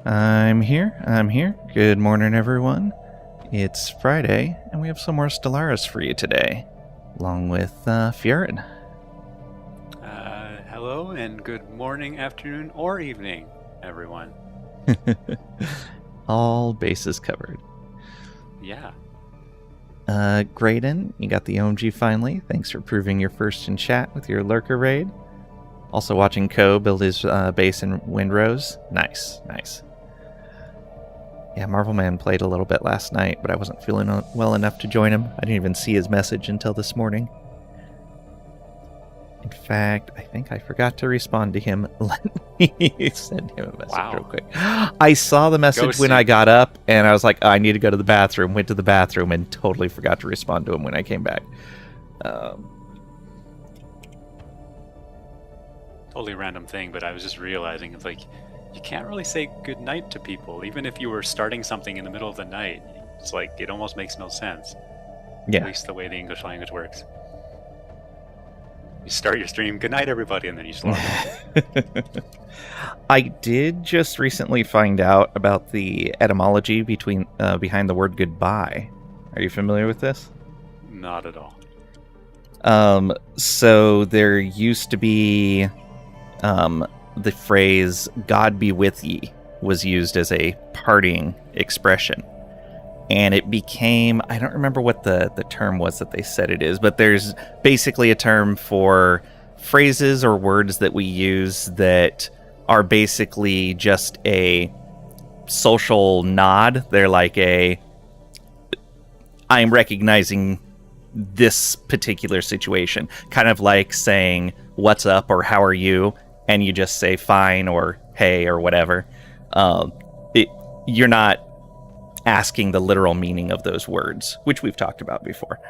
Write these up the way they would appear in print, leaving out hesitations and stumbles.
I'm here. I'm here. Good morning, everyone. It's Friday, and we have some more Stellaris for you today, along with Furen. Hello and good morning, afternoon, or evening, everyone. All bases covered. Yeah. Graydon, you got the OMG finally. Thanks for proving your first in chat with your lurker raid. Also watching Ko build his base in Windrose. Nice. Yeah, Marvel Man played a little bit last night, but I wasn't feeling well enough to join him. I didn't even see his message until this morning. In fact, I think I forgot to respond to him. Let me send him a message real quick. I saw the message when I got up, and I was like, I need to go to the bathroom. Went to the bathroom and totally forgot to respond to him when I came back. Totally random thing, but I was just realizing it's like you can't really say good night to people, even if you were starting something in the middle of the night. It's like it almost makes no sense. Yeah. At least the way the English language works. You start your stream, good night, everybody, and then you just log on. I did just recently find out about the etymology behind the word goodbye. Are you familiar with this? Not at all. So there used to be the phrase "God be with ye" was used as a parting expression. And it became, I don't remember what the term was that they said it is, but there's basically a term for phrases or words that we use that are basically just a social nod. They're like I'm recognizing this particular situation. Kind of like saying, what's up or how are you? And you just say fine or hey or whatever. You're not asking the literal meaning of those words, which we've talked about before.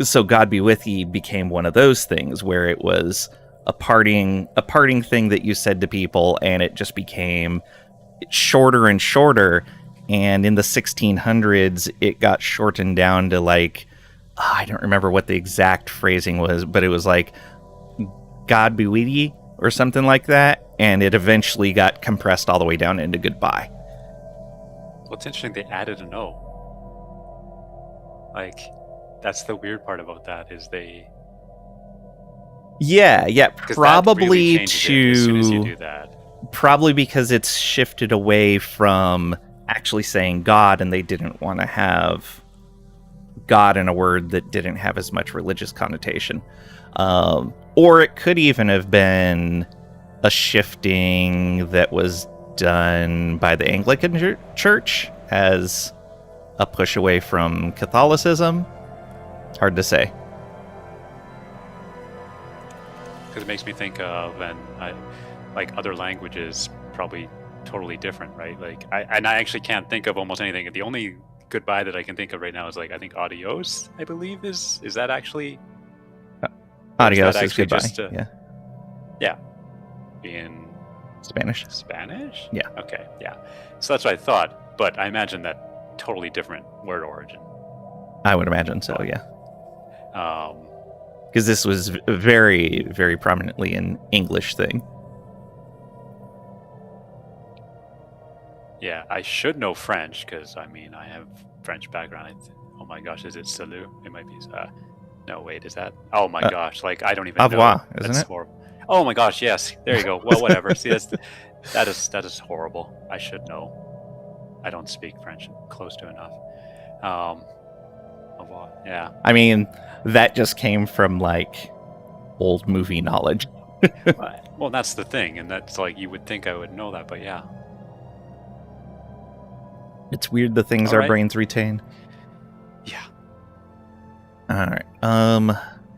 So God be with ye became one of those things where it was a parting thing that you said to people, and it just became shorter and shorter. And in the 1600s, it got shortened down to like, I don't remember what the exact phrasing was, but it was like, God be with ye, or something like that, and it eventually got compressed all the way down into goodbye. Well, it's interesting they added an O. Like, that's the weird part about that, is they... Yeah, probably really as soon as you do that. Probably because it's shifted away from actually saying God, and they didn't want to have God in a word that didn't have as much religious connotation. Or it could even have been a shifting that was done by the Anglican Church as a push away from Catholicism. Hard to say. Because it makes me think of, like other languages, probably totally different, right? Like, I actually can't think of almost anything. The only goodbye that I can think of right now is like, I think adios, I believe is that actually... Adios is goodbye. Yeah. In Spanish? Yeah. Okay, yeah. So that's what I thought, but I imagine that totally different word origin. I would imagine so, yeah. Because this was very, very prominently an English thing. Yeah, I should know French, because, I mean, I have French background. Oh my gosh, is it salut? It might be... No, wait, is that? Oh my gosh, like I don't even au revoir, know. Isn't That's it? Horrible. Oh my gosh, yes. There you go. Well, whatever. See, that is horrible. I should know. I don't speak French close to enough. Au revoir. Yeah. I mean, that just came from like old movie knowledge. Well, that's the thing, and that's like you would think I would know that, but yeah. It's weird the things our brains retain. Yeah. All right.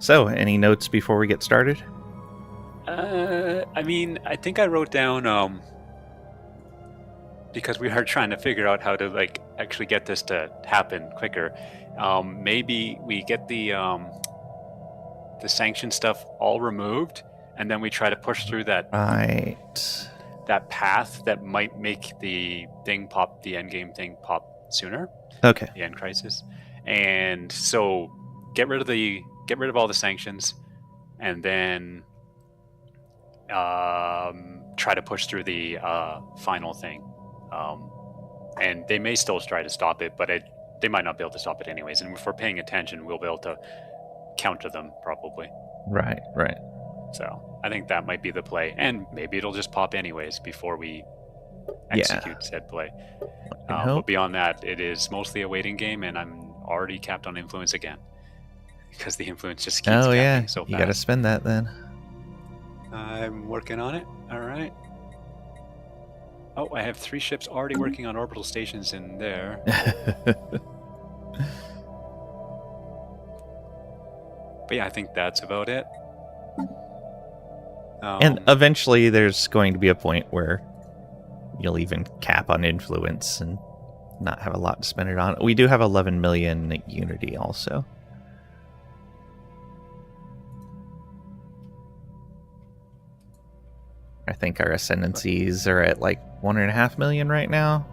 So, any notes before we get started? I mean, I think I wrote down because we are trying to figure out how to like actually get this to happen quicker. Maybe we get the sanction stuff all removed, and then we try to push through that that path that might make the thing pop, the end game thing pop sooner. Okay. The end crisis, and so. Get rid of all the sanctions, and then try to push through the final thing. And they may still try to stop it, but they might not be able to stop it anyways. And if we're paying attention, we'll be able to counter them probably. Right. So I think that might be the play. And maybe it'll just pop anyways before we execute said play. But beyond that, it is mostly a waiting game, and I'm already capped on influence again. Because the influence just keeps capping so fast. You gotta spend that then. I'm working on it. All right. Oh, I have 3 ships already working on orbital stations in there. But yeah, I think that's about it. And eventually there's going to be a point where you'll even cap on influence and not have a lot to spend it on. We do have 11 million unity also. I think our ascendancies are at like 1.5 million right now.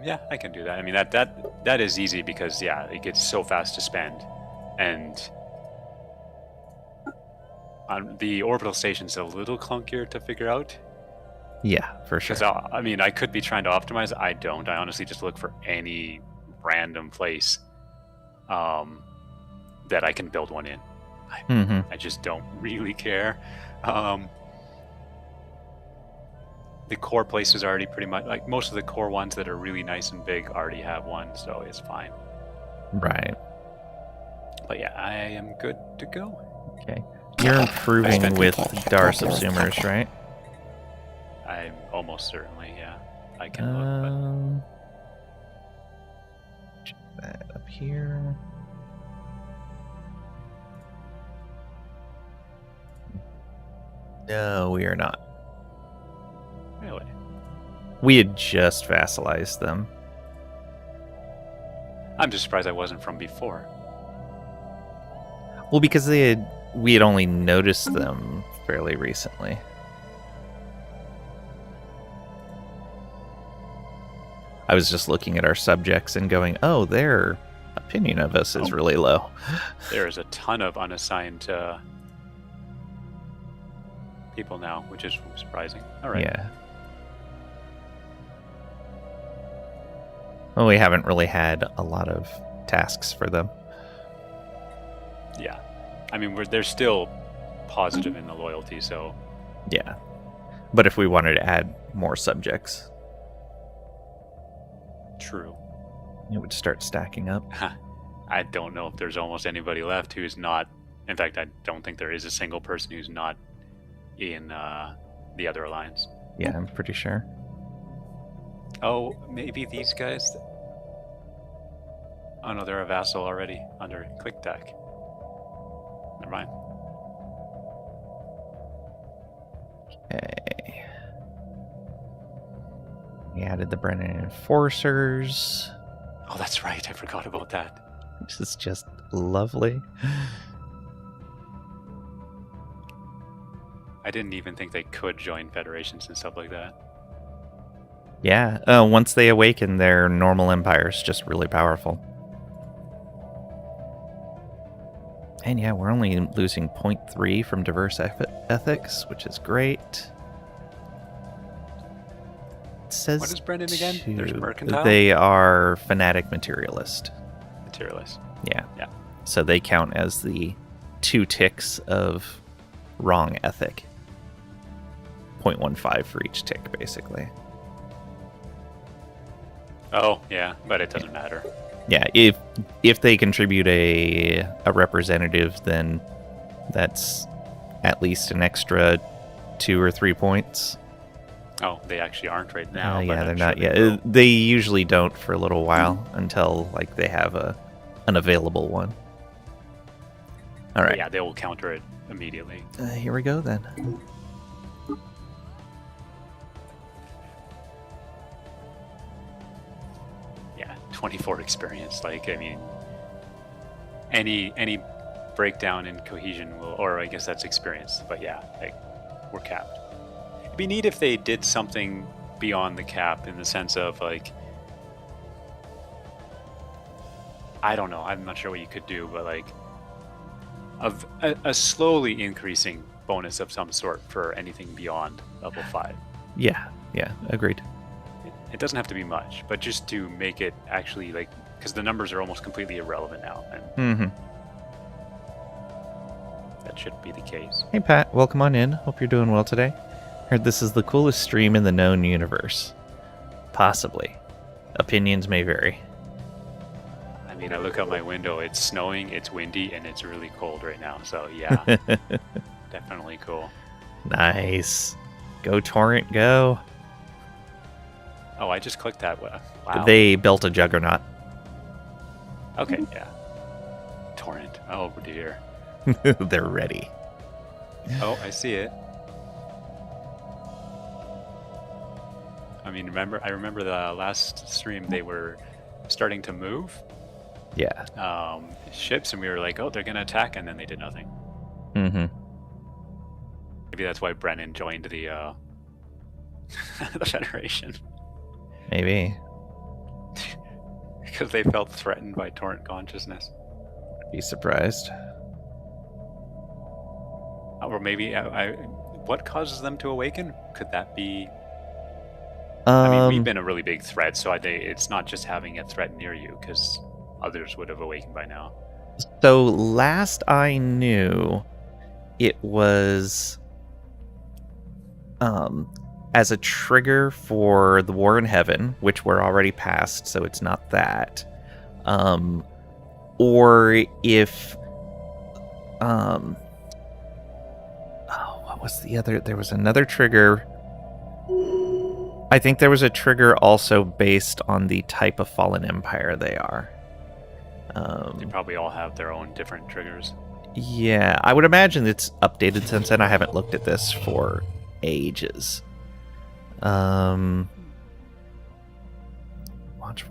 Yeah, I can do that. I mean, that is easy because yeah, it gets so fast to spend, and on the orbital station's a little clunkier to figure out. Yeah, for sure. Because I mean, I could be trying to optimize. I don't. I honestly just look for any random place that I can build one in. I just don't really care. The core places already pretty much, like most of the core ones that are really nice and big already have one, so it's fine. Right. But yeah, I am good to go. Okay. You're improving with Dar subsumers, right? I'm almost certainly, yeah. I can look, check that up here. No, we are not. Really? We had just vassalized them. I'm just surprised I wasn't from before. Well, because we had only noticed them fairly recently. I was just looking at our subjects and going, oh, their opinion of us is really low. There is a ton of unassigned people now, which is surprising. All right. Yeah. Well, we haven't really had a lot of tasks for them. Yeah. I mean, they're still positive in the loyalty, so... Yeah. But if we wanted to add more subjects... True. It would start stacking up. I don't know if there's almost anybody left who's not... In fact, I don't think there is a single person who's not in the other alliance. Yeah, I'm pretty sure. Oh, maybe these guys... Oh no, they're a vassal already under ClickTac. Never mind. Okay. We added the Brennan Enforcers. Oh, that's right. I forgot about that. This is just lovely. I didn't even think they could join federations and stuff like that. Yeah, once they awaken, their normal empire is just really powerful. And yeah, we're only losing 0.3 from diverse ethics, which is great. It says what is Brendan again? There's mercantile? They are fanatic materialist. Materialist. Yeah. Yeah. So they count as the 2 ticks of wrong ethic. 0.15 for each tick, basically. Oh, yeah, but it doesn't matter. Yeah, if they contribute a representative, then that's at least an extra 2 or 3 points. Oh, they actually aren't right now. Yeah, they're not yet. They usually don't for a little while until like they have an available one. All right. Yeah, they will counter it immediately. Here we go then. Yeah, 24 experience. Like, I mean, any breakdown in cohesion will, or I guess that's experience. But yeah, like we're capped. It'd be neat if they did something beyond the cap in the sense of like, I don't know. I'm not sure what you could do, but like a slowly increasing bonus of some sort for anything beyond level 5. Yeah, agreed. It doesn't have to be much, but just to make it actually like, because the numbers are almost completely irrelevant now, and that shouldn't be the case. Hey Pat, welcome on in. Hope you're doing well today. Heard this is the coolest stream in the known universe. Possibly. Opinions may vary. I mean, I look out my window, it's snowing, it's windy, and it's really cold right now, so yeah. Definitely cool. Nice. Go Torrent, go. Oh, I just clicked that. Wow. They built a juggernaut. Okay, yeah. Torrent. Oh dear. They're ready. Oh, I see it. I mean, I remember the last stream they were starting to move. Yeah. Ships, and we were like, oh, they're gonna attack, and then they did nothing. Mm-hmm. Maybe that's why Brennan joined the the Federation. Maybe. Because they felt threatened by Torrent consciousness. Be surprised. Or maybe what causes them to awaken? Could that be? I mean, we've been a really big threat, so it's not just having a threat near you, because others would have awakened by now. So last I knew, it was as a trigger for the War in Heaven, which we're already past, so it's not that. Or if what was the other? There was another trigger. I think there was a trigger also based on the type of fallen empire they are. They probably all have their own different triggers. Yeah, I would imagine it's updated since then. I haven't looked at this for ages. Watchful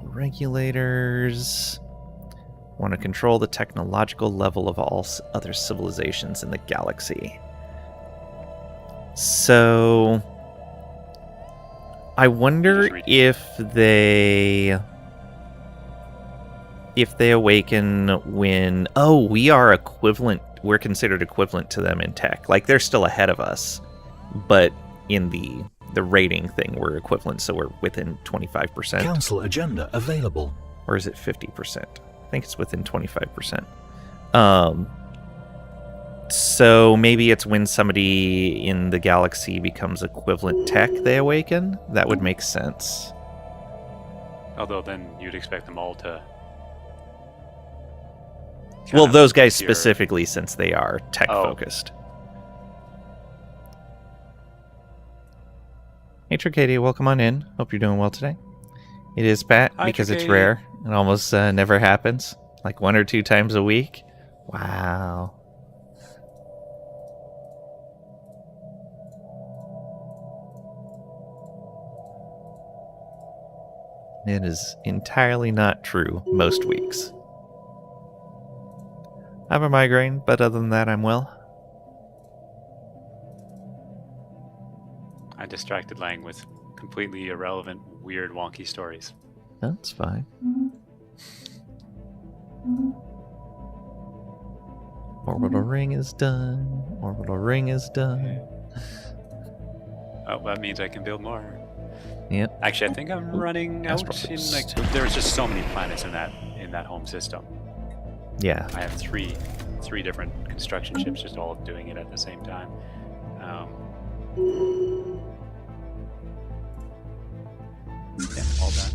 regulators want to control the technological level of all other civilizations in the galaxy. So I wonder if they awaken when we are equivalent. We're considered equivalent to them in tech. Like, they're still ahead of us, but in the rating thing, we're equivalent, so we're within 25%. Council agenda available. Or is it 50%? I think it's within 25%. So maybe it's when somebody in the galaxy becomes equivalent tech, they awaken? That would make sense. Although then you'd expect them all to... Well, those guys specifically, since they are tech-focused. Hey, Tricadia, welcome on in. Hope you're doing well today. It is Pat, because it's rare. It almost never happens. Like 1 or 2 times a week. Wow. It is entirely not true most weeks. I have a migraine, but other than that, I'm well. I distracted Lang with completely irrelevant, weird, wonky stories. That's fine. Orbital ring is done. Orbital ring is done. Oh, that means I can build more. Yep. Actually, I think I'm running out in there's just so many planets in that home system. Yeah. I have three different construction ships just all doing it at the same time. Yeah, all done.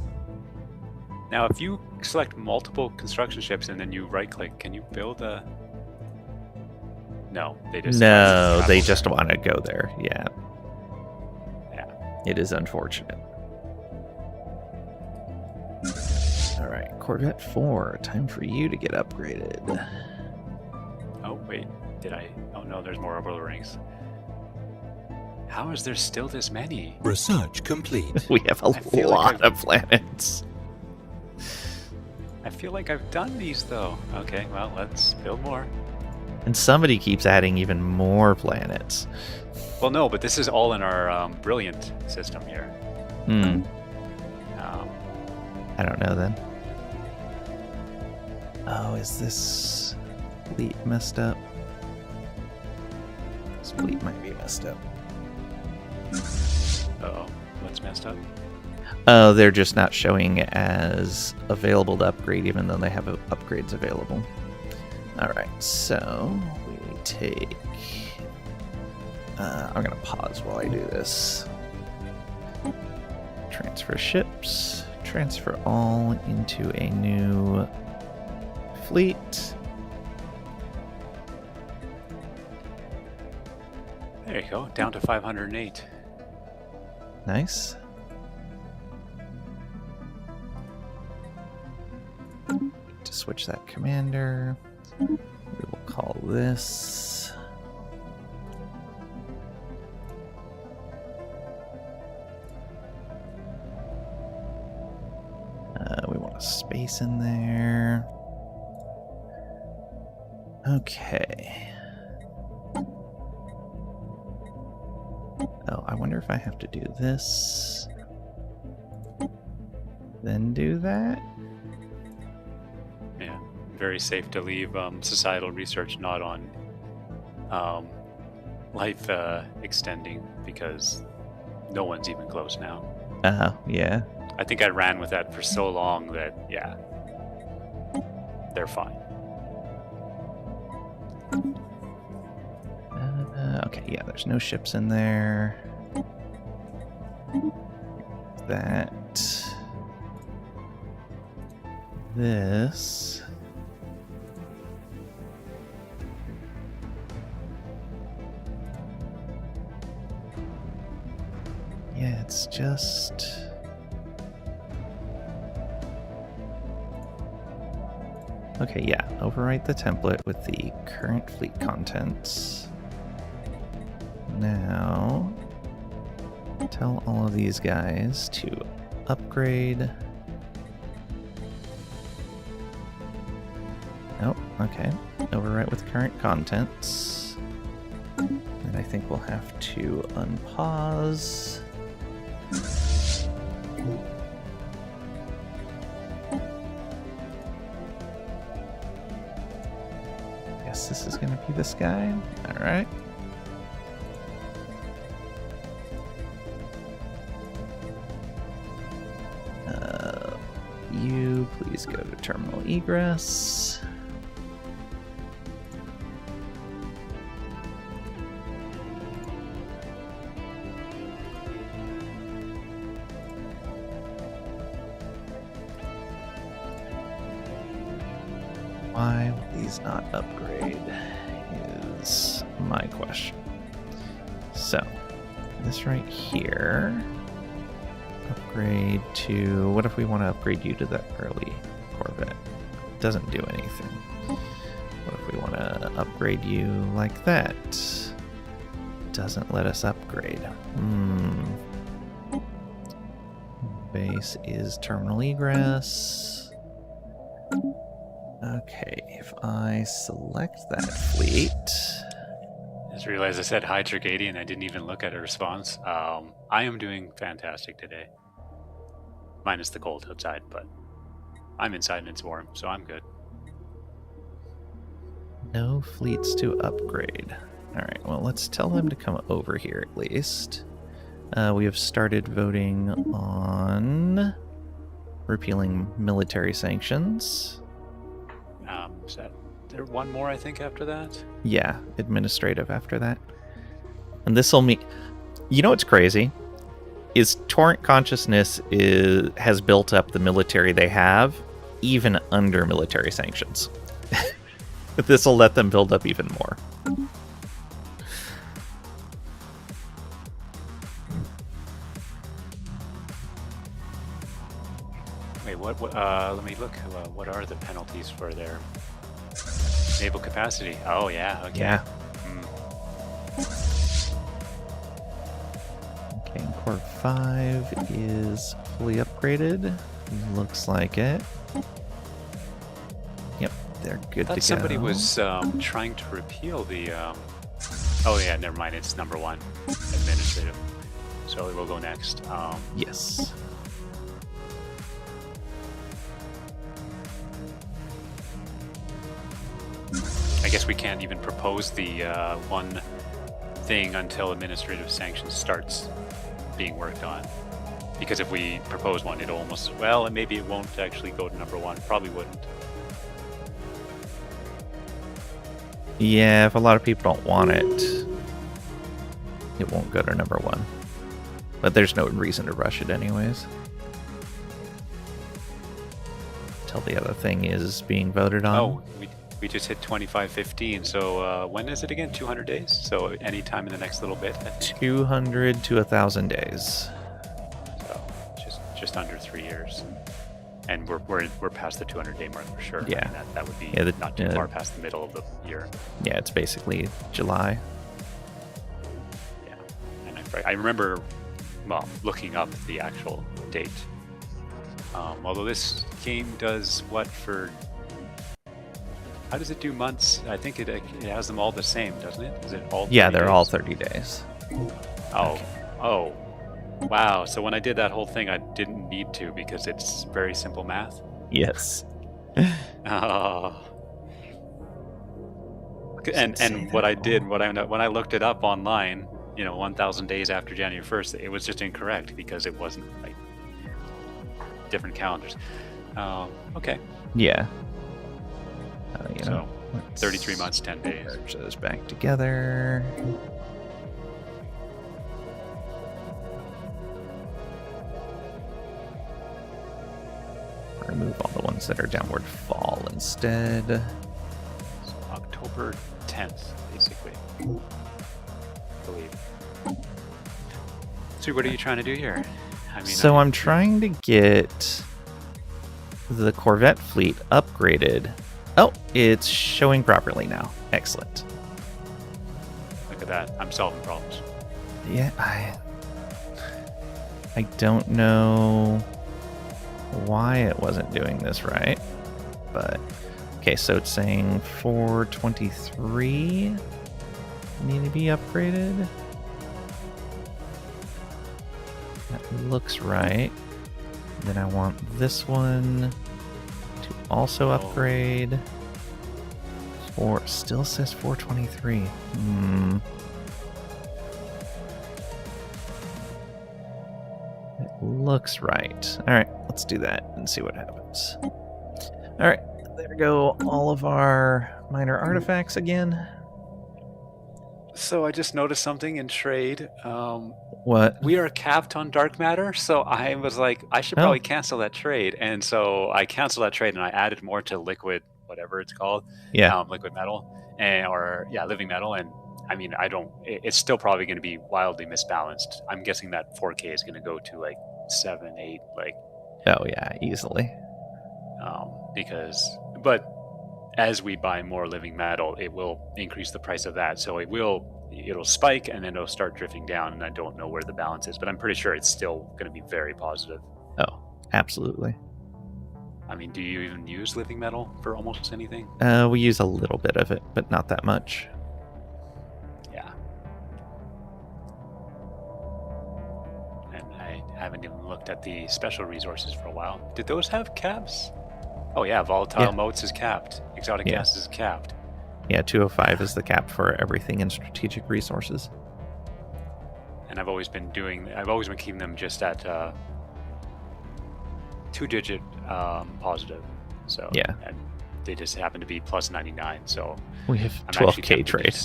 Now, if you select multiple construction ships and then you right-click, can you build a... No, they just... No, they just want to go there. Yeah. Yeah. It is unfortunate. All right, Corvette 4, time for you to get upgraded. Oh, wait, did I? Oh no, there's more orbital rings. How is there still this many? Research complete. We have a lot of planets. I feel like I've done these though. Okay, well, let's build more. And somebody keeps adding even more planets. Well, no, but this is all in our brilliant system here. I don't know then. Oh, is this fleet messed up? This fleet might be messed up. Uh-oh. What's messed up? They're just not showing as available to upgrade, even though they have upgrades available. Alright, so we take... I'm going to pause while I do this. Transfer ships. Transfer all into a new fleet. There you go. Down to 508. Nice. To switch that commander, we will call this we want a space in there. Okay. Oh, I wonder if I have to do this, then do that. Yeah, very safe to leave societal research not on life extending, because no one's even close now. Yeah. I think I ran with that for so long that, yeah, they're fine. Okay, yeah, there's no ships in there. That. This. Yeah, it's just... Okay, yeah, overwrite the template with the current fleet contents. Now, tell all of these guys to upgrade. Nope, okay. Overwrite with current contents. And I think we'll have to unpause. Guess this is gonna be this guy. Alright. You please go to terminal egress. Why will these not upgrade is my question. So, this right here, upgrade to, what if we want to upgrade you to that early Corvette? Doesn't do anything. What if we want to upgrade you like that? Doesn't let us upgrade. Base is terminal egress. Okay, if I select that fleet... Just realized I said hi, Trigadian. I didn't even look at a response. I am doing fantastic today. Minus the cold outside, but I'm inside and it's warm, so I'm good. No fleets to upgrade. Alright, well, let's tell them to come over here at least. We have started voting on repealing military sanctions. Is there one more, I think, after that? Yeah, administrative after that. And this will mean... You know what's crazy? Is Torrent Consciousness has built up the military they have, even under military sanctions. This will let them build up even more. Wait, what let me look. What are the penalties for their naval capacity? Oh, yeah, okay. Yeah. Okay, and Core 5 is fully upgraded. Looks like it. Yep, they're good to go. Somebody was trying to repeal the... Oh, yeah, never mind. It's number 1, administrative. So we'll go next. Yes. I guess we can't even propose the one thing until administrative sanctions starts being worked on. Because if we propose one, it'll almost, well, and maybe it won't actually go to number 1. Probably wouldn't. Yeah, if a lot of people don't want it, it won't go to number 1. But there's no reason to rush it anyways. Until the other thing is being voted on. Oh, we just hit 2515. So when is it again? 200 days? So anytime in the next little bit? 200 to 1,000 days. So just under 3 years. And we're past the 200-day mark for sure. Yeah. I mean, that would be not too far past the middle of the year. Yeah, it's basically July. Yeah. And I remember, well, looking up the actual date. Although this game does what for... How does it do months? I think it has them all the same, doesn't it? Is it all 30 Yeah, they're days? all 30 days. Oh. Okay. Oh. Wow. So when I did that whole thing, I didn't need to because it's very simple math. Yes. Oh. And what I did, when I looked it up online, 1,000 days after January 1st, it was just incorrect because it wasn't like different calendars. Okay. Yeah. So 33 months, 10 days. Merge those back together. Remove all the ones that are downward fall instead. So October 10th, basically. I believe. So what are you trying to do here? I'm trying to get the Corvette fleet upgraded. Oh, it's showing properly now. Excellent. Look at that. I'm solving problems. Yeah, I don't know why it wasn't doing this right, but okay, so it's saying 423 need to be upgraded. That looks right. Then I want this one to also upgrade. Still says 423. It looks right. All right, let's do that and see what happens. All right, there go all of our minor artifacts again. So I just noticed something in trade. What? We are capped on dark matter, so I was like, I should probably cancel that trade. And so I canceled that trade and I added more to liquid, whatever it's called. Yeah. Liquid metal, living metal. And I mean, it's still probably going to be wildly misbalanced. I'm guessing that 4K is going to go to like 7, 8, like. Oh yeah, easily. But as we buy more living metal, it will increase the price of that. So it'll spike and then it'll start drifting down. And I don't know where the balance is, but I'm pretty sure it's still going to be very positive. Oh, absolutely. I mean, do you even use living metal for almost anything? We use a little bit of it, but not that much. Yeah. And I haven't even looked at the special resources for a while. Did those have caps? Oh yeah, volatile motes is capped. Exotic gases is capped. Yeah, 205 is the cap for everything in strategic resources. And I've always been keeping them just at 2-digit positive. So yeah, and they just happen to be plus 99. So we have 12K trade.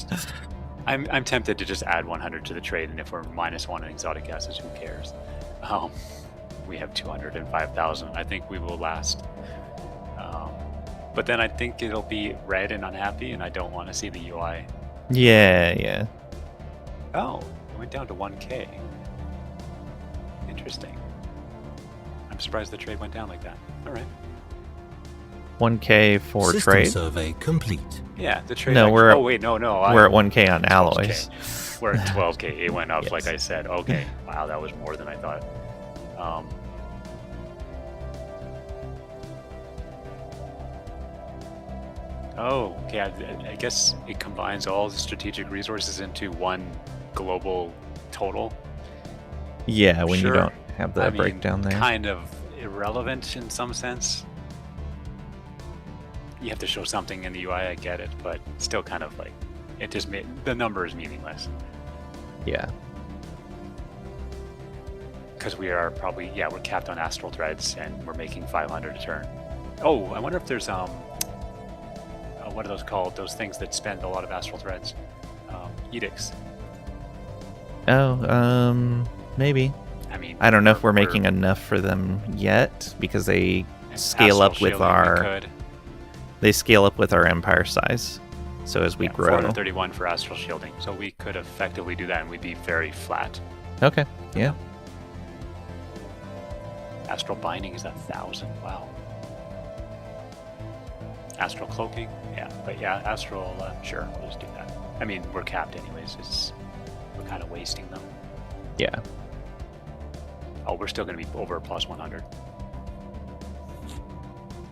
I'm tempted to just add 100 to the trade, and if we're -1 in exotic gases, who cares? We have 205,000. I think we will last. But then I think it'll be red and unhappy, and I don't want to see the UI. Yeah. Oh, it went down to 1K. Interesting. I'm surprised the trade went down like that. All right. 1K for System trade. survey complete. Yeah, the trade. No, we're we're at 1K on alloys. 12K. We're at 12K. It went up, Yes. like I said. Okay. Wow, that was more than I thought. Oh, okay. I guess it combines all the strategic resources into one global total. Yeah, when Sure. you don't have the breakdown there. Kind of irrelevant in some sense. You have to show something in the UI, I get it, but still kind of like, it just made, the number is meaningless. Yeah. Because we are probably, we're capped on astral threads, and we're making 500 a turn. Oh, I wonder if there's what are those called? Those things that spend a lot of astral threads. Edicts. Oh, maybe. I mean, I don't know if we're making enough for them yet because they scale up with they scale up with our empire size. So as we grow, 431 for astral shielding. So we could effectively do that, and we'd be very flat. Okay. Yeah. Astral binding is 1,000. Wow. Astral cloaking. Yeah, but yeah, astral. Sure, we'll just do that. I mean, we're capped anyways. We're kind of wasting them. Yeah. Oh, we're still going to be over plus 100.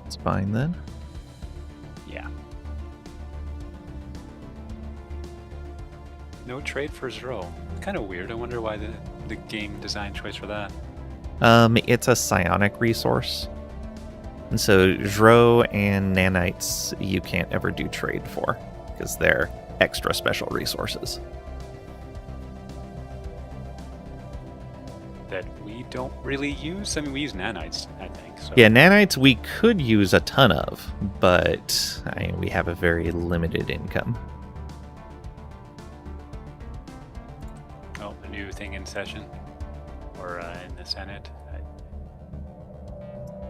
It's fine then. Yeah. No trade for Zro. Kind of weird. I wonder why the game design choice for that. It's a psionic resource. And so Zro and nanites you can't ever do trade for because they're extra special resources. That we don't really use. I mean, we use nanites, I think. So. Yeah, nanites we could use a ton of, but we have a very limited income. Oh, a new thing in session? Or in the Senate?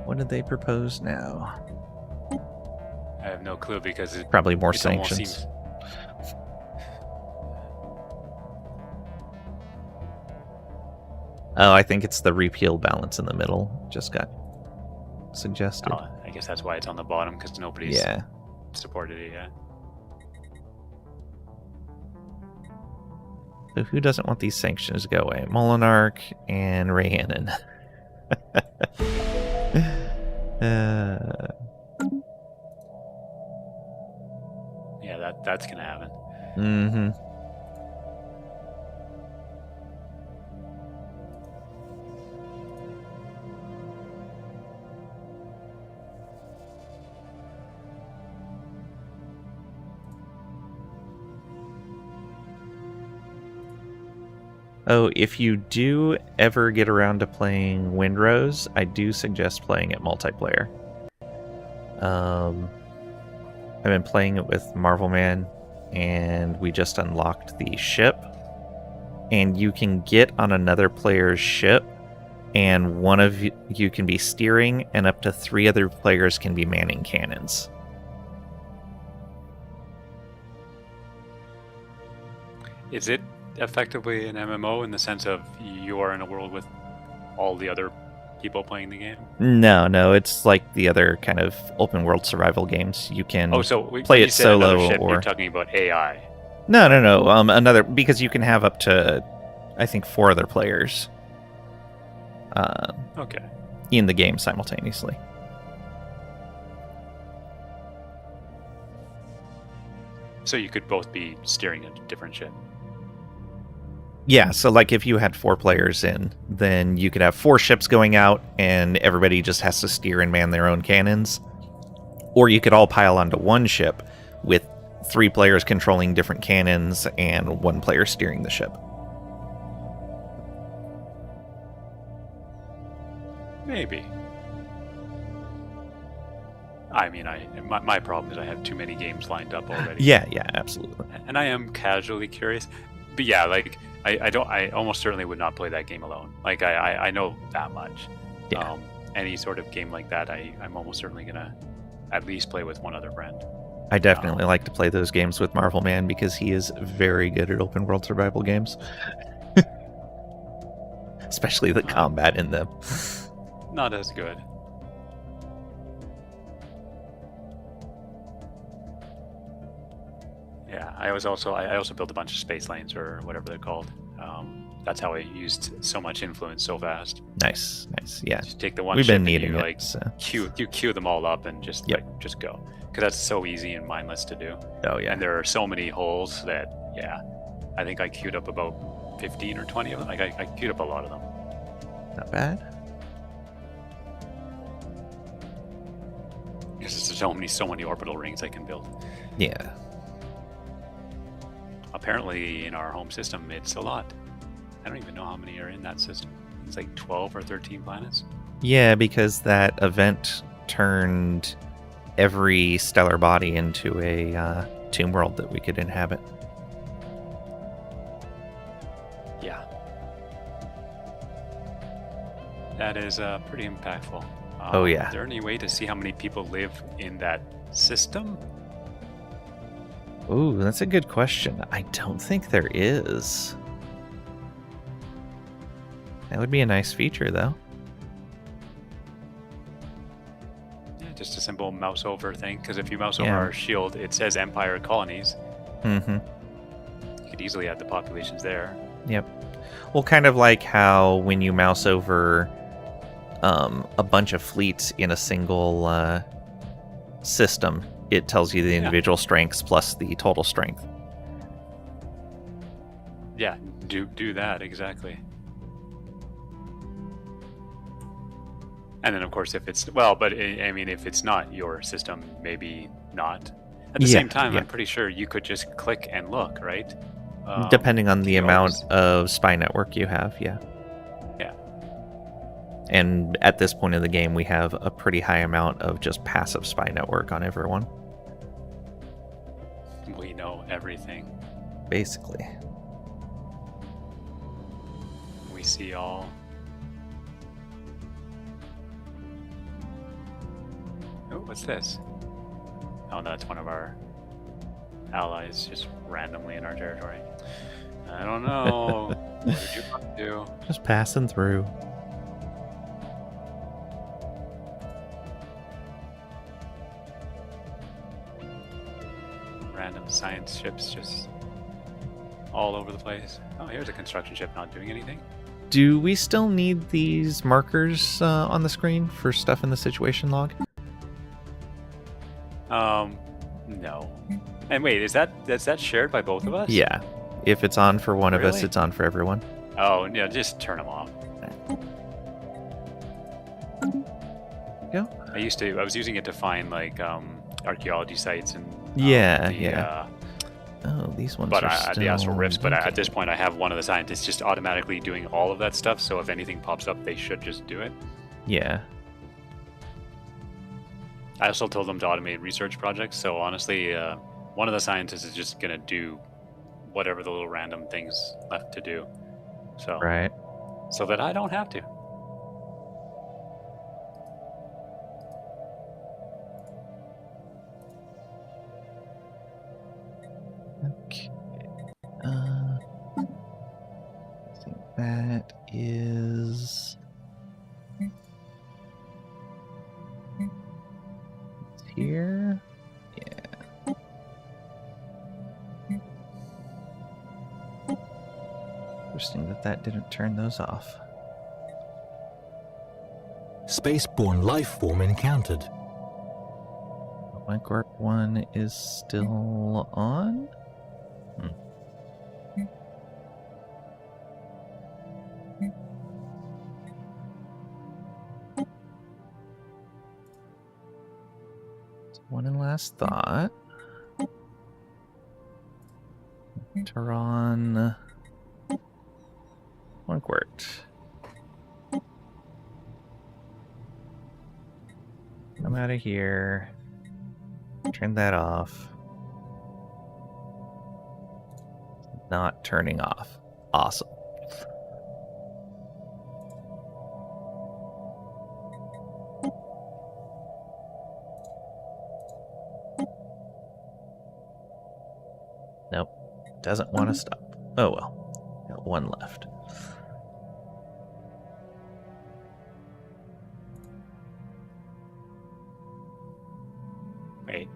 What did they propose now? I have no clue because it probably more it sanctions. Seems... Oh, I think it's the repeal balance in the middle. Just got suggested. Oh, I guess that's why it's on the bottom because nobody's supported it yet. So who doesn't want these sanctions to go away? Molinarch and Rhiannon. Yeah, that's gonna happen. Mm-hmm. Oh, if you do ever get around to playing Windrose, I do suggest playing it multiplayer. I've been playing it with Marvel Man, and we just unlocked the ship. And you can get on another player's ship, and one of you can be steering, and up to 3 other players can be manning cannons. Is it effectively an MMO in the sense of you are in a world with all the other people playing the game? No, it's like the other kind of open world survival games. You can play it solo ship, or you're talking about AI. No. Another, because you can have up to, I think, 4 other players. Okay. In the game simultaneously. So you could both be steering a different ship. Yeah, so like if you had 4 players in, then you could have 4 ships going out and everybody just has to steer and man their own cannons. Or you could all pile onto one ship with 3 players controlling different cannons and 1 player steering the ship. Maybe. I mean, my problem is I have too many games lined up already. Yeah, absolutely. And I am casually curious. But yeah, like I almost certainly would not play that game alone. Like I know that much. Yeah. Any sort of game like that, I'm almost certainly gonna at least play with one other friend. I definitely like to play those games with Marvel Man because he is very good at open world survival games. Especially the combat in them. Not as good. Yeah, I also built a bunch of space lanes or whatever they're called. That's how I used so much influence so fast. Nice. Yeah, just take the one. We've ship been needing and you, it. So. queue them all up and just just go, because that's so easy and mindless to do. Oh yeah. And there are so many holes that I think I queued up about 15 or 20 of them. Like I queued up a lot of them. Not bad. Because there's so many orbital rings I can build. Yeah. apparently in our home system, it's a lot. I don't even know how many are in that system. It's like 12 or 13 planets. Yeah, because that event turned every stellar body into a tomb world that we could inhabit. Yeah. That is pretty impactful. Oh, yeah. Is there any way to see how many people live in that system? Ooh, that's a good question. I don't think there is. That would be a nice feature, though. Yeah, just a simple mouse over thing. Because if you mouse over Yeah. our shield, it says Empire colonies. Mm-hmm. You could easily add the populations there. Yep. Well, kind of like how when you mouse over a bunch of fleets in a single system, it tells you the individual strengths plus the total strength. Yeah, do that, exactly. And then, of course, if it's... Well, but, I mean, if it's not your system, maybe not. At the same time, I'm pretty sure you could just click and look, right? Depending on the amount yours. of spy network you have, yeah. Yeah. And at this point in the game, we have a pretty high amount of just passive spy network on everyone. We know everything. Basically. We see all. Oh, what's this? Oh, no, that's one of our allies just randomly in our territory. I don't know. What did you want to do? Just passing through. Random science ships just all over the place. Oh, here's a construction ship not doing anything. Do we still need these markers on the screen for stuff in the situation log? No. And wait, is that shared by both of us? Yeah. If it's on for one of us, Really? it's on for everyone. Oh, yeah, just turn them off. Go. I was using it to find like archaeology sites and Oh, these ones but are the still... astral rifts. But okay. at this point, I have one of the scientists just automatically doing all of that stuff. So if anything pops up, they should just do it. Yeah. I also told them to automate research projects. So honestly, one of the scientists is just gonna do whatever the little random things left to do. So Right. so that I don't have to. Okay. I think that is... It's here. Yeah. Interesting that didn't turn those off. Spaceborne life form encountered. Black Warp 1 is still on? One in last thought. Tehran. Wonkwort. Come out of here. Turn that off. Not turning off. Awesome. Nope. Doesn't want to stop. Oh well. Got one left. Wait.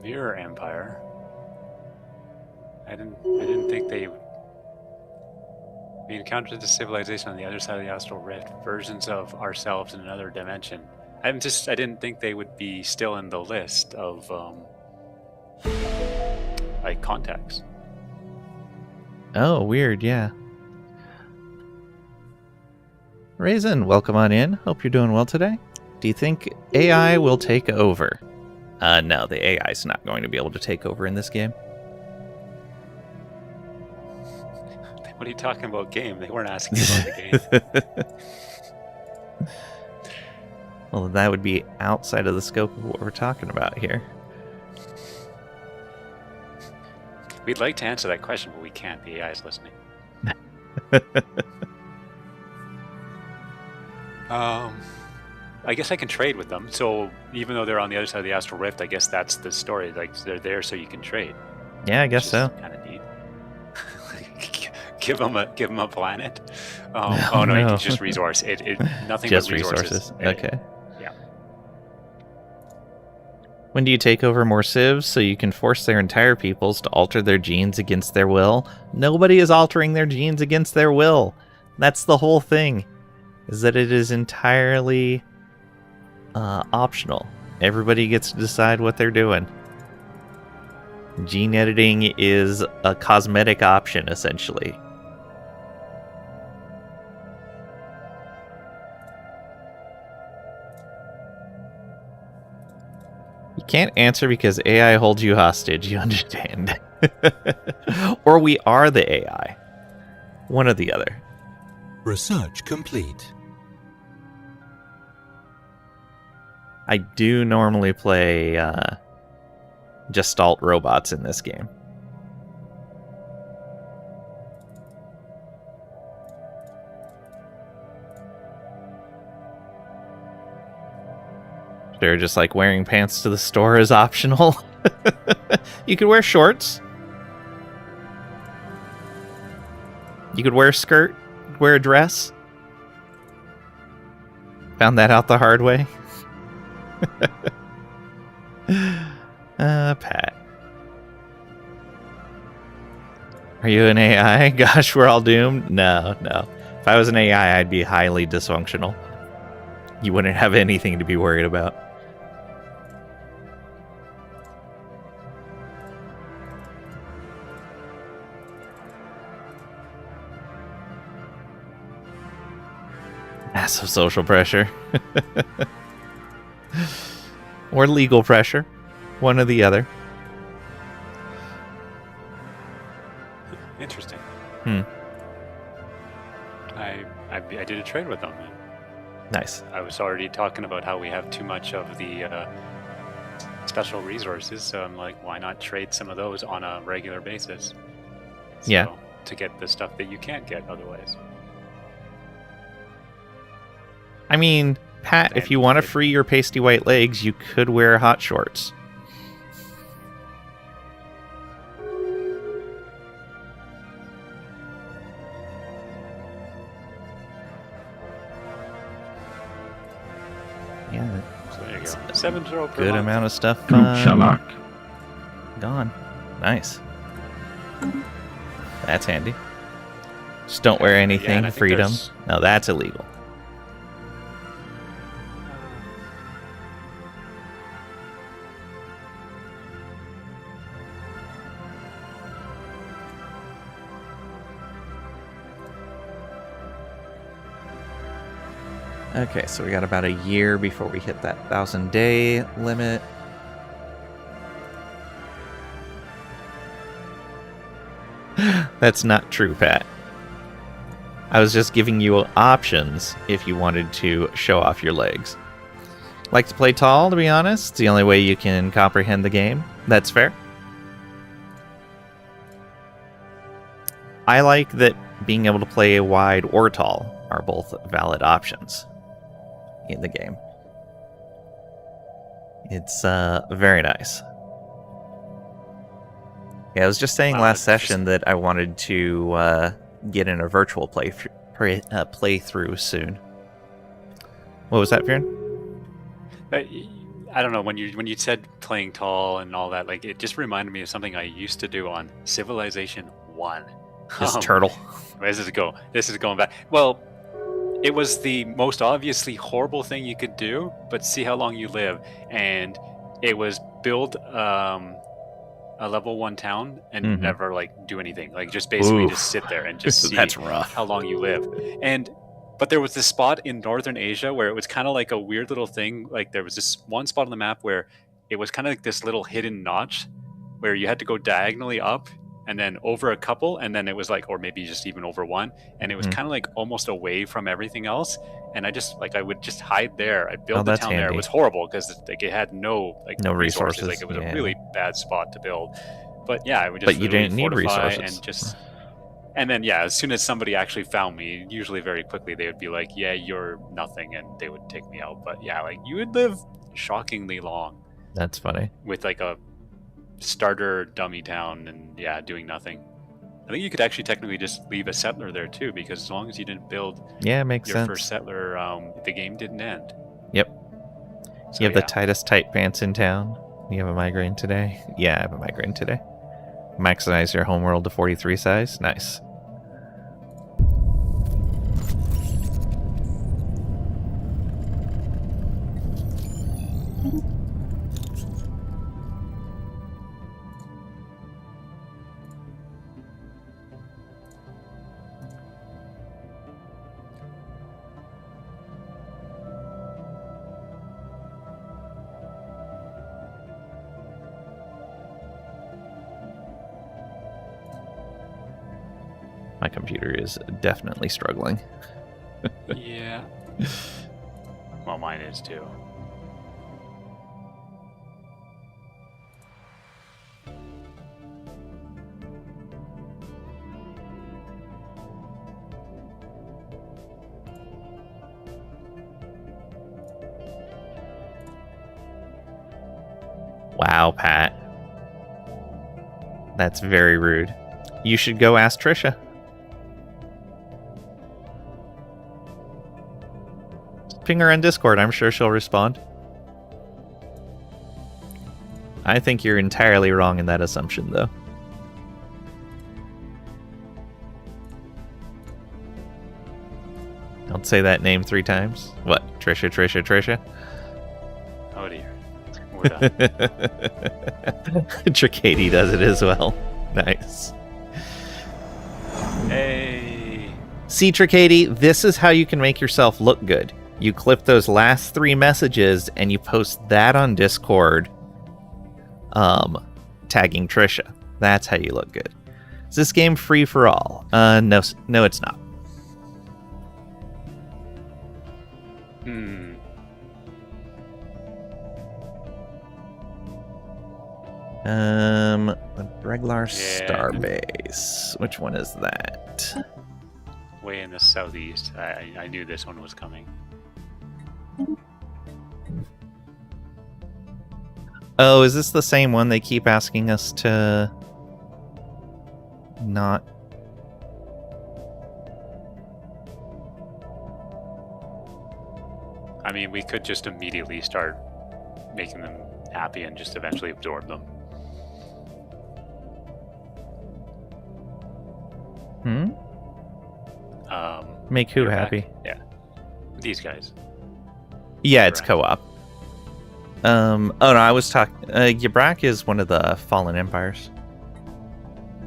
Mirror Empire. I didn't think they. We encountered the civilization on the other side of the astral rift, versions of ourselves in another dimension. I didn't think they would be still in the list of like contacts. Oh, weird, yeah. Raisin, welcome on in. Hope you're doing well today. Do you think AI will take over? No, the AI is not going to be able to take over in this game. What are you talking about game? They weren't asking about the game. Well, that would be outside of the scope of what we're talking about here. We'd like to answer that question, but we can't. The AI is listening. I guess I can trade with them. So even though they're on the other side of the astral rift, I guess that's the story. Like they're there so you can trade. Yeah, I guess so. Kind of neat. give them a planet. Oh no, you can just resource it. Nothing just but resources. Okay. Yeah. When do you take over more civs so you can force their entire peoples to alter their genes against their will? Nobody is altering their genes against their will. That's the whole thing. Is that it is entirely optional. Everybody gets to decide what they're doing. Gene editing is a cosmetic option, essentially. You can't answer because AI holds you hostage, you understand? Or we are the AI. One or the other. Research complete. I do normally play Gestalt robots in this game. Sure, just like wearing pants to the store is optional. You could wear shorts. You could wear a skirt, wear a dress. Found that out the hard way. Pat. Are you an AI? Gosh, we're all doomed? No. If I was an AI, I'd be highly dysfunctional. You wouldn't have anything to be worried about. Massive social pressure. Or legal pressure. One or the other. Interesting. I did a trade with them. Nice. I was already talking about how we have too much of the special resources, so I'm like, why not trade some of those on a regular basis? Yeah. To get the stuff that you can't get otherwise. I mean, Pat, if you want to free your pasty white legs, you could wear hot shorts. Yeah, So there you go. 7-0 per good month. amount of stuff gone. Nice. That's handy. Just don't wear anything. and I think Freedom. there's- No, that's illegal. Okay, so we got about a year before we hit that 1,000-day limit. That's not true, Pat. I was just giving you options if you wanted to show off your legs. Like to play tall, to be honest. It's the only way you can comprehend the game. That's fair. I like that being able to play wide or tall are both valid options in the game. It's very nice. Yeah, I was just saying last session that I wanted to get in a virtual playthrough soon. What was that, Furen? I don't know, when you said playing tall and all that, like it just reminded me of something I used to do on Civilization 1. This turtle. This is going back. Well, it was the most obviously horrible thing you could do, but see how long you live. And it was build a level 1 town and never like do anything. Like just basically just sit there and just see That's rough. how long you live. And But there was this spot in Northern Asia where it was kind of like a weird little thing. Like there was this one spot on the map where it was kind of like this little hidden notch where you had to go diagonally up and then over a couple, and then it was like, or maybe just even over one, and it was kind of like almost away from everything else. And I would just hide there. I'd build the town there. It was horrible because like it had no resources. Like it was a really bad spot to build. But yeah, I would just. But you didn't need resources. And just. And then, yeah, as soon as somebody actually found me, usually very quickly, they would be like, yeah, you're nothing, and they would take me out. But yeah, like, you would live shockingly long. That's funny. With, like, a starter dummy town and, yeah, doing nothing. I think you could actually technically just leave a settler there, too, because as long as you didn't build makes your sense. First settler, the game didn't end. Yep. So, you have the tightest tight pants in town. You have a migraine today? Yeah, I have a migraine today. Maximize your homeworld to 43 size. Nice. My computer is definitely struggling. Yeah. Well, mine is too. Wow, Pat. That's very rude. You should go ask Trisha. Ping her on Discord. I'm sure she'll respond. I think you're entirely wrong in that assumption, though. Don't say that name 3 times. What? Trisha, Trisha, Trisha? Oh dear. We're done. Tricady does it as well. Nice. Hey. See, Tricady, this is how you can make yourself look good. You clip those last 3 messages and you post that on Discord, tagging Trisha. That's how you look good. Is this game free for all? No, it's not. The Breglar Starbase. Which one is that? Way in the southeast. I knew this one was coming. Oh, is this the same one they keep asking us to not? I mean, we could just immediately start making them happy and just eventually absorb them. Make who happy? Yeah. These guys. Yeah, it's co-op. Oh no, I was talking. Yabrak is one of the Fallen Empires.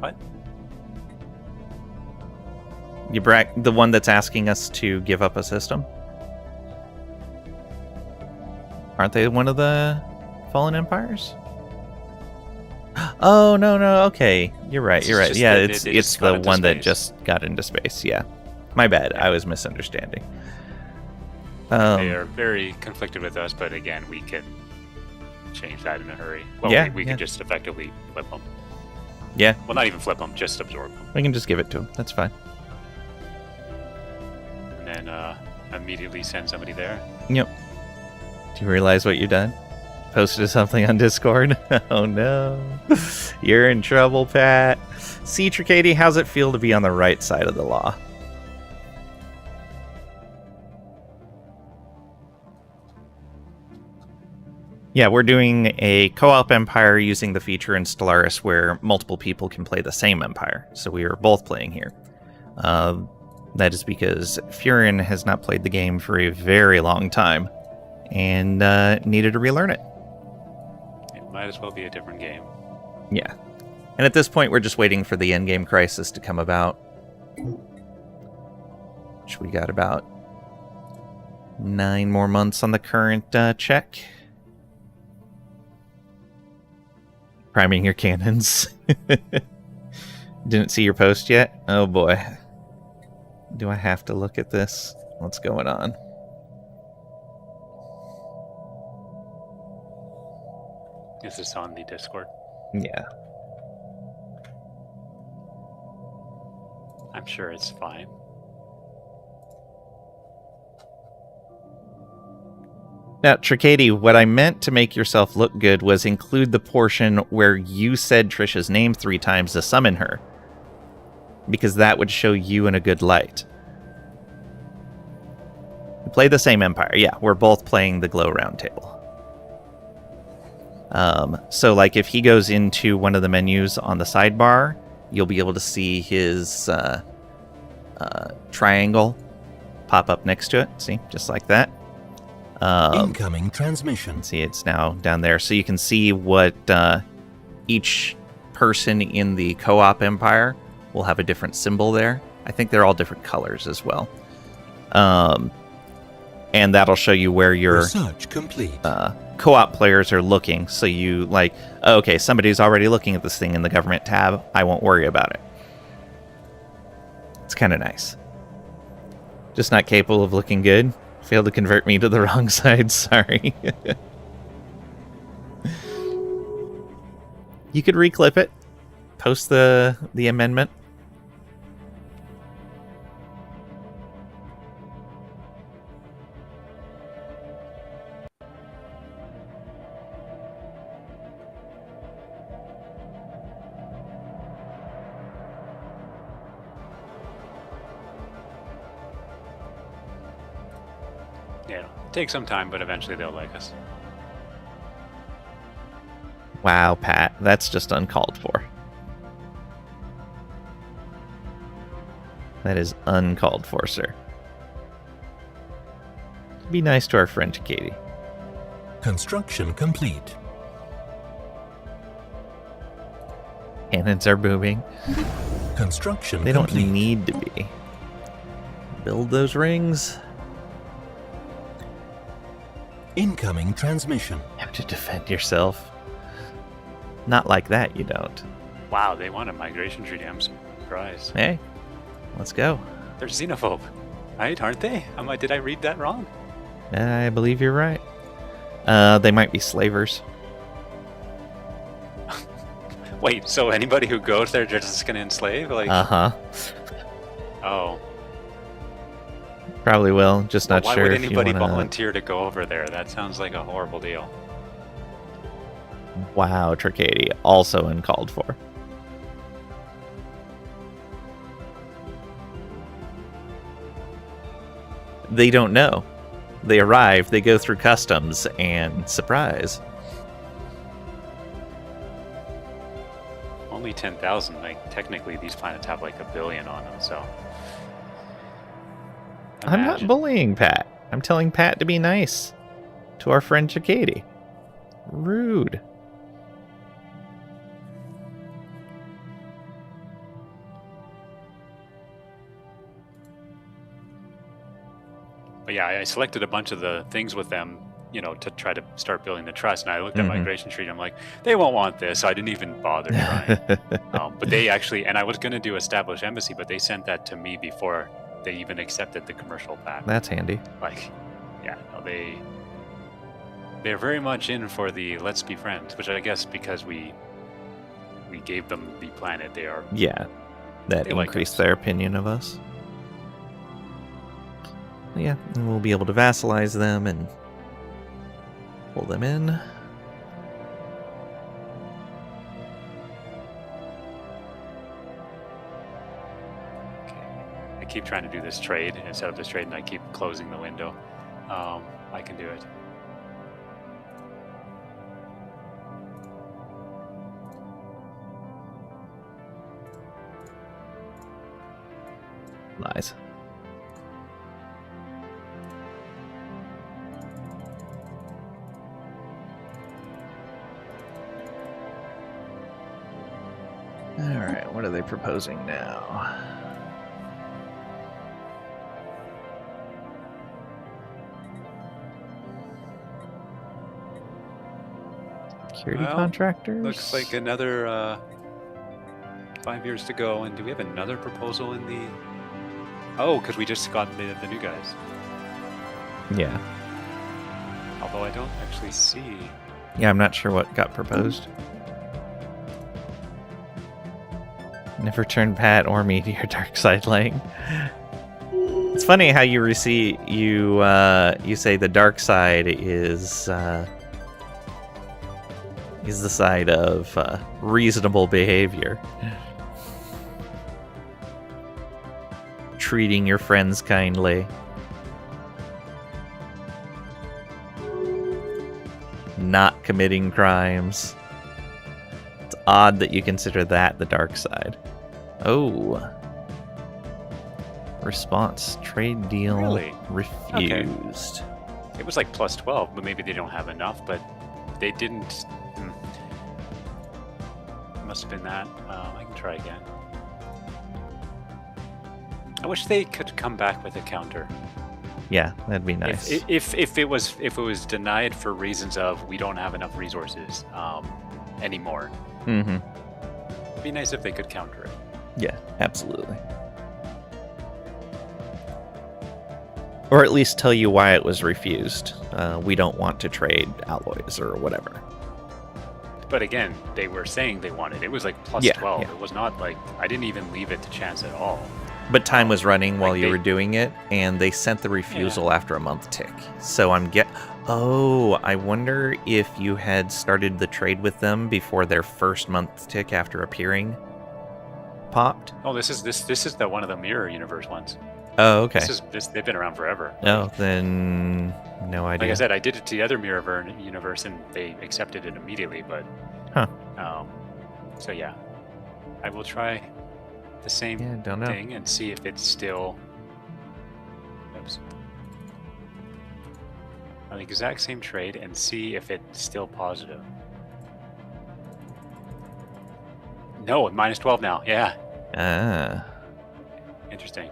What? Yabrak, the one that's asking us to give up a system. Aren't they one of the Fallen Empires? Oh no, okay, you're right. Yeah, it's the one that just got into space. Yeah, my bad. I was misunderstanding. They are very conflicted with us, but again, we can change that in a hurry. Well, we can just effectively flip them. Yeah. Well, not even flip them, just absorb them. We can just give it to them. That's fine. And then immediately send somebody there. Yep. Do you realize what you've done? Posted something on Discord? Oh no. You're in trouble, Pat. See, Tricady, how's it feel to be on the right side of the law? Yeah, we're doing a co-op empire using the feature in Stellaris where multiple people can play the same empire. So we are both playing here. That is because Furen has not played the game for a very long time and needed to relearn it. It might as well be a different game. Yeah. And at this point, we're just waiting for the endgame crisis to come about. Which we got about 9 more months on the current check. Priming your cannons. Didn't see your post yet? Oh boy. Do I have to look at this? What's going on? Is this on the Discord? Yeah. I'm sure it's fine. Now, Tricady, what I meant to make yourself look good was include the portion where you said Trisha's name 3 times to summon her. Because that would show you in a good light. We play the same empire. Yeah, we're both playing the Glow Round Table. So, like, if he goes into one of the menus on the sidebar, you'll be able to see his triangle pop up next to it. See, just like that. Incoming transmission. See, it's now down there. So you can see what each person in the co-op empire will have a different symbol there. I think they're all different colors as well. And that'll show you where your Research complete. Co-op players are looking. So you like, oh, okay, somebody's already looking at this thing in the government tab. I won't worry about it. It's kind of nice. Just not capable of looking good. Failed to convert me to the wrong side, sorry. You could reclip it. Post the amendment. Yeah, take some time, but eventually they'll like us. Wow, Pat, that's just uncalled for. That is uncalled for, sir. Be nice to our friend Katie. Construction complete. Cannons are booming. Construction They don't complete. need to be. Build those rings. Incoming transmission. Have to defend yourself. Not like that, you don't. Wow, they want a migration treaty. I'm surprised. Hey, let's go. They're xenophobe, right? Aren't they? Did I read that wrong? I believe you're right. They might be slavers. Wait, so anybody who goes there, they're just gonna enslave? Like, Uh-huh. oh, Probably will. Just not why sure would if you anybody wanna... volunteer to go over there? That sounds like a horrible deal. Wow, Tricady. Also uncalled for. They don't know. They arrive, they go through customs, and surprise. Only 10,000. Like, technically, these planets have like 1 billion on them. So, I'm not imagine. bullying Pat. I'm telling Pat to be nice to our friend Tricady. Rude. But yeah, I selected a bunch of the things with them, you know, to try to start building the trust. And I looked at migration treaty. I'm like, they won't want this. So I didn't even bother trying. But they actually, and I was going to do establish embassy, but they sent that to me before they even accepted the commercial pack. That's handy. Like, yeah, no, they're very much in for the let's be friends, which I guess because we gave them the planet, they are. Yeah, that They like increased us. their opinion of us. Yeah, and we'll be able to vassalize them and pull them in. Okay. I keep trying to do this trade and set up this trade, and I keep closing the window. I can do it. Lies. Alright, what are they proposing now? Security Well, contractors? Looks like another 5 years to go. And do we have another proposal in the... Oh, because we just got the new guys. Yeah. Although I don't actually see... Yeah, I'm not sure what got proposed. Never turn Pat or me to your dark side lane. It's funny how you say the dark side is the side of reasonable behavior. Treating your friends kindly. Not committing crimes. It's odd that you consider that the dark side. Oh. Response. Trade deal Really? refused. Okay. It was like plus 12, but maybe they don't have enough, but they didn't... Must have been that. I can try again. I wish they could come back with a counter. Yeah, that'd be nice. If it was denied for reasons of we don't have enough resources anymore, Mm-hmm. it'd be nice if they could counter it. Yeah, absolutely. Or at least tell you why it was refused. We don't want to trade alloys or whatever. But again, they were saying they wanted. It was like plus 12. Yeah. It was not like I didn't even leave it to chance at all. But time was running while you were doing it, and they sent the refusal after a month tick. So I wonder if you had started the trade with them before their first month tick after appearing popped. Oh, this is the one of the mirror universe ones. Oh, okay. They've been around forever. Oh, then no idea. Like I said, I did it to the other mirror universe, and they accepted it immediately. But so yeah, I will try the same thing and see if it's still. Oops. On the exact same trade and see if it's still positive. No, minus 12 now. Yeah. Ah. Interesting.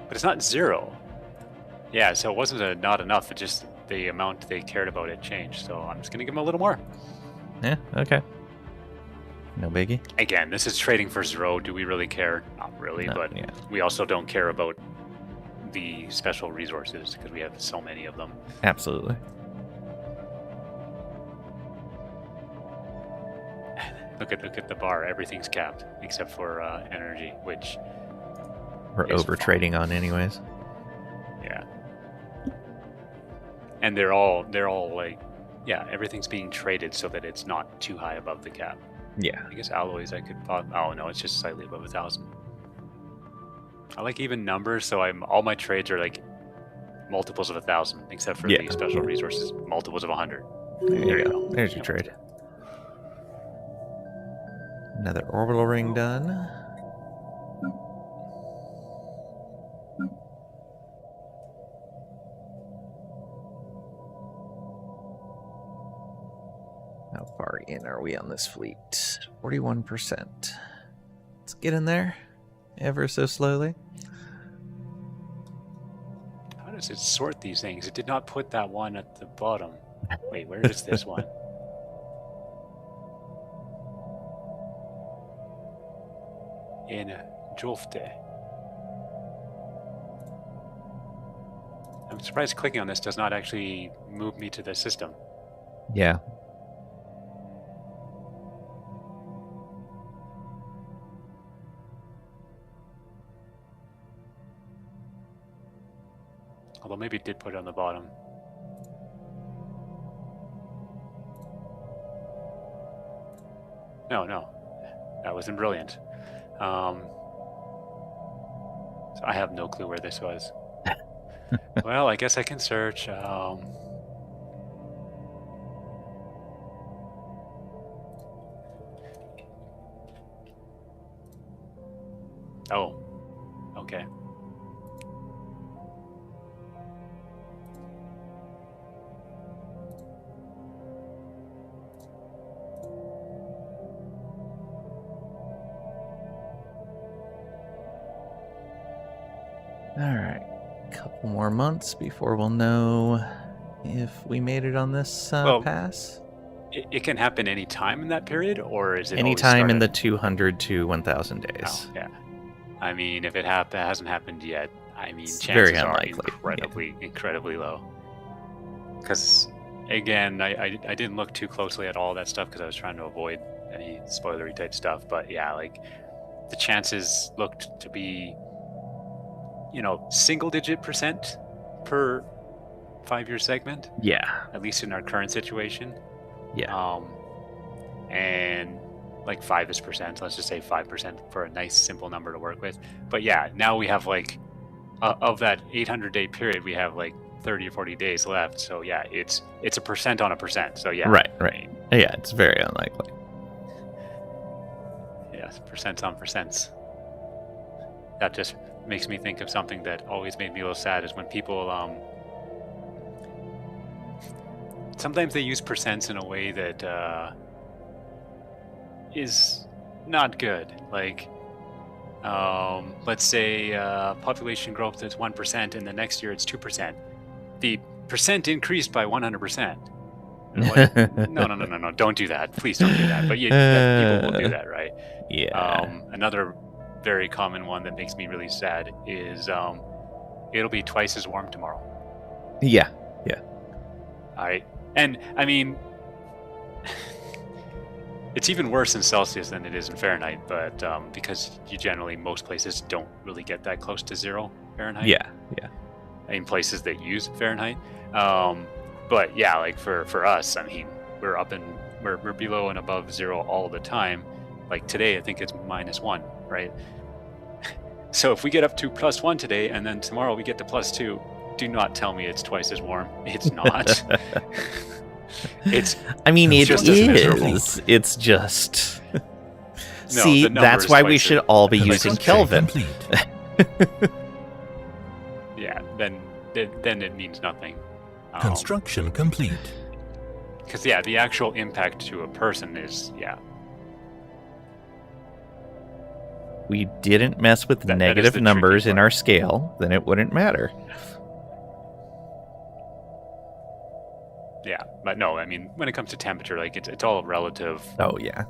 But it's not zero. Yeah, so it wasn't not enough. It just the amount they cared about it changed. So I'm just going to give them a little more. Yeah, okay. No biggie. Again, this is trading for zero. Do we really care? Not really, but we also don't care about the special resources because we have so many of them. Absolutely. Look at the bar. Everything's capped except for energy, which we're over trading on anyways. Yeah. And they're all like, everything's being traded so that it's not too high above the cap. Yeah. I guess alloys I could pop. Oh no, it's just slightly above 1,000. I like even numbers, so all my trades are like multiples of 1,000, except for the special resources, multiples of 100. There you go. There's your trade. Another orbital ring done. How far in are we on this fleet? 41%. Let's get in there ever so slowly. How does it sort these things? It did not put that one at the bottom. Wait, where is this one? In Jofte. I'm surprised clicking on this does not actually move me to the system. Yeah. Although maybe it did put it on the bottom. No. That wasn't brilliant. So I have no clue where this was. Well, I guess I can search. Oh, okay. All right, couple more months before we'll know if we made it on this Well, pass. It can happen any time in that period, or is it Anytime in the always 200 to 1,000 days. Oh, yeah. I mean, if it hasn't happened yet, I mean, It's chances very are unlikely, incredibly low. Because, again, I didn't look too closely at all that stuff because I was trying to avoid any spoilery type stuff. But yeah, like the chances looked to be, single-digit percent per 5-year segment, Yeah, at least in our current situation. yeah. And like 5%, let's just say 5% for a nice simple number to work with. But yeah, now we have like of that 800-day period, we have like 30 or 40 days left. So yeah, it's a percent on a percent. So yeah, Right. Yeah, it's very unlikely. Yes, percents on percents. That just makes me think of something that always made me a little sad is when people sometimes they use percents in a way that is not good. Like, let's say population growth is 1%, and the next year it's 2%. The percent increased by 100%. No! Don't do that. Please don't do that. But people will do that, right? Yeah. Another very common one that makes me really sad is it'll be twice as warm tomorrow. Yeah. All right, and I mean. It's even worse in Celsius than it is in Fahrenheit, but because most places don't really get that close to 0 Fahrenheit. Yeah. In places that use Fahrenheit. But yeah, like for us, I mean, we're below and above 0 all the time. Like today, I think it's -1, right? So if we get up to +1 today, and then tomorrow we get to +2, do not tell me it's twice as warm. It's not. I mean, it just as miserable. is. It's just. No, See, the number that's is why we twice should as- all be Construction using Kelvin. complete. Yeah, then it means nothing. Construction complete. Because yeah, the actual impact to a person is We didn't mess with That is negative the tricky numbers in part. our scale, then it wouldn't matter. Yeah, but no, I mean, when it comes to temperature, like it's all relative. Oh, yeah.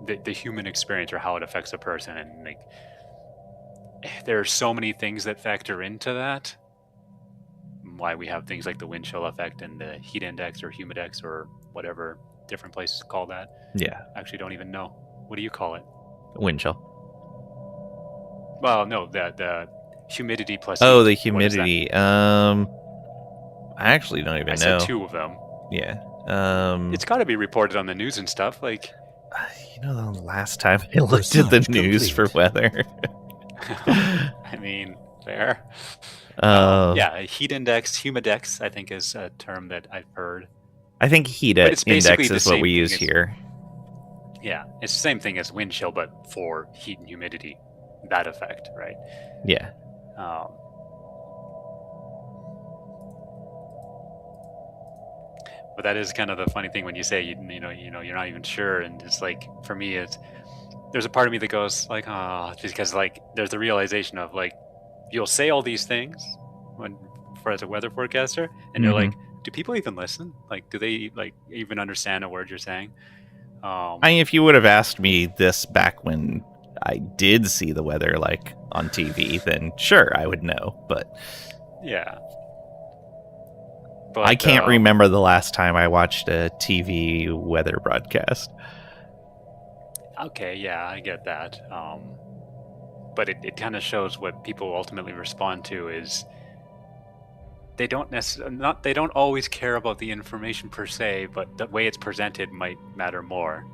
The human experience or how it affects a person, and like there are so many things that factor into that. Why we have things like the wind chill effect and the heat index or humidex or whatever different places call that. Yeah. Actually, don't even know. What do you call it? Wind chill. Well, no, the humidity plus. Oh, heat. the What is that? humidity. I actually don't even I know. said 2 of them. Yeah. It's got to be reported on the news and stuff. Like, the last time I looked at the Research news complete. for weather. I mean, fair. Yeah, heat index, humidex, I think is a term that I've heard. I think heat But it's basically index the is what same we thing use as- here. Yeah, it's the same thing as wind chill, but for heat and humidity, that effect, right? Yeah. But that is kind of the funny thing when you say you're not even sure, and it's like for me, there's a part of me that goes like, because like there's the realization of like you'll say all these things as a weather forecaster, and you're like, do people even listen? Like, do they like even understand a word you're saying? I mean, if you would have asked me this back when I did see the weather like on TV, then sure, I would know. But Yeah. But I can't remember the last time I watched a TV weather broadcast. Okay, yeah, I get that. But it kind of shows what people ultimately respond to is they don't always care about the information per se, but the way it's presented might matter more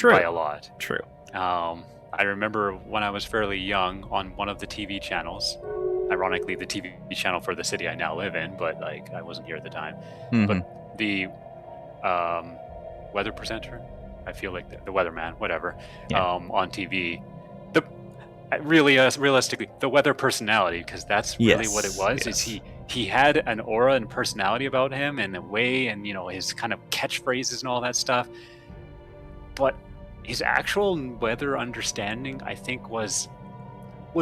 by a lot. True. I remember when I was fairly young on one of the TV channels, ironically the TV channel for the city I now live in, but like I wasn't here at the time. Mhm. But the weather presenter, I feel like the weatherman, whatever, Yeah. on TV, realistically, the weather personality, because that's really what it was. Yes. Is he had an aura and personality about him, and the way, and his kind of catchphrases and all that stuff. But his actual weather understanding, I think, was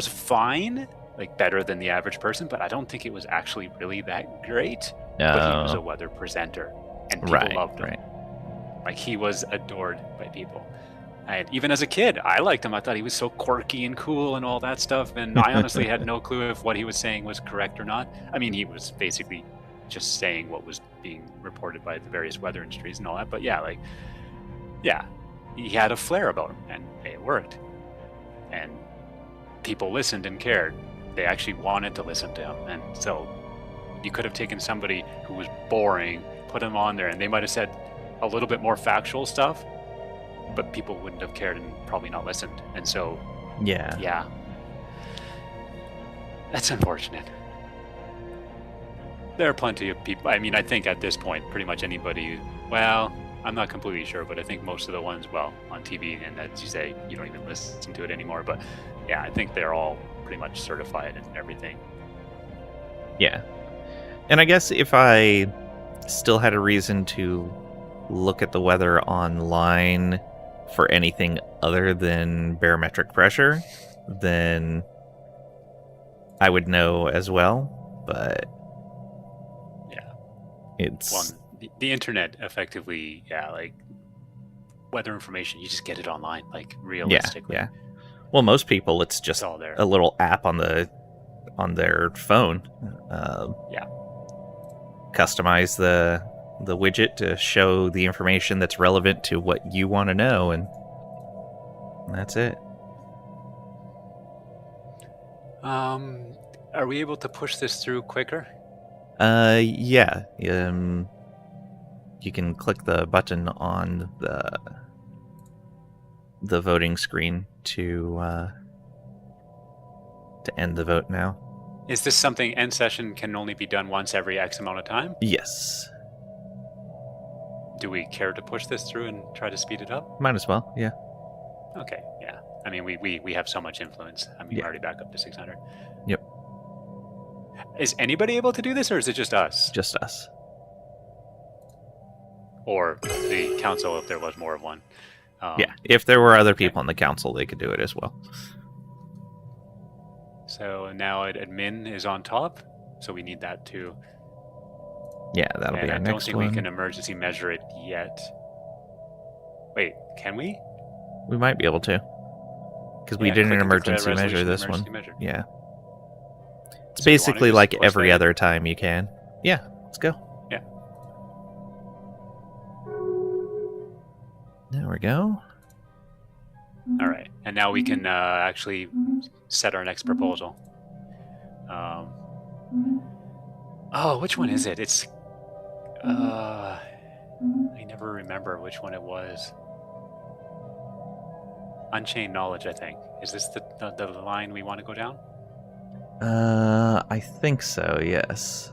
fine, like better than the average person, but I don't think it was actually really that great. But he was a No. weather presenter, and people Right. loved him. Right. Like, he was adored by people. And even as a kid, I liked him. I thought he was so quirky and cool and all that stuff. And I honestly had no clue if what he was saying was correct or not. I mean, he was basically just saying what was being reported by the various weather industries and all that. But yeah, like, yeah, he had a flair about him, and it worked. And people listened and cared. They actually wanted to listen to him. And so you could have taken somebody who was boring, put him on there, and they might have said a little bit more factual stuff, but people wouldn't have cared and probably not listened. And so, Yeah. yeah, that's unfortunate. There are plenty of people. I mean, I think at this point, pretty much anybody, well, I'm not completely sure, but I think most of the ones, well, on TV, and as you say, you don't even listen to it anymore. But yeah, I think they're all pretty much certified and everything. Yeah. And I guess if I still had a reason to look at the weather online for anything other than barometric pressure, then I would know as well. But Yeah. it's Well, the internet effectively, yeah, like weather information, you just get it online, like realistically. yeah. Well, most people, it's It's just all there. a little app on their phone. Yeah. Customize the widget to show the information that's relevant to what you want to know, and that's it. Are we able to push this through quicker? Yeah. You can click the button on the voting screen to end the vote now. Is this something end session can only be done once every X amount of time? Yes. Do we care to push this through and try to speed it up? Might as well. Yeah. Okay, yeah. I mean, we have so much influence. I mean, Yeah. we're already back up to 600. Yep. Is anybody able to do this, or is it just us? Just us. Or the council, if there was more of one? Yeah. If there were other people on the council, they could do it as well. So now admin is on top, so we need that too. Yeah, that'll And be I our don't next think one. we can emergency measure it yet. Wait, can we? We might be able to, because we Yeah, didn't click and declare emergency measure resolution this emergency one. measure. Yeah. It's So you wanna basically just like push every that? other time you can. Yeah, let's go. Yeah. There we go. All right, and now we can actually set our next proposal. Oh, which one is it? It's I never remember which one it was. Unchained knowledge, I think. Is this the line we want to go down? I think so, yes.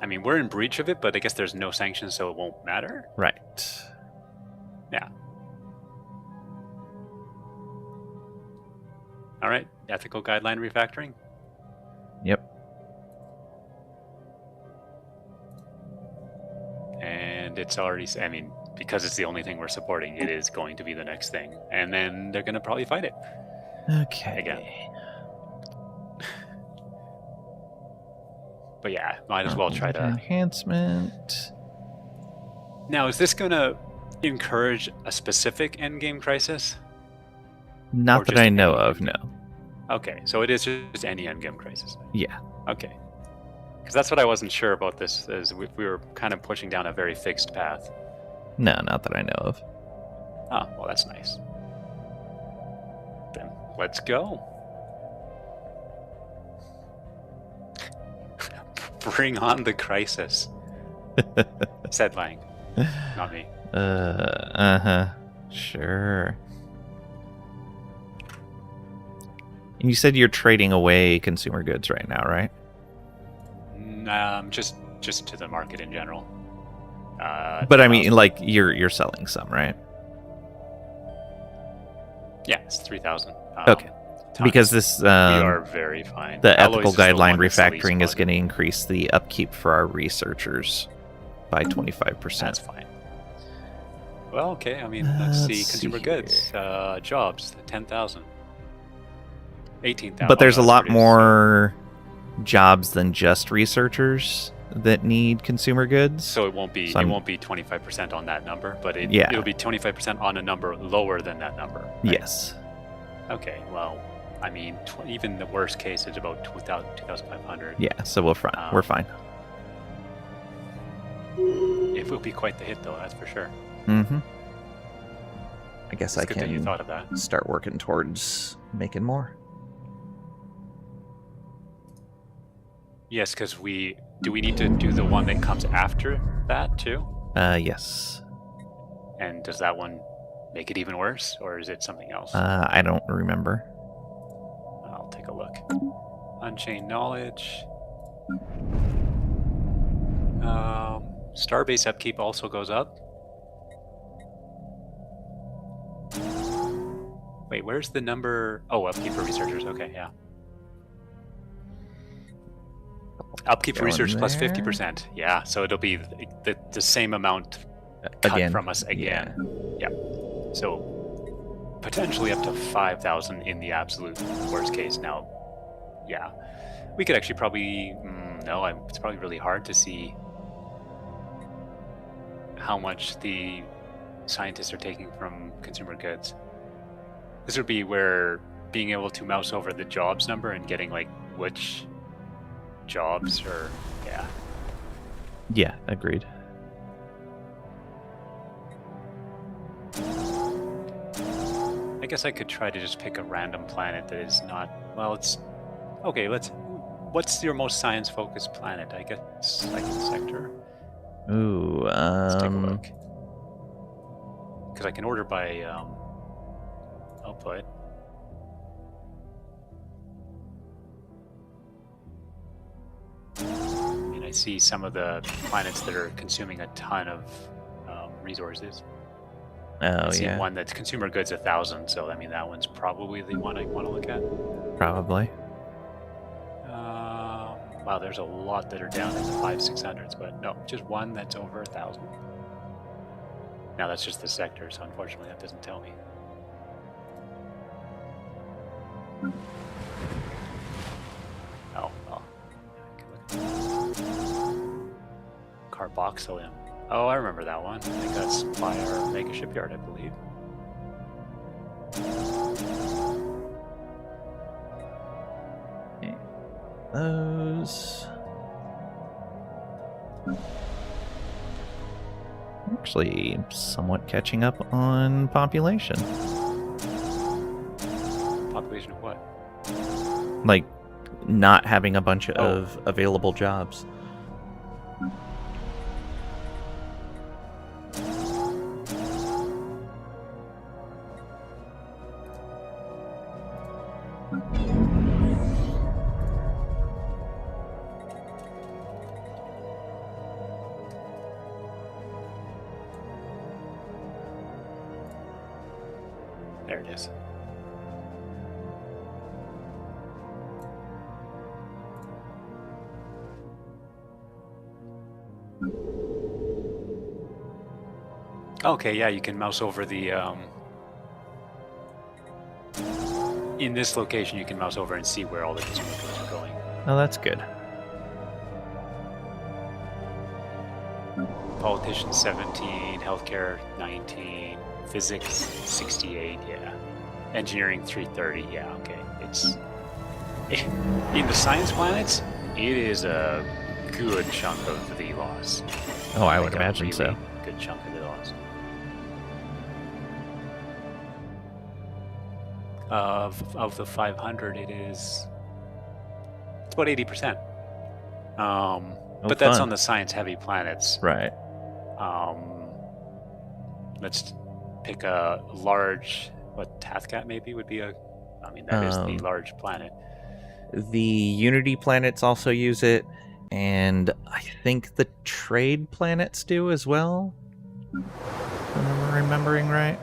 I mean, we're in breach of it, but I guess there's no sanctions, so it won't matter. Right. Yeah. All right, ethical guideline refactoring. Yep. And it's already, I mean, because it's the only thing we're supporting, it is going to be the next thing. And then they're going to probably fight it. Okay. Again. But yeah, might as well try to. Enhancement. Now, is this going to encourage a specific endgame crisis? Not Or that just I know any of, no. Okay, so it is just any endgame crisis. Yeah. Okay. Because that's what I wasn't sure about this, is we were kind of pushing down a very fixed path. No, not that I know of. Oh, well, that's nice. Then let's go. Bring on the crisis, said Lang, not me. Sure. And you said you're trading away consumer goods right now, right? Just to the market in general. But I mean, like you're selling some, right? Yeah, it's 3,000. Okay. Because this we are very fine. the Alloys ethical is the guideline one that's the least refactoring is bugged. going to increase the upkeep for our researchers by 25%. That's fine. Well, okay. I mean, let's see. Let's see Consumer goods, jobs, 10,000. 18,000. But there's a lot So, more jobs than just researchers that need consumer goods. so it won't be So it I'm- won't be 25% on that number, but Yeah. it'll be 25% on a number lower than that number. Right? Yes. Okay. Well, I mean, even the worst case is about 2,500. Yeah, so we're fine. We're fine. It will be quite the hit, though. That's for sure. Mm-hmm. I guess It's I good that you can thought of that. start working towards making more. Yes, because do we need to do the one that comes after that too? Yes. And does that one make it even worse, or is it something else? I don't remember. I'll take a look. Unchained knowledge. Starbase upkeep also goes up. Wait, where's the number? Oh, upkeep for researchers. Okay, yeah. Upkeep for Going research plus there. 50%. Yeah, so it'll be the same amount cut Again. from us again. Yeah. So potentially up to 5,000 in the absolute worst case. Now, yeah, we could actually probably it's probably really hard to see how much the scientists are taking from consumer goods. This would be where being able to mouse over the jobs number and getting like which jobs or yeah. Yeah, agreed. I guess I could try to just pick a random planet that is not it's okay. What's your most science-focused planet? I guess second sector. Ooh, Let's take a look. Because I can order by output. And I see some of the planets that are consuming a ton of resources. I oh see yeah, one that's consumer goods 1,000, so I mean that one's probably the one I want to look at. probably. Wow, there's a lot that are down in the 500-600s, but no, just one that's over 1,000. Now that's just the sector, so unfortunately that doesn't tell me. Oh, well. Carboxylum. Oh, I remember that one. I think that's by our mega shipyard, I believe. Those. Actually, somewhat catching up on population. Population of what? Like, not having a bunch of available jobs. There it is. Okay, yeah, you can mouse over the in this location you can mouse over and see where all the consumer goods are going. Oh, that's good. Politician 17, healthcare 19, physics 68, yeah. Engineering 330, yeah, okay. It's in the science planets, it is a good chunk of the loss. Oh, I would Like a imagine really so. Good chunk of the loss. Of the 500, it's about 80%. But that's fun. on the science-heavy planets. Right. Let's pick a large, Tathcat maybe would be a, I mean, that is the large planet. The Unity planets also use it, and I think the trade planets do as well. If I'm remembering right.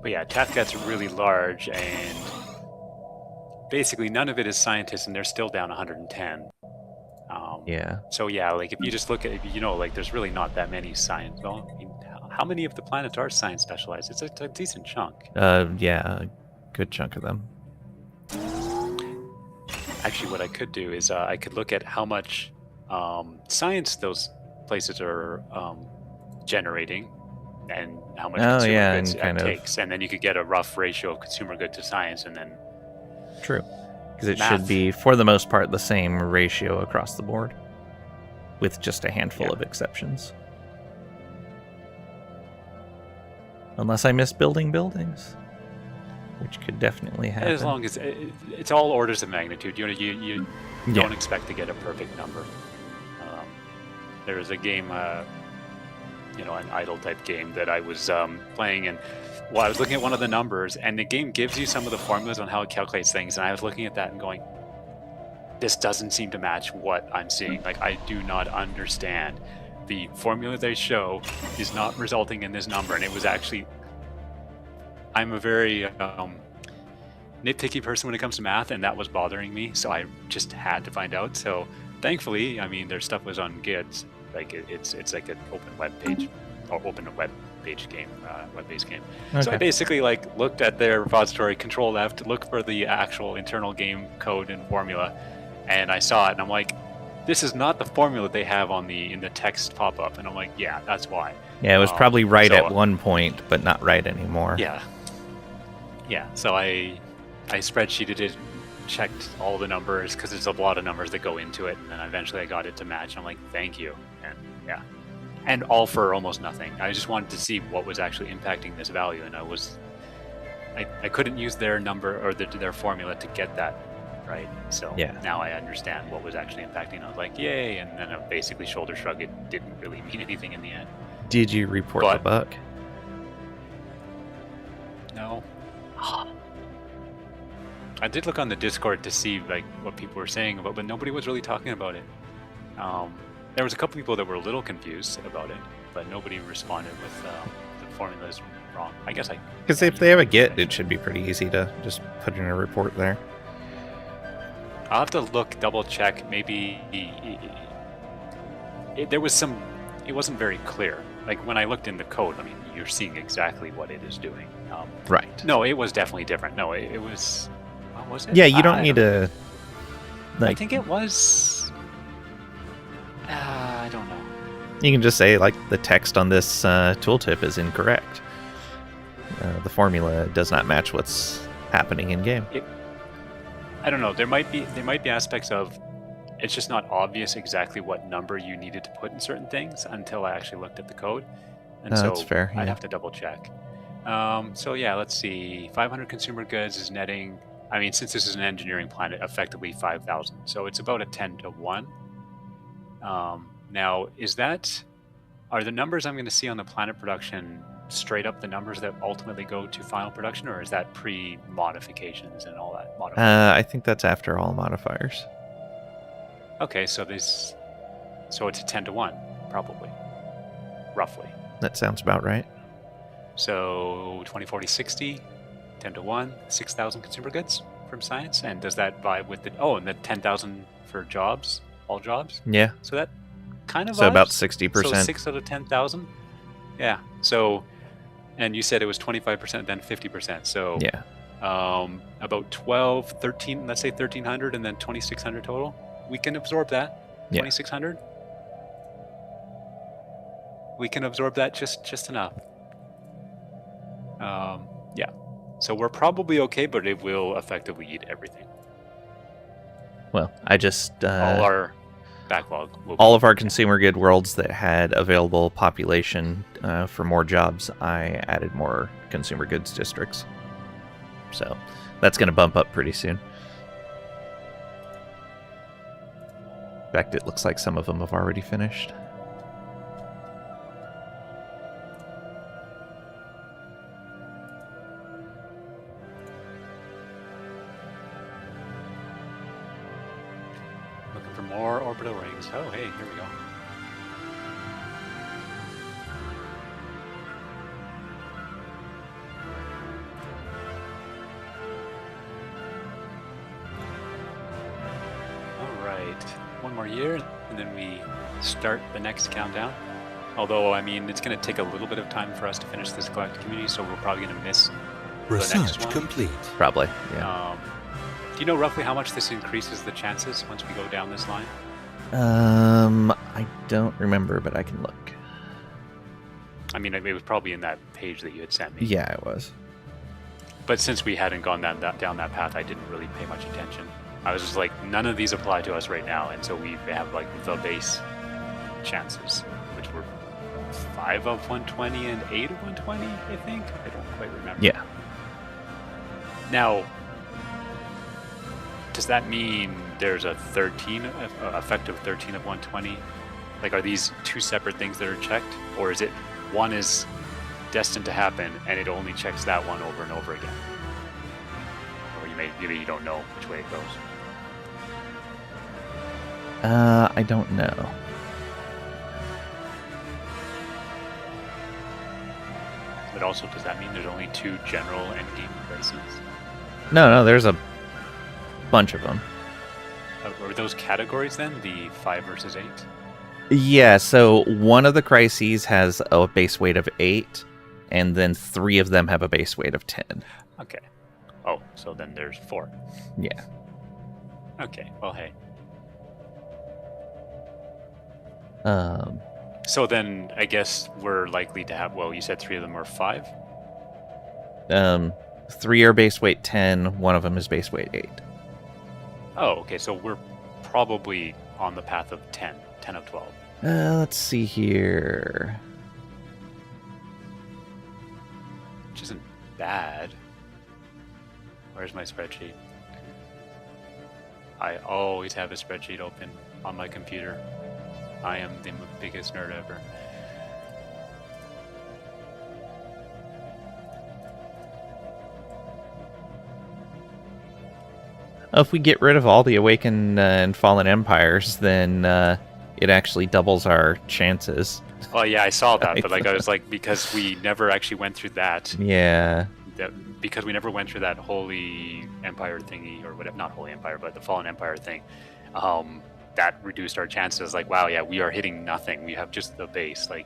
But yeah, Tathcat's really large, and basically none of it is scientists, and they're still down 110. Yeah. So yeah, like if you just look at, like there's really not that many science. Well, I mean, how many of the planets are science specialized? It's a decent chunk. Yeah, a good chunk of them. Actually, what I could do is I could look at how much science those places are generating and how much consumer goods it takes. And then you could get a rough ratio of consumer good to science, and then... True. Because it should be, for the most part, the same ratio across the board, with just a handful of exceptions. Unless I miss building buildings, which could definitely happen. As long as it's all orders of magnitude, you don't expect to get a perfect number. There was a game, an idle type game that I was playing, and I was looking at one of the numbers, and the game gives you some of the formulas on how it calculates things, and I was looking at that and going, this doesn't seem to match what I'm seeing. Like, I do not understand. The formula they show is not resulting in this number, and it was actually... I'm a very nitpicky person when it comes to math, and that was bothering me, so I just had to find out. So thankfully, I mean, their stuff was on Git. Like, it's like an open web page, or open web page game, web-based game. Okay. So I basically looked at their repository, Control F, to look for the actual internal game code and formula, and I saw it, and I'm like, this is not the formula they have in the text pop-up. And I'm like, yeah, that's why. Yeah, it was probably right at one point, but not right anymore. Yeah. So I spreadsheeted it, checked all the numbers, because there's a lot of numbers that go into it, and then eventually I got it to match. I'm like, thank you. And yeah. And all for almost nothing. I just wanted to see what was actually impacting this value, and I couldn't use their number or their formula to get that right. So now I understand what was actually impacting. I was like, yay, and then I basically shoulder shrug. It didn't really mean anything in the end. Did you report the bug? No. I did look on the Discord to see what people were saying about, but nobody was really talking about it. There was a couple people that were a little confused about it, but nobody responded with the formulas wrong. I guess because if they have a Git, it should be pretty easy to just put in a report there. I'll have to double check. Maybe there was some. It wasn't very clear. Like when I looked in the code, I mean, you're seeing exactly what it is doing. Right. No, it was definitely different. No, it was. What was it? Yeah, you don't need to. I think it was. I don't know. You can just say the text on this tooltip is incorrect. The formula does not match what's happening in game. I don't know. There might be aspects of it's just not obvious exactly what number you needed to put in certain things until I actually looked at the code. And so that's fair. I'd have to double check. So yeah, let's see. 500 consumer goods is netting. I mean, since this is an engineering planet, effectively 5,000. So it's about a 10-to-1. Now, are the numbers I'm going to see on the planet production straight up the numbers that ultimately go to final production, or is that pre-modifications and all that? I think that's after all modifiers. Okay, so it's a 10-to-1, probably, roughly. That sounds about right. So 20, 40, 60, 10-to-1, 6,000 consumer goods from science, and does that vibe with and the 10,000 for jobs, all jobs? Yeah. So that kind of so vibes. About 60%. So 6 out of 10,000. Yeah. So, and you said it was 25%, then 50%. So yeah. About 12, 13, let's say 1,300, and then 2,600 total. We can absorb that. Yeah. 2,600. We can absorb that just enough. Yeah. So we're probably okay, but it will effectively eat everything. Well, I just all our backlog. All of our consumer good worlds that had available population for more jobs, I added more consumer goods districts. So that's going to bump up pretty soon. In fact, it looks like some of them have already finished. Looking for more orbital rings. Oh, hey, here we go. All right, one more year, and then we start the next countdown. Although, I mean, it's going to take a little bit of time for us to finish this galactic community, so we're probably going to miss the next Research one. complete. Probably, yeah. Do you know roughly how much this increases the chances once we go down this line? I don't remember, but I can look. I mean, it was probably in that page that you had sent me. Yeah, it was. But since we hadn't gone down that path, I didn't really pay much attention. I was just like, none of these apply to us right now, and so we have like the base chances, which were 5 of 120 and 8 of 120, I think. I don't quite remember. Yeah. Now, does that mean there's a 13 effective 13 of 120? Like, are these two separate things that are checked, or is it one is destined to happen and it only checks that one over and over again? Or maybe you don't know which way it goes. I don't know. But also, does that mean there's only 2 general endgame crises? No, there's a bunch of them. Are those categories then? The 5 versus 8? Yeah, so one of the crises has a base weight of 8, and then 3 of them have a base weight of 10. Okay. Oh, so then there's 4. Yeah. Okay, well, hey. So then I guess we're likely to have, well, you said 3 of them are 5? 3 are base weight 10, one of them is base weight 8. Oh, okay, so we're probably on the path of 10 of 12. Let's see here. Which isn't bad. Where's my spreadsheet? I always have a spreadsheet open on my computer. I am the biggest nerd ever. If we get rid of all the Awakened and Fallen Empires, then it actually doubles our chances. Oh yeah, I saw that, but like I was like, because we never actually went through that. Yeah. Because we never went through that Holy Empire thingy, or whatever, not Holy Empire, but the Fallen Empire thing. That reduced our chances. Like, wow, yeah, we are hitting nothing. We have just the base. Like,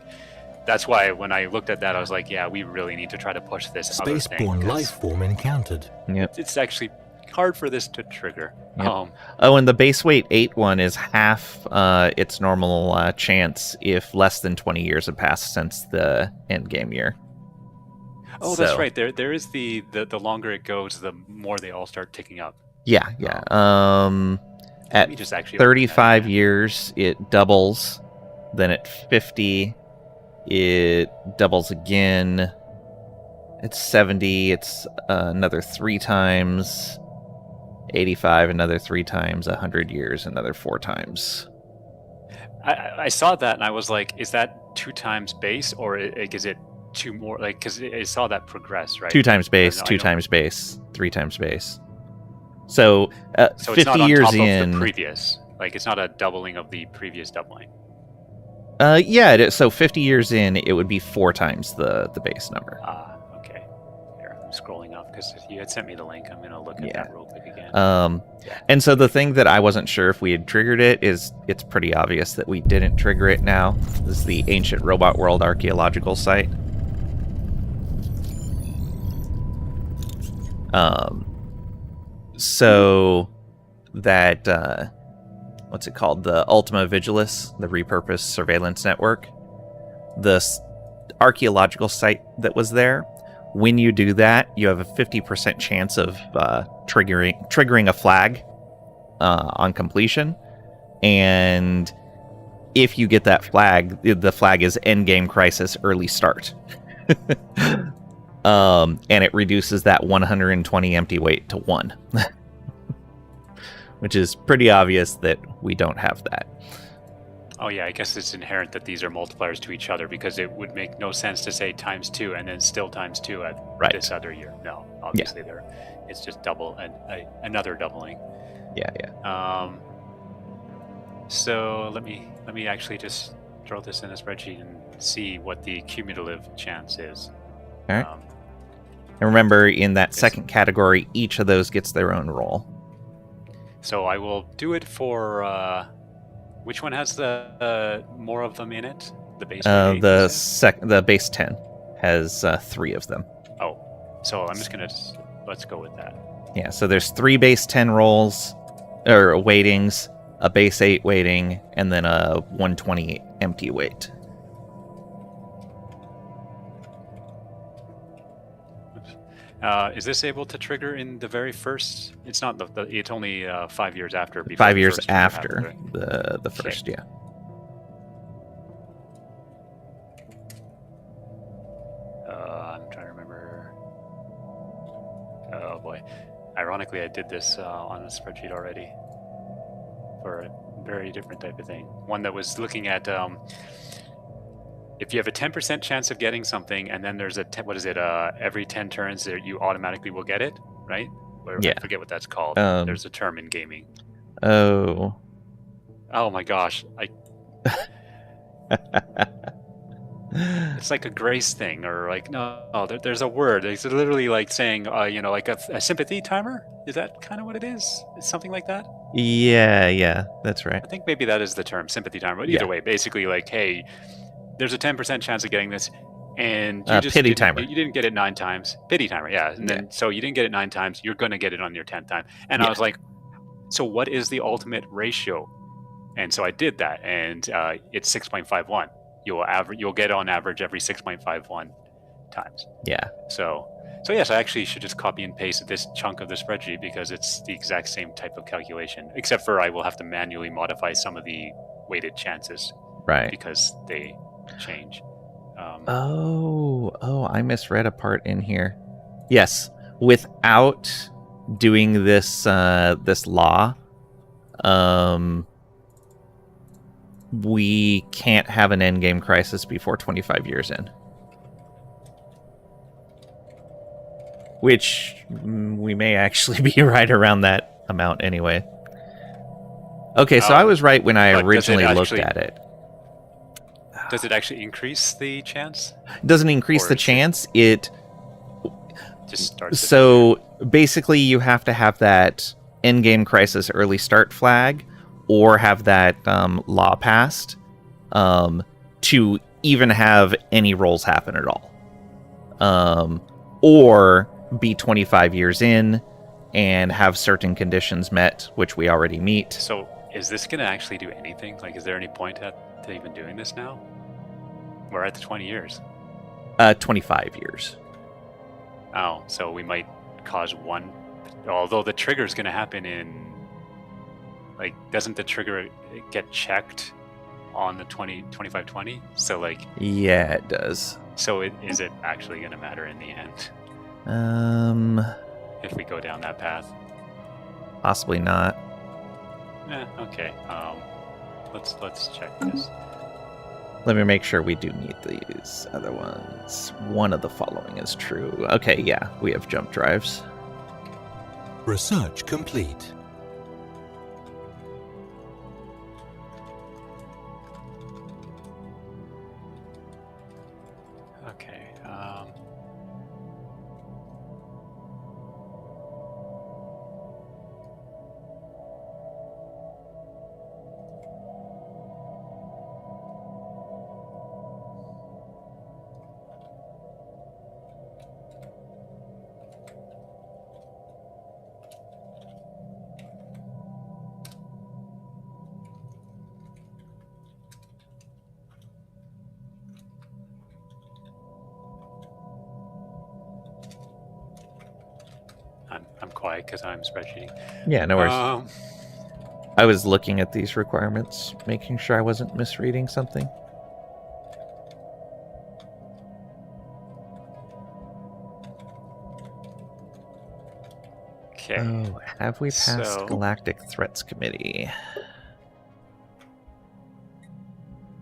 that's why when I looked at that, I was like, yeah, we really need to try to push this other thing. Spaceborne life form encountered. Yep. It's actually hard for this to trigger. Yep. And the base weight 8 one is half its normal chance if less than 20 years have passed since the end game year. Oh, that's right. There is the longer it goes, the more they all start ticking up. Yeah. At 35 years, it doubles. Then at 50, it doubles again. At 70, it's another 3 times. 85, another 3 times. 100 years, another 4 times. I saw that and I was like, is that 2 times base, or is it 2 more? Like, because I saw that progress, right? 2 times base, 2 times base, 3 times base. So, so 50 it's not on years top in. Of the previous, like, it's not a doubling of the previous doubling. Yeah, it is. So 50 years in, it would be 4 times the base number. Okay. Here, I'm scrolling up because you had sent me the link. I'm going to look at that real quick again. And so the thing that I wasn't sure if we had triggered it is it's pretty obvious that we didn't trigger it now. This is the Ancient Robot World archaeological site. So that, what's it called? The Ultima Vigilis, the repurposed surveillance network. The archaeological site that was there. When you do that, you have a 50% chance of triggering a flag on completion. And if you get that flag, the flag is Endgame Crisis Early Start. And it reduces that 120 empty weight to 1. Which is pretty obvious that we don't have that. Oh yeah, I guess it's inherent that these are multipliers to each other, because it would make no sense to say times 2 and then still times 2 at this other year. No, obviously it's just double and another doubling. Yeah. So let me actually just throw this in a spreadsheet and see what the cumulative chance is. All right. And remember, in that second category, each of those gets their own roll. So I will do it for which one has the more of them in it? The base rate 8, the base 10 has 3 of them. Oh, so I'm just gonna let's go with that. Yeah, so there's 3 base 10 rolls or weightings, a base 8 weighting, and then a 120 empty weight. Is this able to trigger in the very first? It's not it's only 5 years after. 5 years the first trigger after happens, the first, okay. yeah. I'm trying to remember. Oh boy. Ironically, I did this on a spreadsheet already for a very different type of thing. One that was looking at if you have a 10% chance of getting something, and then there's a every 10 turns that you automatically will get it, right? Or Yeah. I forget what that's called. There's a term in gaming. Oh my gosh, it's like a grace thing, or like there's a word. It's literally like saying, like a sympathy timer. Is that kind of what it is? It's something like that. Yeah, that's right. I think maybe that is the term, sympathy timer. But either way, basically like, hey, there's a 10% chance of getting this, and you just pity timer. You didn't get it 9 times. Pity timer, yeah. And then so you didn't get it 9 times. You're gonna get it on your 10th time. And I was like, so what is the ultimate ratio? And so I did that, and it's 6.51. You'll get on average every 6.51 times. Yeah. So yes, I actually should just copy and paste this chunk of the spreadsheet, because it's the exact same type of calculation, except for I will have to manually modify some of the weighted chances, right? Because they change. I misread a part in here. Yes, without doing this this law, we can't have an endgame crisis before 25 years in. Which we may actually be right around that amount anyway. Okay, so I was right when I originally looked at it. Does it actually increase the chance? It doesn't increase the chance. It just starts. So basically, you have to have that endgame crisis early start flag, or have that law passed to even have any rolls happen at all, or be 25 years in and have certain conditions met, which we already meet. So is this going to actually do anything? Like, is there any point to even doing this now? We're at the 20 years. 25 years. Oh, so we might cause one. Although the trigger is going to happen in, like, doesn't the trigger get checked on the 2520? So like. Yeah, it does. So is it actually going to matter in the end? If we go down that path. Possibly not. Okay. Let's check this. Let me make sure we do meet these other ones. One of the following is true. Okay, yeah, we have jump drives. Research complete. Okay. I'm quiet because I'm spreadsheeting. Yeah, no worries. I was looking at these requirements, making sure I wasn't misreading something. Okay. Oh, have we passed Galactic Threats Committee?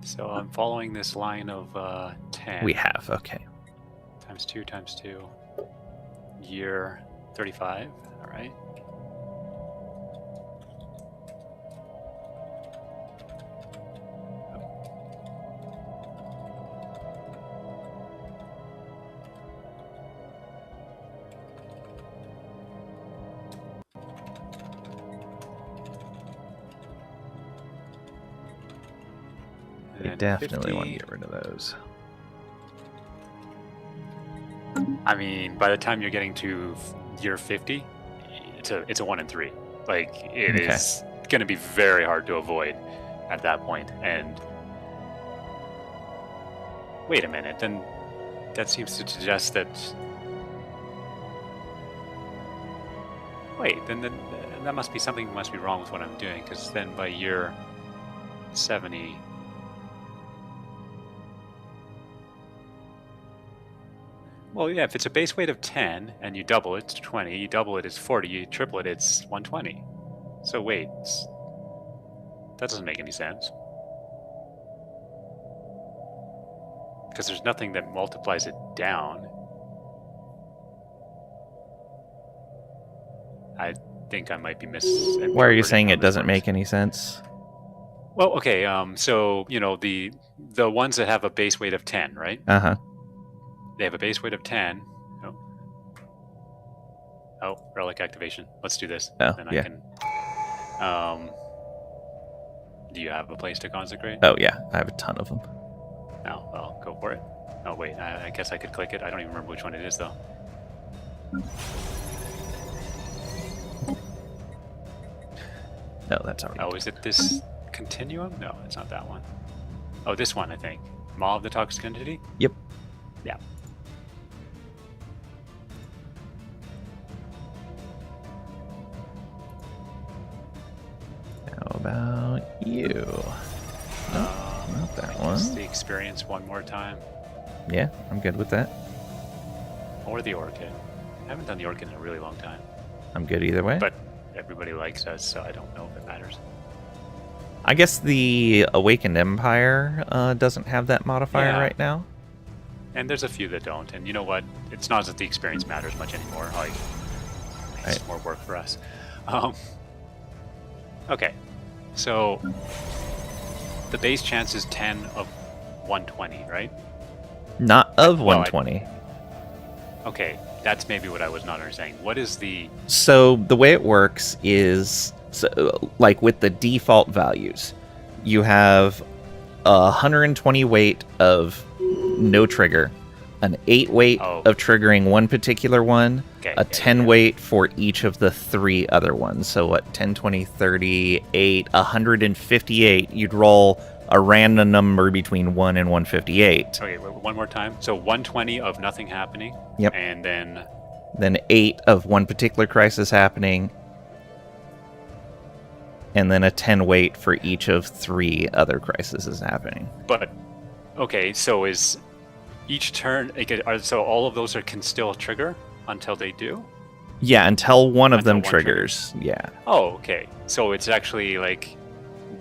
So I'm following this line of 10. We have, okay. Times 2 times 2. Year 35, all right. You definitely want to get rid of those. I mean, by the time you're getting to year 50, it's a 1 in 3. Like, it is going to be very hard to avoid at that point. And wait a minute, then that seems to suggest that. Wait, then that must be something must be wrong with what I'm doing, because then by year 70. Well, yeah, if it's a base weight of 10 and you double it, it's 20. You double it, it's 40. You triple it, it's 120. So wait, that doesn't make any sense. Because there's nothing that multiplies it down. I think I might be misinterpreting. Why are you saying it doesn't make any sense? Well, okay, so, the ones that have a base weight of 10, right? Uh-huh. They have a base weight of 10. Oh, relic activation. Let's do this. Oh, then yeah. I can. Do you have a place to consecrate? Oh, yeah. I have a ton of them. No, well, go for it. Oh, wait. I guess I could click it. I don't even remember which one it is, though. No, that's already. Oh, is it this continuum? No, it's not that one. Oh, this one, I think. Maw of the Toxic Entity? Yep. Yeah. How about you? Not that one. Just the experience one more time. Yeah, I'm good with that. Or the Orchid. I haven't done the Orchid in a really long time. I'm good either way. But everybody likes us, so I don't know if it matters. I guess the Awakened Empire doesn't have that modifier Yeah. right now. And there's a few that don't. And you know what? It's not that the experience matters much anymore. Like, it's more work for us. Okay. So, the base chance is 10 of 120, right? Not of 120. Okay, that's maybe what I was not understanding. What is the... So the way it works is, like with the default values, you have a 120 weight of no trigger, an 8 weight of triggering one particular one, a 10 weight for each of the 3 other ones. So what, 10, 20, 30, 8, 158. You'd roll a random number between 1 and 158. Okay, one more time. So 120 of nothing happening. Yep. And then 8 of one particular crisis happening. And then a 10 weight for each of 3 other crises happening. But, okay, so is each turn... So all of those can still trigger until they do? Yeah, until one of them triggers. Yeah. Oh, okay. So it's actually like...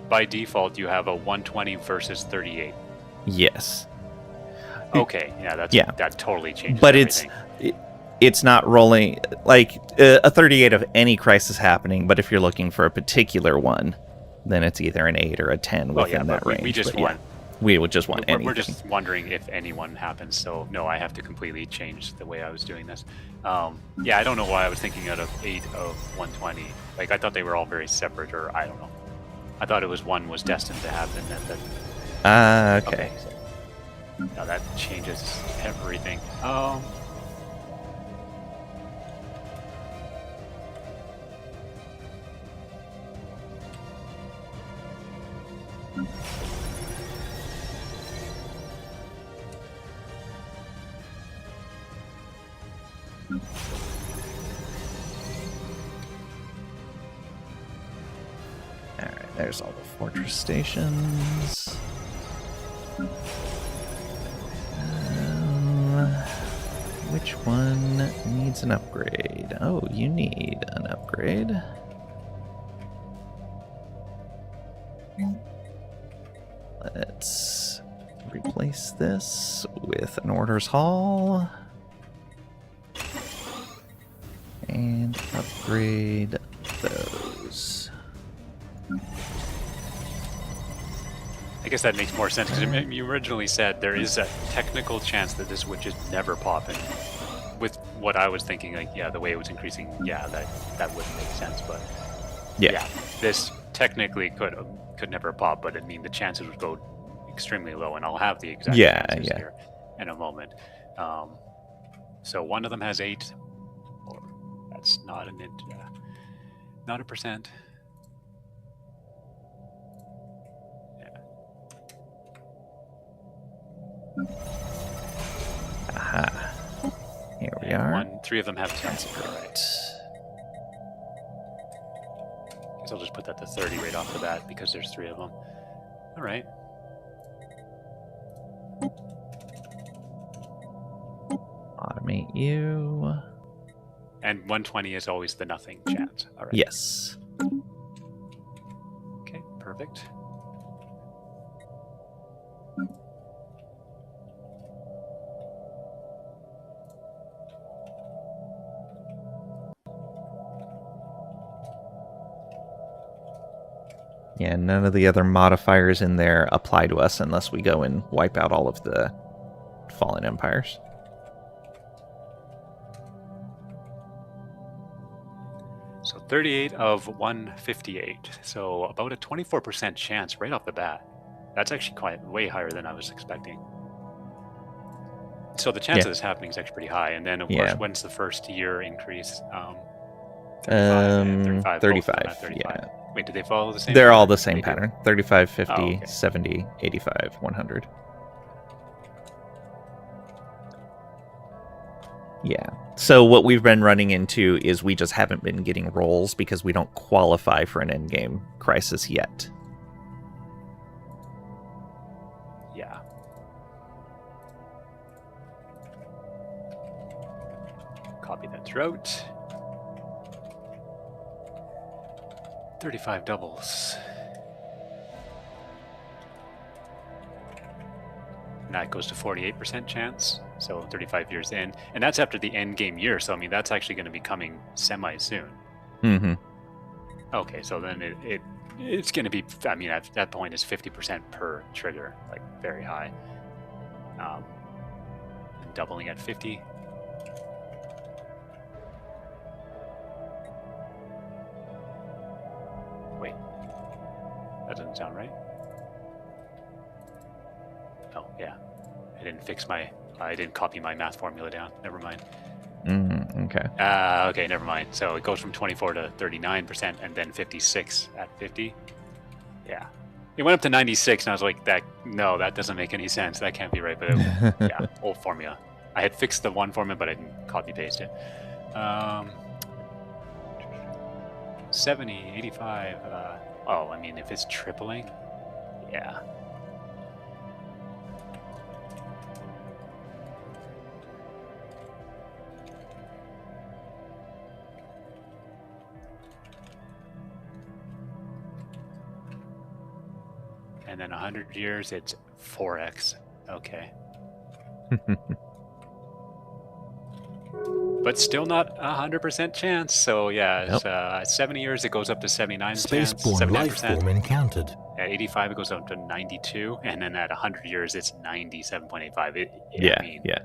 By default, you have a 120 versus 38. Yes. Okay, yeah, that totally changes But everything. it's not rolling like a 38 of any crisis happening, but if you're looking for a particular one, then it's either an 8 or a 10 within that range. We just But want... We would just want anything. We're just wondering if anyone happens, so no, I have to completely change the way I was doing this. Yeah, I don't know why I was thinking out of 8 of 120. Like, I thought they were all very separate, or I don't know. I thought it was one was destined to happen, and then... Okay. So, now that changes everything. Alright, there's all the fortress stations. Which one needs an upgrade? Oh, you need an upgrade. Let's replace this with an orders hall. And upgrade those. I guess that makes more sense, because you originally said there is a technical chance that this would just never pop, and with what I was thinking, like, yeah, the way it was increasing, yeah, that wouldn't make sense, but yeah, this technically could never pop, but I mean the chances would go extremely low, and I'll have the exact answers here in a moment. So one of them has 8, or that's not not a percent. Aha. Here we are. 3 of them have 10. Right. Guess I'll just put that to 30 right off the bat because there's 3 of them. All right. Automate you. And 120 is always the nothing chance. All right. Yes. Okay, perfect. Yeah, none of the other modifiers in there apply to us unless we go and wipe out all of the fallen empires. So 38 of 158. So about a 24% chance right off the bat. That's actually way higher than I was expecting. So the chance of this happening is actually pretty high. And then, of course, when's the first year increase? 35. 35. Yeah. Wait, did they follow the same They're pattern? all the same pattern. 35, 50, okay. 70, 85, 100. Yeah. So what we've been running into is we just haven't been getting rolls because we don't qualify for an endgame crisis yet. Yeah. Copy that throughout. 35 doubles. And that goes to 48% chance, so 35 years in. And that's after the end game year, so I mean, that's actually going to be coming semi-soon. Mm-hmm. Okay, so then it's going to be, I mean, at that point, it's 50% per trigger, like very high. And doubling at 50. Wait, that doesn't sound right. Oh, yeah. I didn't copy my math formula down. Never mind. Okay. Okay, never mind. So it goes from 24 to 39% and then 56 at 50. Yeah. It went up to 96 and I was like, that doesn't make any sense. That can't be right. But yeah, old formula. I had fixed the one formula, but I didn't copy paste it. 70, 85. I mean, if it's tripling, yeah. And then 100 years, it's 4x. Okay. But still not 100% chance. So yeah, 70 years, it goes up to 79 chance. Spaceborne life form encountered. At 85, it goes up to 92. And then at 100 years, it's 97.85. Yeah.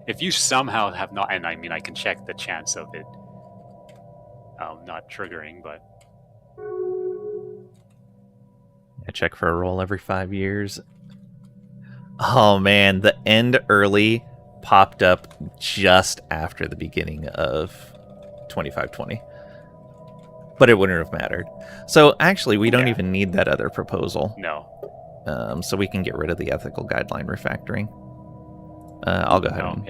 If you somehow have not, and I mean, I can check the chance of it not triggering, but... I check for a roll every 5 years. Oh man, the end early popped up just after the beginning of 2520. But it wouldn't have mattered. So actually, we don't even need that other proposal. No. So we can get rid of the ethical guideline refactoring. I'll go ahead and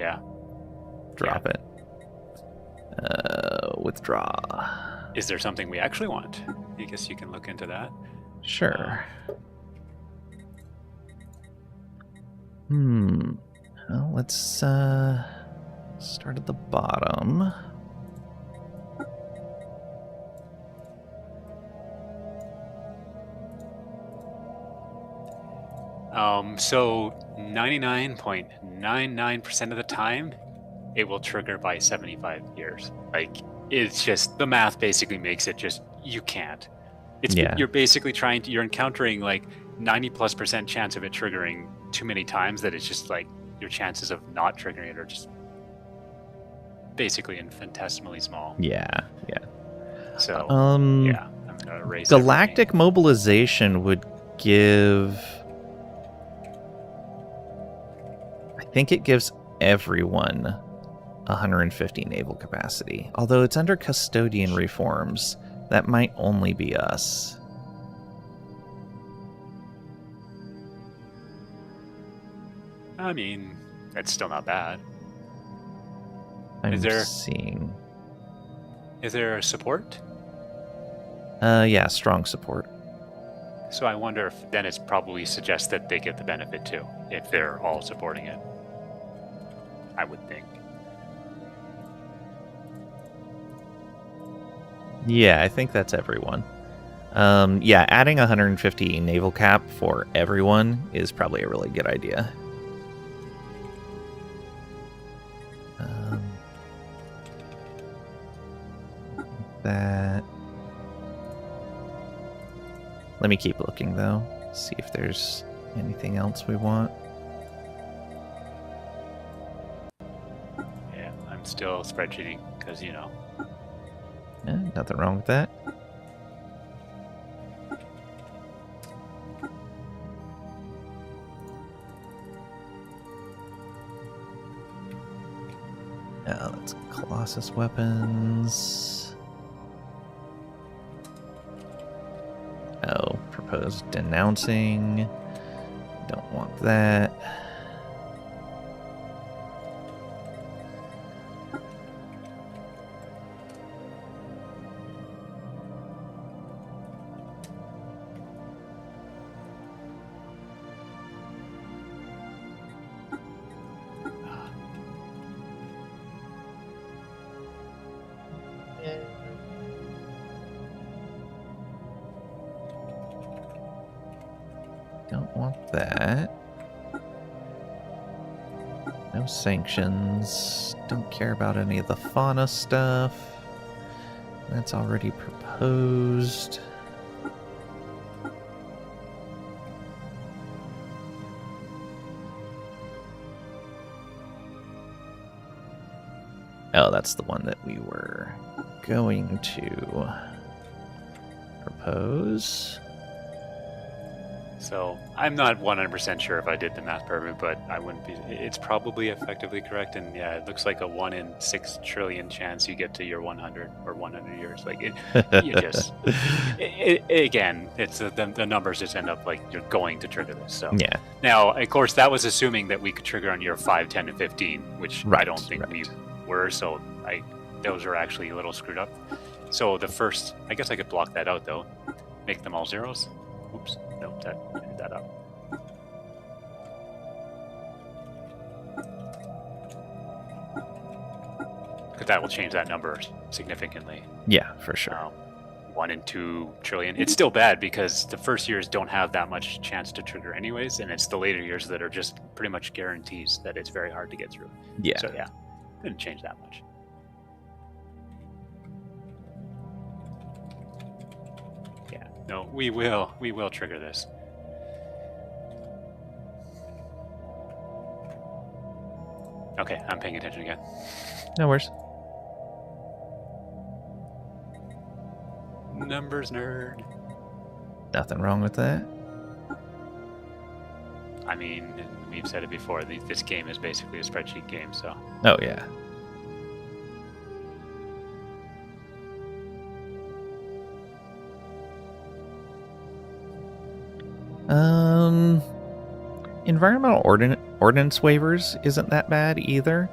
drop it. Withdraw. Is there something we actually want? I guess you can look into that. Sure. Well, let's start at the bottom. So 99.99% of the time, it will trigger by 75 years. Like, it's just, the math basically makes it just, you can't. You're basically you're encountering like 90+% chance of it triggering too many times that it's just like your chances of not triggering it are just basically infinitesimally small. Yeah. So, I'm gonna erase Galactic mobilization would give think it gives everyone 150 naval capacity. Although it's under custodian reforms, that might only be us. I mean, it's still not bad. I'm Is there- seeing. Is there support? Yeah, strong support. So I wonder if then it's probably suggests that they get the benefit too, if they're all supporting it. I would think. Yeah, I think that's everyone. Yeah, adding 150 naval cap for everyone is probably a really good idea. That. Let me keep looking though. See if there's anything else we want. Yeah, I'm still spreadsheeting because Yeah, nothing wrong with that. That's Colossus weapons. Oh, proposed denouncing. Don't want that. Don't want that. No sanctions. Don't care about any of the fauna stuff. That's already proposed. Oh, that's the one that we were going to propose. So I'm not 100% sure if I did the math perfect, but I wouldn't be. It's probably effectively correct, and yeah, it looks like a 1 in 6 trillion chance you get to your 100 or 100 years. Like you just again, it's the numbers just end up like you're going to trigger this. So Yeah. now, of course, that was assuming that we could trigger on year 5, 10, and 15, which I don't think we were. So those are actually a little screwed up. So the first, I guess I could block that out though, make them all zeros. Oops, no, I did that up. Because that will change that number significantly. Yeah, for sure. 1 in 2 trillion. It's still bad because the first years don't have that much chance to trigger anyways, and it's the later years that are just pretty much guarantees that it's very hard to get through. Yeah. So yeah, didn't change that much. Yeah, no, we will trigger this. Okay, I'm paying attention again. No worries. Numbers nerd. Nothing wrong with that. I mean, we've said it before, this game is basically a spreadsheet game, so. Oh, yeah. Environmental ordinance waivers isn't that bad either.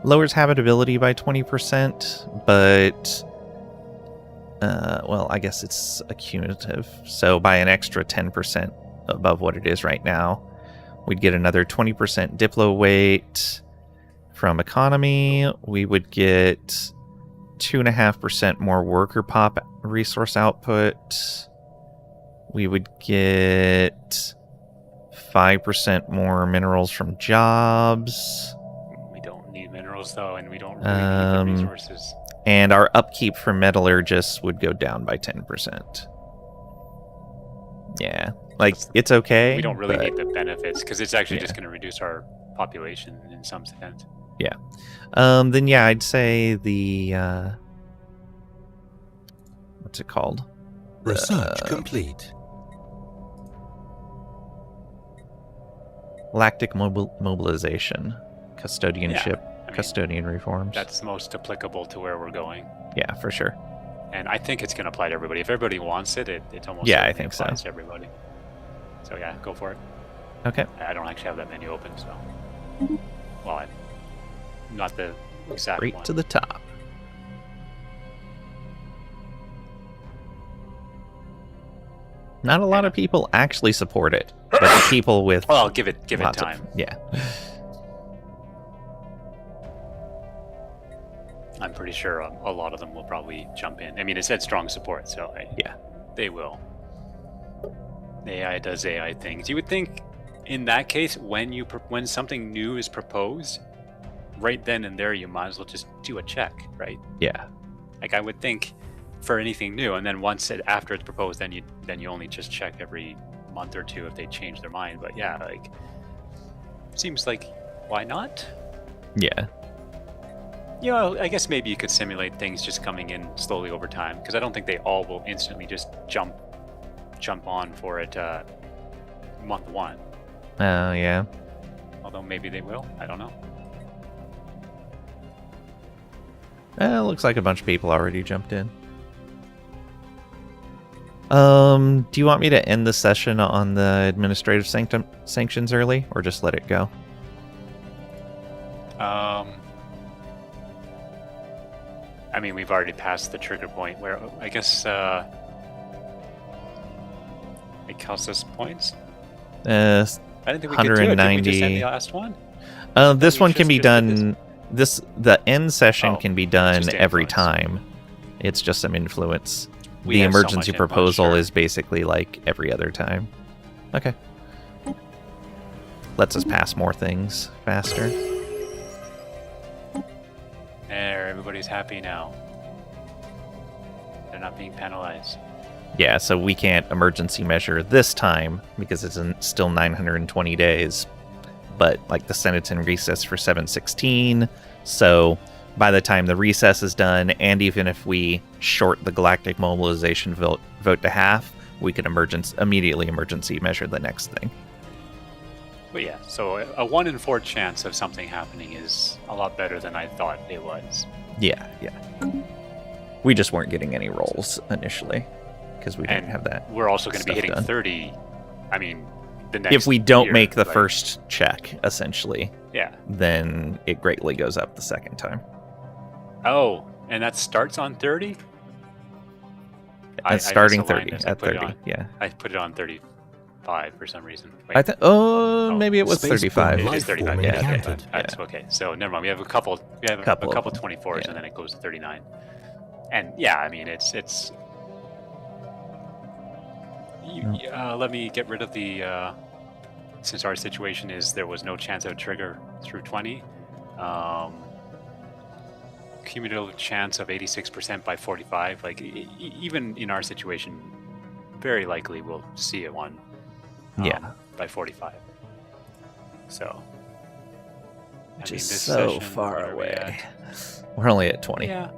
Lowers habitability by 20%, but well, I guess it's accumulative. So by an extra 10% above what it is right now, we'd get another 20% diplo weight from economy. We would get 2.5% more worker pop resource output. We would get 5% more minerals from jobs. We don't need minerals though, and we don't really need the resources. And our upkeep for metallurgists would go down by 10%. Yeah, like it's okay. We don't really need the benefits because it's actually just going to reduce our population in some sense. Yeah. Then yeah, I'd say the what's it called? Research complete. Galactic mobilization, custodianship, custodian reforms. That's most applicable to where we're going. Yeah, for sure. And I think it's going to apply to everybody. If everybody wants it, it's almost I think so. applies to everybody. So yeah, go for it. Okay. I don't actually have that menu open, so well, not the exact Straight one. to the top. Not a lot of people actually support it, but the people with Well, give it lots time. Yeah. I'm pretty sure a lot of them will probably jump in. I mean, it said strong support, so they will. AI does AI things. You would think, in that case, when something new is proposed, right then and there, you might as well just do a check, right? Yeah. Like I would think, for anything new, and then after it's proposed, then you only just check every month or two if they change their mind. But yeah, like seems like why not? Yeah. You know, I guess maybe you could simulate things just coming in slowly over time, because I don't think they all will instantly just jump on for it month one. Oh, yeah. Although maybe they will. I don't know. It looks like a bunch of people already jumped in. Do you want me to end the session on the administrative sanctions early, or just let it go? I mean, we've already passed the trigger point where I guess it costs us points. I didn't think we could do it. Did we just end the last one? This one can be done. The end session can be done every time. It's just some influence. The emergency proposal is basically like every other time. Okay. Lets us pass more things faster. There, everybody's happy now. They're not being penalized. Yeah, so we can't emergency measure this time because it's still 920 days. But like the Senate's in recess for 7/16, so by the time the recess is done, and even if we short the galactic mobilization vote to half, we can immediately emergency measure the next thing. But yeah, so a 1 in 4 chance of something happening is a lot better than I thought it was. Yeah. We just weren't getting any rolls initially because we didn't have that. We're also going to be hitting done. 30. I mean, the next if we don't year, make the first check, essentially, yeah, then it greatly goes up the second time. Oh, and that starts on 30? It's starting 30 at 30. Yeah, I put it on 35 for some reason. Wait. Maybe it was 35. It is 35. Yeah, Yeah, okay. That's okay. So never mind. We have a couple. We have a couple 24s, and then it goes to 39. And yeah, I mean, it's. Let me get rid of the. Since our situation is there was no chance of a trigger through 20. Cumulative chance of 86% by 45. Like even in our situation, very likely we'll see it one. By 45. So. Which is so far away. We're only at 20. Yeah.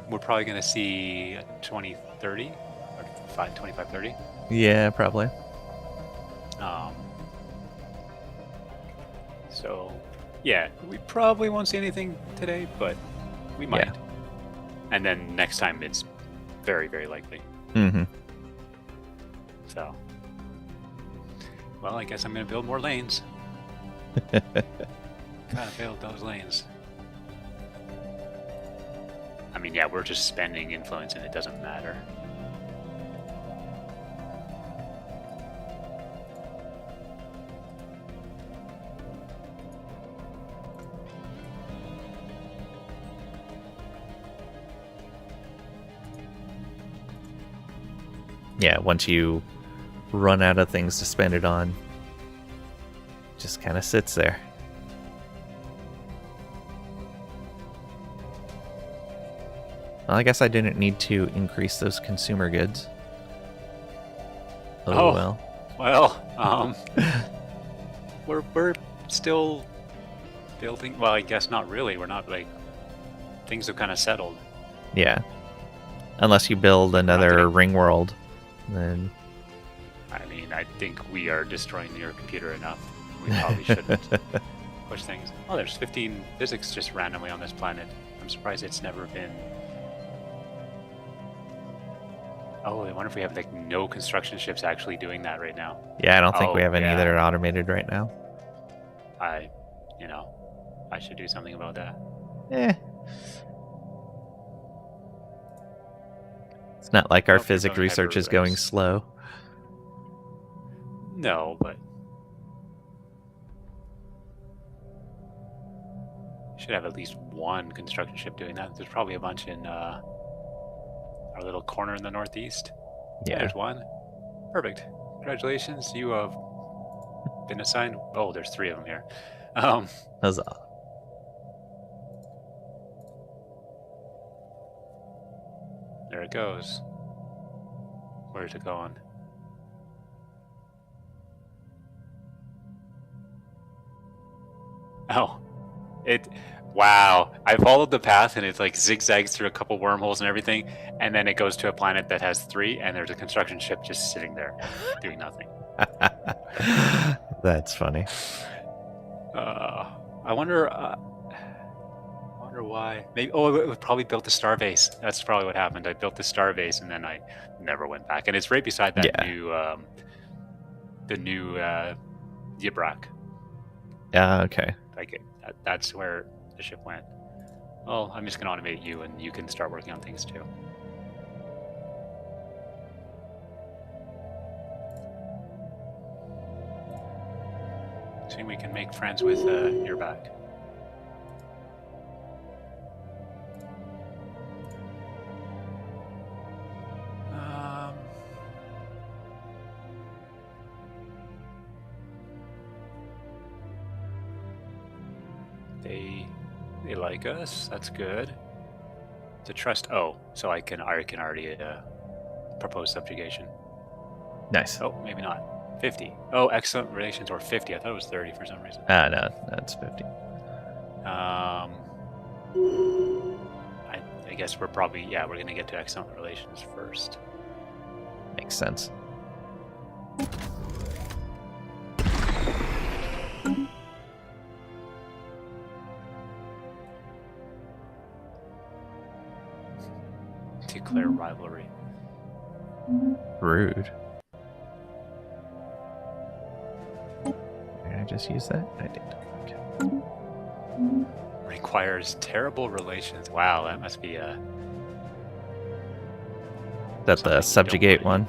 We're probably going to see 2030 or 2530. Yeah, probably. So, yeah, we probably won't see anything today, but we might. Yeah. And then next time it's very, very likely. Mm-hmm. So, well, I guess I'm going to build more lanes. Gotta build those lanes. I mean, yeah, we're just spending influence and it doesn't matter. Yeah, once you run out of things to spend it on, it just kind of sits there. Well, I guess I didn't need to increase those consumer goods. Oh well. Well, we're still building. Well, I guess not really. We're not like things have kind of settled. Yeah. Unless you build another ring world, then. I mean, I think we are destroying your computer enough. We probably shouldn't push things. Oh, there's 15 physics just randomly on this planet. I'm surprised it's never been... Oh, I wonder if we have like no construction ships actually doing that right now. Yeah, I don't think we have any that are automated right now. I should do something about that. It's not like our Nope, physics you're research is hyper going race. slow. No, but should have at least one construction ship doing that. There's probably a bunch in our little corner in the northeast. Yeah. There's one. Perfect. Congratulations, you have been assigned. Oh, there's 3 of them here. Huzzah. There it goes. Where's it going? Oh, wow. I followed the path and it's like zigzags through a couple wormholes and everything, and then it goes to a planet that has 3, and there's a construction ship just sitting there doing nothing. That's funny. I wonder why. Maybe we probably built the starbase. That's probably what happened. I built the starbase and then I never went back. And it's right beside that new Yibrak. Yeah. Okay. Like that's where the ship went. Well, I'm just gonna automate you, and you can start working on things too. See, we can make friends with your back. They like us. That's good. To trust. Oh, so I can already propose subjugation. Nice. Oh, maybe not. 50. Oh, excellent relations, or 50. I thought it was 30 for some reason. No, that's 50. I guess we're probably, we're going to get to excellent relations first. Makes sense. Declare rivalry. Rude. Did I just use that? I did. Okay. Requires terrible relations. Wow, that must be That's the subjugate one.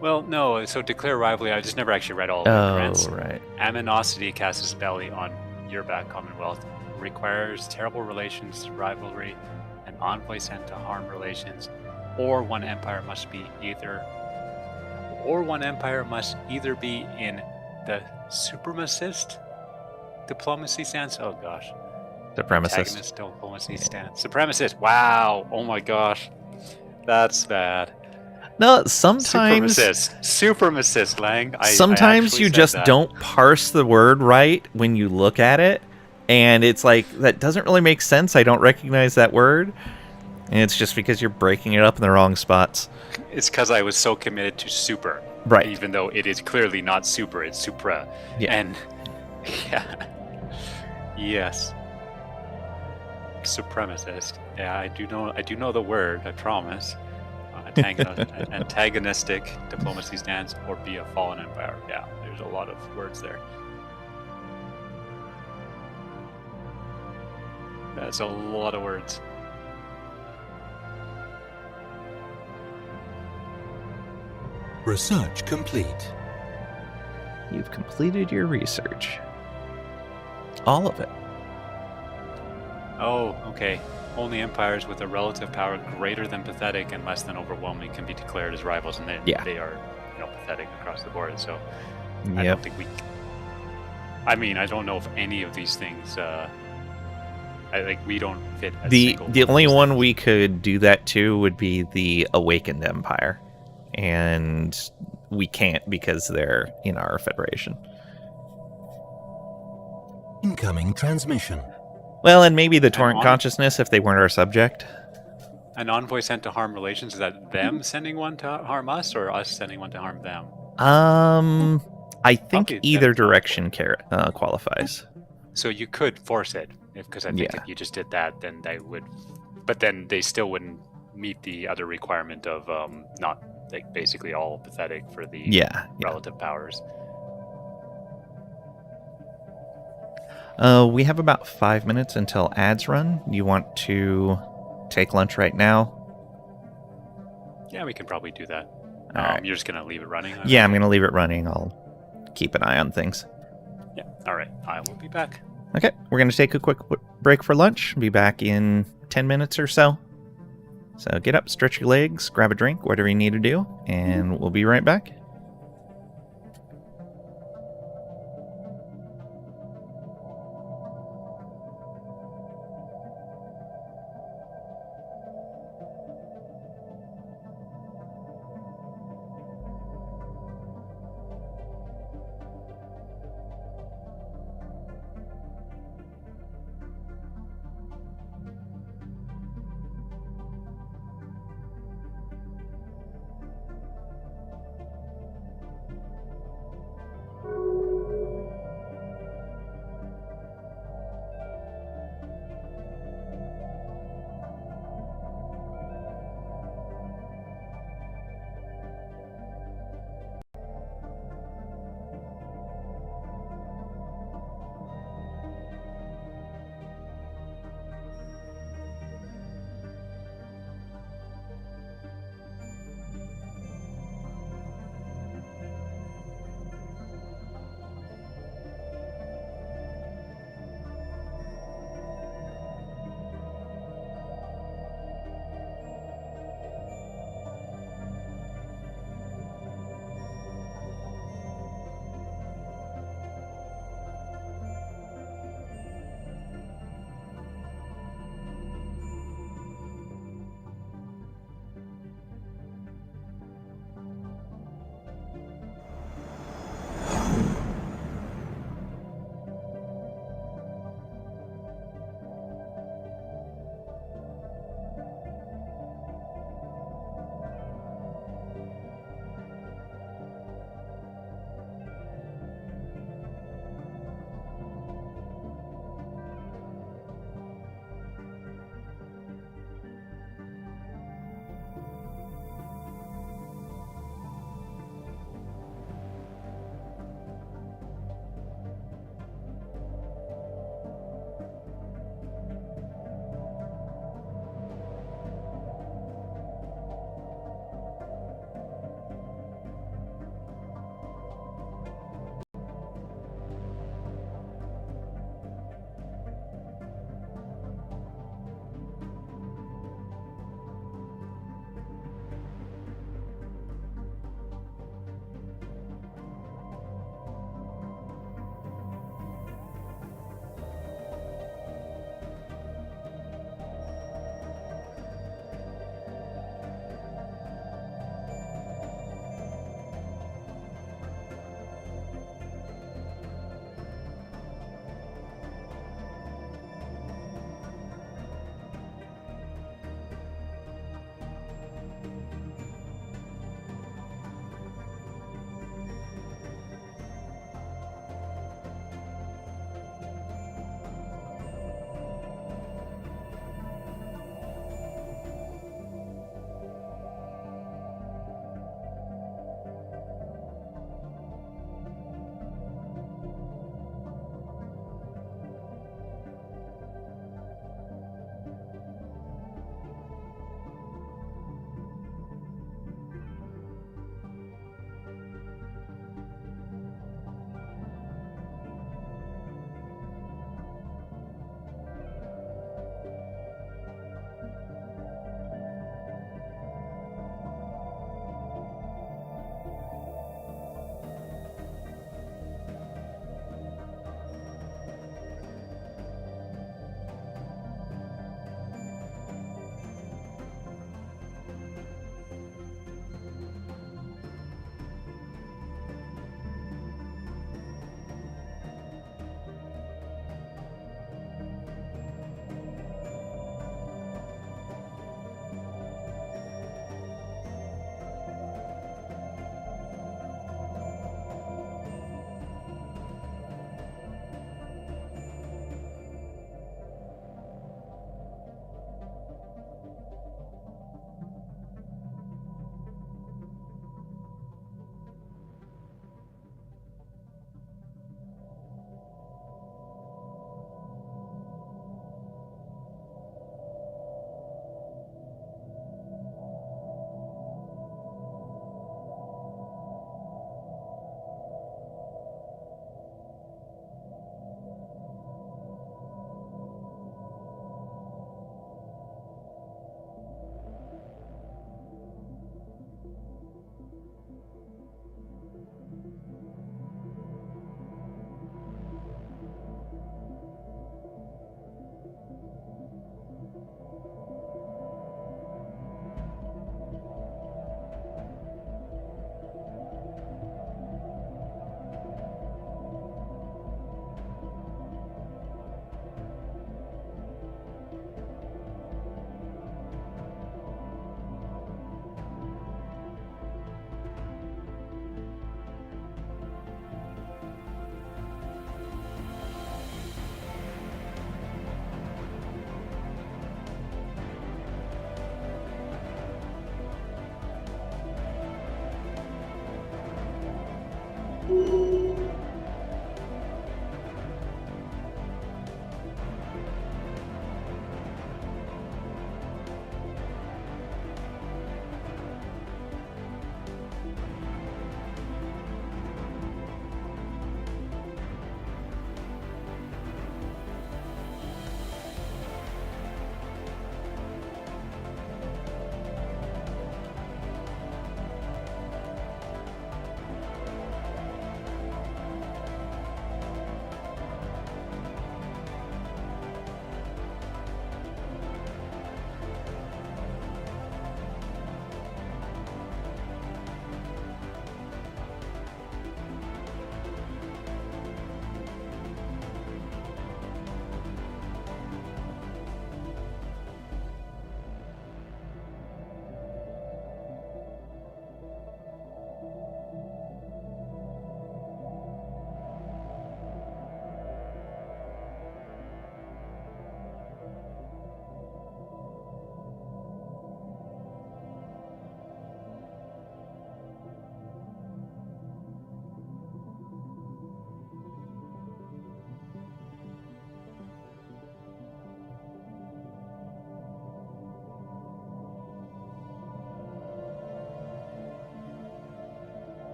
Well, no. So declare rivalry. I just never actually read all of the commands. Oh, right. Aminosity casts a spell on your back Commonwealth. Requires terrible relations, rivalry, an envoy sent to harm relations, or one empire must either be in the supremacist diplomacy stance. Oh gosh. Supremacist. Antagonist diplomacy stance. Supremacist. Wow. Oh my gosh. That's bad. No, sometimes Supremacist, Lang. Sometimes you just don't parse the word right when you look at it, and it's like, that doesn't really make sense. I don't recognize that word. And it's just because you're breaking it up in the wrong spots. It's because I was so committed to super. Right. Even though it is clearly not super, it's supra. Yeah. And yeah. Yes. Supremacist. Yeah, I do know the word, I promise. Antagonistic diplomacy stance, or be a fallen empire. Yeah, there's a lot of words there. That's a lot of words. Research complete. You've completed your research. All of it. Oh, okay. Only empires with a relative power greater than pathetic and less than overwhelming can be declared as rivals, and they are, pathetic across the board. So I don't think we. I mean, I don't know if any of these things. We don't fit. The only one we could do that to would be the Awakened Empire, and we can't because they're in our federation. Incoming transmission. Well, and maybe the Torrent Consciousness if they weren't our subject. An envoy sent to harm relations, is that them sending one to harm us, or us sending one to harm them? I think Probably either better not direction qualifies. So you could force it, because I think Yeah. if you just did that, then they would, but then they still wouldn't meet the other requirement of not like basically all pathetic for the Yeah. relative powers. We have about 5 minutes until ads run. You want to take lunch right now? Yeah, we can probably do that. All right. You're just gonna leave it running? I Yeah, I'm imagine? going to leave it running. I'll keep an eye on things. Yeah. All right. I will be back. Okay, we're going to take a quick break for lunch. Be back in 10 minutes or so. So get up, stretch your legs, grab a drink, whatever you need to do, and we'll be right back.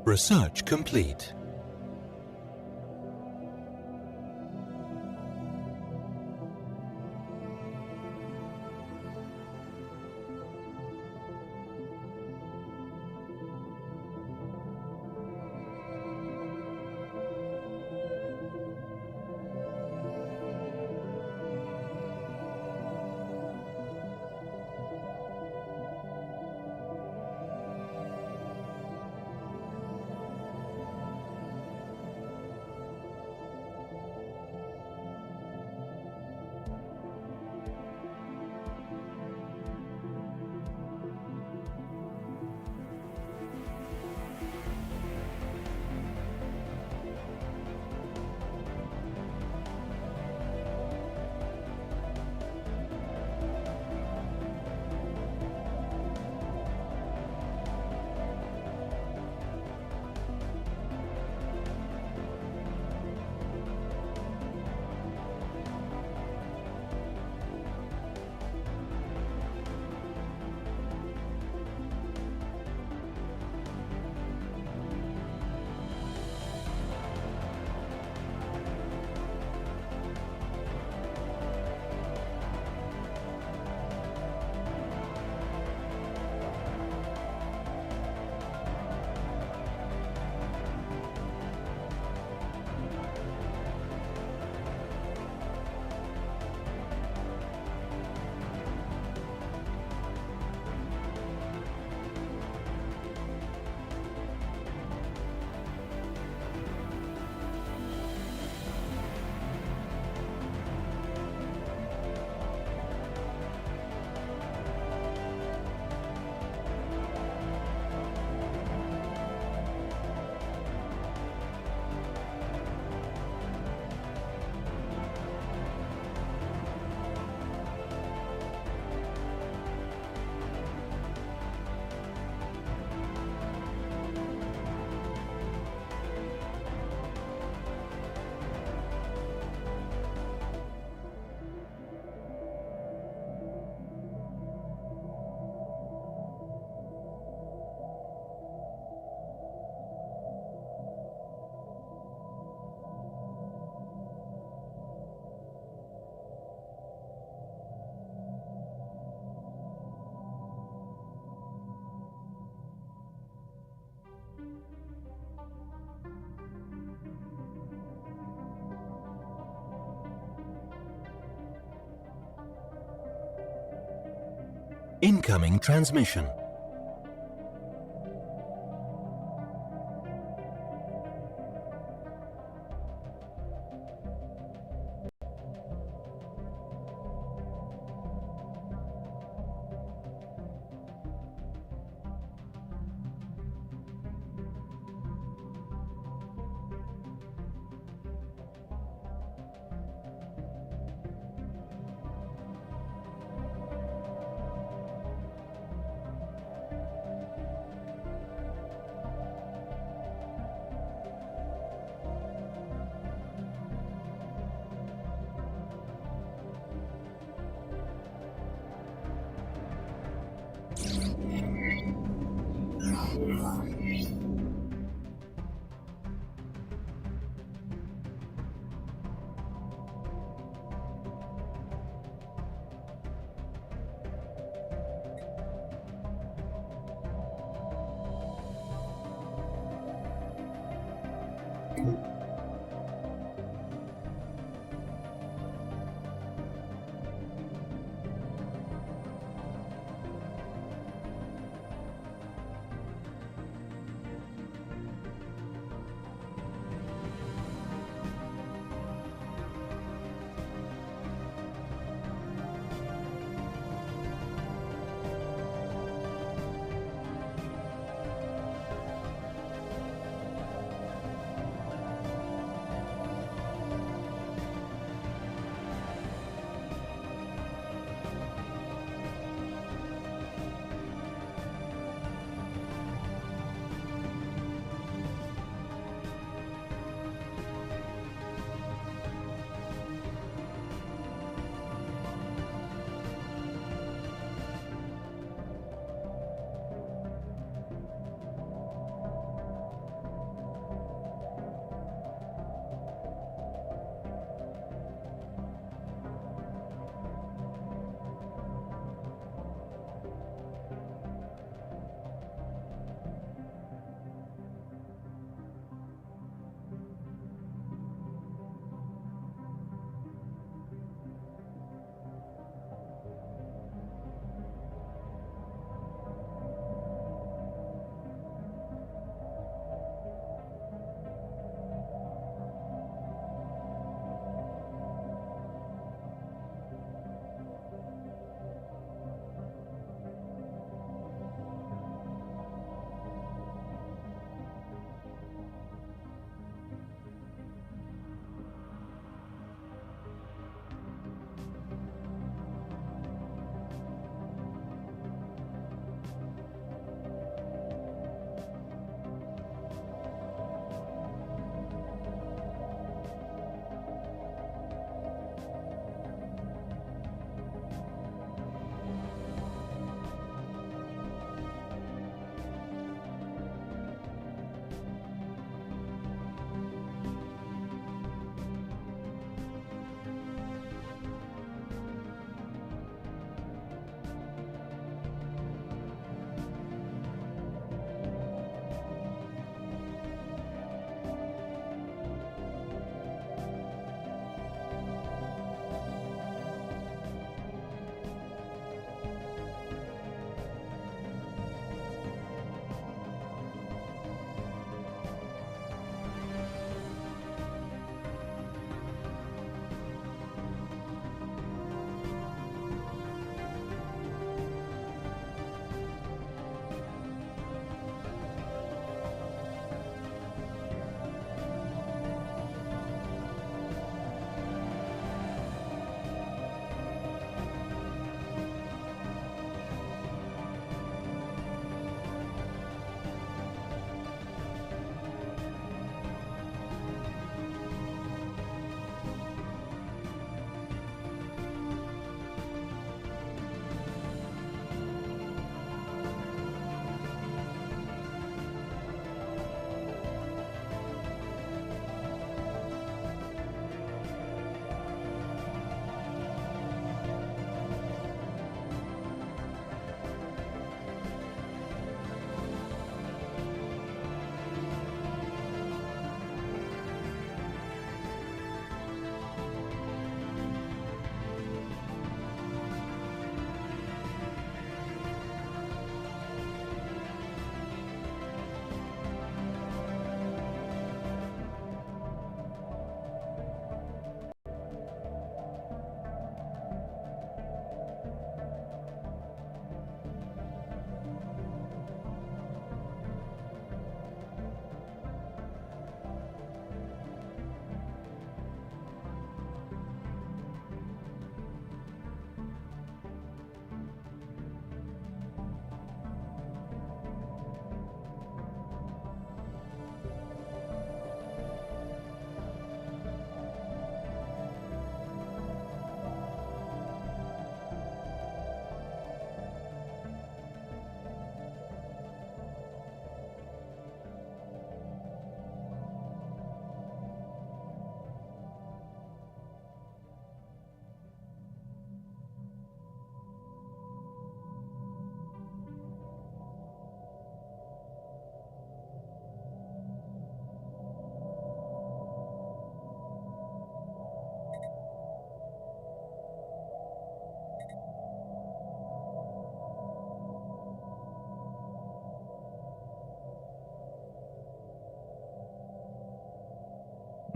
Research complete. Incoming transmission.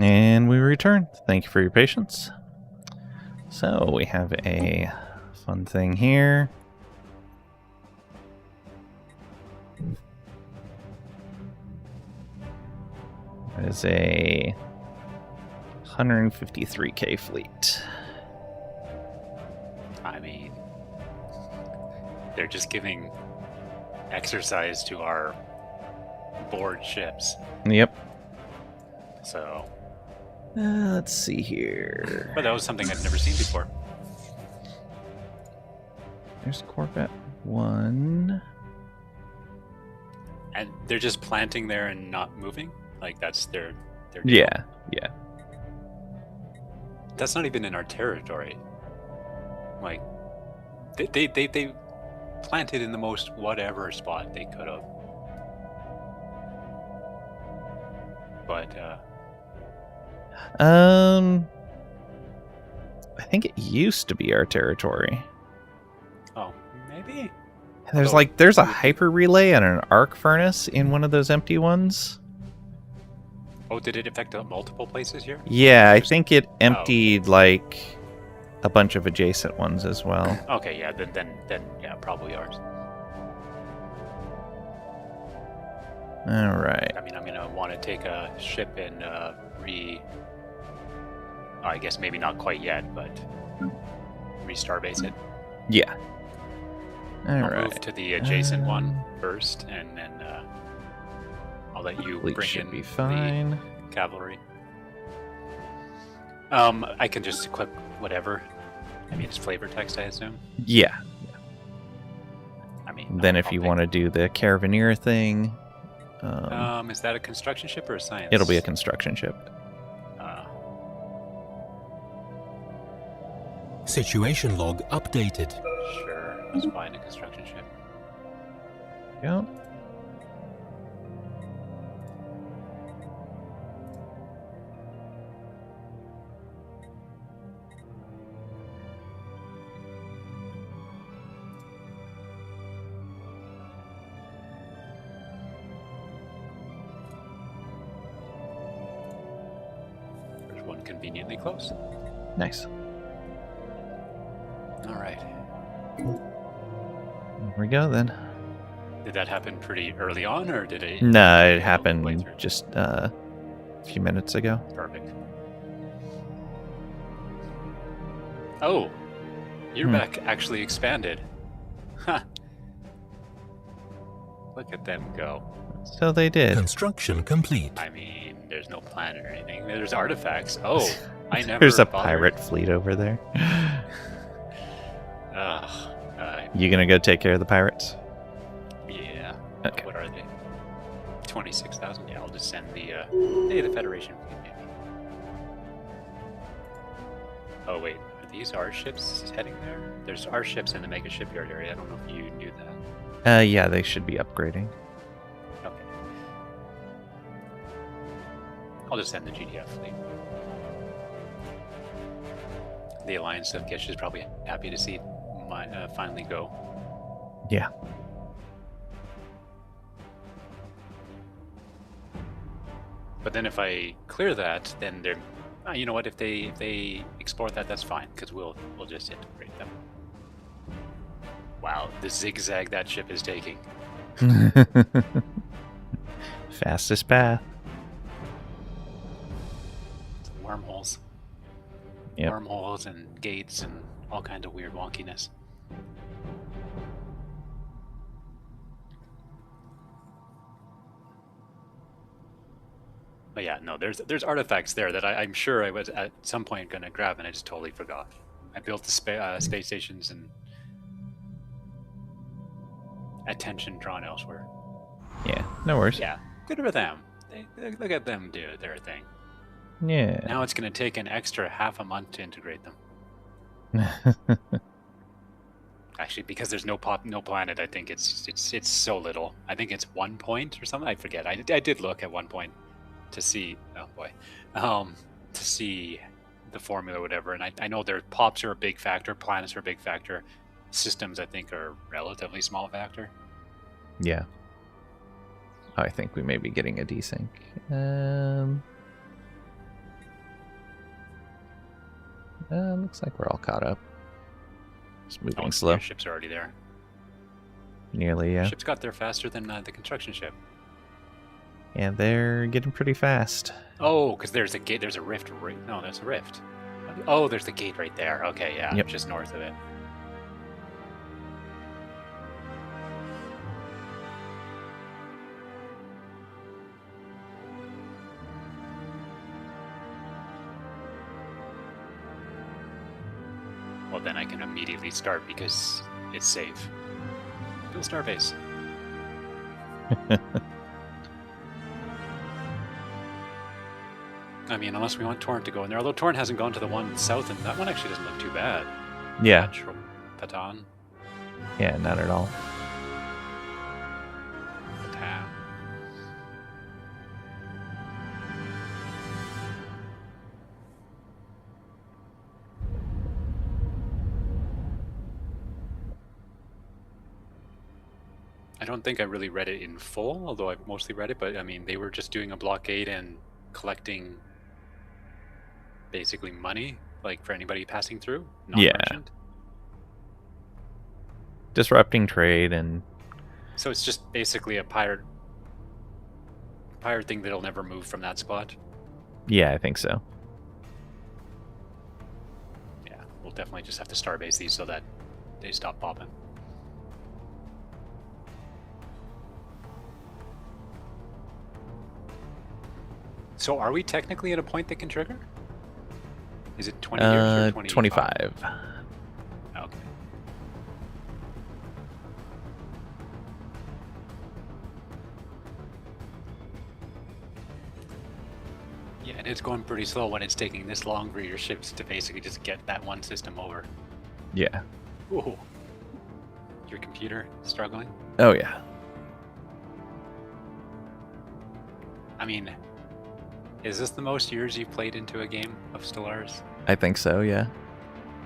And we return. Thank you for your patience. So we have a fun thing here. It is a 153k fleet. I mean, they're just giving exercise to our board ships. Yep. So, Let's see here. but that was something I'd never seen before. There's Corvette 1. And they're just planting there and not moving? Like, that's their deal? Yeah, yeah. That's not even in our territory. Like, they planted in the most whatever spot they could have. But, I think it used to be our territory. oh, maybe? There's a hyper relay and an arc furnace in one of those empty ones. Oh, did it affect multiple places here? Yeah, I think it emptied like a bunch of adjacent ones as well. Okay, yeah, then yeah, probably ours. All right. I mean, I'm gonna want to take a ship and I guess maybe not quite yet, but restarbase it. Yeah. All I'll right. move to the adjacent one first, and then I'll let you Fleet bring should in be fine. the cavalry. I can just equip whatever. I mean, it's flavor text, I assume. Yeah. I mean, Then I'll if you pick- want to do the Caravaneer thing, is that a construction ship or a science? it'll be a construction ship. Situation log updated. Sure, let's find a construction ship. Yeah. There's one conveniently close. Nice. All right. Here we go then. Did that happen pretty early on, or did it? No, it way happened through? just a few minutes ago. Perfect. Oh, Yerbeck actually expanded. Huh. Look at them go. So they did. Construction complete. I mean, there's no planet or anything. There's artifacts. Oh, I never. There's a bothered. pirate fleet over there. Ugh. You gonna go take care of the pirates? Yeah. Okay. What are they? 26,000. Yeah, I'll just send the. Hey, the Federation fleet maybe. Oh wait, are these our ships heading there? There's our ships in the mega shipyard area. I don't know if you knew that. Yeah, they should be upgrading. Okay. I'll just send the GDF fleet. The Alliance of Gish is probably happy to see mine finally go. Yeah. But then if I clear that, then they're, you know what? If they explore that, that's fine because we'll just integrate them. Wow, the zigzag that ship is taking. Fastest path. Wormholes. Yep. Wormholes and gates and all kinds of weird wonkiness. But yeah, no, there's artifacts there that I'm sure I was at some point going to grab, and I just totally forgot. I built the space stations and attention drawn elsewhere. Yeah, no worries. Yeah, good for them. Look at them do their thing. Yeah. Now it's going to take an extra half a month to integrate them. Actually, because there's no planet, I think it's so little. I think it's 1 point or something. I forget. I did look at 1 point to see. Oh boy, to see the formula, or whatever. And I know their pops are a big factor, planets are a big factor, systems I think are a relatively small factor. Yeah. I think we may be getting a desync. Looks like we're all caught up. Just moving Oh, slow. your ships are already there. Nearly, yeah. Ships got there faster than the construction ship. Yeah, they're getting pretty fast. Oh, because there's a gate. There's a rift. No, there's a rift. Oh, there's the gate right there. Okay, yeah, Yep. just north of it. Well, then I can immediately start because it's safe. Build starbase. I mean, unless we want Torrent to go in there. Although Torrent hasn't gone to the one south, and that one actually doesn't look too bad. Yeah. Patan. Yeah, not at all. Patan. I don't think I really read it in full, although I've mostly read it, but I mean, they were just doing a blockade and collecting basically money, like for anybody passing through, non-merchant. Disrupting trade and... So it's just basically a pirate thing that'll never move from that spot. Yeah, I think so. Yeah, we'll definitely just have to starbase these so that they stop popping. So are we technically at a point that can trigger? Is it 20 years or 25. Okay. Yeah, it is going pretty slow when it's taking this long for your ships to basically just get that one system over. Yeah. Ooh. Your computer struggling? Oh, yeah. I mean, is this the most years you've played into a game of Stellaris? I think so, yeah.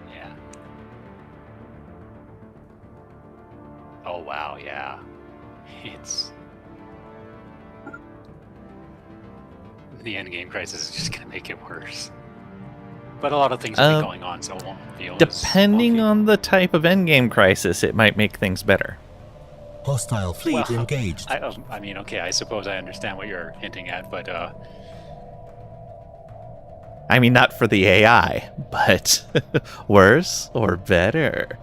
Yeah. Oh, wow, yeah. It's... The endgame crisis is just going to make it worse. But a lot of things have been going on, so it won't feel Depending on the type of endgame crisis, it might make things better. Hostile fleet Well, engaged. I mean, okay, I suppose I understand what you're hinting at, but I mean, not for the AI, but worse or better.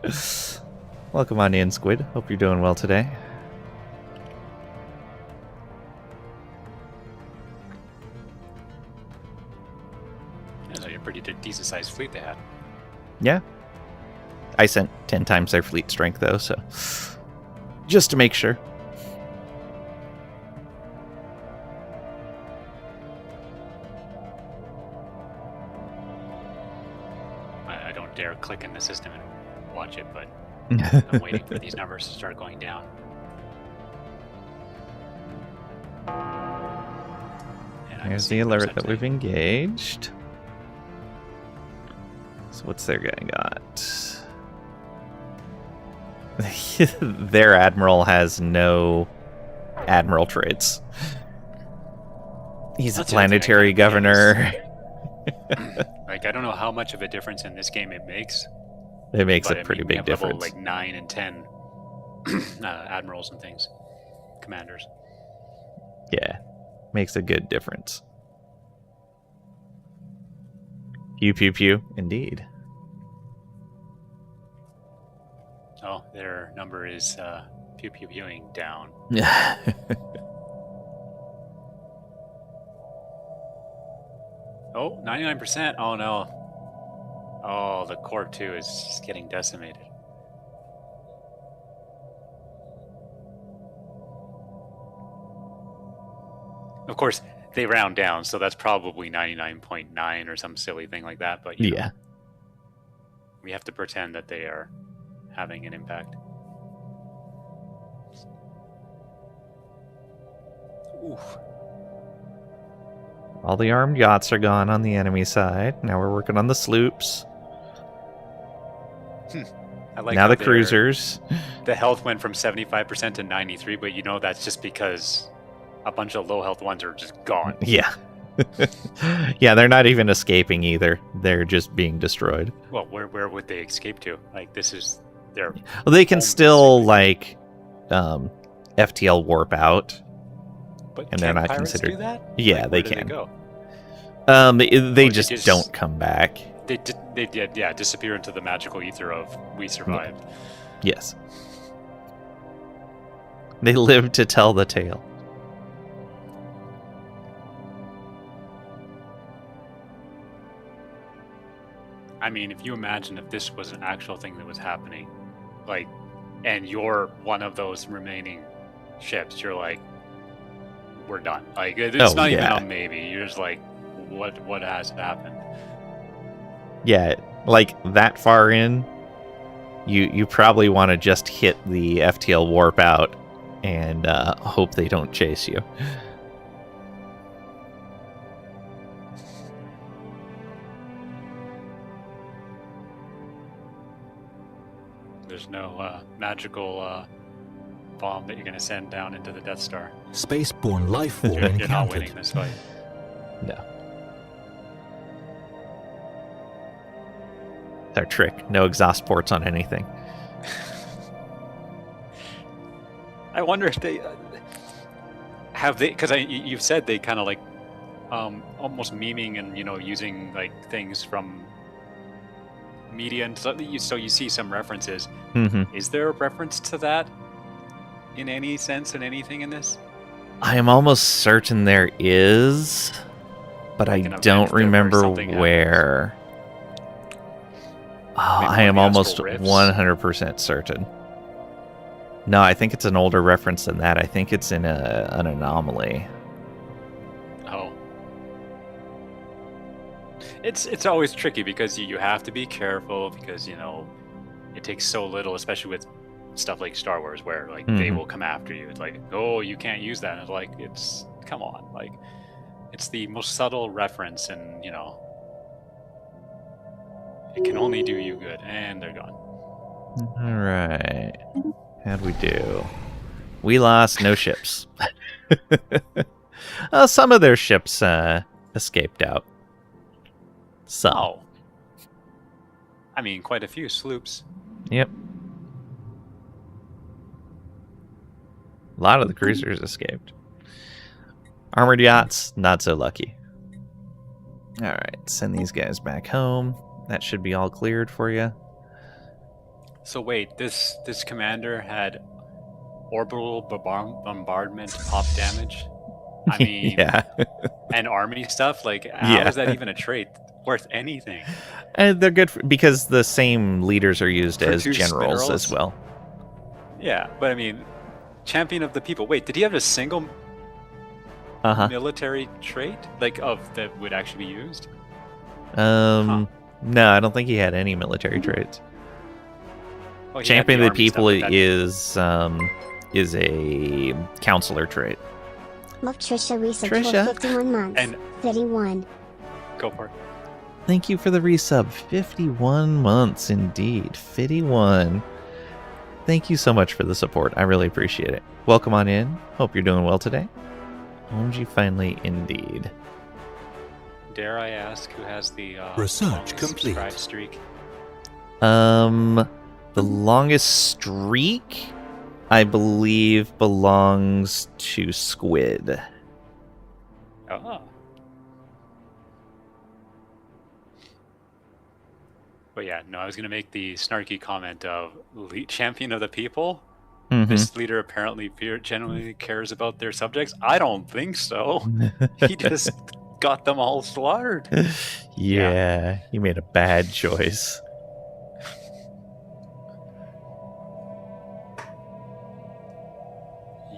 Welcome on in, Squid. Hope you're doing well today. yeah, so you're a pretty decent sized fleet they had. Yeah. I sent 10 times their fleet strength, though, so... Just to make sure. I don't dare click in the system and watch it, but I'm waiting for these numbers to start going down. And I can Here's see the what alert that percent we've engaged. So what's their guy got? Their admiral has no admiral traits. He's That's a the other thing I planetary kinda governor. Like, I don't know how much of a difference in this game it makes. It makes But, a I pretty mean, we big have difference. Level, like 9 and 10 admirals and things, commanders. Yeah, makes a good difference. Pew pew pew, indeed. Oh, their number is pew pew pewing down. Oh, 99%. Oh no. Oh, the core 2 is just getting decimated. Of course, they round down, so that's probably 99.9 or some silly thing like that, but you know, Yeah. we have to pretend that they are having an impact. Oof. All the armed yachts are gone on the enemy side. Now we're working on the sloops. I like Now how the their- cruisers. The health went from 75% to 93, but you know that's just because a bunch of low health ones are just gone. Yeah. Yeah, they're not even escaping either. They're just being destroyed. Well, where would they escape to? Like, this is their Well, they can home, still basically. FTL warp out. But and can they're not pirates considered- do that? Yeah, Like, they where do can. go? They Or just don't come back. They did, yeah, disappear into the magical ether of we survived. Yes. They live to tell the tale. I mean, if you imagine if this was an actual thing that was happening, like, and you're one of those remaining ships, you're like, we're done. Like, it's not even a maybe. You're just like, what has happened? Yeah, like that far in, you probably want to just hit the FTL warp out and hope they don't chase you. There's no magical bomb that you're going to send down into the Death Star. Spaceborne life form You're not encountered. winning this fight. No. It's our trick. No exhaust ports on anything. I wonder if they have they, because you've said they kind of like almost memeing and using like things from media and so you see some references. Mm-hmm. Is there a reference to that in any sense in anything in this? I am almost certain there is, but Like I an event don't there where remember something where. Oh, Maybe I one of am the almost astral rifts? 100% certain. No, I think it's an older reference than that. I think it's in an anomaly. Oh. It's always tricky because you have to be careful because it takes so little, especially with stuff like Star Wars, where like they will come after you. It's like, oh, you can't use that. And it's like, come on, like it's the most subtle reference, and it can only do you good, and they're gone. All right. How'd we do? We lost no ships. Some of their ships escaped out. Some. Oh. I mean, quite a few sloops. Yep. A lot of the cruisers escaped. Armored yachts, not so lucky. Alright, send these guys back home. That should be all cleared for you. So wait, this commander had orbital bombardment pop damage? I mean, yeah. and army stuff? Like, how is that even a trait worth anything? And they're good because the same leaders are used as Produce generals minerals? as well. Yeah, but I mean, champion of the people. Wait, did he have a single military trait that would actually be used? No, I don't think he had any military traits. Oh, he had Champion of the army people stuff, but is a counselor trait. Love Trisha resub Trisha? for 51 months. And 31. go for it. Thank you for the resub. 51 months indeed. 51. Thank you so much for the support. I really appreciate it. Welcome on in. Hope you're doing well today. Homes you finally indeed. Dare I ask who has the Research longest complete. subscribe streak? The longest streak, I believe, belongs to Squid. Oh. But yeah, no, I was going to make the snarky comment of champion of the people. Mhm. This leader apparently genuinely cares about their subjects. I don't think so. He just got them all slaughtered. Yeah, you made a bad choice.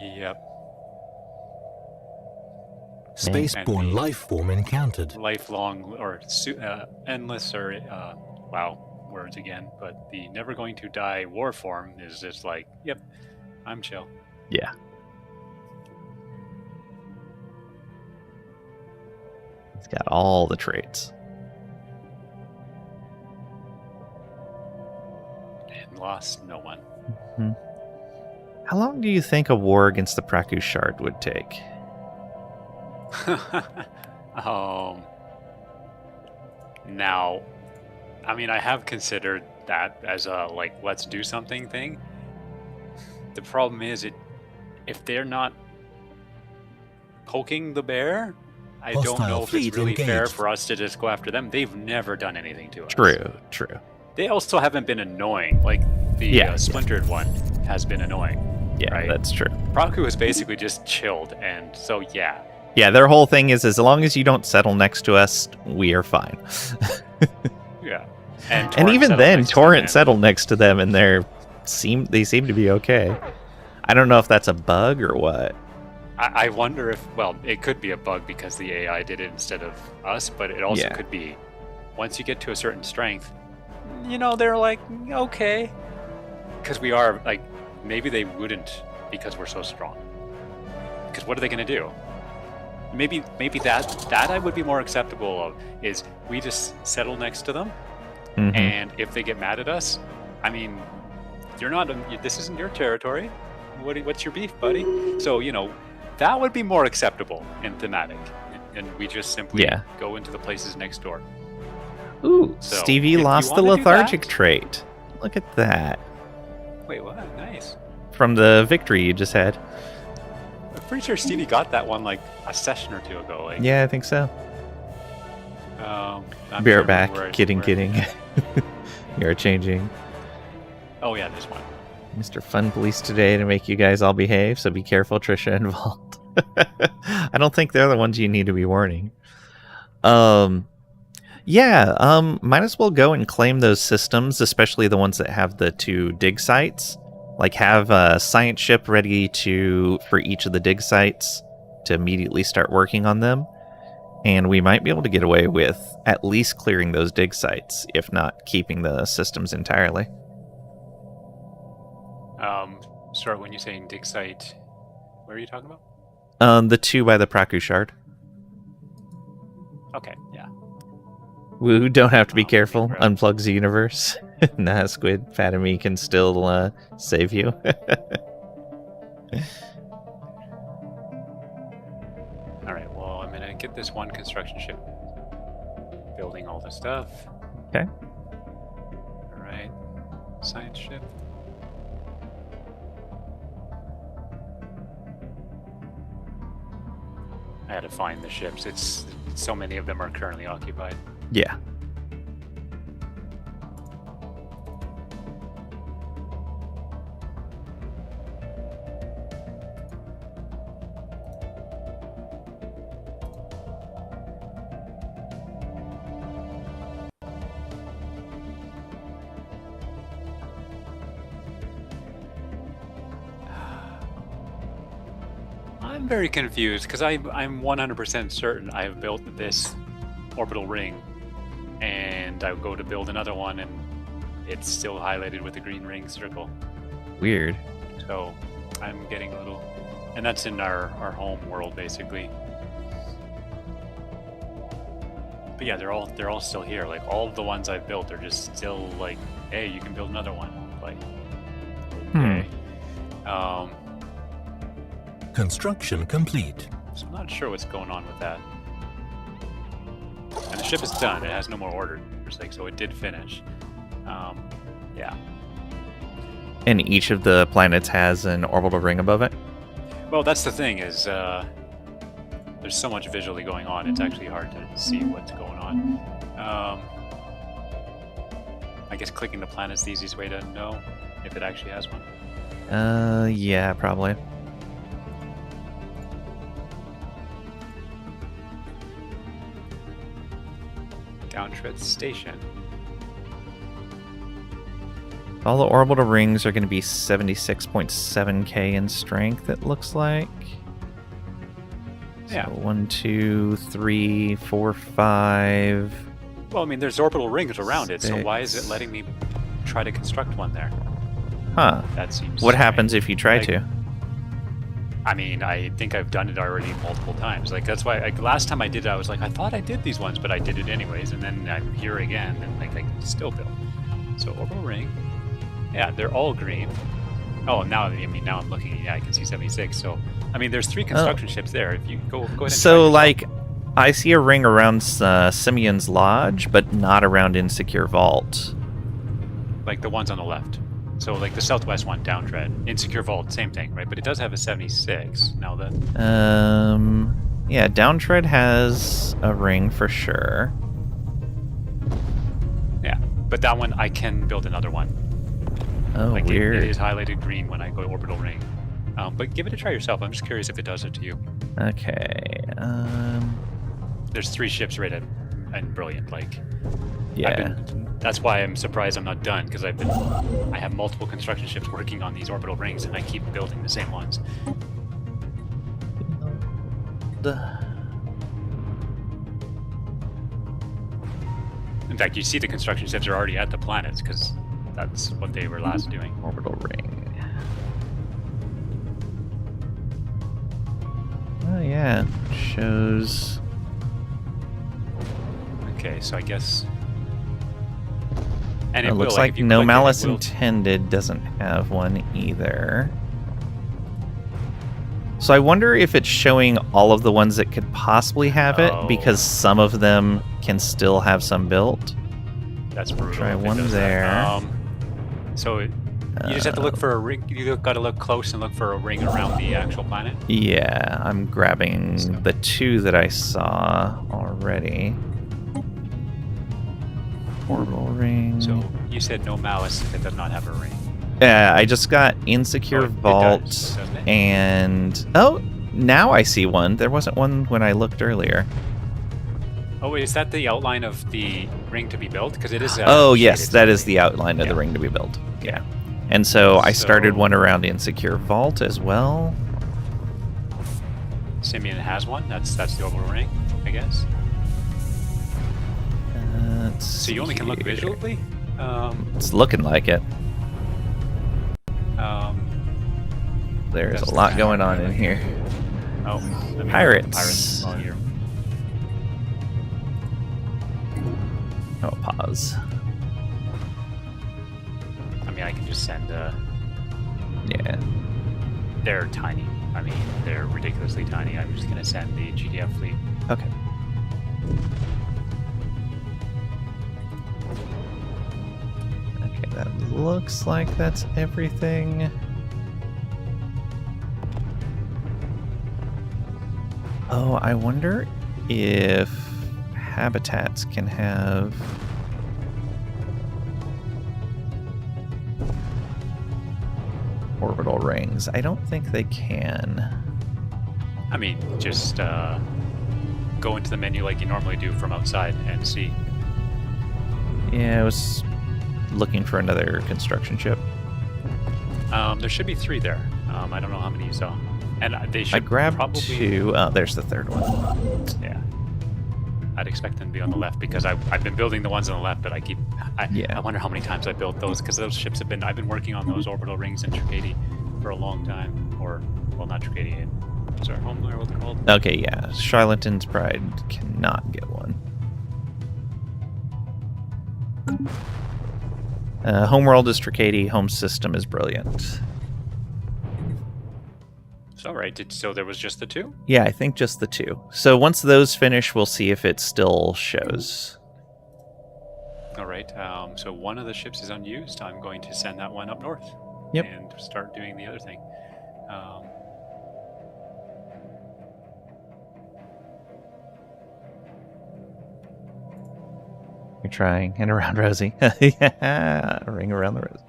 Yep. Spaceborne And the- life form encountered. Lifelong or endless or wow, words again. But the never going to die war form is just like, yep, I'm chill. Yeah. He's got all the traits. And lost no one. How long do you think a war against the Praku Shard would take? Now, I mean, I have considered that as a like let's do something thing. The problem is if they're not poking the bear, I don't Hostile know if fleet it's really fair engaged. for us to just go after them. They've never done anything to us. True. They also haven't been annoying. Like the Yeah. splintered one has been annoying. Yeah, Right. that's true. Praku has basically just chilled, and so yeah. Yeah, their whole thing is as long as you don't settle next to us, we are fine. Yeah. And Torrent even settled then, next to Torrent them, settled next to them, and they seem to be okay. I don't know if that's a bug or what. I wonder if, well, it could be a bug because the AI did it instead of us, but it also Yeah. could be once you get to a certain strength, they're like, okay. Because we are, like, maybe they wouldn't because we're so strong. Because what are they going to do? Maybe that I would be more acceptable of is we just settle next to them, Mhm. and if they get mad at us, I mean, this isn't your territory. What's your beef, buddy? So, that would be more acceptable and thematic. And we just simply Yeah. go into the places next door. Ooh, So, Stevie if you lost the wanna do lethargic that- trait. Look at that. Wait, what? Nice. From the victory you just had. I'm pretty sure Stevie got that one like a session or two ago. Like, Yeah, I think so. I'm Be trying right to back. remember Kidding. You're changing. Oh yeah, there's one. Mr. Fun Police today to make you guys all behave, so be careful, Trisha and Vault. I don't think they're the ones you need to be warning. Might as well go and claim those systems, especially the ones that have the 2 dig sites. Like have a science ship ready for each of the dig sites to immediately start working on them. And we might be able to get away with at least clearing those dig sites, if not keeping the systems entirely. Sorry, when you're saying dig site, what are you talking about? The 2 by the Praku Shard. Okay, yeah. Woo, don't have to be Oh, careful. right. Unplugs the universe. Nah, Squid. Pat and me can still save you. All right. Well, I'm gonna get this one construction ship building all the stuff. Okay. All right. Science ship. I had to find the ships. It's so many of them are currently occupied. Yeah. I'm very confused because I'm 100% certain I have built this orbital ring, and I go to build another one, and it's still highlighted with a green ring circle. Weird. So I'm getting a little, and that's in our home world basically. But yeah, they're all still here. Like all of the ones I've built are just still like, hey, you can build another one. Like, okay. Construction complete. So I'm not sure what's going on with that. And the ship is done. It has no more orders, like, so it did finish. Yeah. And each of the planets has an orbital ring above it. Well, that's the thing is, there's so much visually going on. It's actually hard to see what's going on. I guess clicking the planet's the easiest way to know if it actually has one. Yeah, probably. Downtread Station. All the orbital rings are going to be 76.7k in strength, it looks like. Yeah. So 1, 2, 3, 4, 5. Well, I mean, there's orbital rings around it, so why is it 6. letting me try to construct one there? Huh. That seems What strange. happens if you try Like, to? I mean, I think I've done it already multiple times. Like, that's why, like, last time I did it, I was like, I thought I did these ones, but I did it anyways, and then I'm here again, and, like, I can still build. So, orbital ring. Yeah, they're all green. Oh, now I'm looking, yeah, I can see 76. So, I mean, there's 3 construction ships there. If you go ahead and try So, yourself. like, I see a ring around Simeon's Lodge, but not around Insecure Vault. Like the ones on the left. So like the southwest one, Downtread. Insecure Vault, same thing, right? But it does have a 76. Now then. Yeah, Downtread has a ring for sure. Yeah, but that one I can build another one. Oh, like weird. It is highlighted green when I go orbital ring. But give it a try yourself. I'm just curious if it does it to you. Okay. There's 3 ships right at and brilliant. Like, Yeah. that's why I'm surprised I'm not done, because I have multiple construction ships working on these orbital rings, and I keep building the same ones. In fact, you see the construction ships are already at the planets, because that's what they were last doing. Orbital ring. Oh yeah, shows. Okay, so I guess. And It it looks will, like if you No click it, Malice it will- Intended doesn't have one either. So I wonder if it's showing all of the ones that could possibly have it, Oh. because some of them can still have some built. That's brutal. Try if it one does that. there. So you just have to look for a ring. You got to look close and look for a ring around the actual planet. Yeah, I'm grabbing So- the 2 that I saw already. Orbital ring. So you said No Malice. It does not have a ring. Yeah, I just got Insecure Oh, it Vault, does, doesn't it? and oh, now I see one. There wasn't one when I looked earlier. Oh, wait, is that the outline of the ring to be built? Because it is. Oh yes, shaded that is something. the outline of the Yeah. ring to be built. Yeah, and so I started So- one around Insecure Vault as well. Simeon has one. That's the orbital ring, I guess. Let's So you only can look see here. visually. It's looking like it. There's That's a lot the going on camera. in here. Oh, let me Pirates. while you're- Oh, pause. I mean, I can just send. Yeah. They're tiny. I mean, they're ridiculously tiny. I'm just gonna send the GDF fleet. Okay. Okay, that looks like that's everything. Oh, I wonder if habitats can have orbital rings. I don't think they can. I mean, just go into the menu like you normally do from outside and see. Yeah, I was looking for another construction ship. There should be 3 there. I don't know how many you saw. And they should I grabbed probably 2. Oh, there's the 3rd one. Yeah. I'd expect them to be on the left because I've been building the ones on the left, but Yeah. I wonder how many times I built those because those ships I've been working on those orbital rings in Tricady for a long time. Or, well, not Tricady. What's our home there? What's it called? Okay, yeah. Charlatan's Pride cannot get one. Homeworld is Tricady. Home System is Brilliant. So, right. So there was just the 2? Yeah, I think just the 2. So once those finish, we'll see if it still shows. All right. So one of the ships is unused. I'm going to send that one up north. Yep. And start doing the other thing. You're trying. And around Rosie. Yeah, ring around the rosy.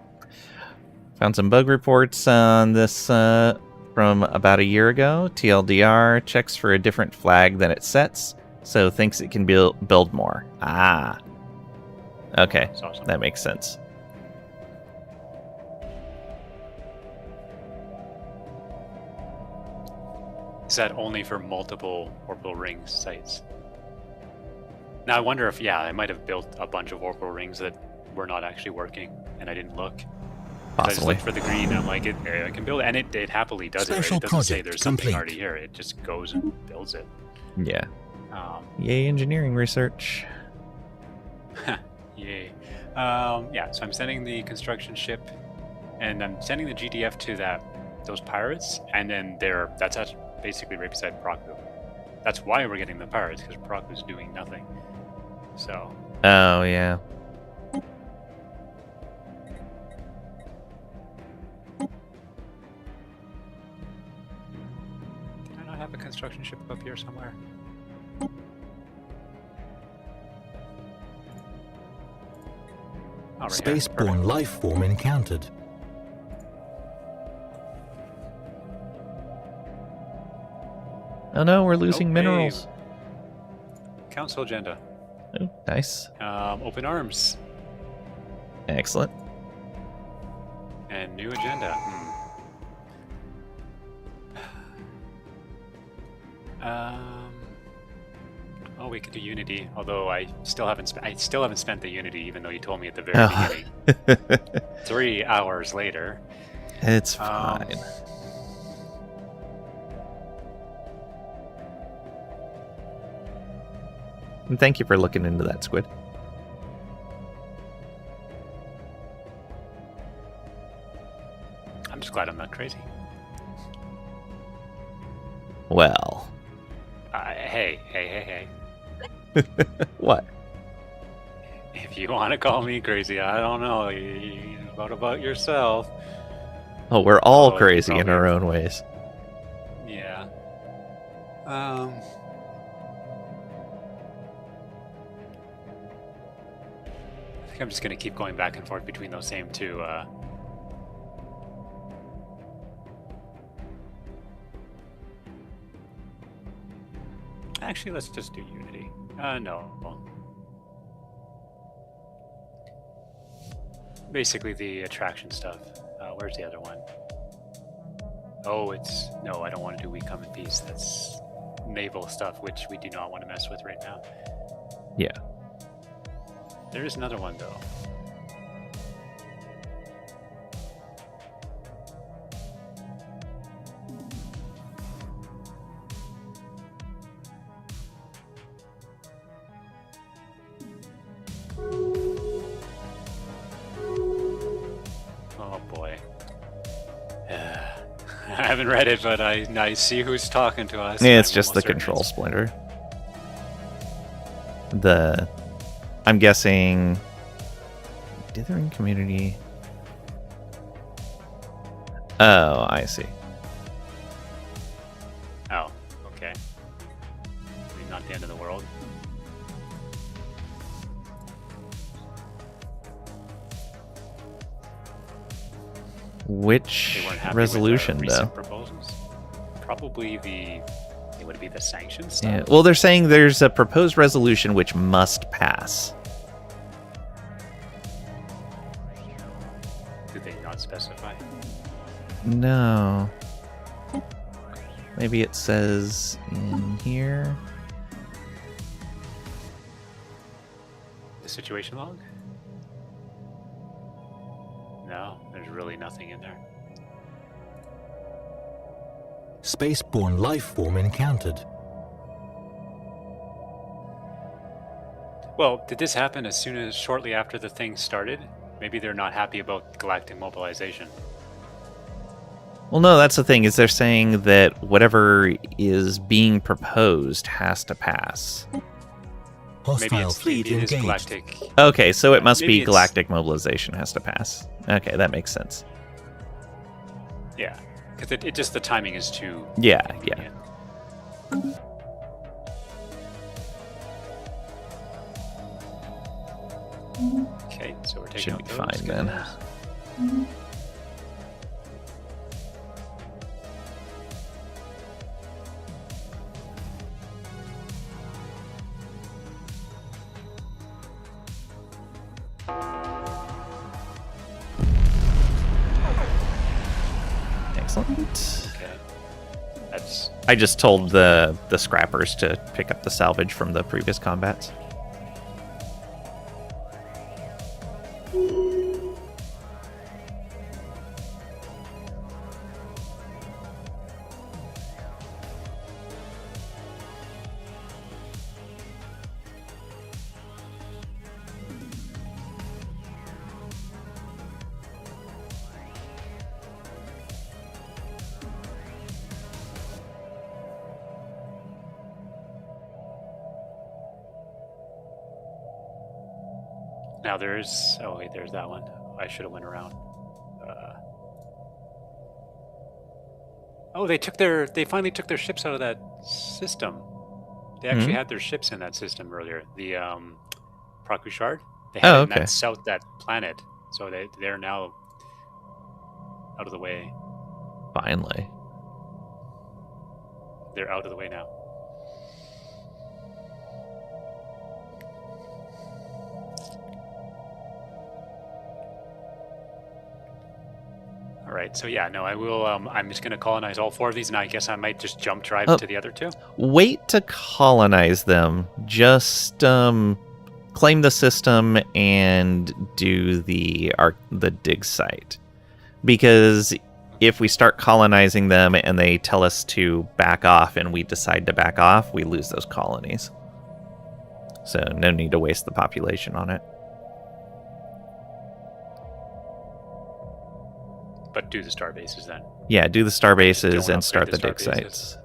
Found some bug reports on this from about a year ago. TLDR checks for a different flag than it sets, so thinks it can build more. Ah. Okay, That's awesome. that makes sense. Is that only for multiple orbital ring sites? Now I wonder if, I might have built a bunch of orbital rings that were not actually working, and I didn't look. 'Cause I just Possibly. looked for the green, and I'm like, I can build it, and it happily does Special it, right? It doesn't say project there's something complete. already here. It just goes and builds it. Yeah. Um, Yay, engineering research. Yay. So I'm sending the construction ship, and I'm sending the GDF to those pirates, and then that's basically right beside Praku. That's why we're getting the pirates, because Proc was doing nothing. So, Oh, yeah. did I not have a construction ship up here somewhere? Oh, right here. Spaceborne life form encountered. Oh no, we're losing Okay. minerals. Council agenda. Oh, nice. Open arms. Excellent. And new agenda. Oh, we could do Unity. Although I still haven't spent the Unity, even though you told me at the very beginning. 3 hours later. It's fine. And thank you for looking into that, Squid. I'm just glad I'm not crazy. Well. Hey. What? If you want to call me crazy, I don't know. What about yourself? Oh, we're all Oh, crazy in probably. our own ways. Yeah. I think I'm just gonna keep going back and forth between those same two. Actually, let's just do Unity. No. Basically, the attraction stuff. Where's the other one? Oh, no. I don't want to do We Come in Peace. That's naval stuff, which we do not want to mess with right now. Yeah. There is another one though. Oh boy. I haven't read it, but I see who's talking to us. Yeah, it's I'm just the almost certain control it's- splinter. I'm guessing dithering community. Oh, I see. Oh, okay. I mean, not the end of the world. Which They weren't happy resolution, with our though? recent proposals. Probably would it be the sanctions stuff? Yeah. Well, they're saying there's a proposed resolution which must pass. Did they not specify? No. Maybe it says in here. The situation log? No, there's really nothing in there. Spaceborne life form encountered. Well, did this happen shortly after the thing started? Maybe they're not happy about galactic mobilization. Well, no, that's the thing, is they're saying that whatever is being proposed has to pass. Maybe Hostile fleet it is engaged. galactic. Okay, so it must Maybe be it's- galactic mobilization has to pass. Okay, that makes sense. Yeah, because it just the timing is too. Yeah. Okay, so we're taking Should out be those fine then. guys. Excellent. Okay, that's I just told the scrappers to pick up the salvage from the previous combats. Now there's... Oh, wait, there's that one. I should have went around. Oh, they finally took their ships out of that system. They actually had their ships in that system earlier. The Prakushard. They had it in that planet. So they're now out of the way. Finally. They're out of the way now. All right, so yeah, no, I will. I'm just going to colonize all 4 of these, and I guess I might just jump drive to the other 2. Wait to colonize them. Just claim the system and do the dig site. Because if we start colonizing them and they tell us to back off and we decide to back off, we lose those colonies. So no need to waste the population on it. But do the star bases then. Yeah, do the star bases Don't and start the upgrade dig star bases.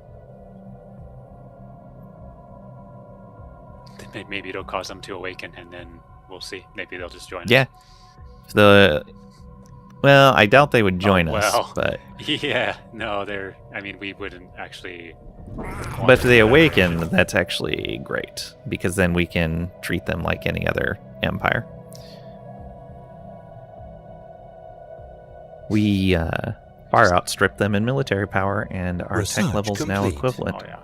sites. Maybe it'll cause them to awaken, and then we'll see. Maybe they'll just join Yeah. Well, I doubt they would join us, but... Yeah, no, we wouldn't actually... But if they awaken, that's actually great, because then we can treat them like any other empire. We far outstrip them in military power, and our Research tech level's now complete. equivalent. Oh, yeah.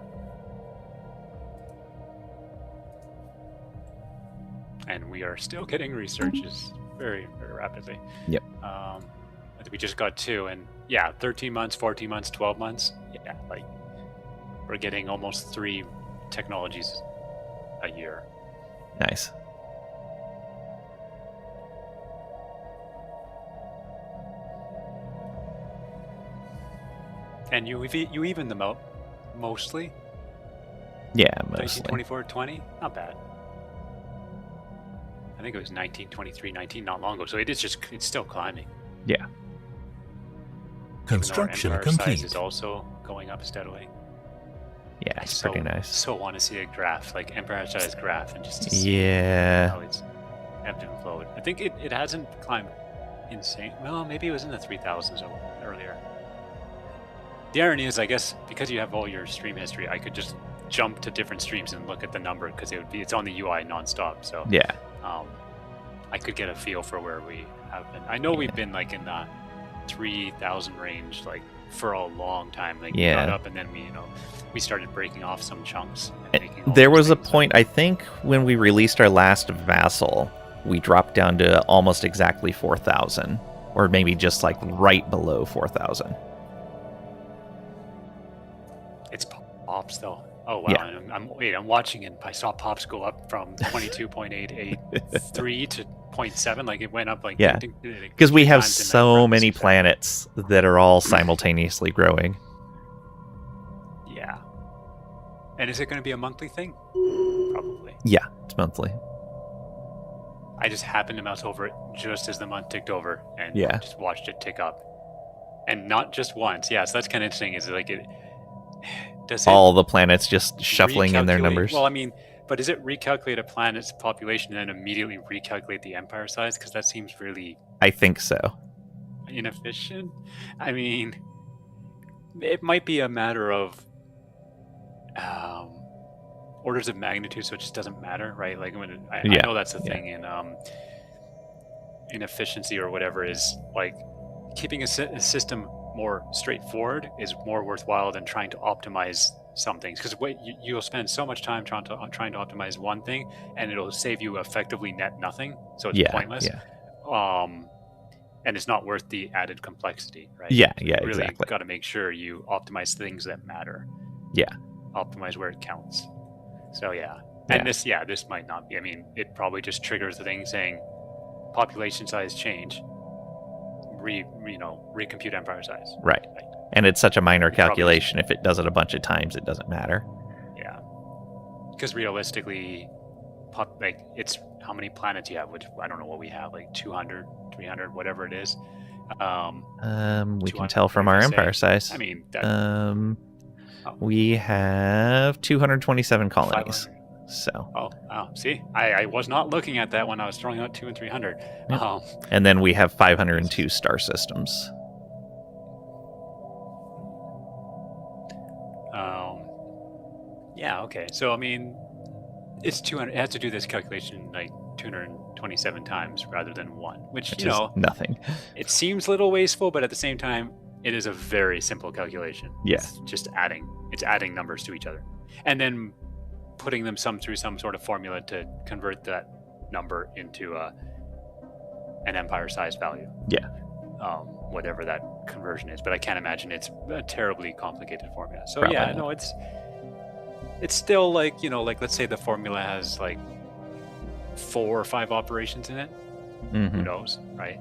And we are still getting researches very, very rapidly. Yep. I think we just got 2, and yeah, 13 months, 14 months, 12 months. Yeah, like we're getting almost 3 technologies a year. Nice. And you even them out mostly. Yeah, mostly. 1924, 20, not bad. I think it was 1923, 19 not long ago. So it's still climbing. Yeah. Construction Even though our empire size complete. is also going up steadily. Yeah, it's pretty nice. So want to see a graph, like empire size graph, and just to see Yeah. how it's ebbed and flowed. I think it hasn't climbed insane. Well, maybe it was in the 3000s earlier. The irony is, I guess, because you have all your stream history, I could just jump to different streams and look at the number because it's on the UI nonstop. So Yeah. I could get a feel for where we have been. I know we've been like in the 3,000 range, like for a long time. Like we got up and then we started breaking off some chunks. And making all There those was a things. point, I think, when we released our last vassal, we dropped down to almost exactly 4,000, or maybe just like right below 4,000. It's pops though. Oh wow! Yeah. And I'm watching, and I saw pops go up from 22.883 to 0.7. Like it went up like Yeah. Because we have times in that so round, many 6 seconds. planets that are all simultaneously growing. Yeah. And is it going to be a monthly thing? Probably. Yeah, it's monthly. I just happened to mouse over it just as the month ticked over, and Yeah. just watched it tick up, and not just once. Yeah, so that's kind of interesting. Is it like it? Does it All the planets just shuffling in their recalculate- numbers. Well, I mean, but does it recalculate a planet's population and then immediately recalculate the empire size? Because that seems really I think so. inefficient. I mean, it might be a matter of orders of magnitude, so it just doesn't matter, right? Like I know that's the thing in efficiency or whatever, is like keeping a system more straightforward is more worthwhile than trying to optimize some things, because you'll spend so much time trying to optimize one thing, and it'll save you effectively net nothing, so it's pointless. And it's not worth the added complexity, right? Yeah, You really exactly. got to make sure you optimize things that matter. Yeah. Optimize where it counts. So Yeah. and this might not be. I mean, it probably just triggers the thing saying population size change. Recompute empire size. Right. And it's such a minor It probably- calculation. If it does it a bunch of times, it doesn't matter. Yeah. Because realistically, it's how many planets you have, which I don't know what we have, like 200, 300, whatever it is. We can 200, tell from our say. empire size. I mean, that, We have 227 colonies. 500. So. Oh, wow. See, I was not looking at that when I was throwing out 2 and 300. Yep. And then we have 502 star systems. Yeah. Okay. So I mean, it's 200. It has to do this calculation like 227 times rather than one, which you know, nothing. It seems a little wasteful, but at the same time, it is a very simple calculation. Yeah. It's just adding. It's adding numbers to each other, and then putting them through some sort of formula to convert that number into an empire-sized value. Yeah. Whatever that conversion is, but I can't imagine it's a terribly complicated formula. So Probably yeah, not. no, it's still like, you know, like let's say the formula has like 4 or 5 operations in it. Mm-hmm. Who knows, right?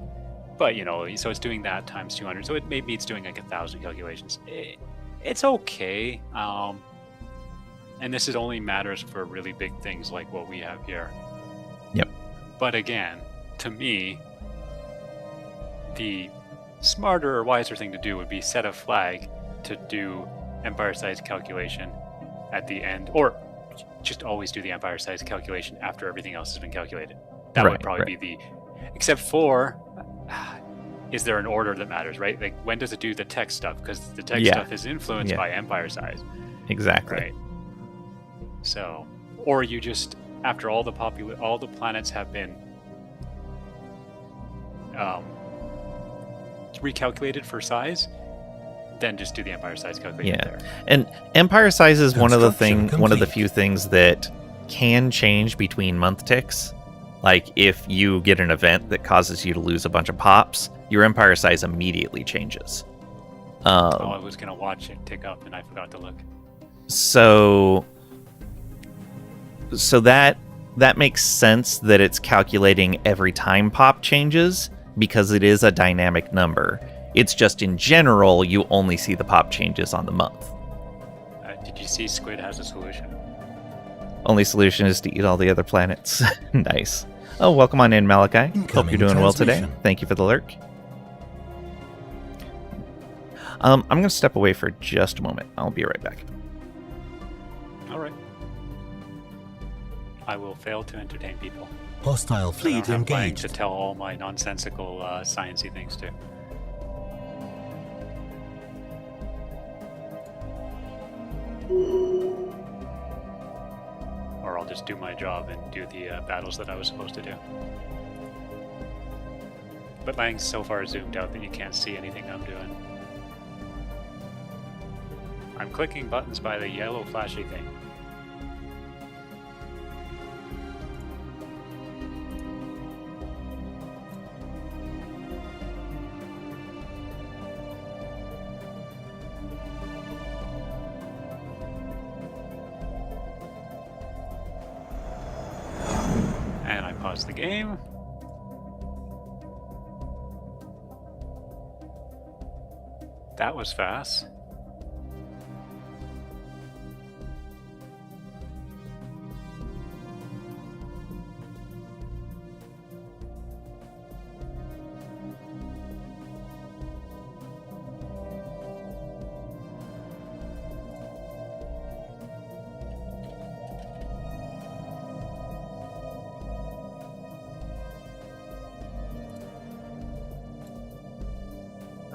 But you know, so it's doing that times 200. So maybe it's doing like 1,000 calculations. It's okay. And this is only matters for really big things like what we have here. Yep. But again, to me, the smarter or wiser thing to do would be set a flag to do empire size calculation at the end, or just always do the empire size calculation after everything else has been calculated. That would probably be except for, is there an order that matters, right? Like when does it do the text stuff? Because the text stuff is influenced by empire size. Exactly. Right. So, or you just, after all the planets have been recalculated for size, then just do the empire size calculation there. And empire size is one of the few things that can change between month ticks. Like if you get an event that causes you to lose a bunch of pops, your empire size immediately changes. I was gonna watch it tick up and I forgot to look. So that makes sense that it's calculating every time pop changes because it is a dynamic number. It's just in general, you only see the pop changes on the month. Did you see Squid has a solution? Only solution is to eat all the other planets. Nice. Oh, welcome on in, Malachi. Hope you're doing well today. Thank you for the lurk. I'm going to step away for just a moment. I'll be right back. All right. I will fail to entertain people. Hostile fleet engaged. To tell all my nonsensical sciencey things too. Or I'll just do my job and do the battles that I was supposed to do. But mine's so far zoomed out that you can't see anything I'm doing. I'm clicking buttons by the yellow flashy thing. And I pause the game. That was fast.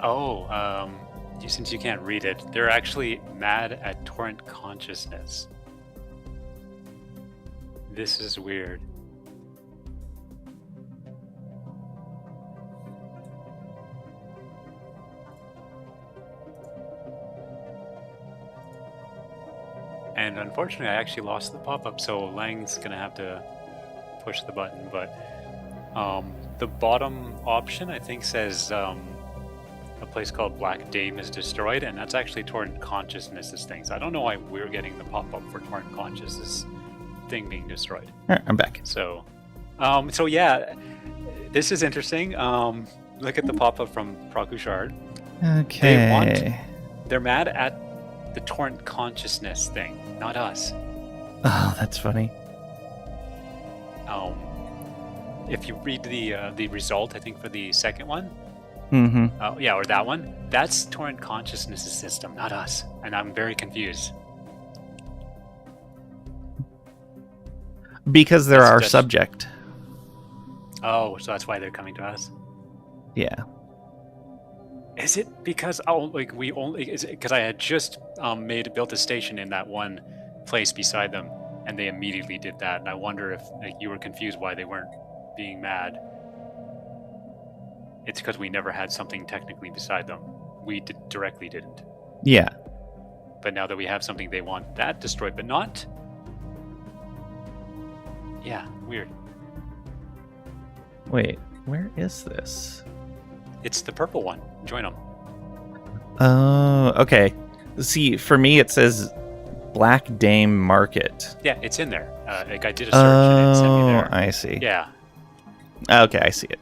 Oh, since you can't read it, they're actually mad at torrent consciousness. This is weird. And unfortunately, I actually lost the pop-up, so Lang's gonna have to push the button, but the bottom option, I think, says a place called Black Dame is destroyed, and that's actually Torrent Consciousness's things. I don't know why we're getting the pop-up for Torrent Consciousness thing being destroyed. All right, I'm back. So yeah, this is interesting. Look at the pop-up from Prakushard. Okay. They're mad at the Torrent Consciousness thing, not us. Oh, that's funny. If you read the result, I think for the second one, Mm-hmm. yeah, or that one, that's Torrent Consciousness's system, not us. And I'm very confused. Because they're our That's- subject. Oh, so that's why they're coming to us. Yeah. Is it because because I had just built a station in that one place beside them, and they immediately did that, and I wonder if you were confused why they weren't being mad. It's because we never had something technically beside them. We directly didn't. Yeah. But now that we have something, they want that destroyed, but not. Yeah, weird. Wait, where is this? It's the purple one. Join them. Oh, okay. See, for me it says Black Dame Market. Yeah, it's in there. I did a search and it sent me there. I see. Yeah. Okay, I see it.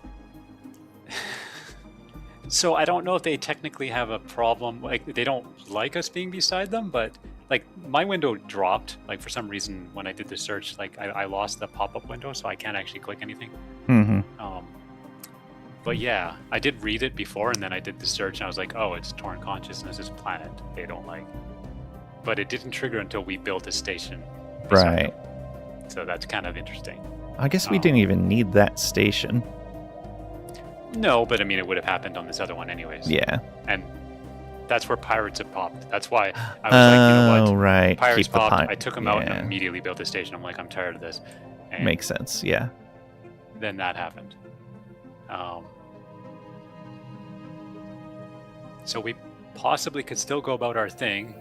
So I don't know if they technically have a problem. Like they don't like us being beside them, but like my window dropped. Like for some reason when I did the search, like I lost the pop-up window, so I can't actually click anything. Mm-hmm. But yeah, I did read it before, and then I did the search, and I was like, oh, it's Torn Consciousness' planet. They don't like. But it didn't trigger until we built a station. beside Right. them. So that's kind of interesting. I guess we didn't even need that station. No, but I mean, it would have happened on this other one anyways. Yeah. And that's where pirates have popped. That's why I was like, you know what? Right. Pirates Keep the popped. pi- I took them out yeah. and immediately built a station. I'm like, I'm tired of this. And Makes sense. Yeah. then that happened. So we possibly could still go about our thing,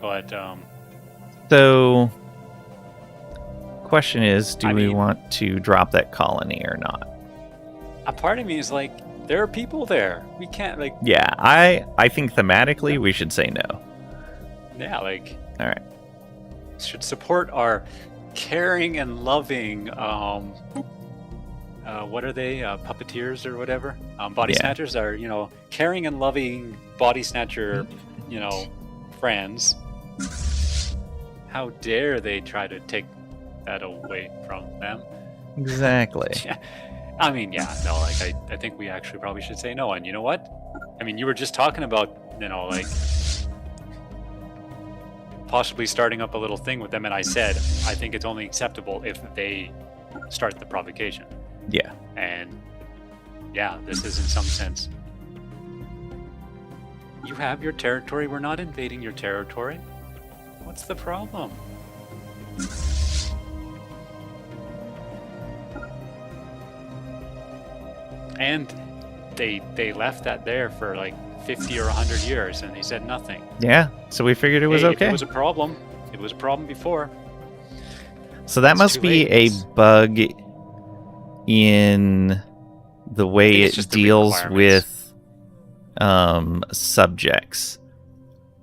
but So, question is, do I we mean- want to drop that colony or not? a part of me is like, there are people there. We can't like, Yeah, I think thematically we should say no. yeah, like All right. should support our caring and loving. What are they? Puppeteers or whatever? Body Yeah. snatchers are, caring and loving body snatcher, friends. How dare they try to take that away from them? Exactly. I mean, yeah, no, like I think we actually probably should say no. And you know what? I mean, you were just talking about, like possibly starting up a little thing with them, and I said I think it's only acceptable if they start the provocation. Yeah. And yeah, this is in some sense. You have your territory. We're not invading your territory. What's the problem? And they left that there for like 50 or 100 years, and they said nothing. Yeah. So we figured it was Hey, okay. If it was a problem. It was a problem before. So that It's must too be late. a bug in the way think it it's just the deals requirements. with subjects.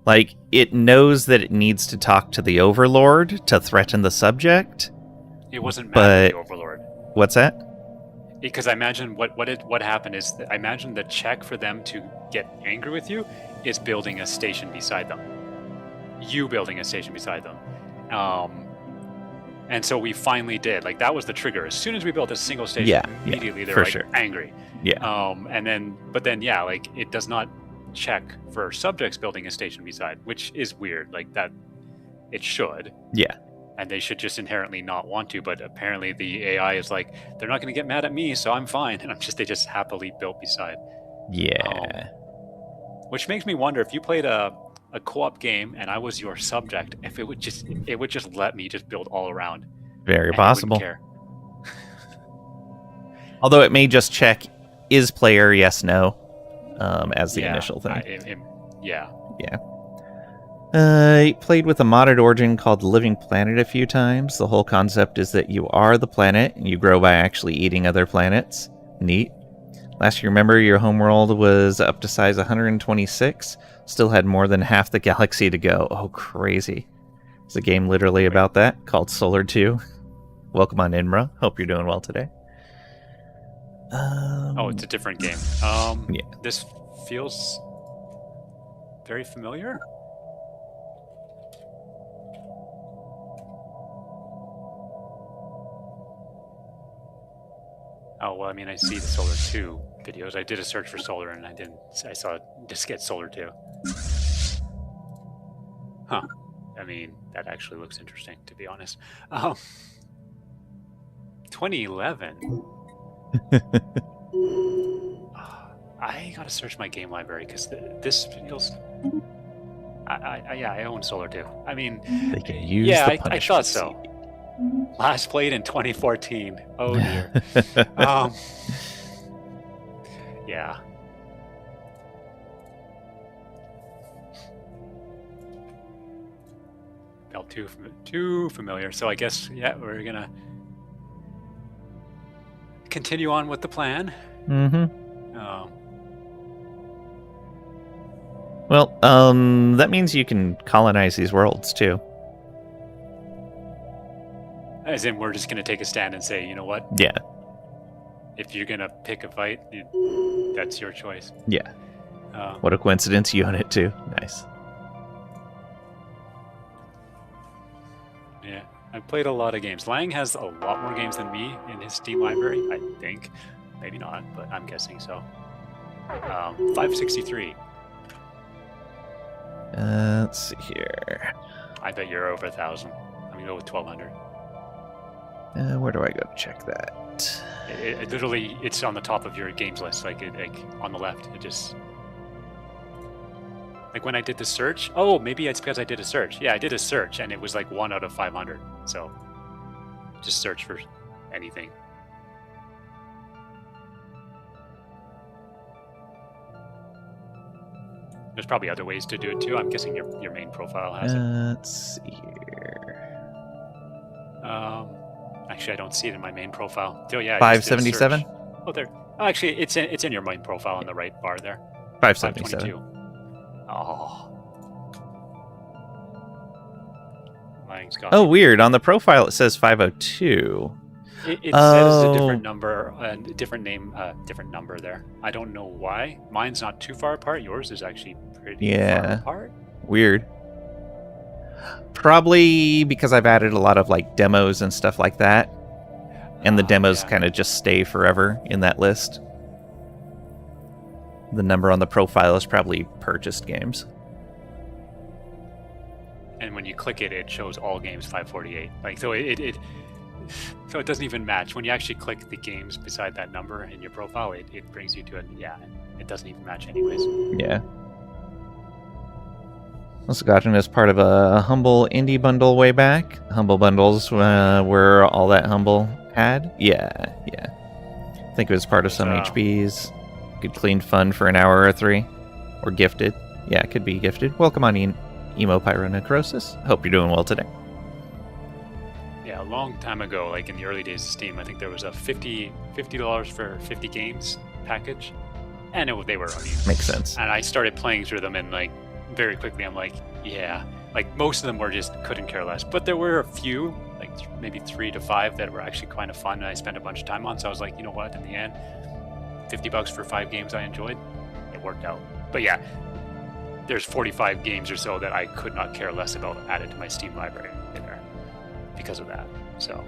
Like, it knows that it needs to talk to the Overlord to threaten the subject. It wasn't mad at the But- Overlord. What's that? Because I imagine what happened is that I imagine the check for them to get angry with you is building a station beside them. You building a station beside them. And so we finally did. Like, that was the trigger. As soon as we built a single station, Yeah, immediately they for were like sure. angry. Yeah. But then yeah, like it does not check for subjects building a station beside, which is weird. Like that, it should. Yeah. And they should just inherently not want to, but apparently the AI is like, they're not going to get mad at me, so I'm fine. And they just happily built beside. Yeah. Which makes me wonder if you played a co-op game and I was your subject, if it would just let me just build all around. Very and it wouldn't possible. care. Although it may just check, is player yes, no, as the initial thing. Yeah. I played with a modded origin called Living Planet a few times. The whole concept is that you are the planet, and you grow by actually eating other planets. Neat. Last you remember, your homeworld was up to size 126. Still had more than half the galaxy to go. Oh, crazy. There's a game literally about that called Solar 2. Welcome on Inra. Hope you're doing well today. Oh, it's a different game. Yeah. This feels very familiar. Oh, well, I mean, I see the Solar 2 videos. I did a search for Solar, and I saw just get Solar 2. Huh. I mean, that actually looks interesting, to be honest. 2011. I gotta search my game library because this feels. I own Solar 2. I mean, They can use yeah, the I punishment thought so. Last played in 2014. Oh dear. Yeah. Felt too familiar. So I guess we're gonna continue on with the plan. Well, that means you can colonize these worlds too. As in, we're just gonna take a stand and say, you know what? Yeah. If you're gonna pick a fight, that's your choice. Yeah. What a coincidence! You own it too. Nice. Yeah, I've played a lot of games. Lang has a lot more games than me in his Steam library, I think. Maybe not, but I'm guessing so. 563. Let's see here. I bet you're over 1,000. I'm gonna go with 1,200. Where do I go to check that? It literally, it's on the top of your games list, like on the left. It just like when I did the search. Oh, maybe it's because I did a search. Yeah, I did a search, and it was like 1 out of 500. So just search for anything. There's probably other ways to do it too. I'm guessing your main profile has it. Let's see here. Actually, I don't see it in my main profile. Oh yeah, 577. Oh, there. Oh, actually, it's in your main profile on the right bar there. 577. 522. Oh. Lang's got Oh, me. weird. On the profile, it says 502. It says a different number, different name, different number there. I don't know why. Mine's not too far apart. Yours is actually pretty far apart. Weird. Probably because I've added a lot of like demos and stuff like that. And the demos kind of just stay forever in that list. The number on the profile is probably purchased games. And when you click it, it shows all games 548. Like so it doesn't even match. When you actually click the games beside that number in your profile, it brings you to it. Yeah, it doesn't even match anyways. Yeah. Also gotten as part of a Humble indie bundle way back. Humble bundles were all that Humble had. Yeah. I think it was part of some HBs. Good clean fun for an hour or 3. Or gifted. Yeah, it could be gifted. Welcome on Emo Pyronecrosis. Hope you're doing well today. Yeah, a long time ago, like in the early days of Steam, I think there was a $50 for 50 games package. And they were, makes sense. And I started playing through them and like very quickly I'm like, yeah, like most of them were just couldn't care less. But there were a few, like maybe 3 to 5 that were actually kind of fun and I spent a bunch of time on. So I was like, you know what, in the end, $50 for 5 games I enjoyed, it worked out. But yeah, there's 45 games or so that I could not care less about added to my Steam library there because of that. So,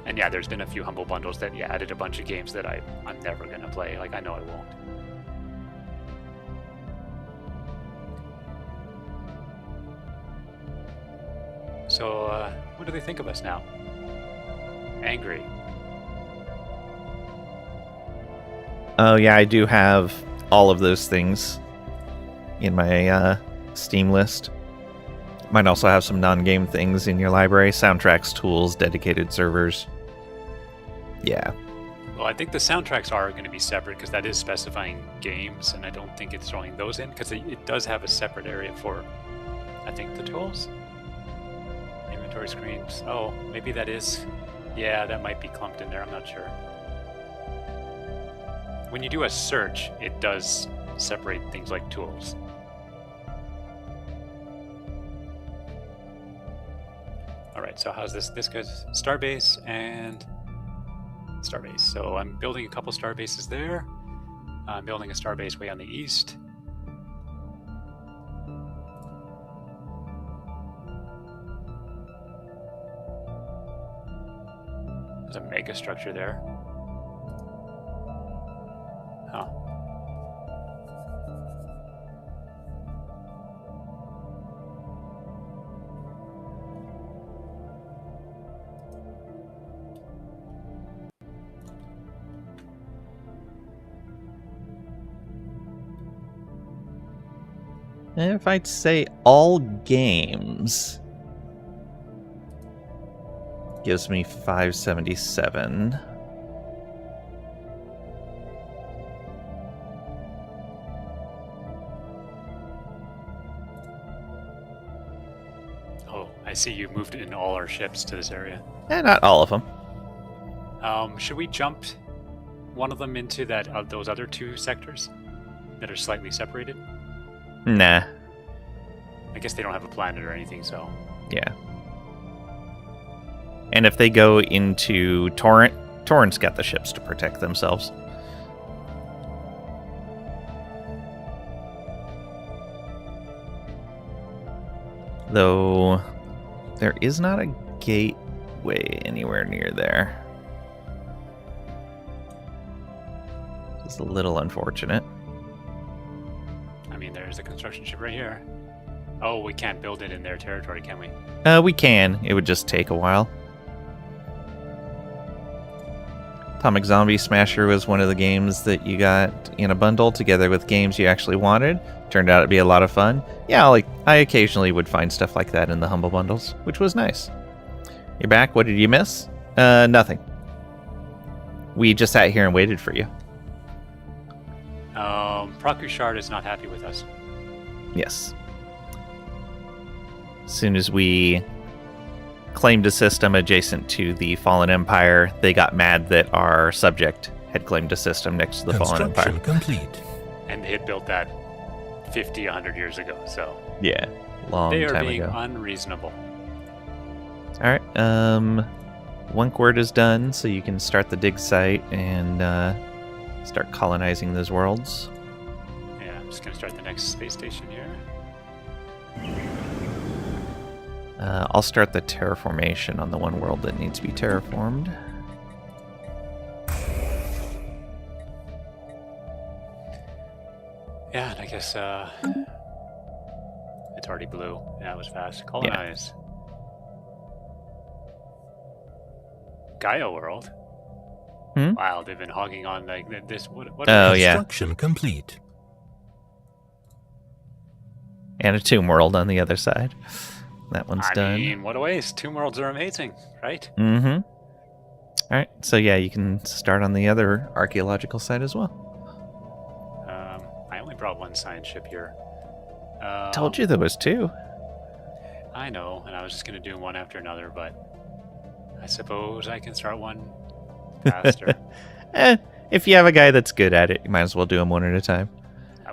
and yeah, there's been a few Humble bundles that added a bunch of games that I'm never gonna play. Like I know I won't. So, what do they think of us now? Angry. Oh yeah, I do have all of those things in my Steam list. Might also have some non-game things in your library. Soundtracks, tools, dedicated servers. Yeah. Well, I think the soundtracks are going to be separate because that is specifying games, and I don't think it's throwing those in because it does have a separate area for, I think, the tools. Inventory screens. Oh, maybe that is. Yeah, that might be clumped in there. I'm not sure. When you do a search, it does separate things like tools. All right, so how's this? This goes Starbase and Starbase. So I'm building a couple Starbases there. I'm building a Starbase way on the east. There's a mega structure there. Huh. If I'd say all games, gives me 577. Oh, I see you moved in all our ships to this area. Not all of them. Should we jump one of them into that those other two sectors that are slightly separated? Nah. I guess they don't have a planet or anything, so... Yeah. And if they go into Torrent, Torrent's got the ships to protect themselves. Though, there is not a gateway anywhere near there. It's a little unfortunate. I mean, there's a construction ship right here. Oh, we can't build it in their territory, can we? We can. It would just take a while. Atomic Zombie Smasher was one of the games that you got in a bundle together with games you actually wanted. Turned out to be a lot of fun. Yeah, I occasionally would find stuff like that in the Humble Bundles, which was nice. You're back? What did you miss? Nothing. We just sat here and waited for you. Prakushard is not happy with us. Yes. As soon as we claimed a system adjacent to the Fallen Empire, they got mad that our subject had claimed a system next to the Fallen Empire. Complete. And they had built that 50, 100 years ago, so... Yeah, long they are time being ago. unreasonable. Alright, Word is done, so you can start the dig site and start colonizing those worlds. Yeah, I'm just going to start the next space station here. I'll start the terraformation on the one world that needs to be terraformed. Yeah, and I guess it's already blue. Yeah, it was fast. Colonize. Gaia world. Hmm? Wow, they've been hogging on like this. What Oh, yeah. Construction complete. And a tomb world on the other side. That one's I done. mean, what a waste. Tomb worlds are amazing, right? Mm-hmm. Alright, so yeah, you can start on the other archaeological site as well. I only brought one science ship here. Told you there was two. I know, and I was just going to do one after another, but I suppose I can start one faster. If you have a guy that's good at it, you might as well do them one at a time.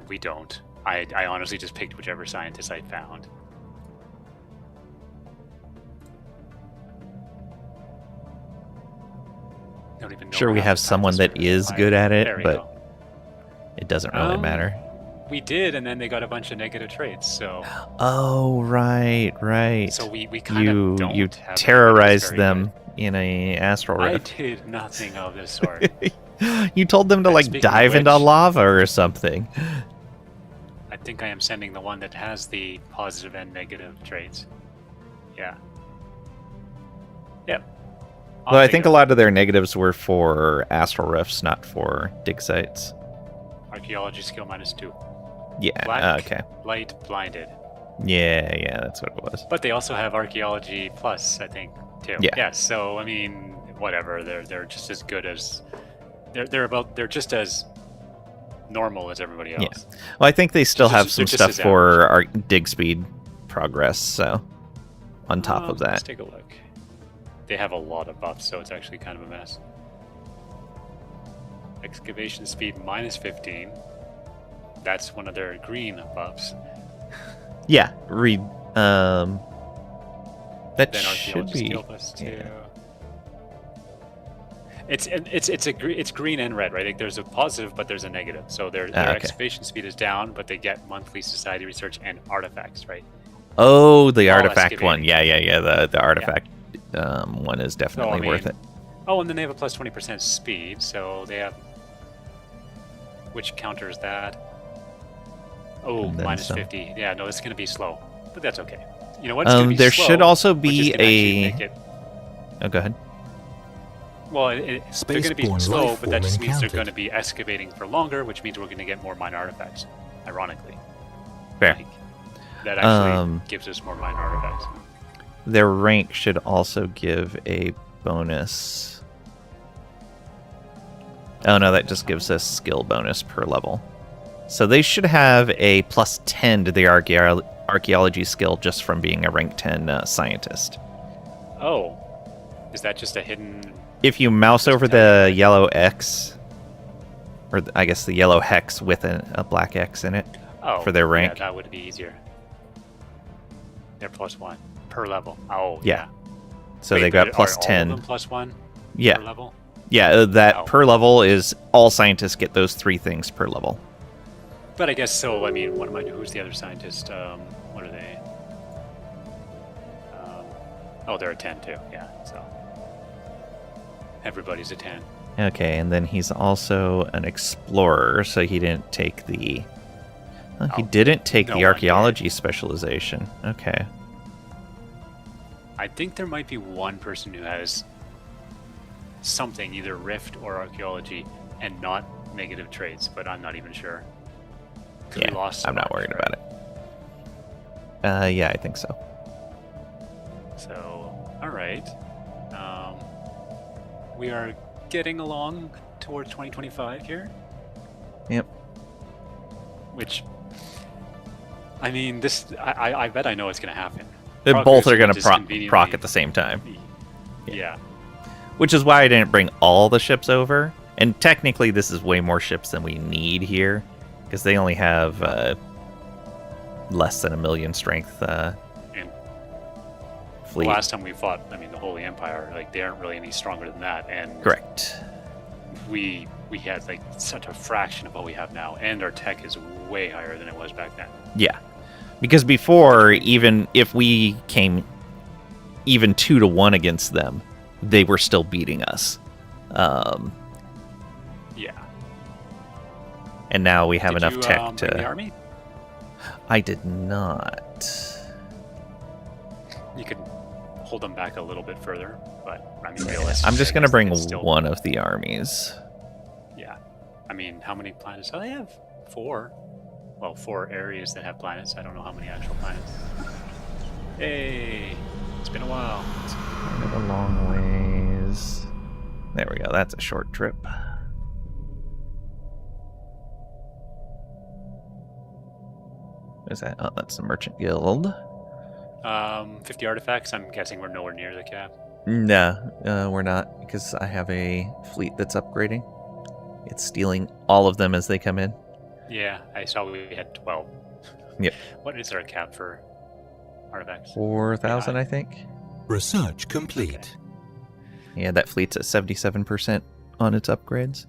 We don't. I honestly just picked whichever scientist I found. Don't even know Sure, we half have the someone scientists that were is fired. good at it, There we but go. it doesn't really matter. We did, and then they got a bunch of negative traits. So, Oh, right. so we kind of don't. You have anybody terrorized that's very them in a astral good. I rift. did nothing of this sort. You told them to And speaking of dive into which- lava or something. I think I am sending the one that has the positive and negative traits. Yeah. Yep. Well, I think a lot of their negatives were for astral rifts, not for dig sites. Archaeology skill -2. Yeah. Black, Okay. light, blinded. Yeah, that's what it was. But they also have archaeology plus, I think, too. Yeah. So I mean, whatever. They're just as good as they're just as normal as everybody else. Yeah. Well, I think they still They're have just- some they're just stuff as for our dig speed progress. So, on top of Let's that, take a look. They have a lot of buffs, so it's actually kind of a mess. Excavation speed -15. That's one of their green buffs. yeah. Read. That Then should archaeology be. skill +2. yeah. It's green and red, right? Like there's a positive, but there's a negative. So their okay. excavation speed is down, but they get monthly society research and artifacts, right? Oh, the All artifact one. excavating. Yeah. The artifact one is definitely worth it. Oh, and then they have a +20% speed, so they have, which counters that. Oh, And then some. -50. Yeah, no, it's going to be slow, but that's okay. You know what? It's gonna be There slow, should also which is be gonna actually a. make it- Oh, go ahead. Well, they're going to be Spaceborne slow, life but that form just means they're encountered. going to be excavating for longer, which means we're going to get more minor artifacts. Ironically, Fair. Like, that actually gives us more minor artifacts. Their rank should also give a bonus. Oh no, that just gives us skill bonus per level. So they should have a plus 10 to the archaeology skill just from being a rank 10 scientist. Oh, is that just a hidden? If you mouse over the yellow X, or I guess the yellow hex with a black X in it for their rank. Yeah, that would be easier. They're +1 per level. Oh, yeah. So they got plus 10. All of them +1 yeah. per level? Yeah, that per level is all scientists get those 3 things per level. But I guess so. I mean, what am I doing? Who's the other scientist? What are they? Oh, they're a 10 too. Yeah, so everybody's a 10. Okay, and then he's also an explorer, so he didn't take the. He didn't take the archaeology specialization. Okay. I think there might be one person who has something, either Rift or archaeology, and not negative traits, but I'm not even sure. Yeah, I'm not worried about it. Yeah, I think so. So, all right. We are getting along towards 2025 here. Yep. Which, I mean, this I bet I know what's going to happen. Both are going to proc at the same time. Yeah. Which is why I didn't bring all the ships over. And technically, this is way more ships than we need here, because they only have less than 1 million strength fleet. The last time we fought, I mean, the Holy Empire, like, they aren't really any stronger than that. And correct. We had like such a fraction of what we have now, and our tech is way higher than it was back then. Yeah, because before, even if we came even 2-1 against them, they were still beating us. Yeah. And now we have enough tech to. Bring the army? I did not. You could hold them back a little bit further, but I mean, realistically, I'm just gonna bring still... one of the armies. Yeah, I mean, how many planets? Oh, they have 4. Well, 4 areas that have planets. I don't know how many actual planets. Hey, it's been a while. It's kind of a long ways. There we go. That's a short trip. What is that? Oh, that's the Merchant Guild. 50 artifacts. I'm guessing we're nowhere near the cap. No, we're not, because I have a fleet that's upgrading. It's stealing all of them as they come in. Yeah, I saw we had 12. Yep. What is our cap for artifacts? 4,000, I think. Research complete. Okay. Yeah, that fleet's at 77% on its upgrades.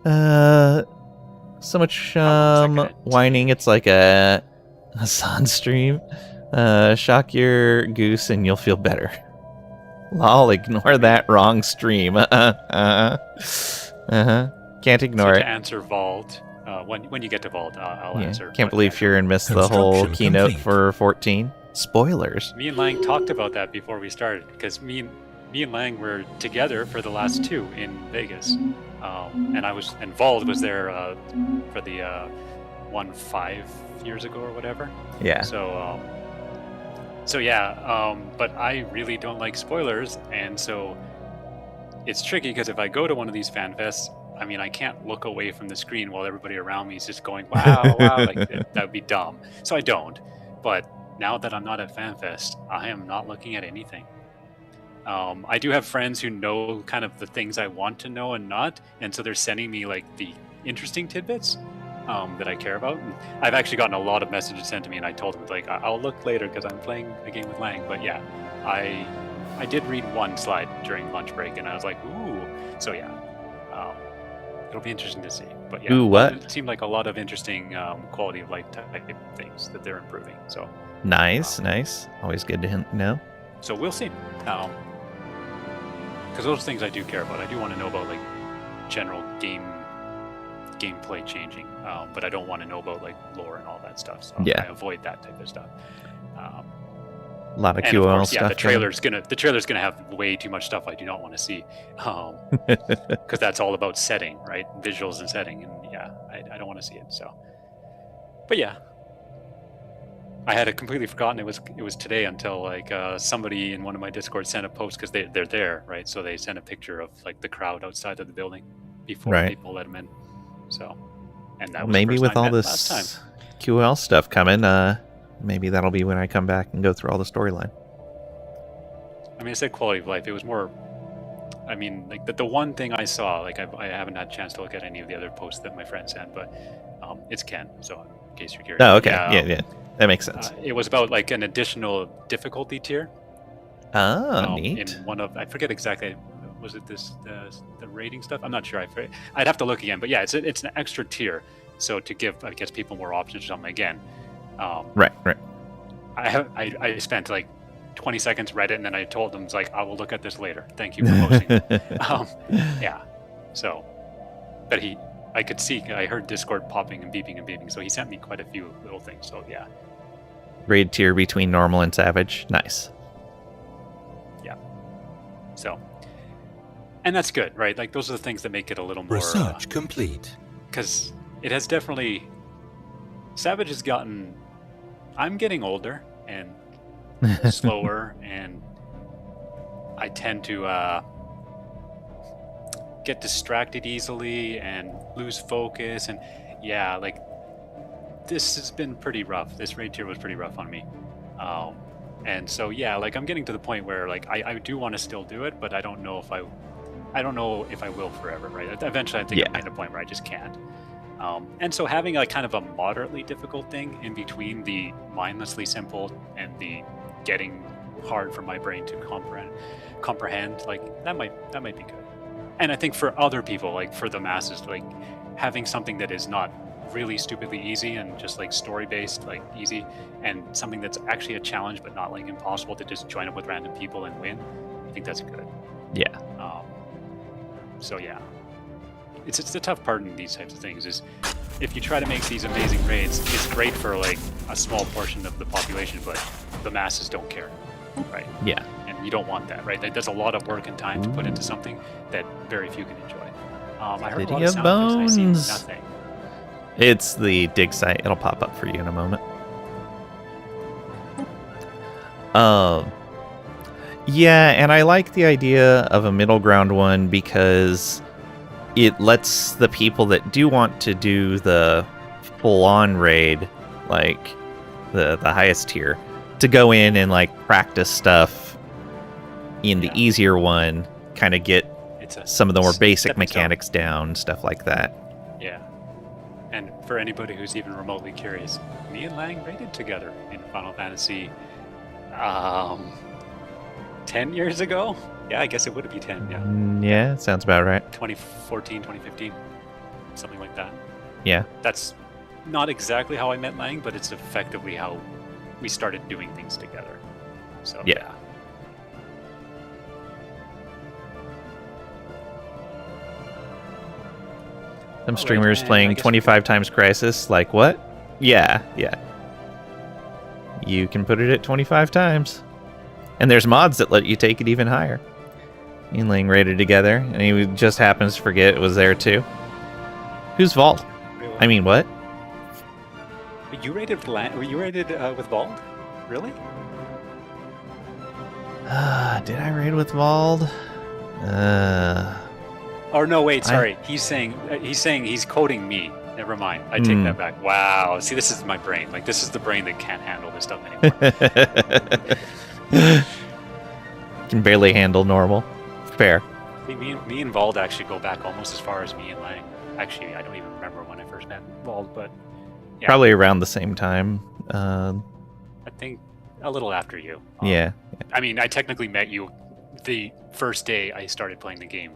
So much whining. It's like a sun stream. Shock your goose and you'll feel better. Lol, ignore that wrong stream. Can't ignore it. To answer Vault, when you get to Vault, I'll answer. Can't believe Furen missed the whole keynote for 14. Spoilers. Me and Lang talked about that before we started, because me and Lang were together for the last 2 in Vegas, and Vault was there for the one 5 years ago or whatever. Yeah. So yeah, but I really don't like spoilers, and so it's tricky, because if I go to one of these fan fests, I mean, I can't look away from the screen while everybody around me is just going, wow, wow, like that would be dumb. So I don't. But now that I'm not at FanFest, I am not looking at anything. I do have friends who know kind of the things I want to know and not, and so they're sending me like the interesting tidbits that I care about. And I've actually gotten a lot of messages sent to me, and I told them, like, I'll look later because I'm playing a game with Lang. But yeah, I did read one slide during lunch break, and I was like, ooh. So yeah, it'll be interesting to see. But yeah, ooh, what? It seemed like a lot of interesting quality of life type things that they're improving. So nice. Always good to know. So we'll see. Because those things I do care about. I do want to know about like general gameplay changing, but I don't want to know about like lore and all that stuff. So yeah. I avoid that type of stuff. A lot of and QOL of course, stuff. Yeah, the trailer's gonna have way too much stuff I do not want to see, because that's all about setting, right? Visuals and setting, and yeah, I don't want to see it. So, but yeah, I had completely forgotten it was today until like somebody in one of my Discord sent a post because they're there, right? So they sent a picture of like the crowd outside of the building before Right. people let them in. So, and that Well, was maybe the with person I all met last time. this QL stuff coming, maybe that'll be when I come back and go through all the storyline. I mean, I said quality of life. It was more. I mean, like the one thing I saw, like I haven't had a chance to look at any of the other posts that my friend sent, but it's Ken. So in case you're curious. Oh, okay. Yeah, Yeah. That makes sense. it was about like an additional difficulty tier. Oh, neat. In one of, I forget exactly, was it the rating stuff? I'm not sure. I'd have to look again. But yeah, it's an extra tier. So to give, I guess, people more options or something again. Right. I spent like 20 seconds, read it, and then I told them, like, I will look at this later. Thank you for posting. Yeah. So, but I could see, I heard Discord popping and beeping. So he sent me quite a few little things. So yeah. Grade tier between normal and savage. Nice. Yeah. So, and that's good, right? Like those are the things that make it a little more Research complete. because it has definitely Savage has gotten. I'm getting older and slower, and I tend to get distracted easily and lose focus, and yeah, like this has been pretty rough. This raid tier was pretty rough on me, and so yeah, like I'm getting to the point where like I do want to still do it, but I don't know if I will forever, right? Eventually, I think I'm at a point where I just can't. And so having a kind of a moderately difficult thing in between the mindlessly simple and the getting hard for my brain to comprehend, like that might be good. And I think for other people, like for the masses, like having something that is not really stupidly easy and just like story based, like easy, and something that's actually a challenge but not like impossible to just join up with random people and win, I think that's good. Yeah. So yeah, it's the tough part in these types of things is if you try to make these amazing raids, it's great for like a small portion of the population, but the masses don't care, right? Yeah. And you don't want that, right? Like, there's a lot of work and time to put into something that very few can enjoy. I heard a lot of sound effects, I see nothing. It's the dig site. It'll pop up for you in a moment. Yeah, and I like the idea of a middle ground one because it lets the people that do want to do the full-on raid, like the highest tier, to go in and like practice stuff in the easier one, kind of get some of the more basic mechanics down, stuff like that. Yeah. And for anybody who's even remotely curious, me and Lang raided together in Final Fantasy 10 years ago? Yeah, I guess it would be 10, yeah. Yeah, sounds about right. 2014, 2015, something like that. Yeah. That's not exactly how I met Lang, but it's effectively how we started doing things together. So, yeah. Some streamers playing 25 times Crisis, like what? Yeah. You can put it at 25 times. And there's mods that let you take it even higher. Me and Lang raided together, and he just happens to forget it was there too. Who's Vault? I mean, what? You raided with Vault? Really? Did I raid with Vald? Or no, wait, sorry. He's saying he's quoting me. Never mind. I take that back. Wow. See, this is my brain. Like, this is the brain that can't handle this stuff anymore. Can barely handle normal. Fair. Me and Vald actually go back almost as far as me and Lang. Actually, I don't even remember when I first met Vald, but yeah. Probably around the same time. I think a little after you. Yeah. I mean, I technically met you the first day I started playing the game.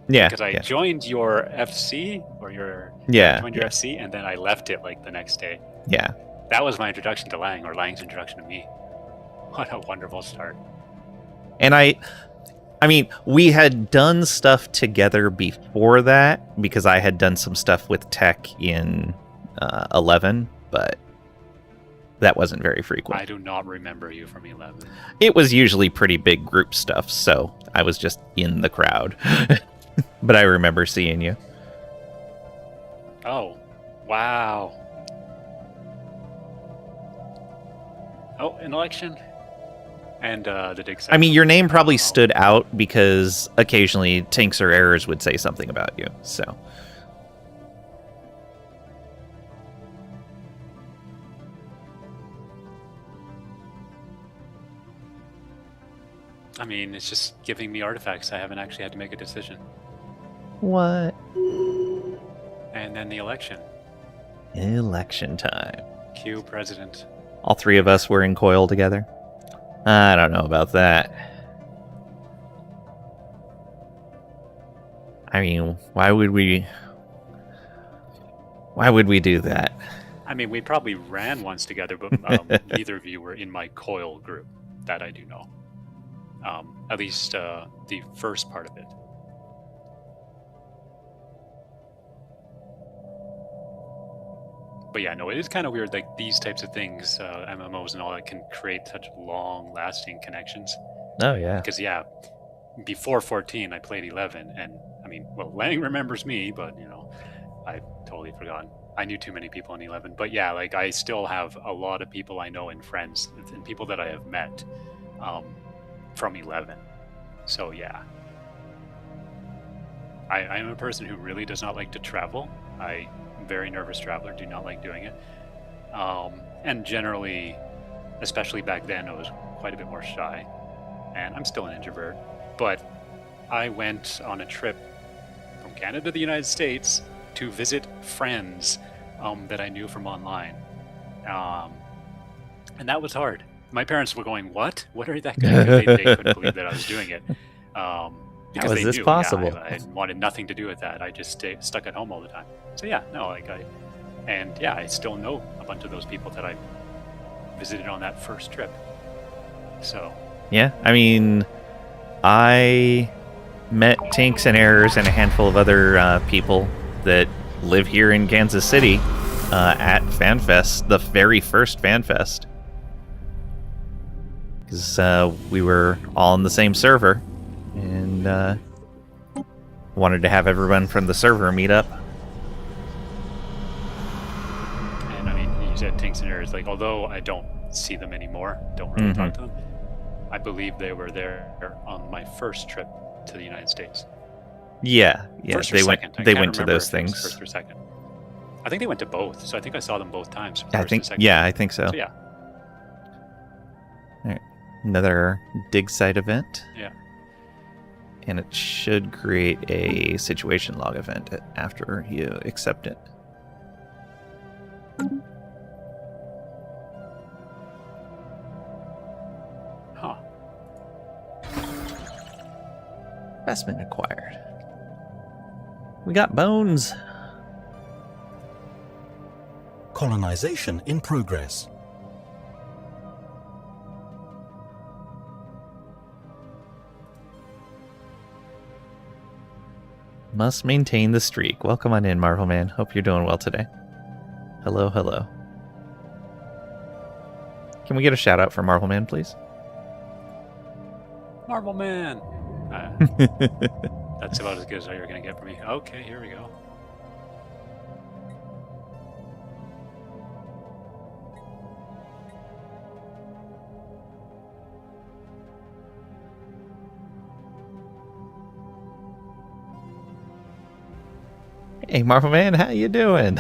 Yeah. Because I joined your FC or your FC, and then I left it like the next day. Yeah. That was my introduction to Lang, or Lang's introduction to me. What a wonderful start. And I mean, we had done stuff together before that because I had done some stuff with Tech in 11, but that wasn't very frequent. I do not remember you from 11. It was usually pretty big group stuff, so I was just in the crowd. But I remember seeing you. Oh, wow. Oh, an election. And the dig site. I mean, your name probably stood out because occasionally Tinks or Errors would say something about you. So, I mean, it's just giving me artifacts. I haven't actually had to make a decision. what? And then the election. Election time. Q president. All three of us were in coil together. I don't know about that. I mean, why would we do that? I mean, we probably ran once together, but neither of you were in my coil group. That I do know. At least the first part of it. But yeah, no, it is kind of weird. Like these types of things, MMOs and all that, can create such long-lasting connections. Oh yeah. Because yeah, before 14, I played 11, and I mean, well, Lang remembers me, but you know, I totally forgot. I knew too many people in 11. But yeah, like I still have a lot of people I know and friends and people that I have met from 11. So yeah, I am a person who really does not like to travel. Very nervous traveler, do not like doing it, and generally, especially back then, I was quite a bit more shy, and I'm still an introvert. But I went on a trip from Canada to the United States to visit friends that I knew from online, and that was hard. My parents were going, "What? What are that?" They couldn't believe that I was doing it. Because How is they this knew, possible? Yeah, I wanted nothing to do with that. I just stuck at home all the time. So yeah, no, I still know a bunch of those people that I visited on that first trip. So Yeah, I mean, I met Tinks and Errors and a handful of other people that live here in Kansas City at FanFest, the very first FanFest. Because we were all on the same server and wanted to have everyone from the server meet up. And I mean, you said Tinks and Errors, like, although I don't see them anymore, don't really talk to them, I believe they were there on my first trip to the United States. Yeah, First or they second. I They can't went to remember those if it was things. First or second. I think they went to both, so I think I saw them both times. I first think, and second. yeah, I think so. So yeah, Another dig site event. yeah. And it should create a situation log event after you accept it. Huh. Investment acquired. We got bones. Colonization in progress. Must maintain the streak. Welcome on in, Marvel Man. Hope you're doing well today. Hello, hello. Can we get a shout out for Marvel Man, please? Marble Man. That's about as good as you're gonna get from me. Okay, here we go. Hey, Marvel Man, how you doing?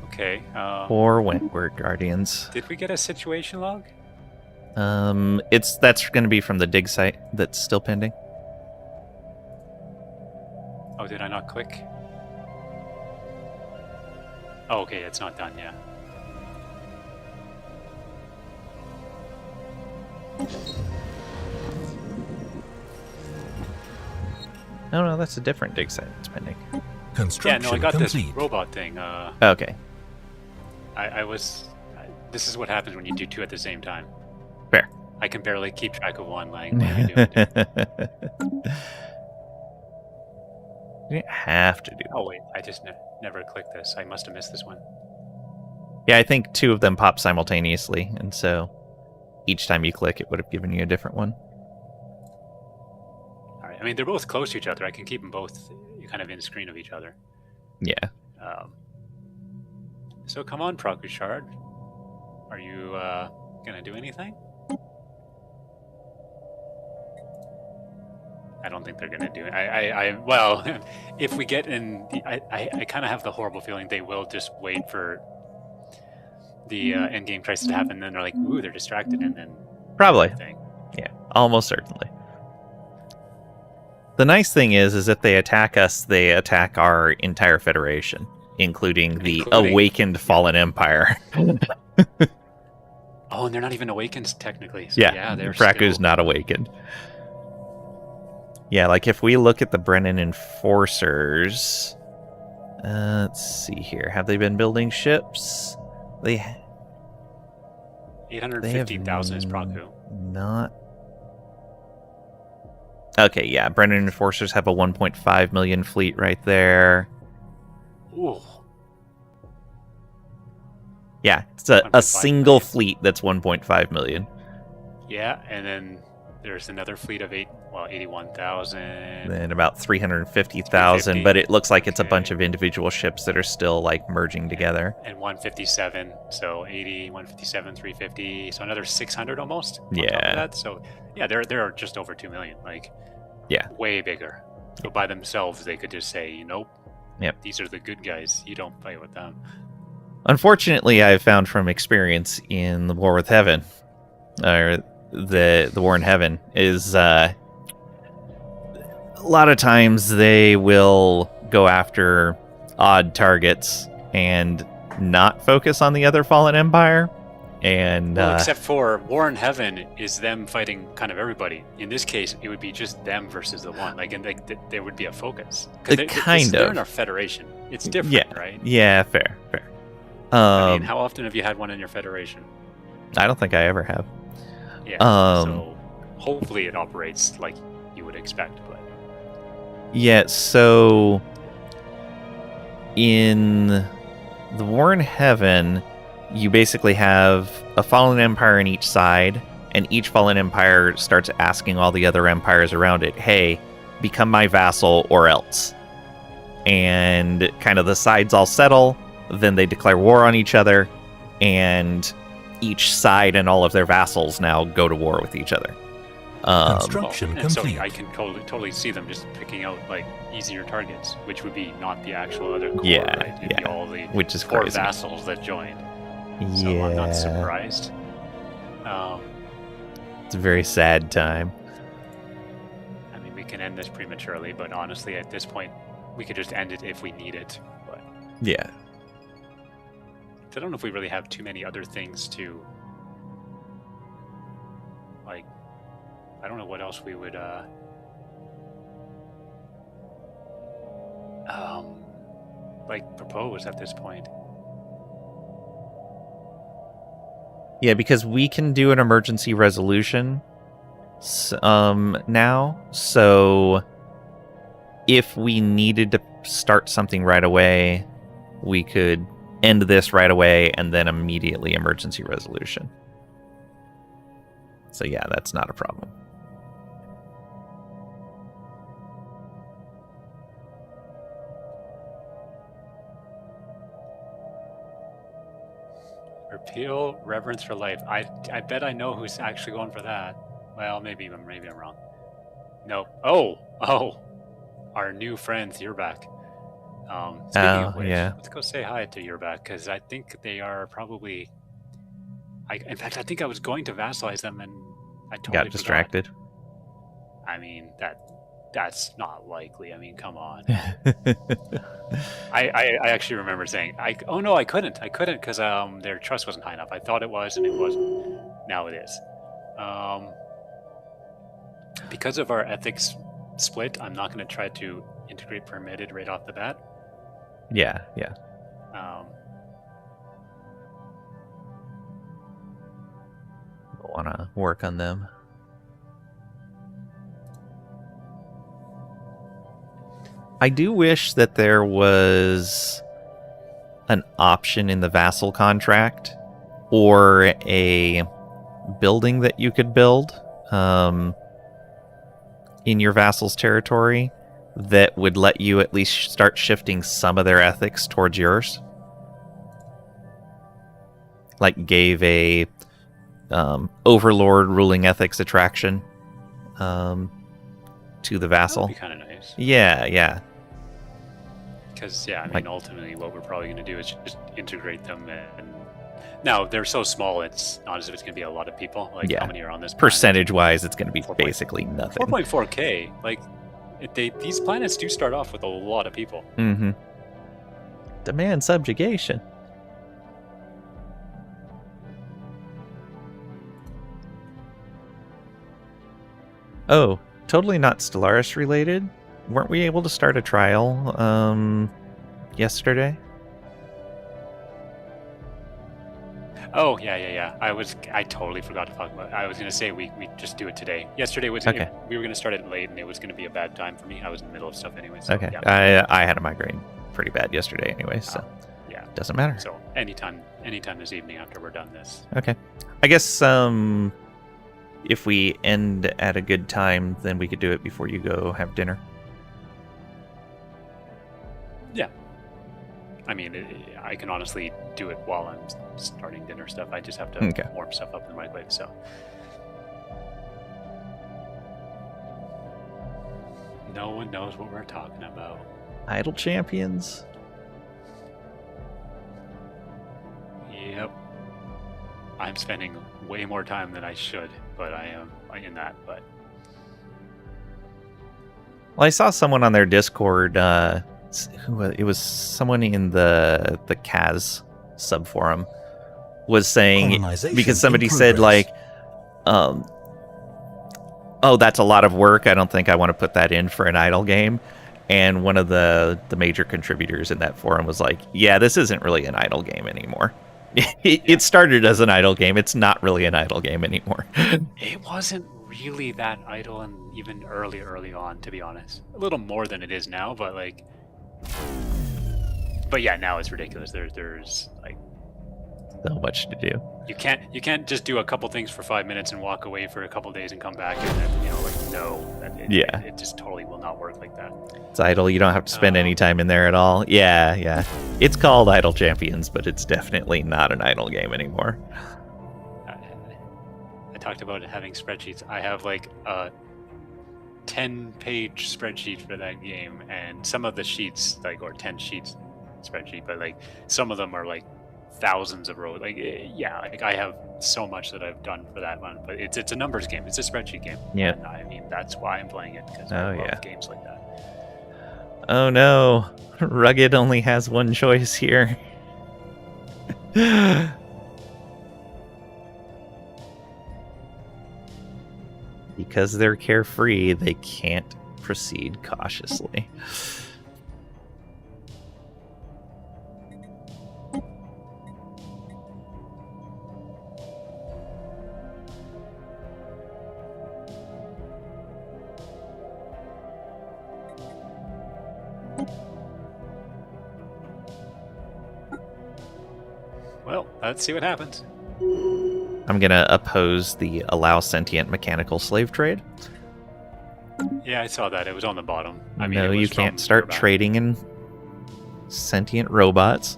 Okay. Or Wentworth Guardians. Did we get a situation log? That's going to be from the dig site that's still pending. Oh, did I not click? Oh, okay, it's not done yet. No, that's a different dig site that's pending. Yeah, Construction no, I got complete. this robot thing. Okay, This is what happens when you do two at the same time. fair. I can barely keep track of one. Like, what are you doing, dude? You didn't have to do. Oh wait, I just never clicked this. I must have missed this one. Yeah, I think 2 of them pop simultaneously, and so each time you click, it would have given you a different one. All right. I mean, they're both close to each other. I can keep them both kind of in screen of each other. Yeah. So come on, Prakushard. Are you gonna do anything? I don't think they're gonna do it. Well, if we get in, I kind of have the horrible feeling they will just wait for the end game crisis to happen, and then they're like, ooh, they're distracted, and then Probably. thing. Yeah, almost certainly. The nice thing is if they attack us, they attack our entire Federation, including the awakened Fallen Empire. Oh, and they're not even awakened technically. So yeah, they're Praku's still... not awakened. Yeah, like if we look at the Brennan Enforcers, let's see here. Have they been building ships? They 850,000 is Praku. Not. Okay, yeah, Brennan Enforcers have a 1.5 million fleet right there. Ooh. Yeah, it's a single fleet that's 1.5 million. Yeah, and then there's another fleet of 81,000. Then about 350,000, but it looks like it's a bunch of individual ships that are still like merging together. And 157, so 80, 157, 350, so another 600 almost. On Yeah. top of that. So yeah, they're just over 2 million. Like, yeah, way bigger. So by themselves, they could just say, nope. Yep. These are the good guys. You don't fight with them. Unfortunately, I've found from experience in the War with Heaven, or the War in Heaven, is a lot of times they will go after odd targets and not focus on the other Fallen Empire. And well, except for War in Heaven is them fighting kind of everybody. In this case, it would be just them versus the one. Like, and there would be a focus. Because they're in our federation. It's different, right? Yeah, fair. I mean, how often have you had one in your federation? I don't think I ever have. Yeah. So hopefully it operates like you would expect. But yeah. So in the War in Heaven, you basically have a Fallen Empire on each side, and each Fallen Empire starts asking all the other empires around it, hey, become my vassal or else. And kind of the sides all settle, then they declare war on each other, and each side and all of their vassals now go to war with each other. Construction and so complete. I can totally see them just picking out like easier targets, which would be not the actual other core, Yeah, right? It'd be all the which is core crazy. vassals that joined. So Yeah. I'm not surprised. It's a very sad time. I mean, we can end this prematurely, but honestly, at this point, we could just end it if we need it. But Yeah. I don't know if we really have too many other things to, like, I don't know what else we would, like, propose at this point. Yeah, because we can do an emergency resolution now. So if we needed to start something right away, we could end this right away and then immediately emergency resolution. So yeah, that's not a problem. Repeal reverence for life. I bet I know who's actually going for that. Well, maybe I'm wrong. No. Oh, our new friends, you're back. Speaking of which, yeah. let's go say hi to Yerback, because I think they are probably. In fact, I think I was going to vassalize them, and I totally Got distracted. forgot. I mean, that's not likely. I mean, come on. I actually remember saying, I couldn't because their trust wasn't high enough. I thought it was, and it wasn't. Now it is. Because of our ethics split, I'm not going to try to integrate permitted right off the bat. Yeah. Wanna work on them. I do wish that there was an option in the vassal contract or a building that you could build in your vassal's territory that would let you at least start shifting some of their ethics towards yours. Like gave a overlord ruling ethics attraction to the vassal. That'd be kind of nice. Yeah. Because, I mean, ultimately what we're probably going to do is just integrate them. And now, they're so small, it's not as if it's going to be a lot of people. Like, how many are on this planet? Percentage-wise, it's going to be basically nothing. 4.4k. Like, these planets do start off with a lot of people. Mm-hmm. Demand subjugation. Oh, totally not Stellaris related. Weren't we able to start a trial yesterday? Oh, yeah. I totally forgot to talk about it. I was going to say we just do it today. Yesterday was okay. We were going to start it late, and it was going to be a bad time for me. I was in the middle of stuff anyway. So, okay. Yeah. I had a migraine pretty bad yesterday anyway, so yeah, doesn't matter. So anytime this evening after we're done this. Okay. I guess if we end at a good time, then we could do it before you go have dinner. Yeah. I mean, I can honestly do it while I'm starting dinner stuff. I just have to warm stuff up in the microwave, so. No one knows what we're talking about. Idle champions. Yep. I'm spending way more time than I should, but I am in that, but. Well, I saw someone on their Discord, it was someone in the Kaz subforum was saying, because somebody said like, oh, that's a lot of work, I don't think I want to put that in for an idle game. And one of the major contributors in that forum was like, yeah, this isn't really an idle game anymore. It started as an idle game, it's not really an idle game anymore. It wasn't really that idle, and even early on, to be honest. A little more than it is now, but like. But yeah, now it's ridiculous. There's like so much to do. You can't just do a couple things for 5 minutes and walk away for a couple days and come back and then, it just totally will not work like that. It's idle. You don't have to spend any time in there at all. Yeah. It's called Idle Champions, but it's definitely not an idle game anymore. I talked about having spreadsheets. I have like a 10-page spreadsheet for that game, and some of the sheets, or 10 sheets spreadsheet, but like some of them are like thousands of rows. I have so much that I've done for that one, but it's a numbers game. It's a spreadsheet game. Yeah. And I mean, that's why I'm playing it, because I love games like that. Oh no, Rugged only has one choice here. Because they're carefree, they can't proceed cautiously. Well, let's see what happens. I'm gonna oppose the allow sentient mechanical slave trade. Yeah, I saw that. It was on the bottom. I mean, no, you can't start trading in sentient robots.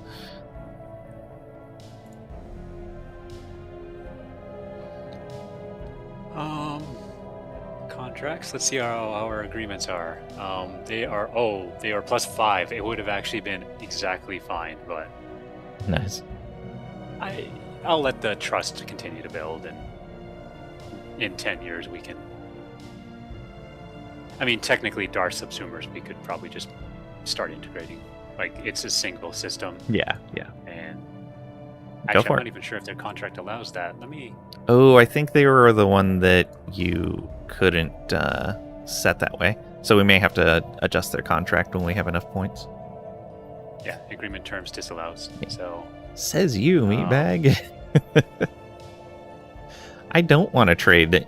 Contracts. Let's see how our agreements are. They are +5. It would have actually been exactly fine, but nice. I'll let the trust continue to build, and in 10 years we can. I mean, technically, Dar subsumers we could probably just start integrating. Like, it's a single system. Yeah. And actually, I'm not even sure if their contract allows that. Let me. Oh, I think they were the one that you couldn't set that way. So we may have to adjust their contract when we have enough points. Yeah, agreement terms disallows. So says you, meatbag. I don't want to trade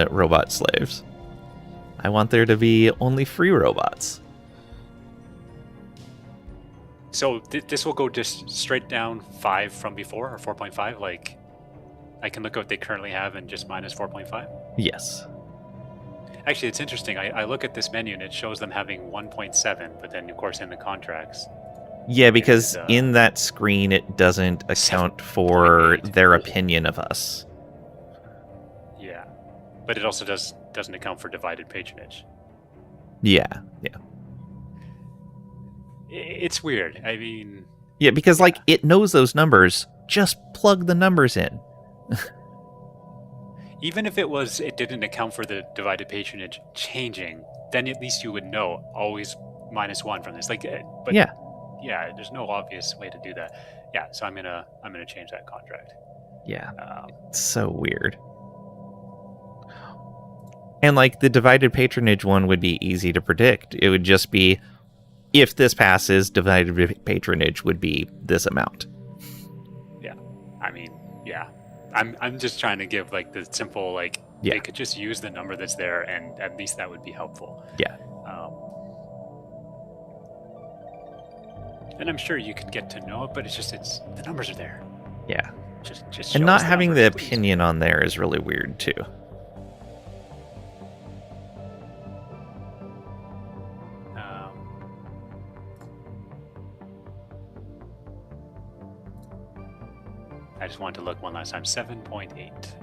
robot slaves. I want there to be only free robots. So this will go just straight down 5 from before, or 4.5? Like, I can look at what they currently have and just minus 4.5? Yes. Actually, it's interesting. I look at this menu and it shows them having 1.7, but then, of course, in the contracts... Yeah, because in that screen, it doesn't account for their opinion of us. Yeah. But it also doesn't account for divided patronage. Yeah. It's weird. I mean... Yeah, because, like, it knows those numbers. Just plug the numbers in. Even if it didn't account for the divided patronage changing, then at least you would know always -1 from this. Like, but yeah, there's no obvious way to do that. Yeah, so I'm gonna change that contract. Yeah, it's so weird. And like the divided patronage one would be easy to predict. It would just be, if this passes, divided patronage would be this amount. Yeah, I mean, yeah. I'm just trying to give like the simple, like, they could just use the number that's there, and at least that would be helpful. Yeah. And I'm sure you can get to know it, but it's the numbers are there. Yeah. Just and not show us having numbers, the please. opinion on there is really weird too. I just wanted to look one last time. 7.8.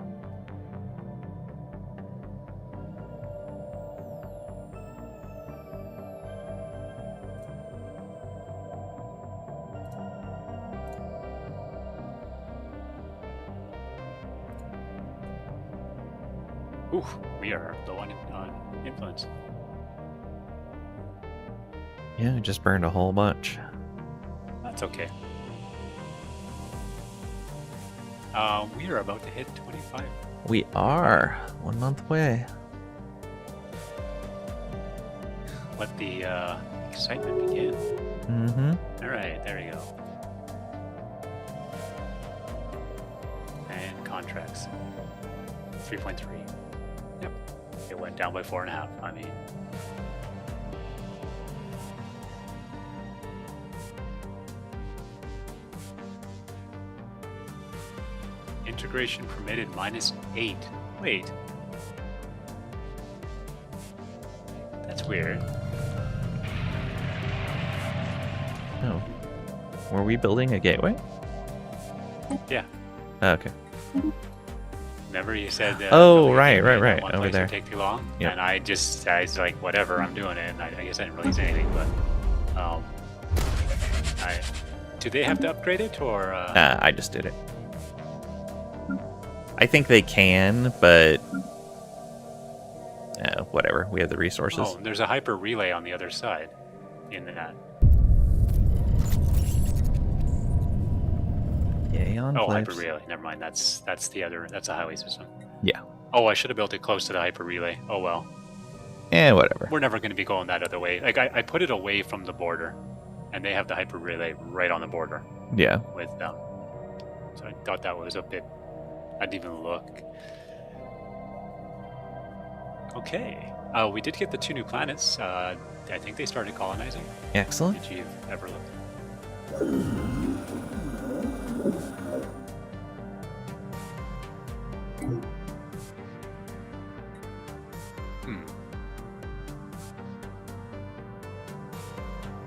Ooh, we are low on influence. Yeah, I just burned a whole bunch. That's okay. We are about to hit 25. We are 1 month away. Let the excitement begin. Mm-hmm. All right, there we go. And contracts. 3.3. Yep. It went down by 4.5. I mean... Integration permitted -8. Wait. That's weird. Oh. Were we building a gateway? Yeah. Oh, okay. Remember you said that... Oh, right. One Over place there. would take too long? Yep. And I was like, whatever, I'm doing it. And I guess I didn't really say anything, but... do they have to upgrade it, or... I just did it. I think they can, but... whatever. We have the resources. Oh, there's a hyper relay on the other side in that. Yay on Oh, flips. hyper relay. Never mind. That's a highway system. Yeah. Oh, I should have built it close to the hyper relay. Oh well. Whatever. We're never going to be going that other way. Like I put it away from the border, and they have the hyper relay right on the border Yeah. with them. So I thought that was a bit. I didn't even look. Okay. We did get the 2 new planets. I think they started colonizing. Excellent. Did you ever look?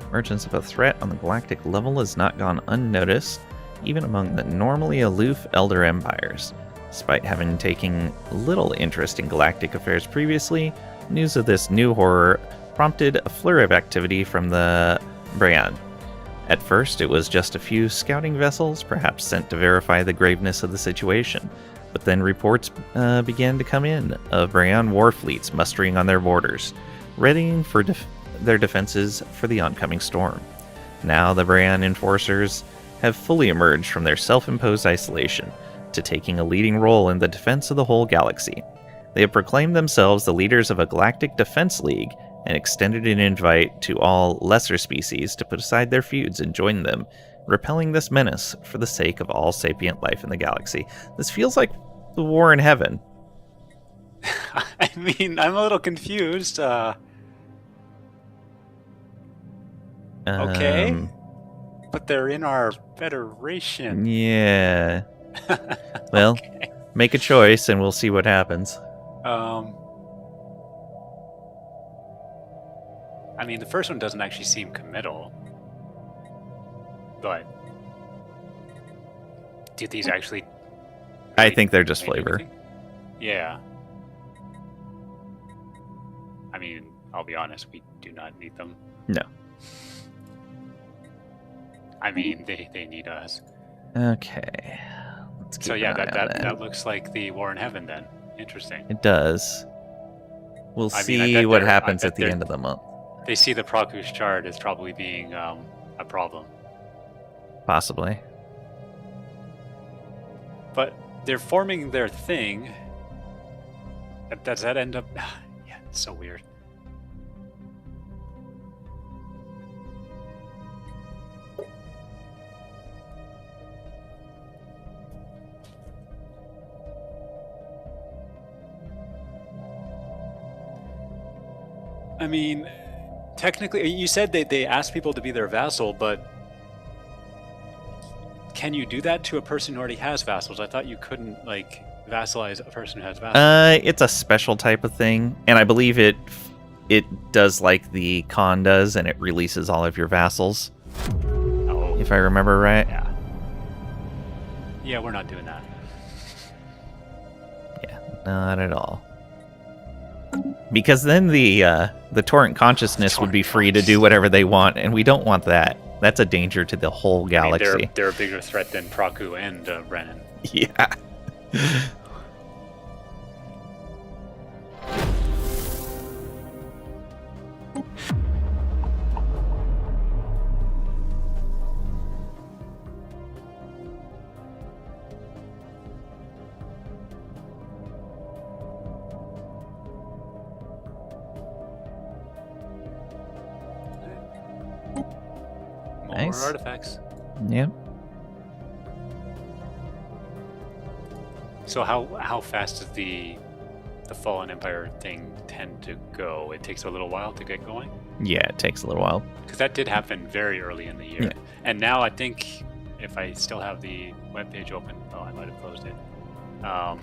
Emergence of a threat on the galactic level has not gone unnoticed, even among the normally aloof Elder Empires. Despite having taken little interest in galactic affairs previously, news of this new horror prompted a flurry of activity from the Bryan. At first, it was just a few scouting vessels, perhaps sent to verify the graveness of the situation, but then reports began to come in of Bryan war fleets mustering on their borders, readying for their defenses for the oncoming storm. Now the Bryan enforcers have fully emerged from their self-imposed isolation to taking a leading role in the defense of the whole galaxy. They have proclaimed themselves the leaders of a galactic defense league and extended an invite to all lesser species to put aside their feuds and join them, repelling this menace for the sake of all sapient life in the galaxy. This feels like The war in heaven. I mean, I'm a little confused. Okay. But they're in our federation. Yeah. Well, Okay. make a choice and we'll see what happens. I mean, the first one doesn't actually seem committal. But do these actually... I think they're just mean flavor. anything? Yeah. I mean, I'll be honest, we do not need them. No. I mean, they need us. Okay. Let's keep So yeah, an eye on that looks like the war in heaven then. Interesting. It does. We'll I see mean, I bet what they're- I happens bet at the they're- end of the month. They see the Praku's shard as probably being a problem. Possibly. But they're forming their thing. Does that end up... Yeah, it's so weird. I mean, technically, you said they asked people to be their vassal, but can you do that to a person who already has vassals? I thought you couldn't, like, vassalize a person who has vassals. It's a special type of thing, and I believe it does like the Khan does, and it releases all of your vassals, Oh, if I remember right. yeah. Yeah, we're not doing that. Yeah, not at all. Because then the torrent consciousness would be free to do whatever they want, and we don't want that. That's a danger to the whole I mean, galaxy. they're a bigger threat than Praku and Brennan. Yeah. More Nice. artifacts. Yeah. So how fast does the Fallen Empire thing tend to go? It takes a little while to get going? Yeah, it takes a little while. Because that did happen very early in the year. Yeah. And now I think if I still have the webpage open, oh, I might have closed it. No,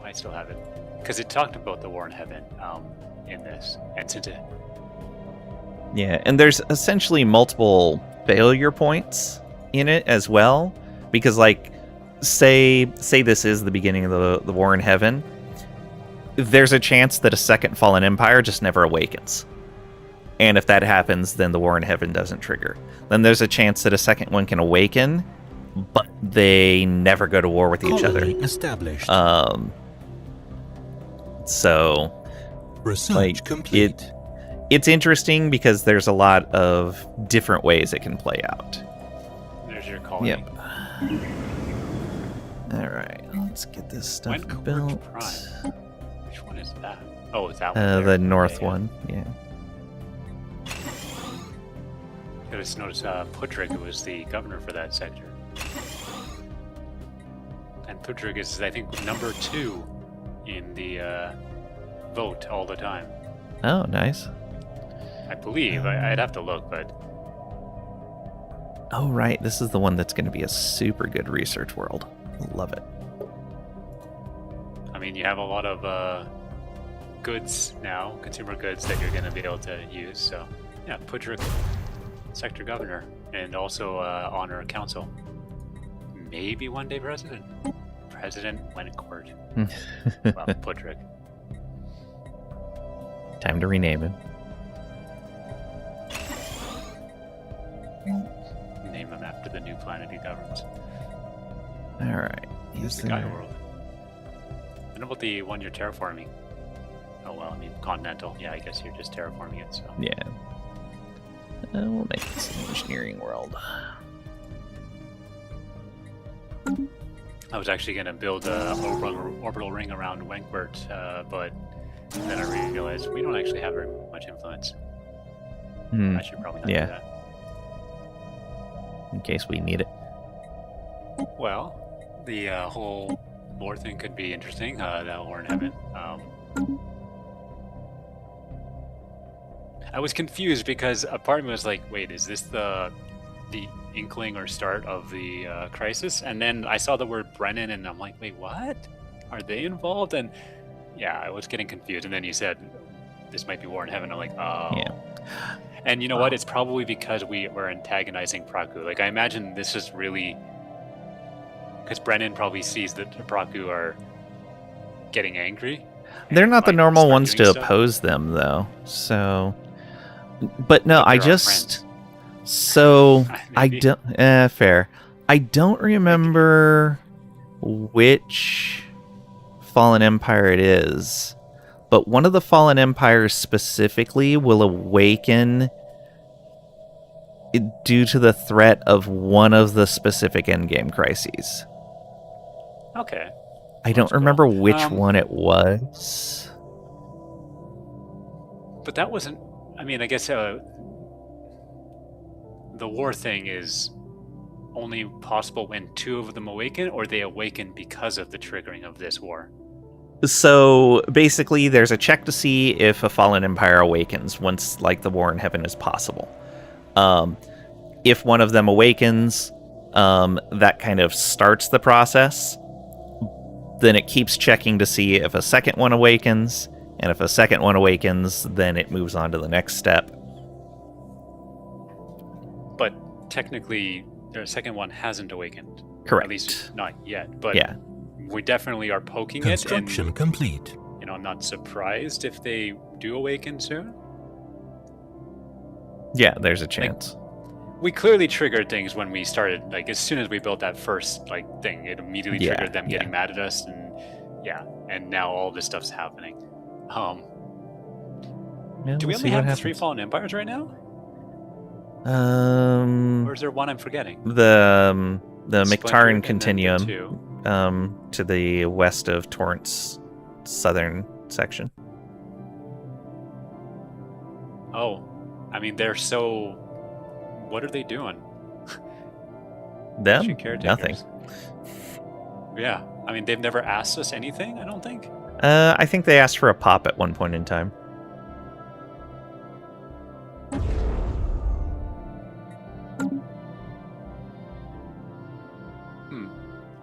I still have it. Because it talked about the war in heaven in this. And since it... Yeah, and there's essentially multiple failure points in it as well, because like say this is the beginning of the war in heaven, there's a chance that a second fallen empire just never awakens. And if that happens, then the war in heaven doesn't trigger. Then there's a chance that a second one can awaken, but they never go to war with each other. Colony established. So Research like complete. it's interesting because there's a lot of different ways it can play out. There's your colony. Yep. All right, let's get this stuff Wentworth built. Prime. Which one is that? Oh, it's that one. there. The north Yeah, yeah. one, yeah. I just noticed Pudrig, who was the governor for that sector. And Pudrig is, I think, number 2 in the vote all the time. Oh, nice. I believe. I'd have to look, but Oh, right, this is the one that's going to be a super good research world. Love it. I mean, you have a lot of goods now, consumer goods that you're going to be able to use. So, yeah, Pudrig, sector governor, and also honor council. Maybe one day president. President Wentworth. Well, Pudrig. Time to rename him. Name him after the new planet he governs. All right. Here's the Gaia world. And about the one you're terraforming? Oh, well, I mean, continental. Yeah, I guess you're just terraforming it, so. Yeah. We'll make this an engineering world. I was actually going to build a orbital ring around Wentworth, but then I realized we don't actually have very much influence. I should probably not Yeah. do that. In case we need it. Well, the whole war thing could be interesting. That war in heaven. I was confused because a part of me was like, wait, is this the inkling or start of the crisis? And then I saw the word Brennan, and I'm like, wait, what? Are they involved? And yeah, I was getting confused. And then you said this might be war in heaven. I'm like, oh. Yeah. And you know what? It's probably because we're antagonizing Praku. Like, I imagine this is really because Brennan probably sees that the Praku are getting angry. They're not the might normal start ones doing to stuff. oppose them, though. So, but no, But I they're our just friends. so I Maybe. don't. Fair. I don't remember which Fallen Empire it is, but one of the Fallen Empires specifically will awaken due to the threat of one of the specific endgame crises. Okay. I don't That's cool. remember which one it was. But that wasn't. I mean, I guess the war thing is only possible when two of them awaken, or they awaken because of the triggering of this war. So basically, there's a check to see if a fallen empire awakens once, like, the war in heaven is possible. If one of them awakens, that kind of starts the process. Then it keeps checking to see if a second one awakens, and if a second one awakens, then it moves on to the next step. But technically, the second one hasn't awakened. Correct. At least not yet. But Yeah. we definitely are poking Construction it. complete. And, I'm not surprised if they do awaken soon. Yeah, there's a chance. We clearly triggered things when we started. Like, as soon as we built that first thing, it immediately Yeah, triggered them yeah. getting mad at us, and now all this stuff's happening. Yeah, Do we we'll only see what have the happens. 3 fallen empires right now, or is there one I'm forgetting? The Splintered Mictaran and then the Continuum, 2. to the west of Torrent's southern section. Oh, I mean, they're so. What are they doing? Them? Mission caretakers. Nothing. Yeah, I mean, they've never asked us anything. I don't think. I think they asked for a pop at one point in time.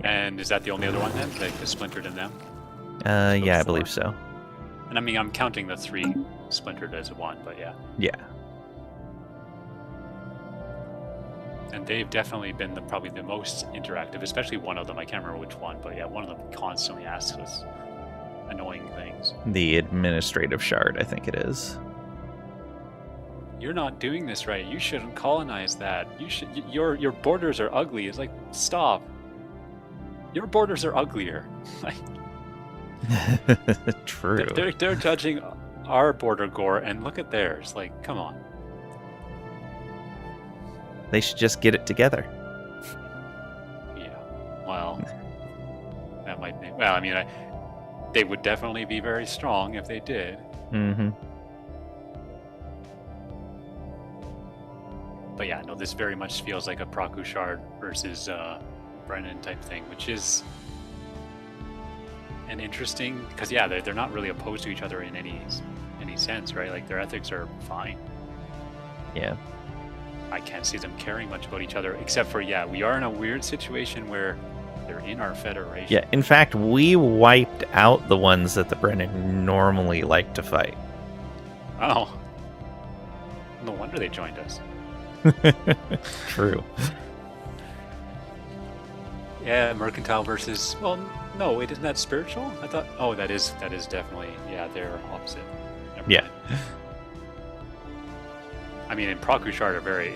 And is that the only other one then? Like the splintered and them? Yeah, I 4? believe so. And I mean, I'm counting the 3 splintered as one, but yeah. Yeah. And they've definitely been probably the most interactive, especially one of them. I can't remember which one, but yeah, one of them constantly asks us annoying things. The administrative shard, I think it is. You're not doing this right. You shouldn't colonize that. You should. Your borders are ugly. It's like, stop. Your borders are uglier. Like, True. they're judging our border gore, and look at theirs. Like, come on. They should just get it together. Yeah. Well, that might be. Well, I mean, they would definitely be very strong if they did. Mm-hmm. But yeah, no, this very much feels like a Praku Shard versus Brennan type thing, which is an interesting, because yeah, they're not really opposed to each other in any sense, right? Like, their ethics are fine. Yeah. I can't see them caring much about each other, except for, yeah, we are in a weird situation where they're in our federation. Yeah. In fact, we wiped out the ones that the Brennan normally like to fight. Oh. No wonder they joined us. True. Yeah, mercantile versus, well, no, wait, isn't that spiritual? I thought, oh, that is definitely, yeah, they're opposite. Never Yeah. mind. I mean, and Praku Shard are very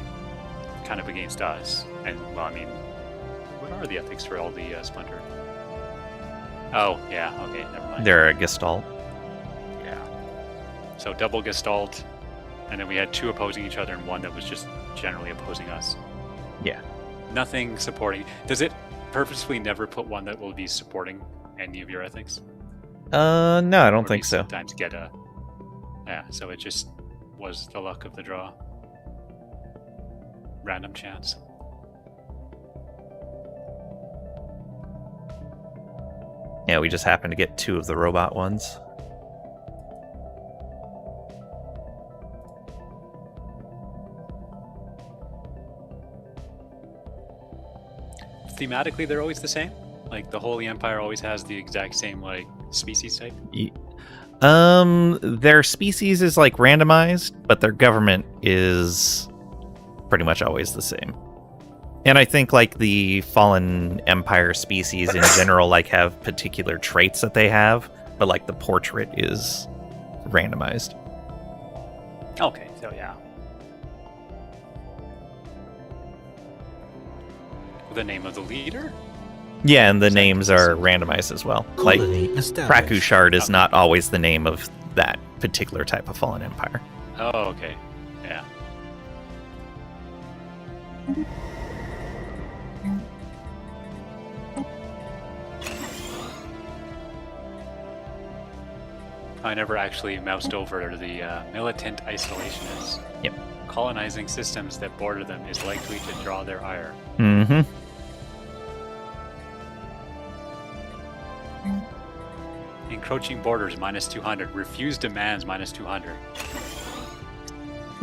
kind of against us. And, well, I mean, what are the ethics for all the Splinter? Oh, yeah, okay, never mind. They're a Gestalt. Yeah. So double Gestalt, and then we had 2 opposing each other and one that was just generally opposing us. Yeah. Nothing supporting. Does it purposefully never put one that will be supporting any of your ethics? No, I don't Or think you so. Sometimes get a. Yeah, so it just was the luck of the draw. Random chance. Yeah, we just happened to get 2 of the robot ones. Thematically, they're always the same. Like the Holy Empire always has the exact same like species type. Their species is like randomized, but their government is pretty much always the same. And I think like the Fallen Empire species in general like have particular traits that they have, but like the portrait is randomized. Okay, so yeah. The name of the leader? Yeah, and the names are randomized as well. Like Colony established. Prakushard is not always the name of that particular type of Fallen Empire. Oh, okay. Yeah. I never actually moused over the militant isolationists. Yep. Colonizing systems that border them is likely to draw their ire. Mm-hmm. Encroaching borders minus 200. Refuse demands minus 200.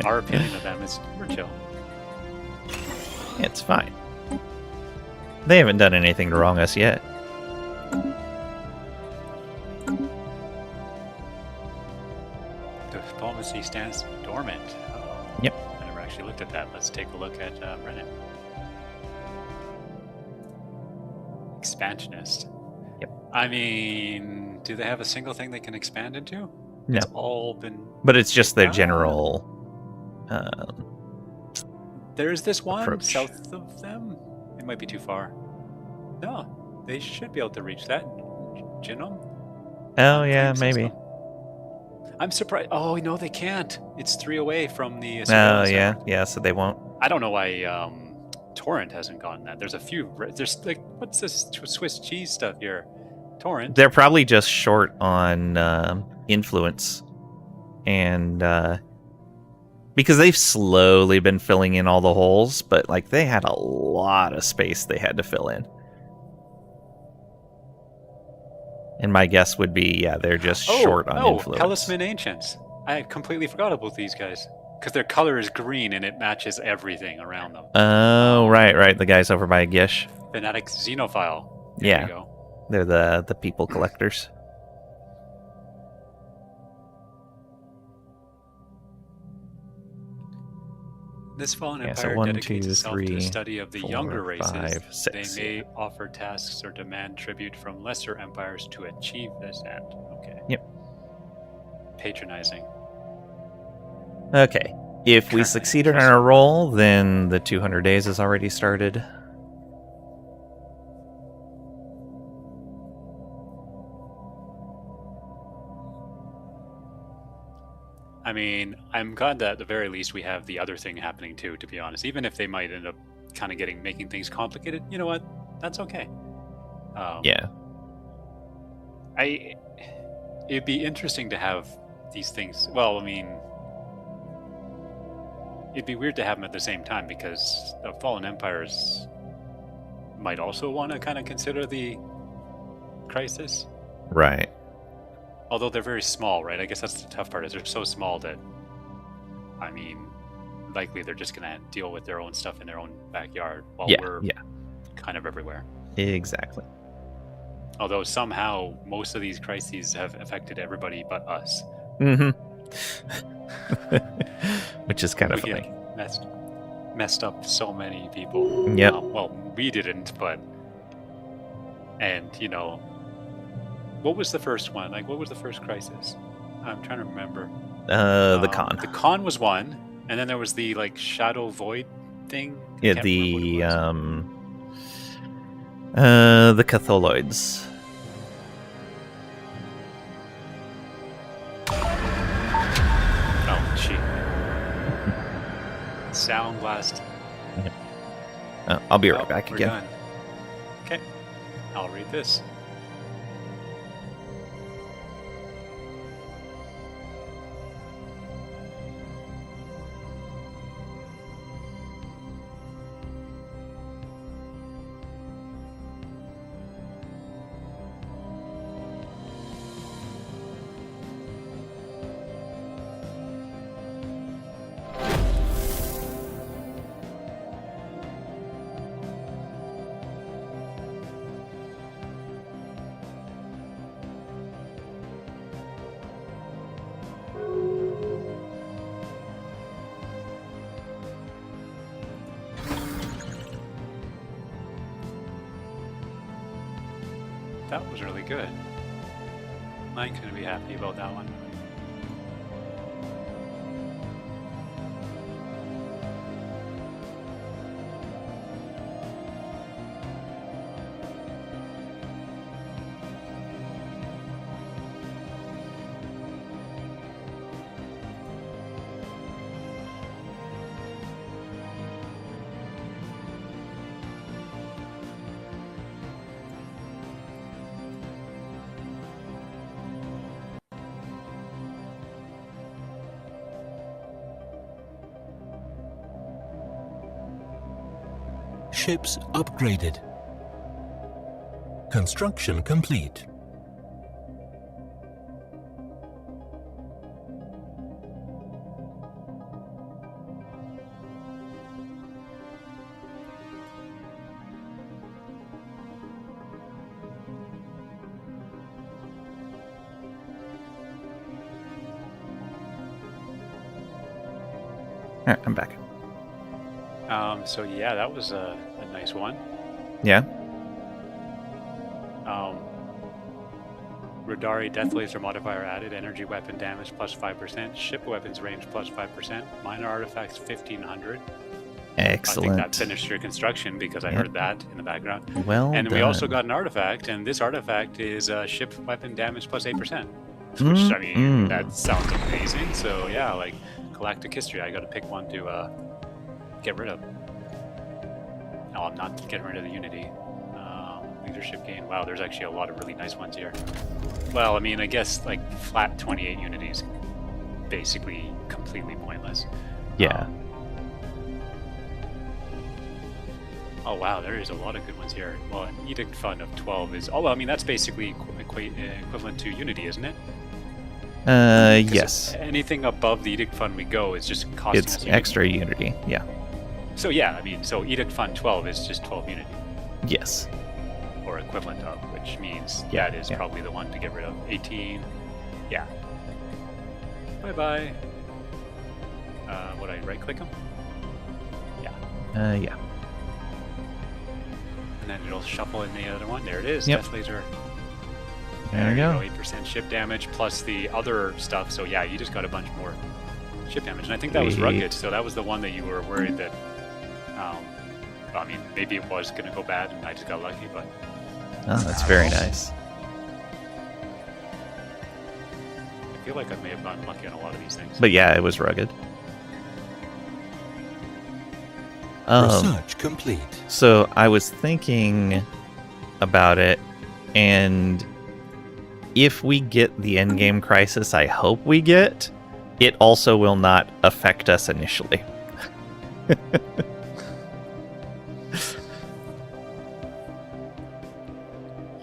Our opinion of them is we're chill. It's fine. They haven't done anything to wrong us yet. Diplomacy stands dormant. Oh, Yep. I never actually looked at that. Let's take a look at Reddit. Expansionist. Yep. I mean, do they have a single thing they can expand into? No. It's all been. But it's just their Ah. general There's this one approach. south of them. It might be too far. No, they should be able to reach that. Genome? Oh yeah, Claim maybe. system. I'm surprised. Oh no, they can't. It's 3 away from the. Oh surveillance yeah, network. yeah. So they won't. I don't know why Torrent hasn't gotten that. There's a few. There's like, what's this Swiss cheese stuff here? Torrent. They're probably just short on influence, and because they've slowly been filling in all the holes, but like they had a lot of space they had to fill in. And my guess would be, yeah, they're just short on influence. Talisman Ancients. I completely forgot about these guys. Because their color is green and it matches everything around them. Oh, right. The guys over by Gish. Fanatic Xenophile. There Yeah. you go. They're the people collectors. This fallen Yeah, so empire 1, dedicates 2, itself to the 3, study of the 4, younger races. 5, 6, They may offer tasks or demand tribute from lesser empires to achieve this end. Okay. Yep. Patronizing. Okay. If we Currently succeeded on interested. our roll, then the 200 days has already started. I mean, I'm glad that at the very least we have the other thing happening too, to be honest. Even if they might end up kind of making things complicated, you know what? That's okay. Yeah. It'd be interesting to have these things. Well, I mean, it'd be weird to have them at the same time because the fallen empires might also want to kind of consider the crisis. Right. Although they're very small, right? I guess that's the tough part, is they're so small that, I mean, likely they're just going to deal with their own stuff in their own backyard while we're kind of everywhere. Exactly. Although somehow most of these crises have affected everybody but us. Mm-hmm. Which is kind of We funny. messed up so many people. Yep. Well, we didn't, but... And, you know... What was the first one? Like, what was the first crisis? I'm trying to remember. The con. The con was one, and then there was the, like, Shadow Void thing. I Yeah, can't the remember what it was. the Catholoids. Oh, gee. Sound blast. I'll be right Oh, back we're again. done. Okay. I'll read this. That was really good. Mike's gonna be happy about that one. Ships upgraded. Construction complete. All right, I'm back. So yeah, that was a nice one. Yeah. Radari Death Laser modifier added, energy weapon damage plus 5%, ship weapons range plus 5%, minor artifacts 1500. Excellent. I think that finished your construction because I heard that in the background. Well and done. we also got an artifact, and this artifact is ship weapon damage plus 8%. Which, I mean, that sounds amazing. So yeah, like galactic history, I got to pick one to get rid of. No, I'm not getting rid of the Unity. Leadership gain. Wow, there's actually a lot of really nice ones here. Well, I mean, I guess like flat 28 Unities, basically completely pointless. Yeah. Oh wow, there is a lot of good ones here. Well, an Edict Fund of 12 is... Oh, well, I mean, that's basically equivalent to Unity, isn't it? Yes. Anything above the Edict Fund we go is just costing us It's Unity. extra Unity, yeah. So yeah, I mean, so Edict Fund 12 is just 12 Unity. Yes. Or equivalent of, which means Yeah, that is yeah. probably the one to get rid of. 18. Yeah. Bye-bye. Would I right-click them? Yeah. Yeah. And then it'll shuffle in the other one. There it is. Yep. Death Laser. There you go. 8% ship damage plus the other stuff. So yeah, you just got a bunch more ship damage. And I think that was Sweet. rugged. So that was the one that you were worried that, I mean, maybe it was going to go bad and I just got lucky, but... Oh, that's very nice. I feel like I may have gotten lucky on a lot of these things. But yeah, it was rugged. Research complete. So I was thinking about it, and if we get the endgame crisis I hope we get, it also will not affect us initially.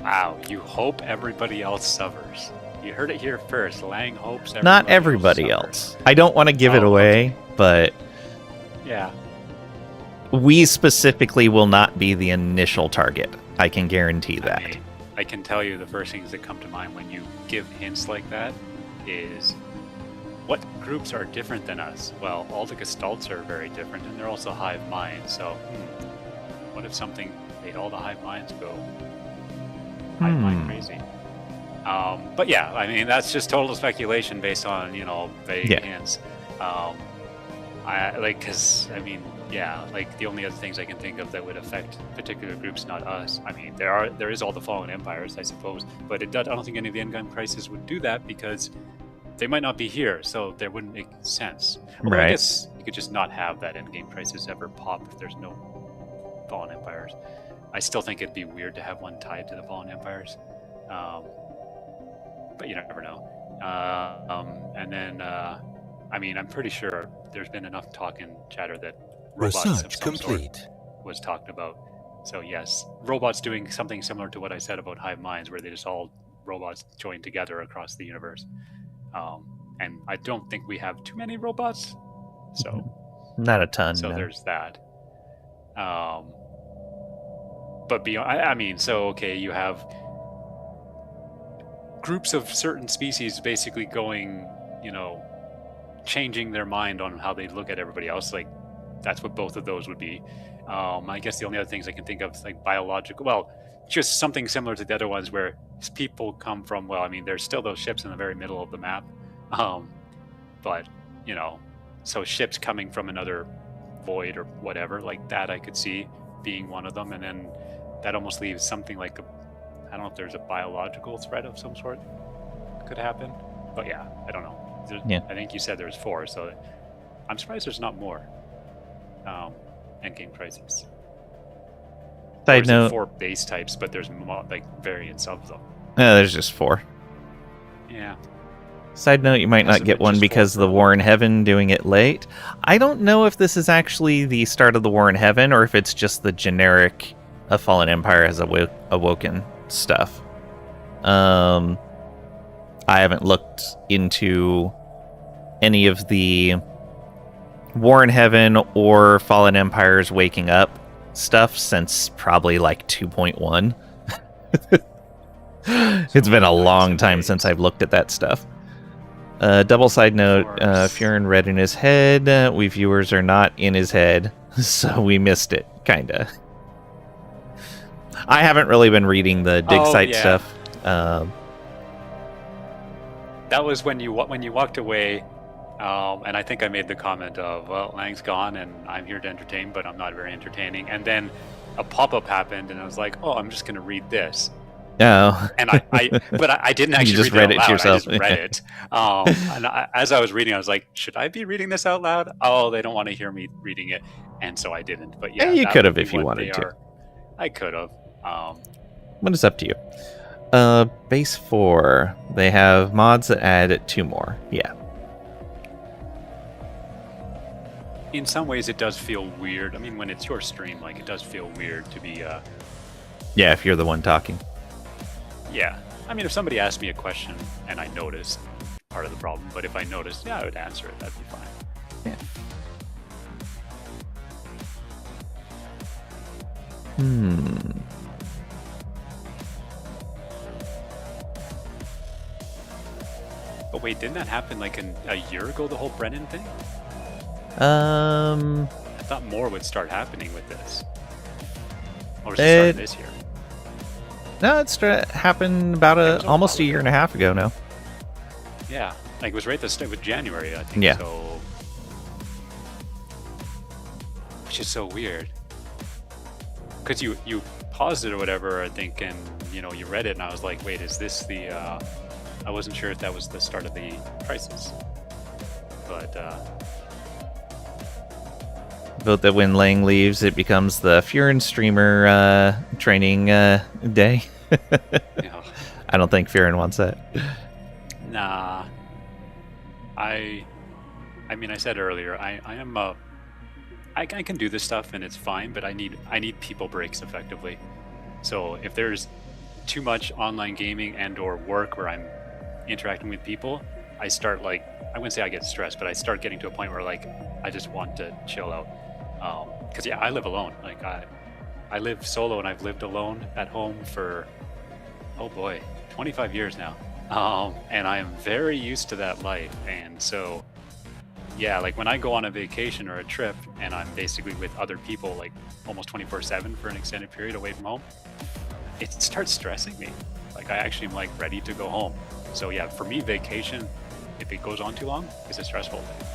Wow, you hope everybody else suffers. You heard it here first. Lang hopes Not everybody suffers. else. I don't want to give it Oh, away, but Yeah. we specifically will not be the initial target. I can guarantee that. I mean, I can tell you the first things that come to mind when you give hints like that is what groups are different than us? Well, all the Gestalts are very different, and they're also hive minds. So, what if something made all the hive minds go hive mind crazy? But yeah, I mean, that's just total speculation based on, vague hints. The only other things I can think of that would affect particular groups, not us. I mean, there is all the fallen empires, I suppose, but I don't think any of the endgame crises would do that because they might not be here, so there wouldn't make sense. Although Right. I guess you could just not have that endgame crisis ever pop if there's no fallen empires. I still think it'd be weird to have one tied to the fallen empires, but you never know. I mean, I'm pretty sure there's been enough talk and chatter that robots of Research some complete. sort was talked about. So yes, robots doing something similar to what I said about hive minds, where they just all robots joined together across the universe. And I don't think we have too many robots, so Not a ton. so no. there's that. But beyond, I mean, so okay, you have groups of certain species basically going, changing their mind on how they look at everybody else. Like that's what both of those would be. I guess the only other things I can think of is like biological. Well, just something similar to the other ones where people come from. Well, I mean, there's still those ships in the very middle of the map, but you know, so ships coming from another void or whatever like that, I could see being one of them, and then that almost leaves something like I don't know if there's a biological threat of some sort could happen, but yeah, I don't know. I think you said there's 4, so I'm surprised there's not more endgame crises. Side note: 4 base types, but there's like variants of them. there's just 4. Yeah. Side note: you might not get one because of the War in Heaven doing it late. I don't know if this is actually the start of the War in Heaven or if it's just the generic "A Fallen Empire has awoken" stuff. I haven't looked into any of the War in Heaven or Fallen Empires waking up stuff since probably like 2.1. It's been a long time since I've looked at that stuff. Double side note, Furen read in his head. We viewers are not in his head, so we missed it, kinda. I haven't really been reading the dig site stuff. That was when you walked away, and I think I made the comment of, well, Lang's gone and I'm here to entertain, but I'm not very entertaining. And then a pop-up happened and I was like, oh, I'm just going to read this. Oh. And I didn't actually just read it out to loud. yourself. I just read it. And as I was reading, I was like, should I be reading this out loud? Oh, they don't want to hear me reading it. And so I didn't. But yeah, you could have if you wanted to. I could have. But it's up to you. Base 4. They have mods that add 2 more. Yeah. In some ways, it does feel weird. I mean, when it's your stream, like, it does feel weird to be... Yeah, if you're the one talking. Yeah. I mean, if somebody asked me a question and I noticed, part of the problem. But if I noticed, yeah, I would answer it. That'd be fine. Yeah. But wait, didn't that happen like a year ago, the whole Brennan thing? I I thought more would start happening with this. Or is it starting this year? No, it's happened about almost a year and a half ago now. Yeah, like it was right at the start with January, I think. Yeah. So, which is so weird. Because you paused it or whatever, I think, and you read it, and I was like, wait, is this the? I wasn't sure if that was the start of the crisis. But Vote that when Lang leaves, it becomes the Furen streamer training day. I don't think Furen wants that. Nah. I mean, I said earlier, I am I can do this stuff and it's fine, but I need people breaks effectively. So if there's too much online gaming and or work where I'm interacting with people, I start like, I wouldn't say I get stressed, but I start getting to a point where like I just want to chill out. Because yeah, I live alone. Like I live solo and I've lived alone at home for 25 years now. And I am very used to that life. And so yeah, like when I go on a vacation or a trip and I'm basically with other people like almost 24/7 for an extended period away from home, it starts stressing me. Like I actually am like ready to go home. So yeah, for me, vacation, if it goes on too long, is a stressful thing.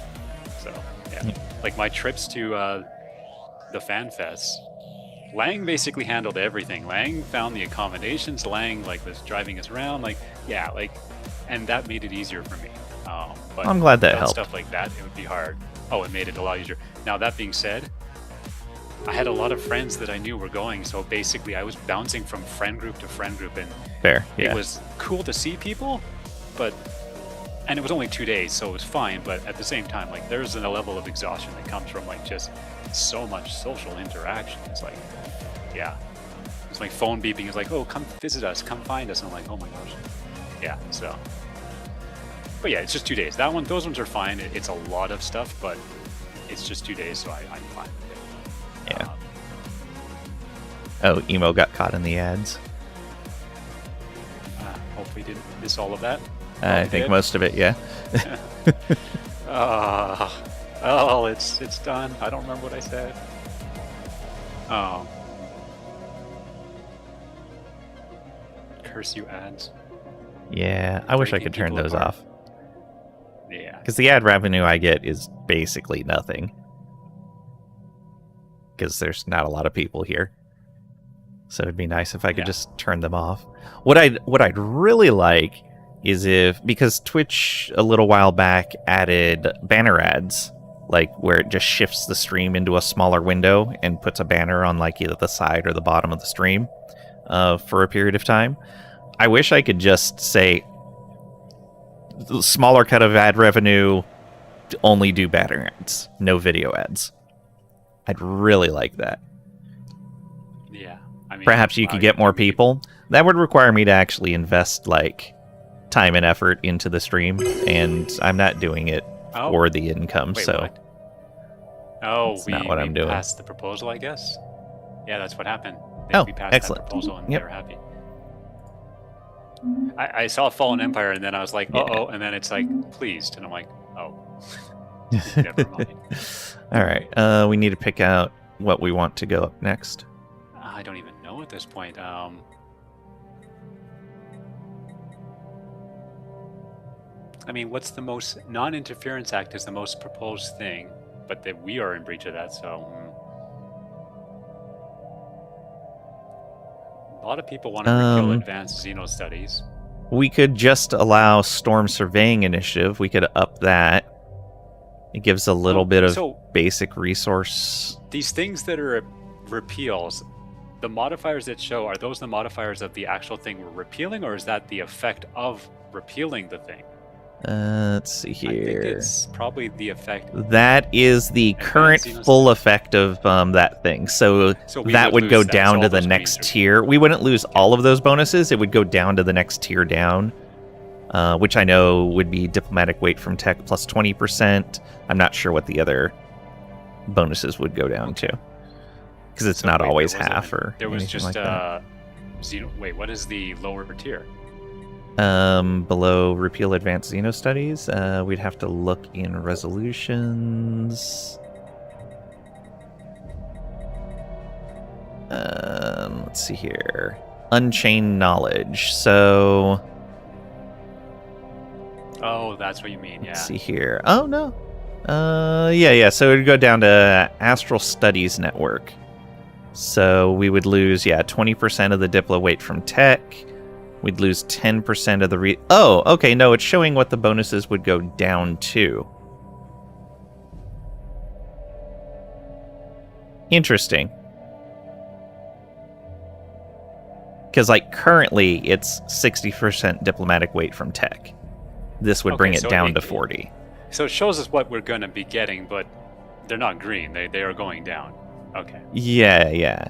So yeah, like my trips to the fan fests, Lang basically handled everything. Lang found the accommodations. Lang like was driving us around. Like yeah, like, and that made it easier for me. But I'm glad that helped. Stuff like that, it would be hard. Oh, it made it a lot easier. Now that being said, I had a lot of friends that I knew were going, so basically I was bouncing from friend group to friend group, and Fair, yeah. It was cool to see people, and it was only 2 days, so it was fine. But at the same time, like there's a level of exhaustion that comes from like just so much social interaction. It's like, yeah, it's like phone beeping is like, oh, come visit us, come find us. And I'm like, oh my gosh, yeah. So, but yeah, it's just 2 days. Those ones are fine. It's a lot of stuff, but it's just 2 days, so I'm fine with it. Yeah. Oh, Emo got caught in the ads. Hopefully didn't miss all of that. I think most of it, yeah. Oh, it's done. I don't remember what I said. Oh. Curse you ads. Yeah, I wish I Breaking could turn people those apart. off. Yeah. Because the ad revenue I get is basically nothing. Because there's not a lot of people here. So it'd be nice if I could Yeah. just turn them off. What I'd really like is if, because Twitch a little while back added banner ads, like where it just shifts the stream into a smaller window and puts a banner on like either the side or the bottom of the stream for a period of time. I wish I could just say smaller cut of ad revenue, only do banner ads, no video ads. I'd really like that. Yeah. I mean, Perhaps you could get more people. That would require me to actually invest like time and effort into the stream, and I'm not doing it for the income. Wait, so what? Oh, that's not what I'm doing. Passed the proposal, I guess. Yeah, that's what happened. Oh, we passed excellent. that proposal, and Yep. they were happy. I saw Fallen Empire, and then I was like, Yeah. uh-oh, and then it's like, pleased, and I'm like, oh. Never mind. All right, we need to pick out what we want to go up next. I don't even know at this point. I mean, what's the most... Non-Interference Act is the most proposed thing, but that we are in breach of that, so... A lot of people want to repeal advanced Xeno studies. We could just allow Storm Surveying Initiative. We could up that. It gives a little bit of basic resource. These things that are repeals, the modifiers that show, are those the modifiers of the actual thing we're repealing, or is that the effect of repealing the thing? Let's see I think here. it's probably the effect. That is the current full effect of that thing. So we that would go lose that, down so to all the those next greens are- tier. We wouldn't lose all of those bonuses. It would go down to the next tier down, which I know would be diplomatic weight from tech plus 20%. I'm not sure what the other bonuses would go down to, because it's not always half or There was anything just like that. Xeno. Wait, what is the lower tier? Below repeal advanced Xeno studies, we'd have to look in resolutions. Let's see here. Unchained knowledge. So Oh, that's what you mean. Yeah. let's see here. Oh no. Yeah. So it would go down to Astral Studies Network. So we would lose 20% of the diplo weight from tech. We'd lose 10% of the Oh, okay, no, it's showing what the bonuses would go down to. Interesting. Because, like, currently, it's 60% diplomatic weight from tech. This would bring it down to 40. So it shows us what we're going to be getting, but they're not green. They are going down. Okay. Yeah.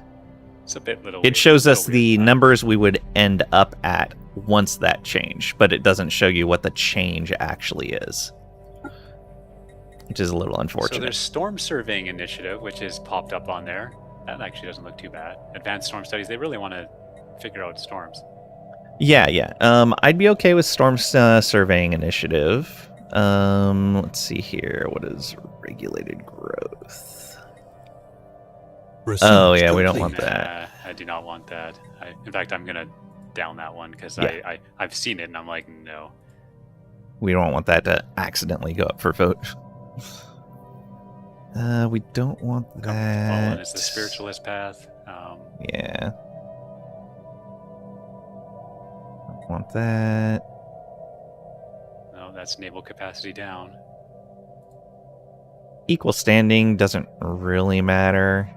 It's a bit little. It shows us the numbers we would end up at once that change, but it doesn't show you what the change actually is, which is a little unfortunate. So there's Storm Surveying Initiative, which is popped up on there. That actually doesn't look too bad. Advanced Storm Studies, they really want to figure out storms. Yeah. I'd be okay with Storm Surveying Initiative. Let's see here. What is regulated growth? Oh, yeah, we don't want that. I do not want that. In fact, I'm going to down that one because I've seen it and I'm like, no. We don't want that to accidentally go up for vote. We don't want that. Fallen is the spiritualist path. Yeah. Don't want that. No, that's naval capacity down. Equal standing doesn't really matter.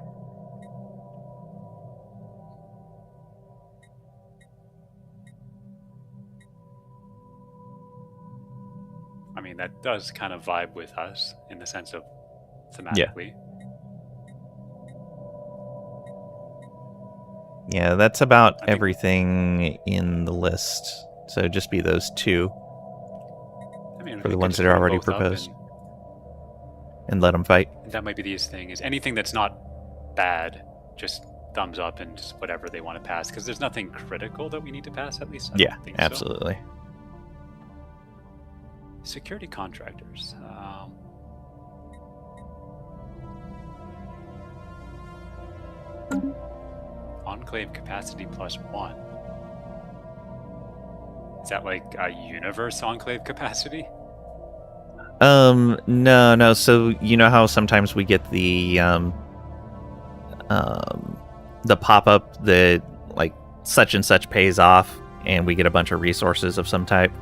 I mean, that does kind of vibe with us in the sense of thematically. Yeah, that's about everything in the list. So just be those two for the ones that are already proposed. And let them fight. That might be the easiest thing, is anything that's not bad, just thumbs up and just whatever they want to pass. Because there's nothing critical that we need to pass, at least. I don't think absolutely. So. Security contractors. Enclave capacity +1. Is that like a universe enclave capacity? No. So you know how sometimes we get the pop-up that like such and such pays off, and we get a bunch of resources of some type.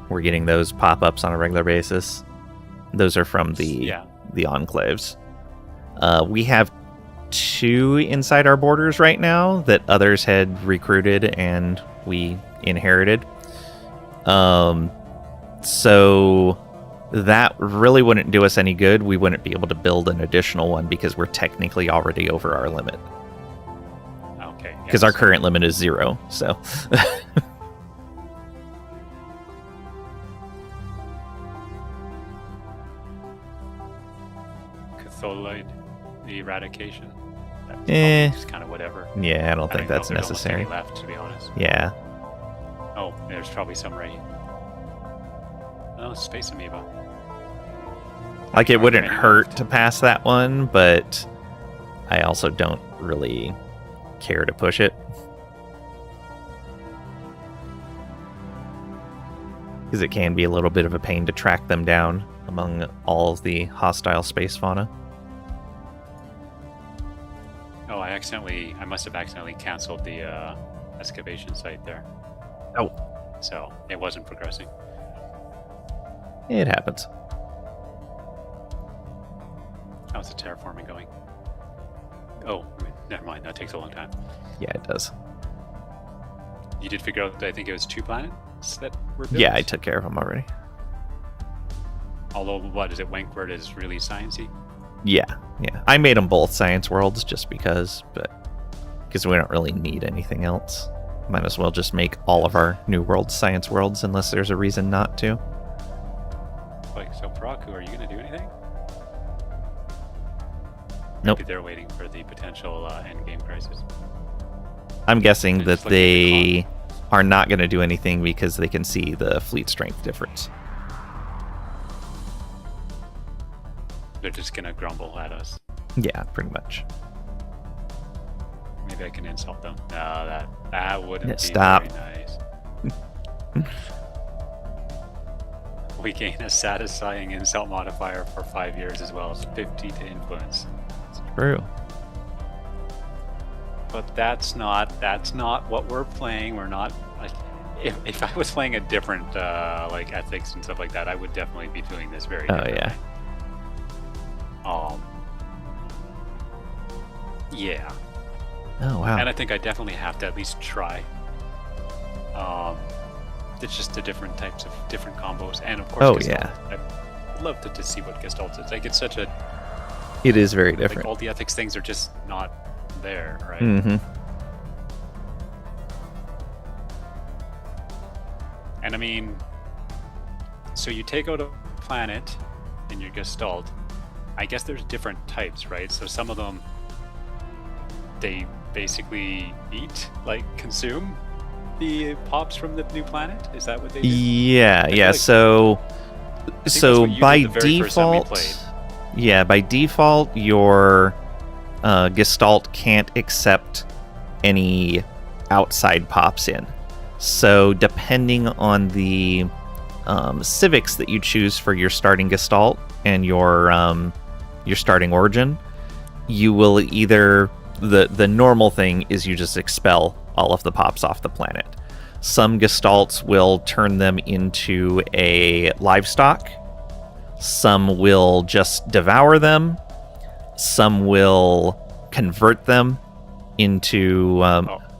We're getting those pop-ups on a regular basis. Those are from the enclaves. We have 2 inside our borders right now that others had recruited and we inherited. So that really wouldn't do us any good. We wouldn't be able to build an additional one because we're technically already over our limit. Okay. Because our current limit is 0, so... Toxoid eradication. That's just kind of whatever. Yeah, I don't think that's know if there's almost necessary. any left, to be honest. Yeah. Oh, there's probably some right. Oh, space amoeba. Like, it wouldn't hurt to pass that one, but I also don't really care to push it. Because it can be a little bit of a pain to track them down among all of the hostile space fauna. Oh, I must have accidentally canceled the excavation site there. Oh. So it wasn't progressing. It happens. How's the terraforming going? Oh, never mind. That takes a long time. Yeah, it does. You did figure out, I think it was 2 planets that were built? Yeah, I took care of them already. Although, what, is it Wankford is really sciencey? Yeah. I made them both science worlds just because we don't really need anything else. Might as well just make all of our new worlds science worlds unless there's a reason not to. Like, so Paraku, are you going to do anything? Nope. Maybe they're waiting for the potential endgame crisis. I'm guessing They're that just looking they are not going to do anything because they can see the fleet strength difference. They're just going to grumble at us. Yeah, pretty much. Maybe I can insult them. No, that wouldn't be Stop. very nice. We gain a satisfying insult modifier for 5 years as well as 50 to influence. It's true. But that's not what we're playing. We're not like if I was playing a different like ethics and stuff like that, I would definitely be doing this very differently. Yeah. Yeah. Oh wow. And I think I definitely have to at least try. It's just the different types of different combos, and of course. Oh Gestalt. yeah. I'd love to see what Gestalt is. Like it's such a. It is very Like different. all the ethics things are just not there, right? Mm-hmm. And I mean, so you take out a planet in your Gestalt. I guess there's different types, right? So some of them, they basically eat, like consume the pops from the new planet. Is that what they do? Yeah. like- So that's what you by did the very first time we default, played. yeah, by default, your Gestalt can't accept any outside pops in. So depending on the civics that you choose for your starting Gestalt and your starting origin, you will either the normal thing is you just expel all of the pops off the planet. Some Gestalts will turn them into a livestock. Some will just devour them. Some will convert them into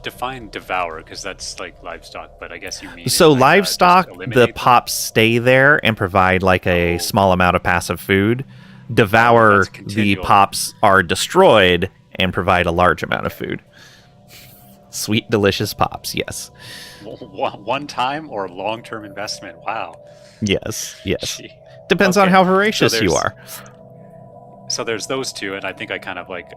Define devour, because that's like livestock, but I guess you mean so like, livestock, just the eliminate them? pops stay there and provide like a small amount of passive food. Devour, that's the continual. pops are destroyed and provide a large amount of food. Sweet, delicious pops, yes. One time or long-term investment. Wow. Yes. Gee. Depends on Okay, how so voracious you there's- are. So there's those two, and I think I kind of like,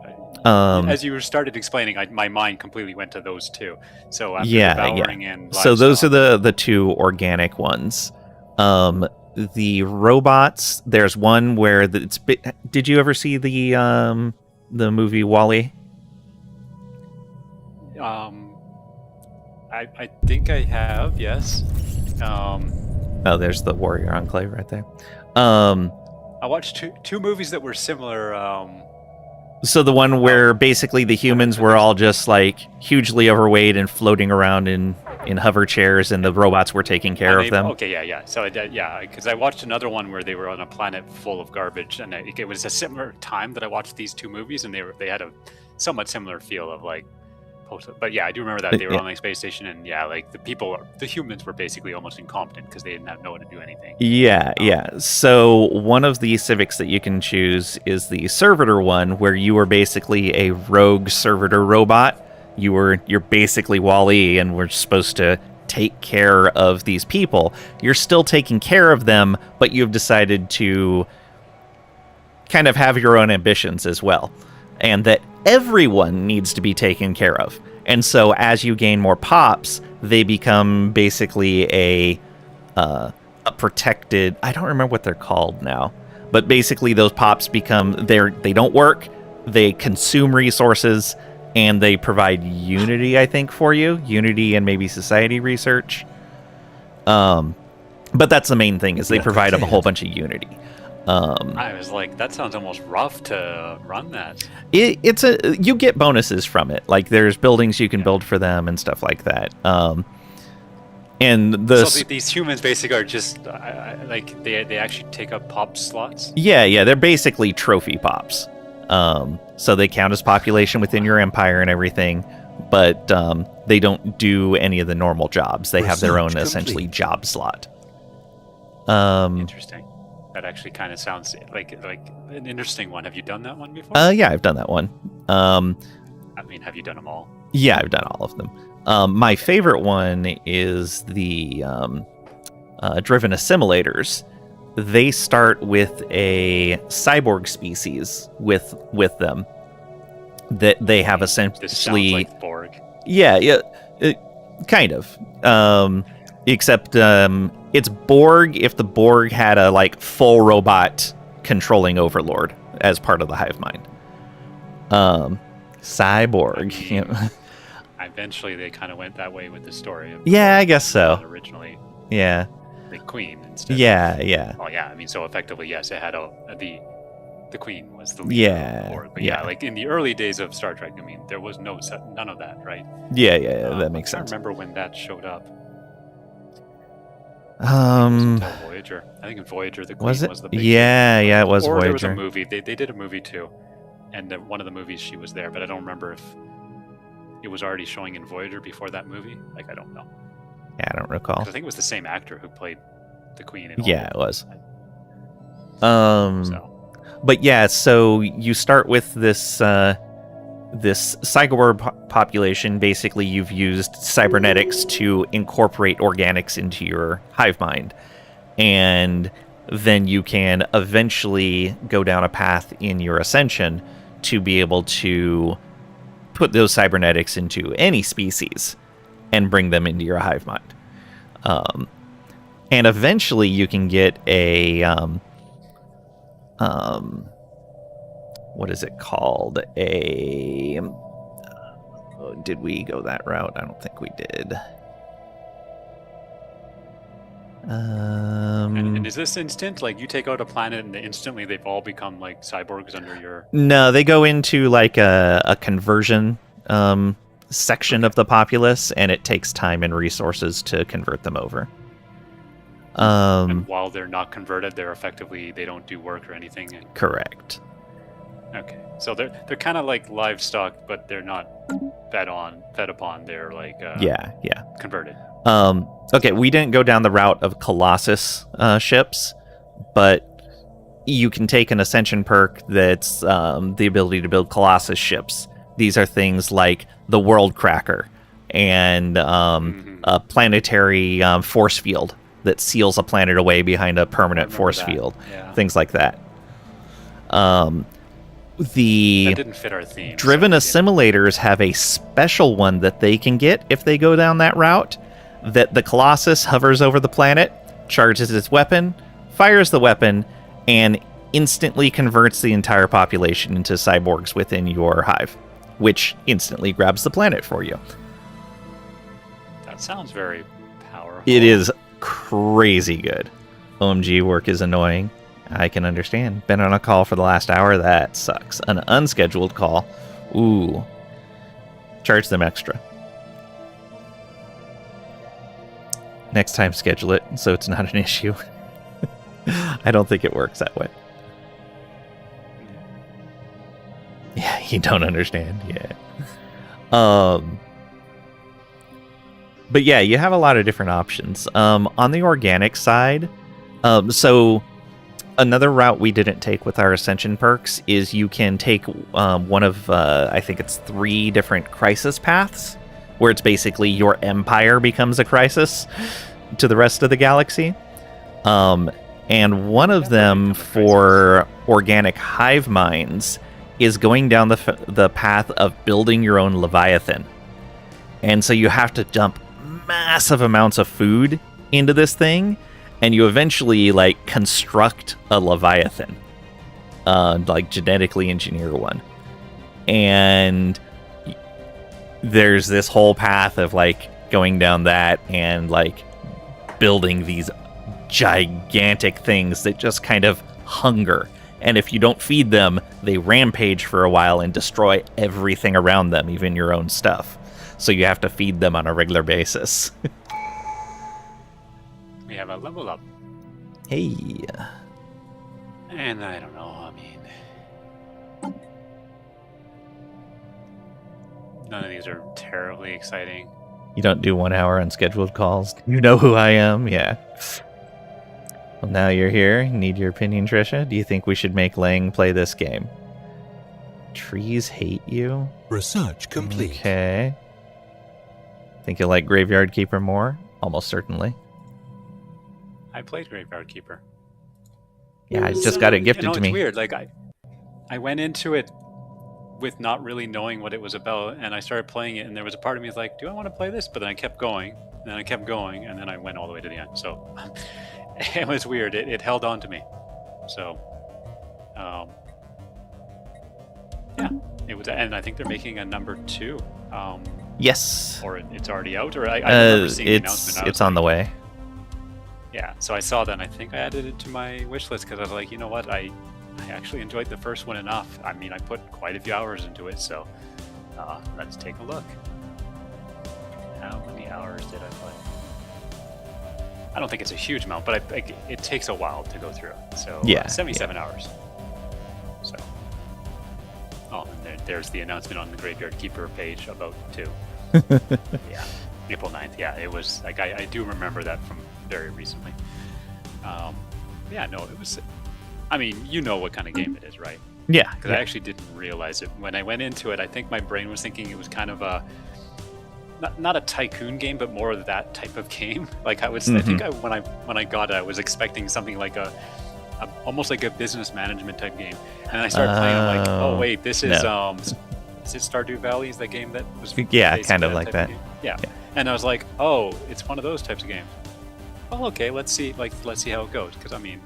Um, as you started explaining, my mind completely went to those two. So after Yeah. devouring and So those are livestock- the two organic ones. The robots, there's one where did you ever see the movie Wall-E? I think I have, yes. Oh, there's the Warrior Enclave right there. I watched two movies that were similar. So the one where basically the humans were all just like hugely overweight and floating around in hover chairs, and the robots were taking care of them. Okay, yeah. So because I watched another one where they were on a planet full of garbage, and it was a similar time that I watched these two movies, and they had a somewhat similar feel of like. But yeah, I do remember that they were on the space station, and yeah, like the humans were basically almost incompetent because they didn't know how to do anything. Yeah. So one of the civics that you can choose is the servitor one, where you are basically a rogue servitor robot. You're basically Wall-E, and we're supposed to take care of these people. You're still taking care of them, but you've decided to kind of have your own ambitions as well, and that everyone needs to be taken care of. And so as you gain more pops, they become basically a protected, I don't remember what they're called now, but basically those pops become, they don't work, they consume resources, and they provide unity, I think, for you. Unity and maybe society research. But that's the main thing, is they provide a whole bunch of unity. I was like, that sounds almost rough to run that. You get bonuses from it. Like there's buildings you can build for them and stuff like that. And so these humans basically are just like they actually take up pop slots. Yeah, they're basically trophy pops. So they count as population within your empire and everything, but they don't do any of the normal jobs. They have their own essentially job slot. Interesting. That actually kind of sounds like an interesting one. Have you done that one before? Yeah, I've done that one. I mean, have you done them all? Yeah, I've done all of them. My favorite one is the driven assimilators. They start with a cyborg species with them that they have essentially. This sounds like Borg. Yeah, kind of. Except it's Borg if the Borg had a like full robot controlling overlord as part of the hive mind. Cyborg. I mean, eventually they kind of went that way with the story. Yeah, I guess so. Originally. Yeah. The queen instead. Yeah. Oh yeah, I mean, so effectively, yes, it had the queen was the leader of the Borg. But yeah, like in the early days of Star Trek, I mean, there was none of that, right? Yeah, that makes sense. I remember when that showed up. Voyager. I think in Voyager the queen was the big yeah, it was or Voyager. There was a movie. They did a movie too, and one of the movies she was there, but I don't remember if it was already showing in Voyager before that movie. Like I don't know. Yeah, I don't recall. I think it was the same actor who played the queen. Yeah, it was. But yeah, so you start with this cyborg population. Basically, you've used cybernetics to incorporate organics into your hive mind, and then you can eventually go down a path in your ascension to be able to put those cybernetics into any species and bring them into your hive mind. And eventually you can get a what is it called? Did we go that route? I don't think we did. And is this instant? Like you take out a planet and instantly they've all become like cyborgs under your... No, they go into like a conversion section of the populace, and it takes time and resources to convert them over. And while they're not converted, they don't do work or anything. Correct. Okay, so they're kind of like livestock, but they're not fed upon. They're like converted. Okay, we didn't go down the route of Colossus ships, but you can take an Ascension perk that's the ability to build Colossus ships. These are things like the World Cracker and a planetary force field that seals a planet away behind a permanent force field. Yeah. Things like that. The that didn't fit our theme. Driven assimilators have a special one that they can get if they go down that route, that the Colossus hovers over the planet, charges its weapon, fires the weapon, and instantly converts the entire population into cyborgs within your hive. which instantly grabs the planet for you. That sounds very powerful. It is crazy good. OMG, work is annoying. I can understand. Been on a call for the last hour. That sucks. An unscheduled call. Ooh. Charge them extra. Next time, schedule it so it's not an issue. I don't think it works that way. Yeah, you don't understand. Yeah. But yeah, you have a lot of different options. On the organic side, so another route we didn't take with our Ascension perks is you can take one of, I think it's 3 different crisis paths, where it's basically your empire becomes a crisis to the rest of the galaxy. And one of them for organic hive minds is going down the path of building your own Leviathan. And so you have to dump massive amounts of food into this thing, and you eventually like construct a Leviathan, like genetically engineer one. And there's this whole path of like going down that and like building these gigantic things that just kind of hunger. And if you don't feed them, they rampage for a while and destroy everything around them, even your own stuff. So you have to feed them on a regular basis. We have a level up. Hey. And I don't know, I mean... None of these are terribly exciting. You don't do 1 hour unscheduled calls? You know who I am? Yeah. Well, now you're here. Need your opinion, Trisha? Do you think we should make Lang play this game? Trees hate you? Research complete. Okay. Think you'll like Graveyard Keeper more? Almost certainly. I played Graveyard Keeper. Yeah, I just got it gifted to me. It's weird. Like I went into it with not really knowing what it was about, and I started playing it, and there was a part of me that's like, do I want to play this? But then I kept going, and then I kept going, and then I went all the way to the end. So it was weird. It held on to me. So yeah, it was, and I think they're making a number 2. Yes. Or it's already out, or I remember seeing the announcement. It's on the way. Yeah, so I saw that, and I think I added it to my wish list because I was like, you know what, I actually enjoyed the first one enough. I mean, I put quite a few hours into it, so let's take a look. How many hours did I play? I don't think it's a huge amount, but it takes a while to go through. So yeah, 77 hours. So, and there's the announcement on the Graveyard Keeper page about 2. Yeah, April 9th. Yeah, it was like I do remember that from very recently. Yeah, no, it was. I mean, you know what kind of game it is, right? Yeah. Because I actually didn't realize it when I went into it. I think my brain was thinking it was kind of a not a tycoon game, but more of that type of game. Like I was, I think when I got it, I was expecting something like a almost like a business management type game. And I started playing. I'm like, oh wait, this is is it Stardew Valley? Is the game that was kind of like that. Yeah. And I was like, oh, it's one of those types of games. Well, okay, let's see how it goes. Because I mean,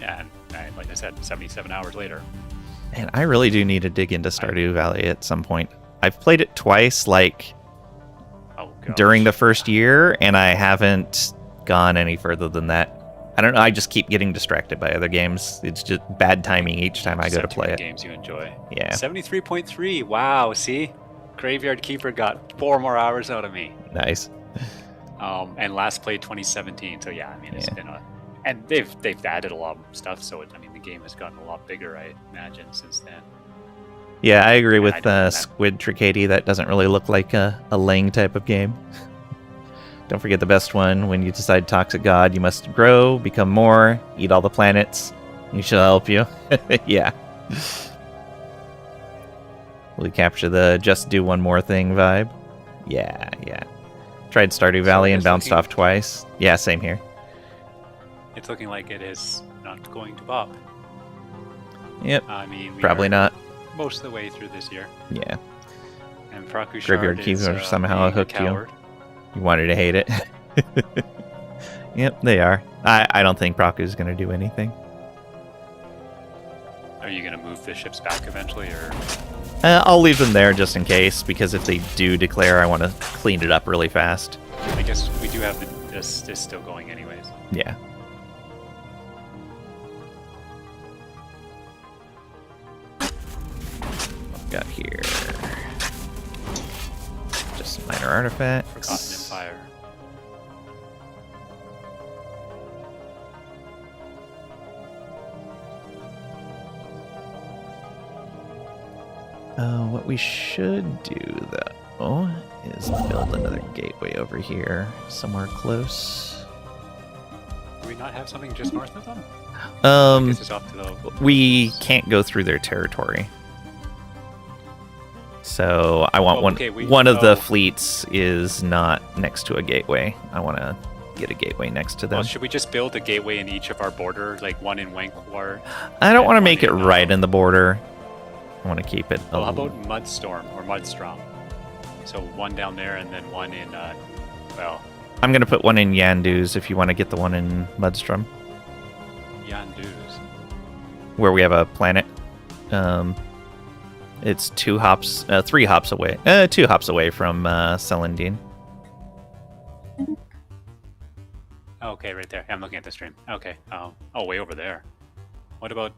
yeah, and like I said, 77 hours later. And I really do need to dig into Stardew Valley at some point. I've played it twice, like during the first year, and I haven't gone any further than that. I don't know. I just keep getting distracted by other games. It's just bad timing each time I go to play it. Games you enjoy. Yeah. 73.3. Wow. See, Graveyard Keeper got 4 more hours out of me. Nice. And last played 2017. So yeah, I mean, it's been and they've added a lot of stuff. So I mean, the game has gotten a lot bigger, I imagine, since then. Yeah, I agree with Squid Tricady. That doesn't really look like a Lang type of game. Don't forget the best one. When you decide Toxic God, you must grow, become more, eat all the planets. We shall help you. Yeah. Will you capture the just do one more thing vibe? Yeah. Tried Stardew Valley and bounced off twice. Yeah, same here. It's looking like it is not going to pop. Yep. I mean, probably not. Most of the way through this year. Yeah. And Prakushard Graveyard Keeper somehow hooked you. You wanted to hate it. Yep, they are. I don't think Praku is going to do anything. I Are you going to move the ships back eventually, or? I'll leave them there just in case, because if they do declare, I want to clean it up really fast. I guess we do have this still going anyways. Yeah. What we got here? Just minor artifacts. Forgotten Empire. What we should do, though, is build another gateway over here, somewhere close. Do we not have something just north of them? I guess it's off to the... We can't go through their territory. So I want one of the fleets is not next to a gateway. I want to get a gateway next to them. Well, should we just build a gateway in each of our border, like one in Wankwar? I don't want to make it right in the border. I want to keep it. Well, how about Mudstorm or Mudstrom? So one down there and then one in, well... I'm going to put one in Yandus if you want to get the one in Mudstrom. Yandus. Where we have a planet. It's 3 hops away. 2 hops away from Celandine. Okay, right there. I'm looking at the stream. Okay. Oh, way over there. What about...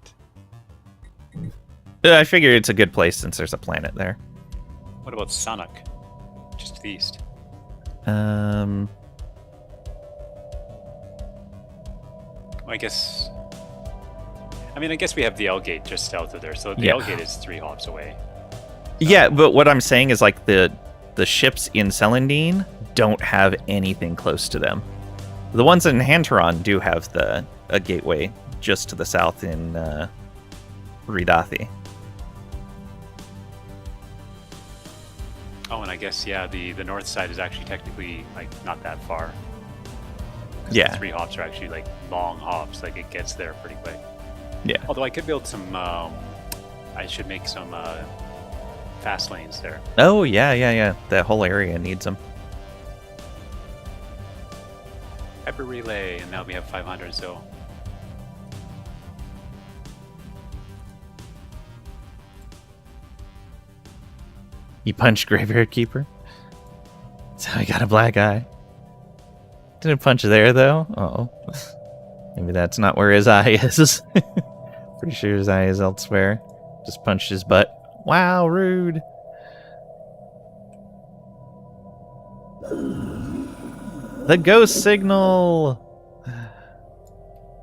I figure it's a good place since there's a planet there. What about Sanok? Just to the east. I guess... I guess we have the L-Gate just south of there, so the L-Gate is 3 hops away. Yeah, but what I'm saying is, like, the ships in Celandine don't have anything close to them. The ones in Hantaron do have a gateway just to the south in Ridathi. Oh, and I guess, yeah, the north side is actually technically, like, not that far. Yeah. The 3 hops are actually, like, long hops. Like, it gets there pretty quick. Yeah. Although I could build some, I should make some fast lanes there. Oh, yeah. That whole area needs them. Hyper relay, and now we have 500, so... You punched Graveyard Keeper? So I got a black eye. Didn't punch there, though? Oh. Maybe that's not where his eye is. Pretty sure his eye is elsewhere. Just punched his butt. Wow, rude. The ghost signal!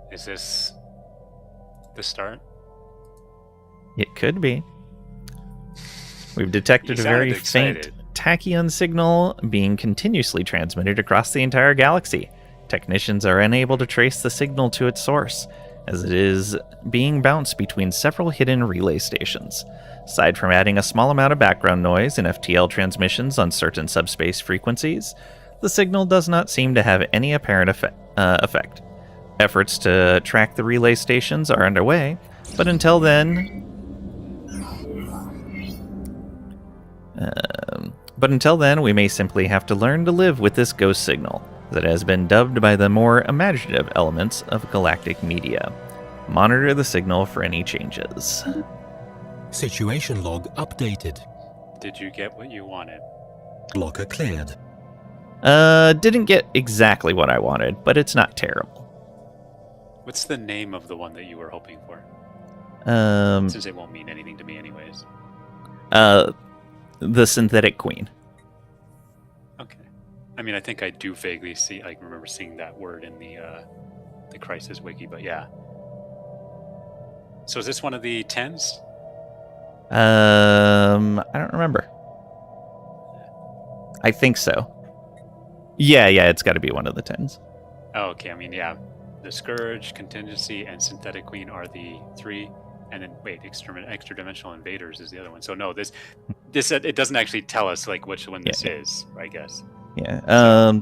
Is this the start? It could be. We've detected a very faint tachyon signal being continuously transmitted across the entire galaxy. Technicians are unable to trace the signal to its source, as it is being bounced between several hidden relay stations. Aside from adding a small amount of background noise and FTL transmissions on certain subspace frequencies, the signal does not seem to have any apparent effect. Efforts to track the relay stations are underway, but until then... we may simply have to learn to live with this ghost signal that has been dubbed by the more imaginative elements of galactic media. Monitor the signal for any changes. Situation log updated. Did you get what you wanted? Locker cleared. Didn't get exactly what I wanted, but it's not terrible. What's the name of the one that you were hoping for? Since it won't mean anything to me anyways. The Synthetic Queen. Okay. I think I do vaguely see, I remember seeing that word in the Crisis Wiki, but yeah. So is this one of the 10s? I don't remember. I think so. Yeah, it's got to be one of the 10s. Oh, okay. Yeah. The Scourge, Contingency, and Synthetic Queen are the 3. And then, wait, extra dimensional invaders is the other one. So no, this it doesn't actually tell us like which one this is, I guess. Yeah.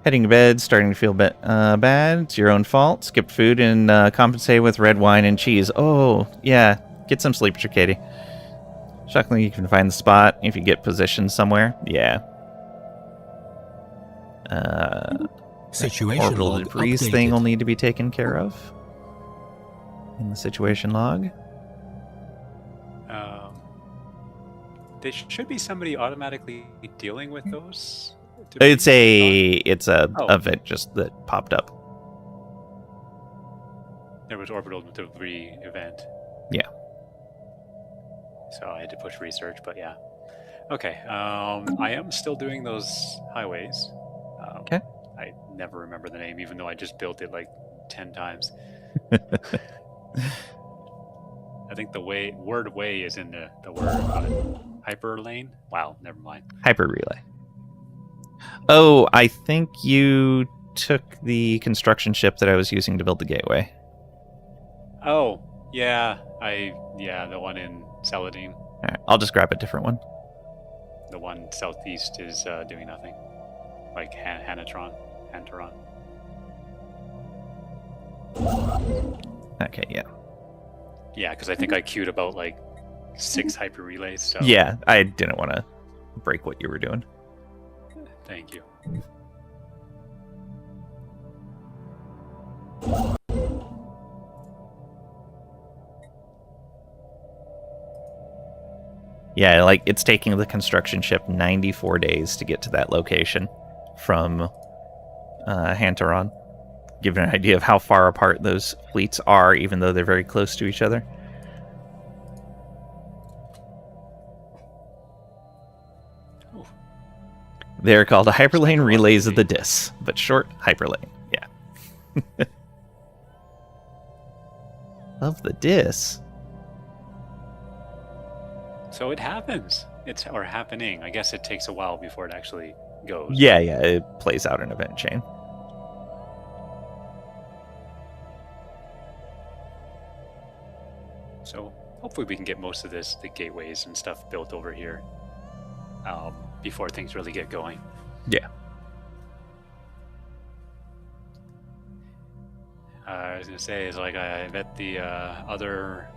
Heading to bed, starting to feel bad. It's your own fault. Skipped food and compensate with red wine and cheese. Oh, yeah. Get some sleep, Katie. Shockingly, you can find the spot if you get positioned somewhere. Yeah. Situation orbital log debris updated. thing will need to be taken care of in the situation log. There should be somebody automatically dealing with those. It's a Oh. event just that popped up. There was orbital debris event. Yeah. So I had to push research, but yeah. Okay. I am still doing those highways. Okay. I never remember the name, even though I just built it like 10 times. I think the word way is in the word hyper lane. Wow, never mind. Hyper relay. Oh, I think you took the construction ship that I was using to build the gateway. Oh, yeah. The one in Saladin. All right, I'll just grab a different one. The one southeast is doing nothing. Like Hantaron. Okay, yeah. Yeah, because I think I queued about like 6 hyper relays. So Yeah, I didn't want to break what you were doing. Thank you. Yeah, like it's taking the construction ship 94 days to get to that location from Hantaron. Give an idea of how far apart those fleets are, even though they're very close to each other. Ooh. They're called hyperlane relays of the Dis, but short hyperlane. Yeah. Of the Dis. So it happens. It's happening. I guess it takes a while before it actually goes. Yeah, it plays out an event chain. So hopefully we can get most of the gateways and stuff built over here before things really get going. Yeah. I was gonna say is like I bet the other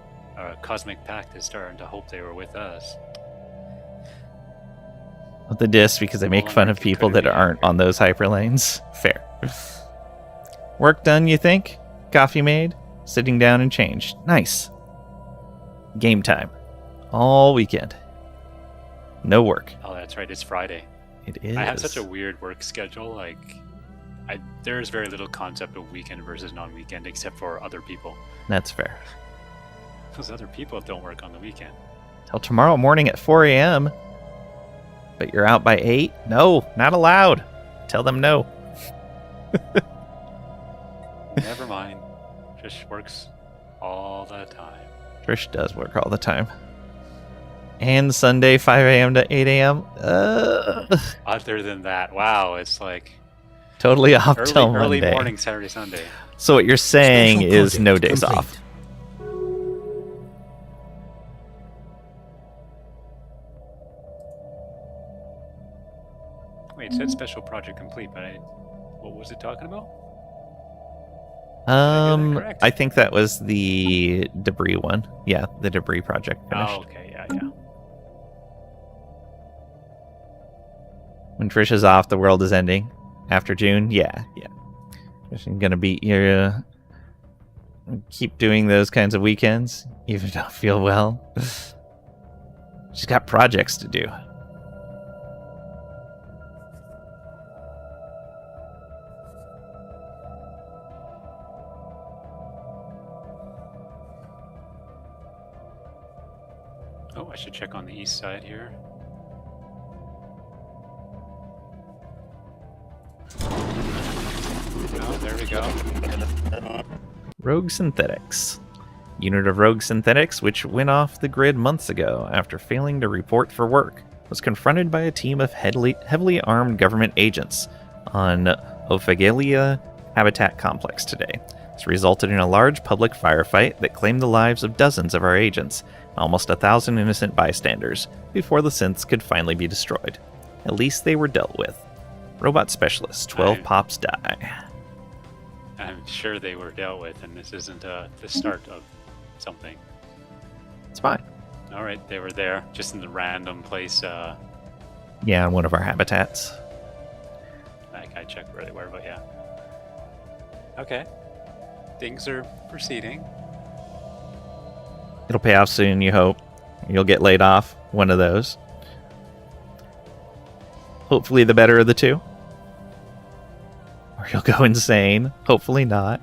Cosmic Pact is starting to hope they were with us. Of the Dis, because they make fun of people that aren't on those hyperlanes. Fair. Work done, you think? Coffee made? Sitting down and changed. Nice. Game time. All weekend. No work. Oh, that's right. It's Friday. It is. I have such a weird work schedule. Like, there's very little concept of weekend versus non-weekend, except for other people. That's fair. Those other people don't work on the weekend. Till tomorrow morning at 4 a.m. But you're out by 8? No, not allowed. Tell them no. Never mind. Trish works all the time. Trish does work all the time. And Sunday, 5 a.m. to 8 a.m. Other than that, wow, it's like Totally off till early Monday. morning, Saturday, Sunday. So what you're saying Special is no project days complete. off. Wait, it said special project complete, but what was it talking about? correct? I think that was the debris one. Yeah, the debris project finished. Oh, okay, yeah. When Trish is off, the world is ending. After June, yeah. She's gonna be here. Keep doing those kinds of weekends, even if I don't feel well. She's got projects to do. Oh, I should check on the east side here. Oh, there we go. Rogue Synthetics. Unit of Rogue Synthetics, which went off the grid months ago after failing to report for work, was confronted by a team of heavily armed government agents on Ophagelia Habitat Complex today. This resulted in a large public firefight that claimed the lives of dozens of our agents, and almost 1,000 innocent bystanders, before the synths could finally be destroyed. At least they were dealt with. Robot Specialist, 12 pops die. I'm sure they were dealt with, and this isn't the start of something. It's fine. All right, they were there, just in the random place. Yeah, on one of our habitats. I checked where they were, but yeah. Okay. Things are proceeding. It'll pay off soon, you hope. You'll get laid off. One of those. Hopefully the better of the two. Or you'll go insane. Hopefully not.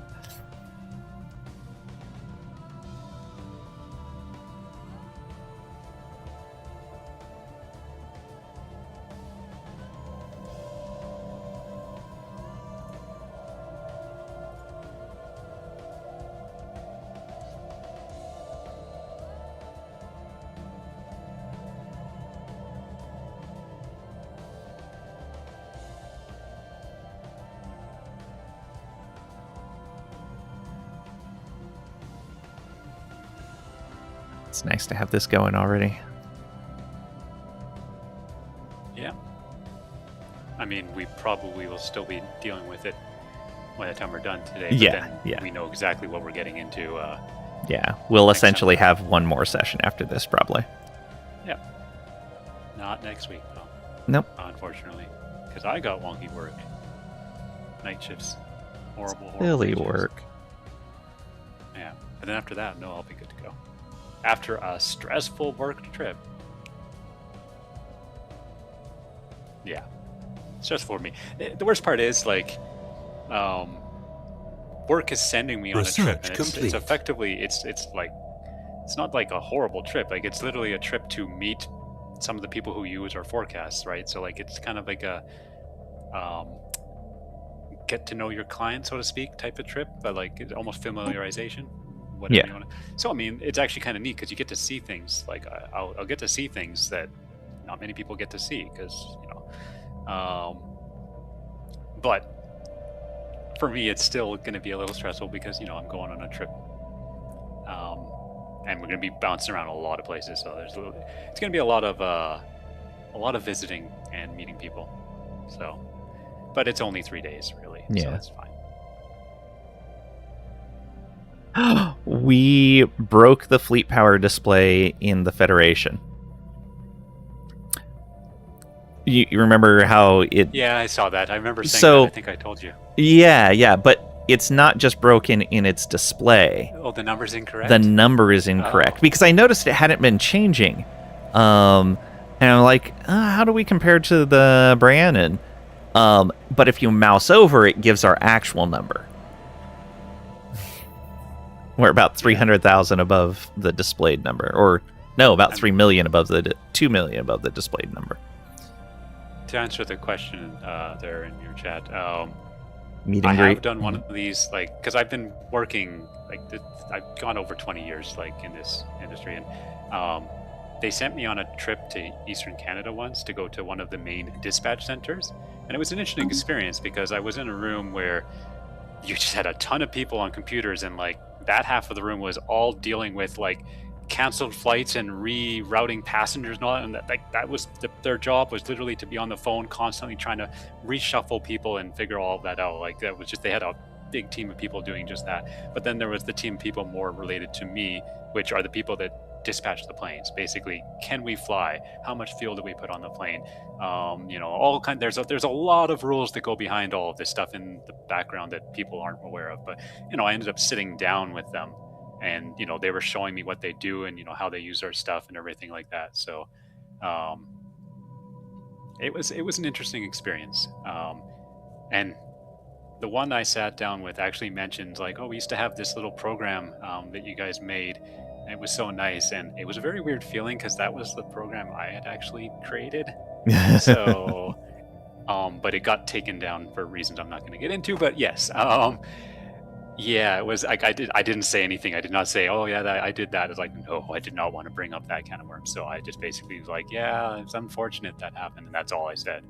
It's nice to have this going already. Yeah. I mean, we probably will still be dealing with it by the time we're done today. But Yeah, then yeah. we know exactly what we're getting into. Yeah, we'll Next time. essentially have one more session after this, probably. Yeah. Not next week, though. Nope. Unfortunately. Because I got wonky work. Night shifts. Horrible Silly night shifts. work. Yeah. But then after that, no, I'll be good to go. After a stressful work trip. Yeah. Stressful for me. The worst part is, like, work is sending me on a trip. Research And complete. it's effectively, it's like, it's not like a horrible trip. Like, it's literally a trip to meet some of the people who use our forecasts, right? So, like, it's kind of like a get to know your client, so to speak, type of trip, but like it's almost familiarization. Whatever Yeah. you want to. So I mean, it's actually kind of neat because you get to see things. Like I'll get to see things that not many people get to see because but for me, it's still going to be a little stressful because I'm going on a trip, and we're going to be bouncing around a lot of places. So it's going to be a lot of visiting and meeting people. So, but it's only 3 days, really. So Yeah. that's fine. We broke the fleet power display in the Federation. You remember how it... Yeah, I saw that. I remember saying So- that. I think I told you. Yeah, but it's not just broken in its display. Oh, the number's incorrect? The number is incorrect. Oh. Because I noticed it hadn't been changing. And I'm like, how do we compare to the Briannon? But if you mouse over, it gives our actual number. We're about 300,000 above the displayed number. Or, no, about 3 million above the... 2 million above the displayed number. To answer the question there in your chat, Meet I and have greet. done one of these, like, because I've been working, like, I've gone over 20 years, like, in this industry, and they sent me on a trip to Eastern Canada once to go to one of the main dispatch centers, and it was an interesting experience because I was in a room where you just had a ton of people on computers, and, like, that half of the room was all dealing with, like, canceled flights and rerouting passengers and all that, and that was their job was literally to be on the phone constantly trying to reshuffle people and figure all of that out. Like, that was just, they had a big team of people doing just that. But then there was the team of people more related to me, which are the people that dispatch the planes. Basically, can we fly? How much fuel do we put on the plane? All kind. There's a lot of rules that go behind all of this stuff in the background that people aren't aware of. But I ended up sitting down with them, and they were showing me what they do and how they use our stuff and everything like that. So it was an interesting experience. And the one I sat down with actually mentioned, like, oh, we used to have this little program that you guys made, and it was so nice. And it was a very weird feeling because that was the program I had actually created. So but it got taken down for reasons I'm not going to get into. But yes, yeah, it was like I didn't say anything. I did not say, oh yeah, I did that. It's like, no, I did not want to bring up that can of worms. So I just basically was like, yeah, it's unfortunate that happened, and that's all I said.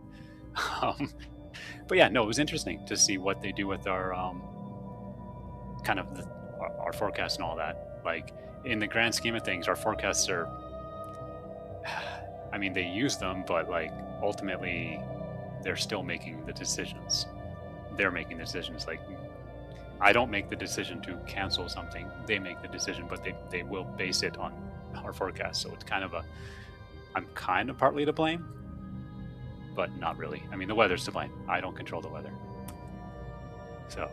But yeah, no, it was interesting to see what they do with our kind of our forecasts and all that. Like, in the grand scheme of things, our forecasts are, I mean, they use them, but like ultimately they're still making the decisions. They're making decisions. Like, I don't make the decision to cancel something. They make the decision, but they will base it on our forecast. So it's kind of I'm kind of partly to blame, but not really. I mean, the weather's to blame. I don't control the weather. So,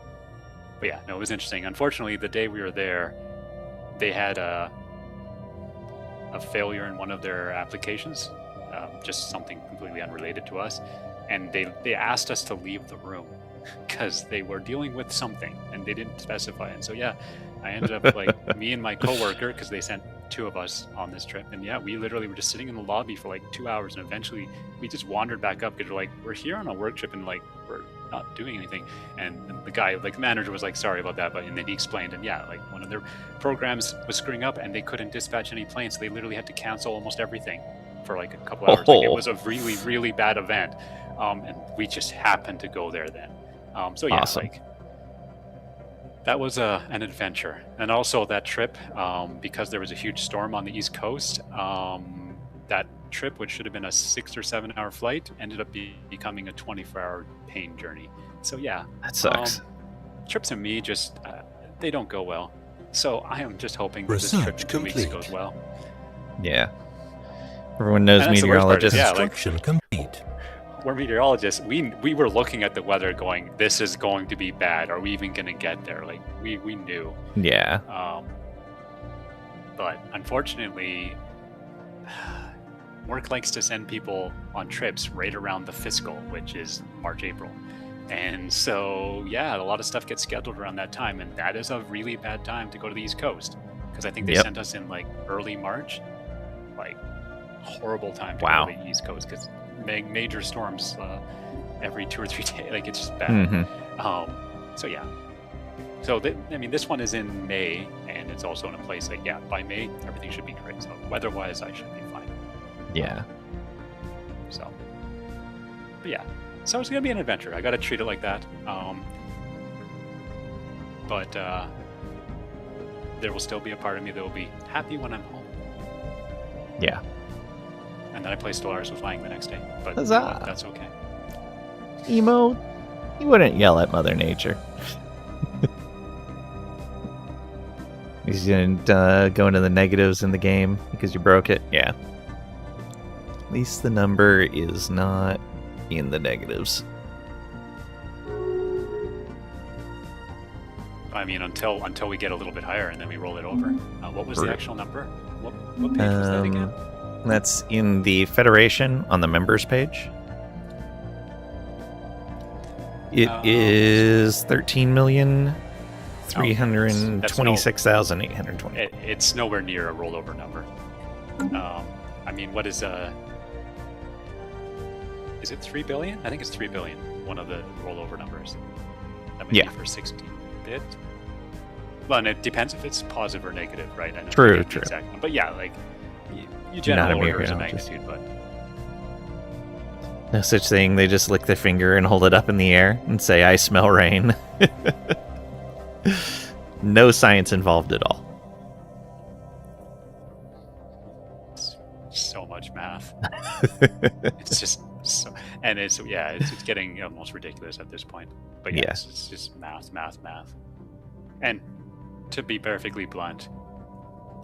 but yeah, no, it was interesting. Unfortunately, the day we were there, they had a failure in one of their applications, just something completely unrelated to us. and they asked us to leave the room because they were dealing with something and they didn't specify. And so yeah, I ended up like me and my coworker, because they sent 2 of us on this trip, and yeah, we literally were just sitting in the lobby for like 2 hours, and eventually we just wandered back up because we're here on a work trip and like we're not doing anything. And the guy, like the manager, was like, sorry about that, but and then he explained, and yeah, like one of their programs was screwing up and they couldn't dispatch any planes, so they literally had to cancel almost everything for like a couple hours. Like, it was a really, really bad event, and we just happened to go there then. So yeah, Awesome. like that was an adventure. And also that trip, because there was a huge storm on the East Coast, that trip, which should have been a 6 or 7 hour flight, ended up becoming a 24-hour pain journey. So yeah, That sucks. trips and me just they don't go well. So I am just hoping that this Research trip in 2 weeks complete. goes well. Yeah. Everyone knows And that's the worst part, meteorologists. yeah, like- Construction complete. We're meteorologists. We were looking at the weather going, this is going to be bad. Are we even going to get there? Like we knew. Yeah. But unfortunately, work likes to send people on trips right around the fiscal, which is March, April. And so, yeah, a lot of stuff gets scheduled around that time. And that is a really bad time to go to the East Coast. Because I think they Yep. sent us in like early March. Like, horrible time to Wow. go to the East Coast because major storms every 2 or 3 days. Like, it's just bad. Mm-hmm. So yeah. So I mean, this one is in May, and it's also in a place like, yeah, by May everything should be great. So weather-wise, I should be fine. Yeah. So, but yeah, so it's gonna be an adventure. I gotta treat it like that. But there will still be a part of me that will be happy when I'm home. Yeah. And then I play Stellaris with flying the next day. But you know Huzzah. what? That's okay. Emo, you wouldn't yell at Mother Nature. You didn't go into the negatives in the game because you broke it. Yeah. At least the number is not in the negatives. I mean, until we get a little bit higher and then we roll it over. What was the Right. actual number? What page was that again? That's in the Federation on the members page. It is 13,326,820. It's nowhere near a rollover number. I mean, what is it 3 billion? I think it's 3 billion. One of the rollover numbers. That might Yeah. be for 16-bit. Well, and it depends if it's positive or negative, right? I know True, I can't true. the exact one. But yeah, like you Not a general orders of meteorologist. magnitude, but No such thing. They just lick their finger and hold it up in the air and say, I smell rain. No science involved at all. it's so much math. It's just so, and it's getting almost ridiculous at this point. But yeah, Yeah. it's just math. And to be perfectly blunt,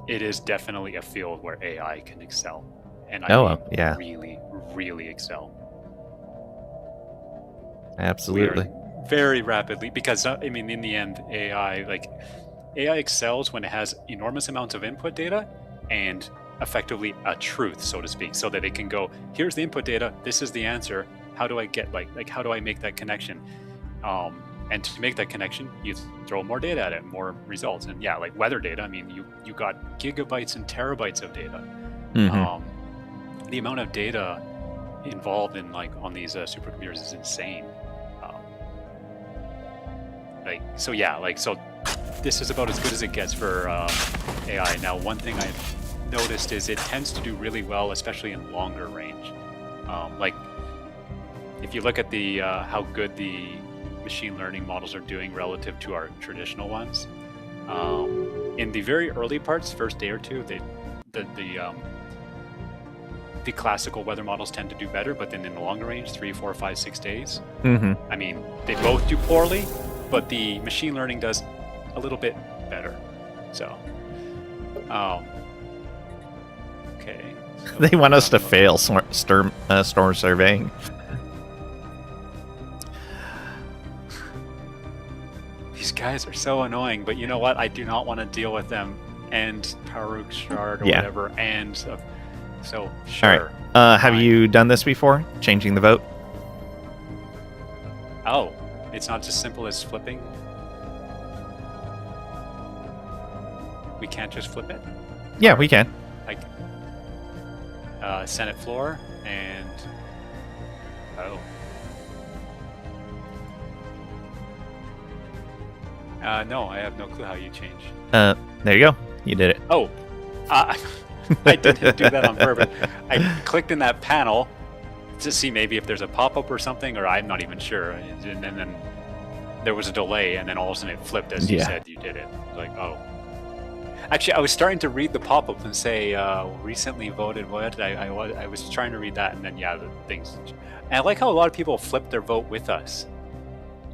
it is definitely a field where AI can excel, and I mean, yeah. really, really excel. Absolutely. We are very rapidly, because I mean, in the end, AI excels when it has enormous amounts of input data and effectively a truth, so to speak, so that it can go, here's the input data, this is the answer. How do I get how do I make that connection? And to make that connection, you throw more data at it, more results. And yeah, like weather data, I mean, you got gigabytes and terabytes of data. Mhm. The amount of data involved in on these supercomputers is insane. So this is about as good as it gets for AI. Now, one thing I've noticed is it tends to do really well, especially in longer range. If you look at the how good the machine learning models are doing relative to our traditional ones, in the very early parts, first day or two, the classical weather models tend to do better, but then in the longer range, 3, 4, 5, 6 days, Mhm. I mean, they both do poorly, but the machine learning does a little bit better. So, okay. So, They want us to fail storm surveying. These guys are so annoying, but you know what? I do not want to deal with them and Paruk Shard or Yeah. whatever. And so sure. All right. Have fine. you done this before? Changing the vote? Oh, it's not as simple as flipping? We can't just flip it? Yeah, we can. Like, Senate floor and... Oh. No, I have no clue how you change. There you go. You did it. Oh, I didn't do that on purpose. I clicked in that panel to see maybe if there's a pop-up or something, or I'm not even sure. And then there was a delay, and then all of a sudden it flipped as you said you did it. I was like, oh. Actually, I was starting to read the pop-up and say, recently voted what? I was trying to read that, and then, the things. And I like how a lot of people flip their vote with us.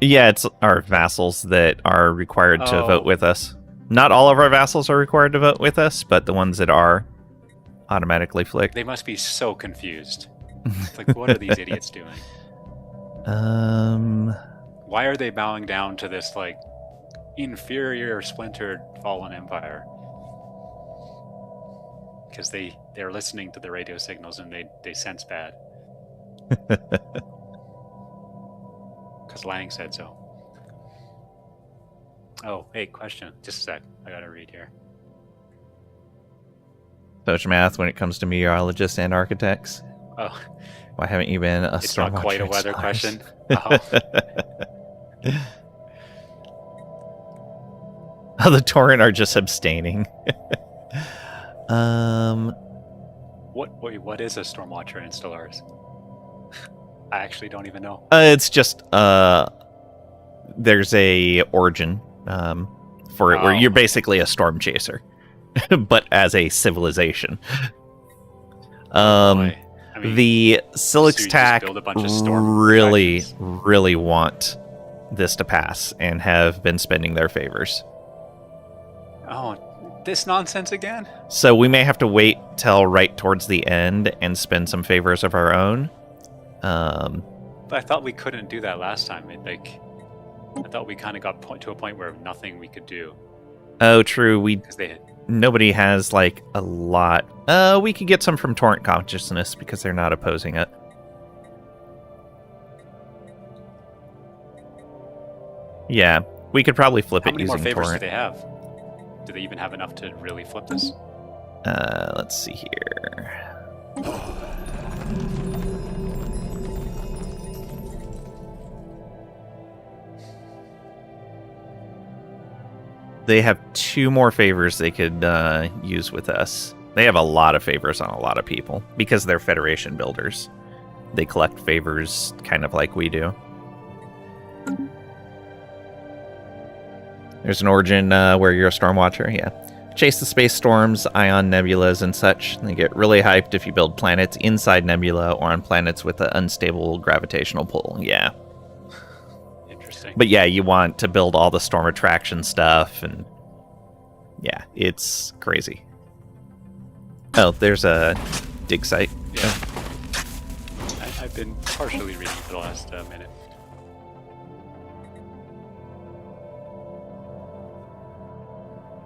Yeah, it's our vassals that are required to vote with us. Not all of our vassals are required to vote with us, but the ones that are automatically flicked. They must be so confused. It's like, what are these idiots doing? Why are they bowing down to this, like, inferior, splintered, fallen empire? Because they're listening to the radio signals and they sense bad. Because Lang said so. Oh, hey, question. Just a sec. I gotta read here. Social math when it comes to meteorologists and architects. Oh. Why haven't you been a It's storm not quite a watcher weather in question. Oh, the Torrent are just abstaining. What is a storm watcher in Stellaris? I actually don't even know. It's just there's a origin for it where you're basically a storm chaser, but as a civilization. I mean, the Silix TAC really, factions. really want this to pass and have been spending their favors. Oh, this nonsense again? So we may have to wait till right towards the end and spend some favors of our own. But I thought we couldn't do that last time. I thought we kind of got to a point where nothing we could do. Oh, true. They Nobody has like a lot. We could get some from Torrent Consciousness because they're not opposing it. Yeah, we could probably flip How it many more using favors Torrent. do they have? Do they even have enough to really flip this? Let's see here. They have 2 more favors they could use with us. They have a lot of favors on a lot of people because they're Federation builders. They collect favors kind of like we do. There's an origin where you're a storm watcher, yeah. Chase the space storms, ion nebulas, and such. They get really hyped if you build planets inside nebula or on planets with an unstable gravitational pull, yeah. Interesting. But yeah, you want to build all the storm attraction stuff, and yeah, it's crazy. Oh, there's a dig site. Yeah. I've been partially reading for the last minute.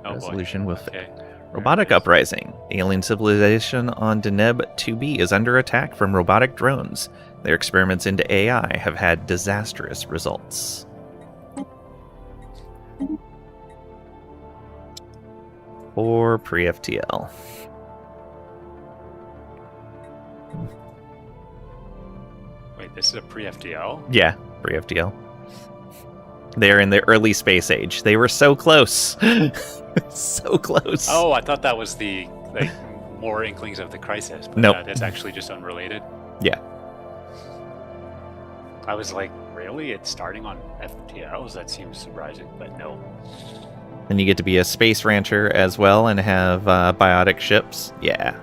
Oh, Resolution boy. with Okay. Robotic uprising. Alien civilization on Deneb 2B is under attack from robotic drones. Their experiments into AI have had disastrous results. Or pre-FTL. Wait, this is a pre-FTL? Yeah, pre-FTL. They're in the early space age. They were so close. So close. Oh, I thought that was the more inklings of the crisis. But Nope. That's actually just unrelated. Yeah. I was like, really? It's starting on FTLs? That seems surprising, but no. And you get to be a space rancher as well and have biotic ships. Yeah.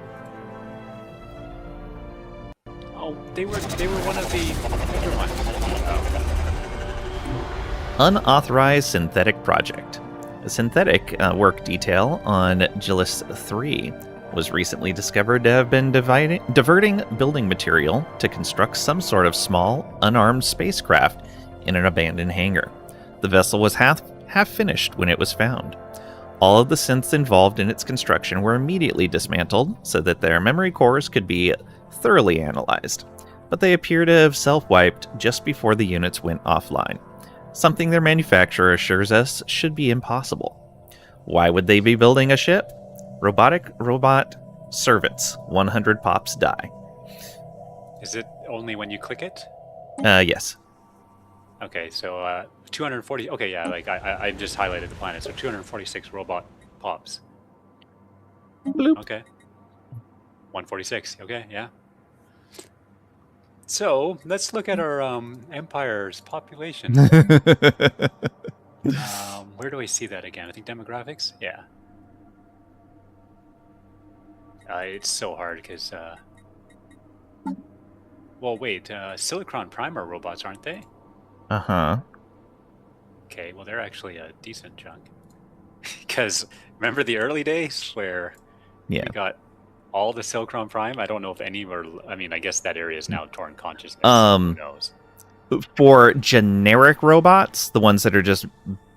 Oh, they were one of the... Never mind. Unauthorized synthetic project. A synthetic work detail on Gillis 3 was recently discovered to have been diverting building material to construct some sort of small, unarmed spacecraft in an abandoned hangar. The vessel was half finished when it was found. All of the synths involved in its construction were immediately dismantled so that their memory cores could be thoroughly analyzed. but they appear to have self-wiped just before the units went offline, something their manufacturer assures us should be impossible. Why would they be building a ship? Robot servants. 100 pops die. Is it only when you click it? Yes. Okay, so 240. Okay, yeah, like I just highlighted the planet, so 246 robot pops. Bloop. Okay. 146. Okay, yeah. So let's look at our empire's population. Where do I see that again? I think demographics. Yeah. It's so hard because. Well, wait. Silicon Prime are robots, aren't they? Uh-huh. Okay, well, they're actually a decent chunk. Because remember the early days where Yeah. we got all the Silicon Prime? I don't know if any were. I mean, I guess that area is now torn consciousness. Who knows? For generic robots, the ones that are just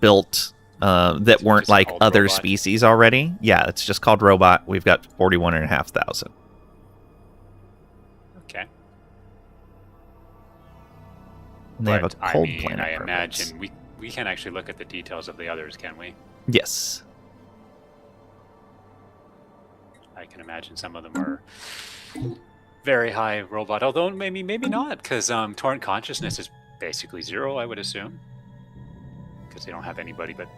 built that weren't just like called other robot? species already, yeah, it's just called robot. We've got 41,500. Okay. And they have a But, cold I mean, planet. I purpose. imagine we can actually look at the details of the others, can we? Yes. I can imagine some of them are very high robot, although maybe not, because torrent consciousness is basically 0, I would assume, because they don't have anybody. But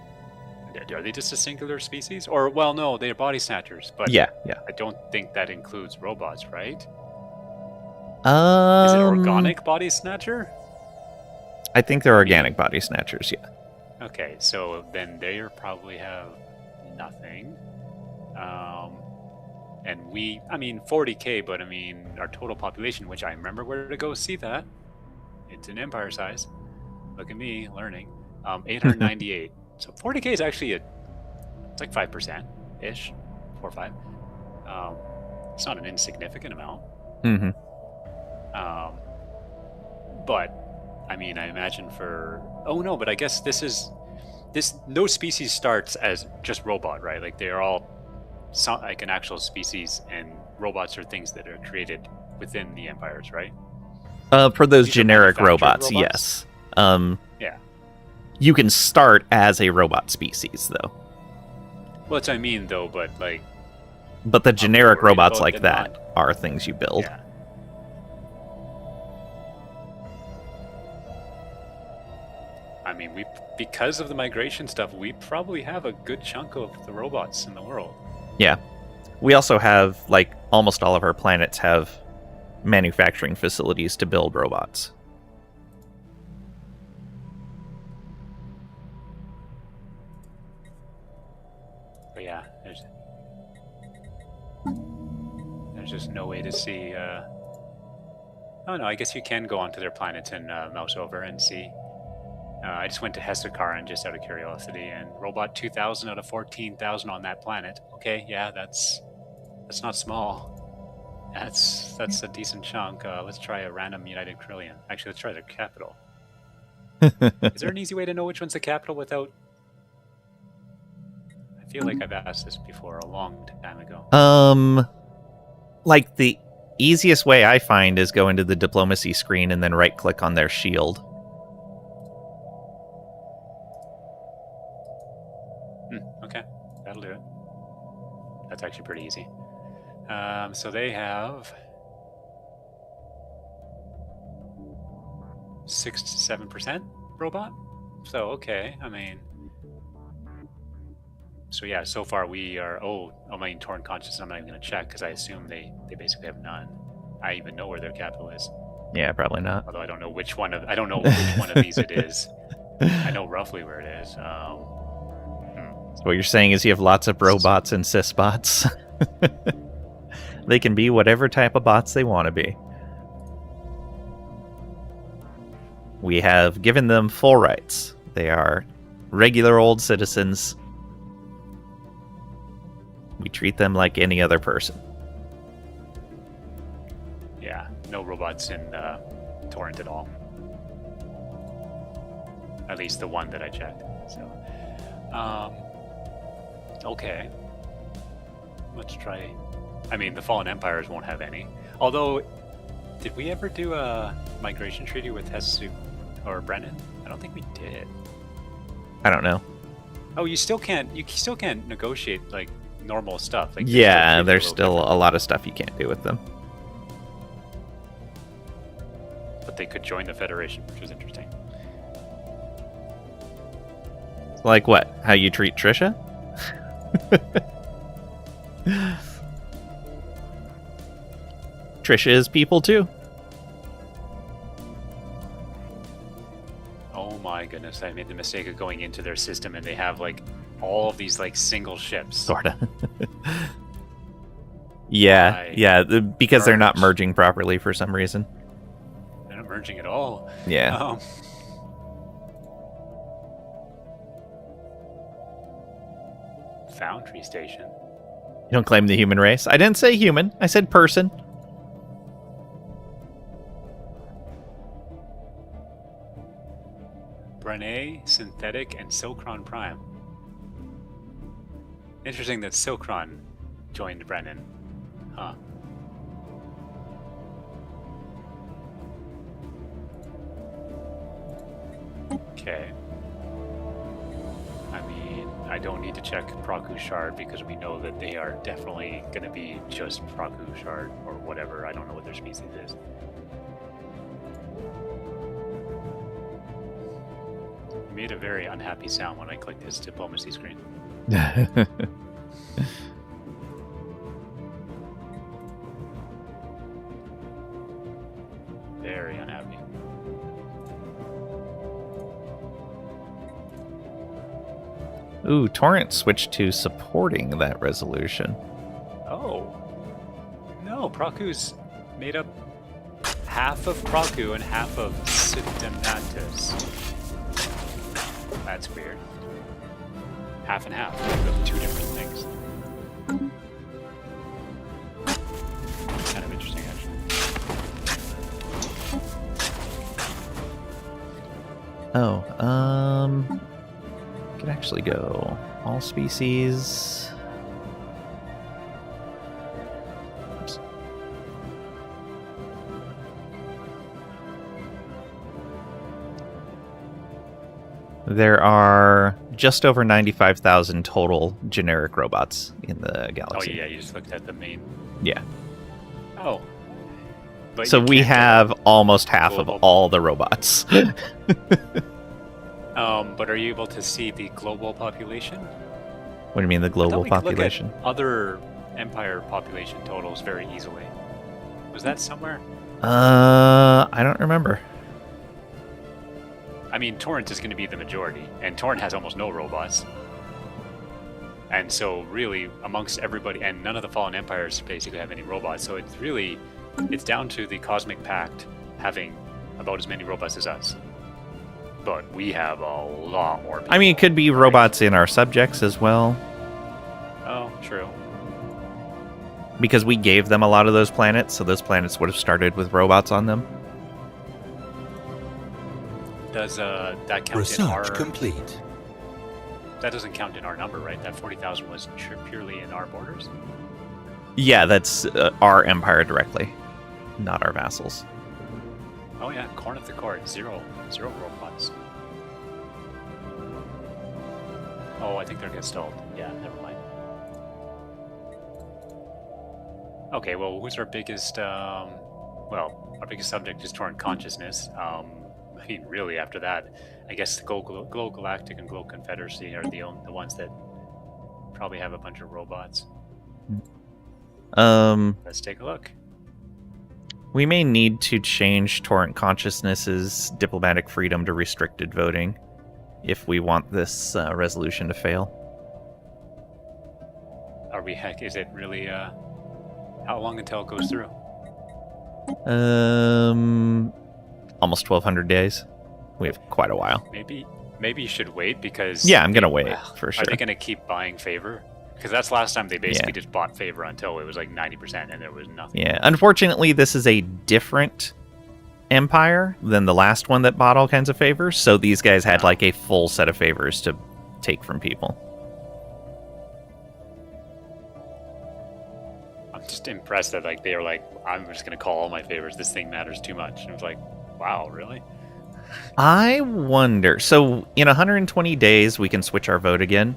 are they just a singular species? Or, well, no, they're body snatchers, but Yeah. I don't think that includes robots, right? Yeah. Is it organic body snatcher? I think they're organic body snatchers. Yeah. Okay, so then they probably have nothing. And I mean, 40K, but I mean, our total population, which I remember where to go see that. It's an empire size. Look at me learning. 898. So 40K is actually it's like 5%-ish, 4 or 5. It's not an insignificant amount. Mm-hmm. But I mean, I imagine oh no, but I guess no species starts as just robot, right? Like they're all like an actual species, and robots are things that are created within the empires, right? For those These are generic manufactured robots, robots? yes. Yeah. You can start as a robot species, though. Well, that's what I mean, though, but like. But the generic worried robots about like the that are things you build. Yeah. I mean, because of the migration stuff, we probably have a good chunk of the robots in the world. Yeah. We also have, like, almost all of our planets have manufacturing facilities to build robots. But yeah, there's just no way to see. Oh no, I guess you can go onto their planets and mouse over and see. I just went to Hesakaran just out of curiosity, and robot 2,000 out of 14,000 on that planet. Okay, yeah, that's not small. That's a decent chunk. Let's try a random United Krillian. Actually, let's try their capital. Is there an easy way to know which one's the capital without? I feel like I've asked this before a long time ago. Like the easiest way I find is go into the diplomacy screen and then right-click on their shield. Okay, that'll do it. That's actually pretty easy. So they have 6 to 7% robot. So okay, I mean, so yeah, so far we are. I mean, torn conscious. I'm not even gonna check because I assume they basically have none. I even know where their capital is. Yeah, probably not. Although I don't know which one of these it is. I know roughly where it is. So what you're saying is you have lots of robots and sysbots. They can be whatever type of bots they want to be. We have given them full rights. They are regular old citizens. We treat them like any other person. Yeah, no robots in Torrent at all. At least the one that I checked. So, okay. Let's try. I mean, the Fallen Empires won't have any. Although, Did we ever do a migration treaty with Hesu or Brennan? I don't think we did. I don't know. Oh, you still can't negotiate like normal stuff. Like Yeah, there's there's still a lot of stuff you can't do with them. but they could join the Federation, which is interesting. Like what? How you treat Trisha? Trisha is people too. Oh my goodness, I made the mistake of going into their system and they have like all of these like single ships. Sorta. Yeah, because they're not merging properly for some reason. They're not merging at all. Yeah. Foundry station. You don't claim the human race. I didn't say human. I said person. Brene, Synthetic, and Silkron Prime. Interesting that Silkron joined Brennan. Huh. Okay. I mean, I don't need to check Praku Shard because we know that they are definitely going to be just Praku Shard or whatever. I don't know what their species is. He made a very unhappy sound when I clicked his diplomacy screen. Very unhappy. Ooh, Torrent switched to supporting that resolution. Oh. No, Praku's made up half of Praku and half of Systematus. That's weird. Half and half. Of two different things. Kind of interesting, actually. Could actually go all species. Oops. There are just over 95,000 total generic robots in the Oh, galaxy. yeah, you just looked at the main. Yeah. Oh. But So you we can't get have almost half of global- all the robots. But are you able to see the global population? What do you mean the I thought global we could look at population? other Empire population totals very easily. Was that somewhere? I don't remember. I mean, Torrent is going to be the majority, and Torrent has almost no robots. And so, really, amongst everybody, and none of the Fallen Empires basically have any robots, so it's down to the Cosmic Pact having about as many robots as us. But we have a lot more people. I mean, it could be robots in our subjects as well, Oh, true. because we gave them a lot of those planets, so those planets would have started with robots on them. Does that count in Research our... complete. That doesn't count in our number, right? That 40,000 was purely in our borders? Yeah, that's our empire directly, not our vassals. Oh yeah, Corn of the Court, zero robots. Oh, I think they're getting stalled. Yeah, never mind. Okay, well, who's our biggest, well, our biggest subject is Torrent Consciousness. I mean, really, after that, I guess the Glow Galactic and Glow Confederacy are the ones that probably have a bunch of robots. Let's take a look. We may need to change Torrent Consciousness's diplomatic freedom to restricted voting if we want this resolution to fail. Are we, heck, is it really, how long until it goes through? Almost 1,200 days. We have quite a while. Maybe you should wait because... Yeah, I'm gonna wait, for sure. Are they going to keep buying favor? Because that's last time they basically just bought favor until it was like 90% and there was nothing. Yeah, unfortunately, this is a different empire than the last one that bought all kinds of favors, so these guys had like a full set of favors to take from people. just impressed that like they were like, I'm just gonna call all my favors. This thing matters too much. And it was like, wow, really? I wonder. So in 120 days, we can switch our vote again.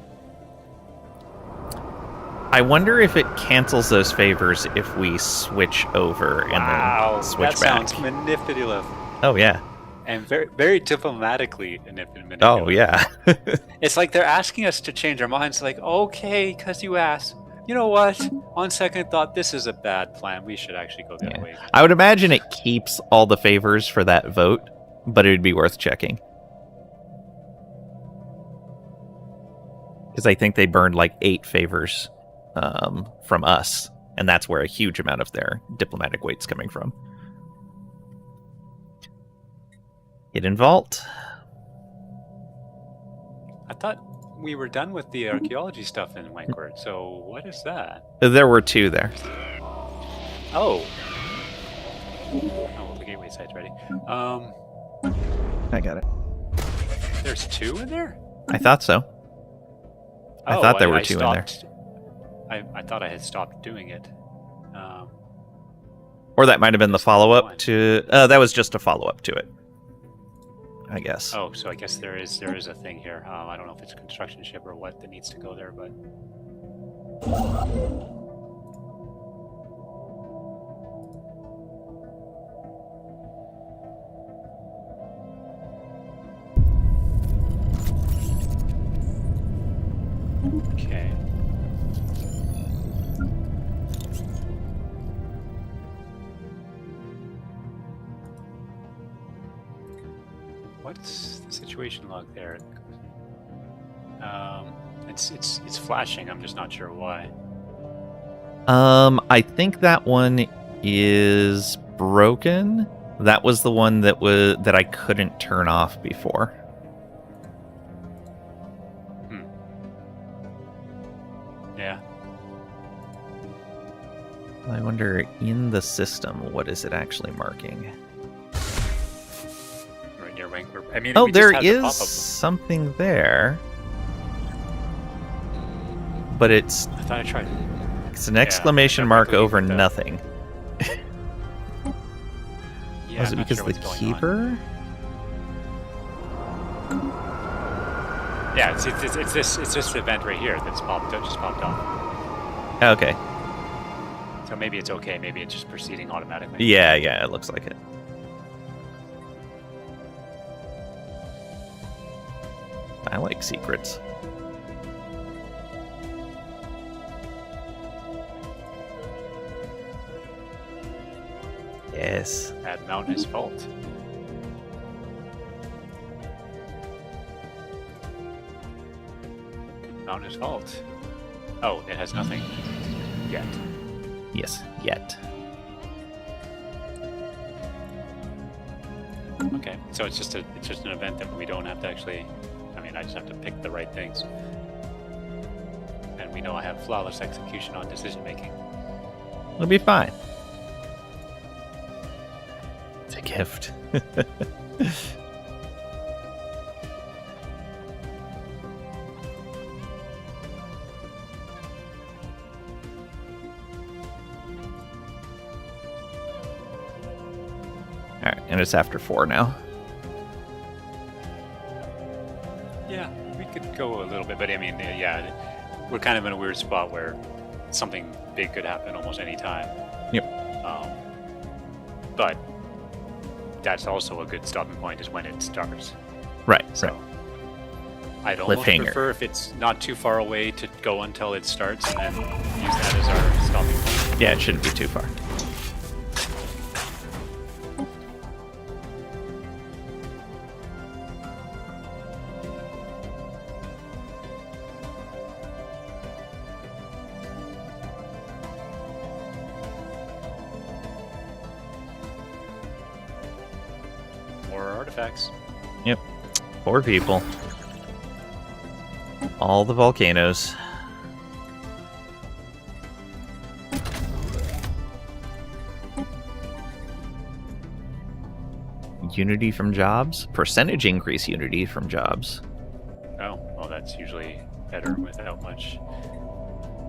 I wonder if it cancels those favors if we switch over and then switch that back. sounds manipulative. Oh yeah. And very, very diplomatically manipulative. Oh yeah. It's like they're asking us to change our minds. Like, okay, because you asked. You know what? On second thought, this is a bad plan. We should actually go the other way. I would imagine it keeps all the favors for that vote, but it would be worth checking. Because I think they burned like 8 favors from us, and that's where a huge amount of their diplomatic weight's coming from. Hidden Vault. I thought we were done with the archaeology stuff in Wankward, so what is that? There were 2 there. Oh, the gateway site's ready. I got it. There's 2 in there? I thought so. I thought there were 2 in there. I thought I had stopped doing it. Or that might have been the follow-up to... that was just a follow-up to it, I guess. Oh, so I guess there is a thing here. I don't know if it's a construction ship or what that needs to go there, but... Okay. What's the situation log there? It's flashing. I'm just not sure why. I think that one is broken. That was the one that I couldn't turn off before. Yeah. I wonder, in the system, what is it actually marking? Right near Wankward. I mean, Oh, we just there had the is pop-up. something there. But it's I thought I tried. an exclamation mark over nothing. Yeah, Was it I'm not because sure the what's going on. keeper? Yeah, it's this event right here that's just popped off. Okay. So maybe it's okay. Maybe it's just proceeding automatically. Yeah, it looks like it. I like secrets. Yes. At Mountainous Fault. Mountainous Fault. Oh, it has nothing yet. Yes, yet. Okay, so it's just an event that we don't have to actually. I mean, I just have to pick the right things, and we know I have flawless execution on decision making. It'll be fine. It's a gift. Alright, and it's after 4 now. Yeah, we could go a little bit, but I mean, yeah, we're kind of in a weird spot where something big could happen almost any time. Yep. But that's also a good stopping point is when it starts. Right, So right. I'd almost Cliffhanger. prefer if it's not too far away to go until it starts and then use that as our stopping point. Yeah, it shouldn't be too far. More artifacts. Yep. 4 people. All the volcanoes. Unity from jobs? Percentage increase unity from jobs. Oh, well, that's usually better without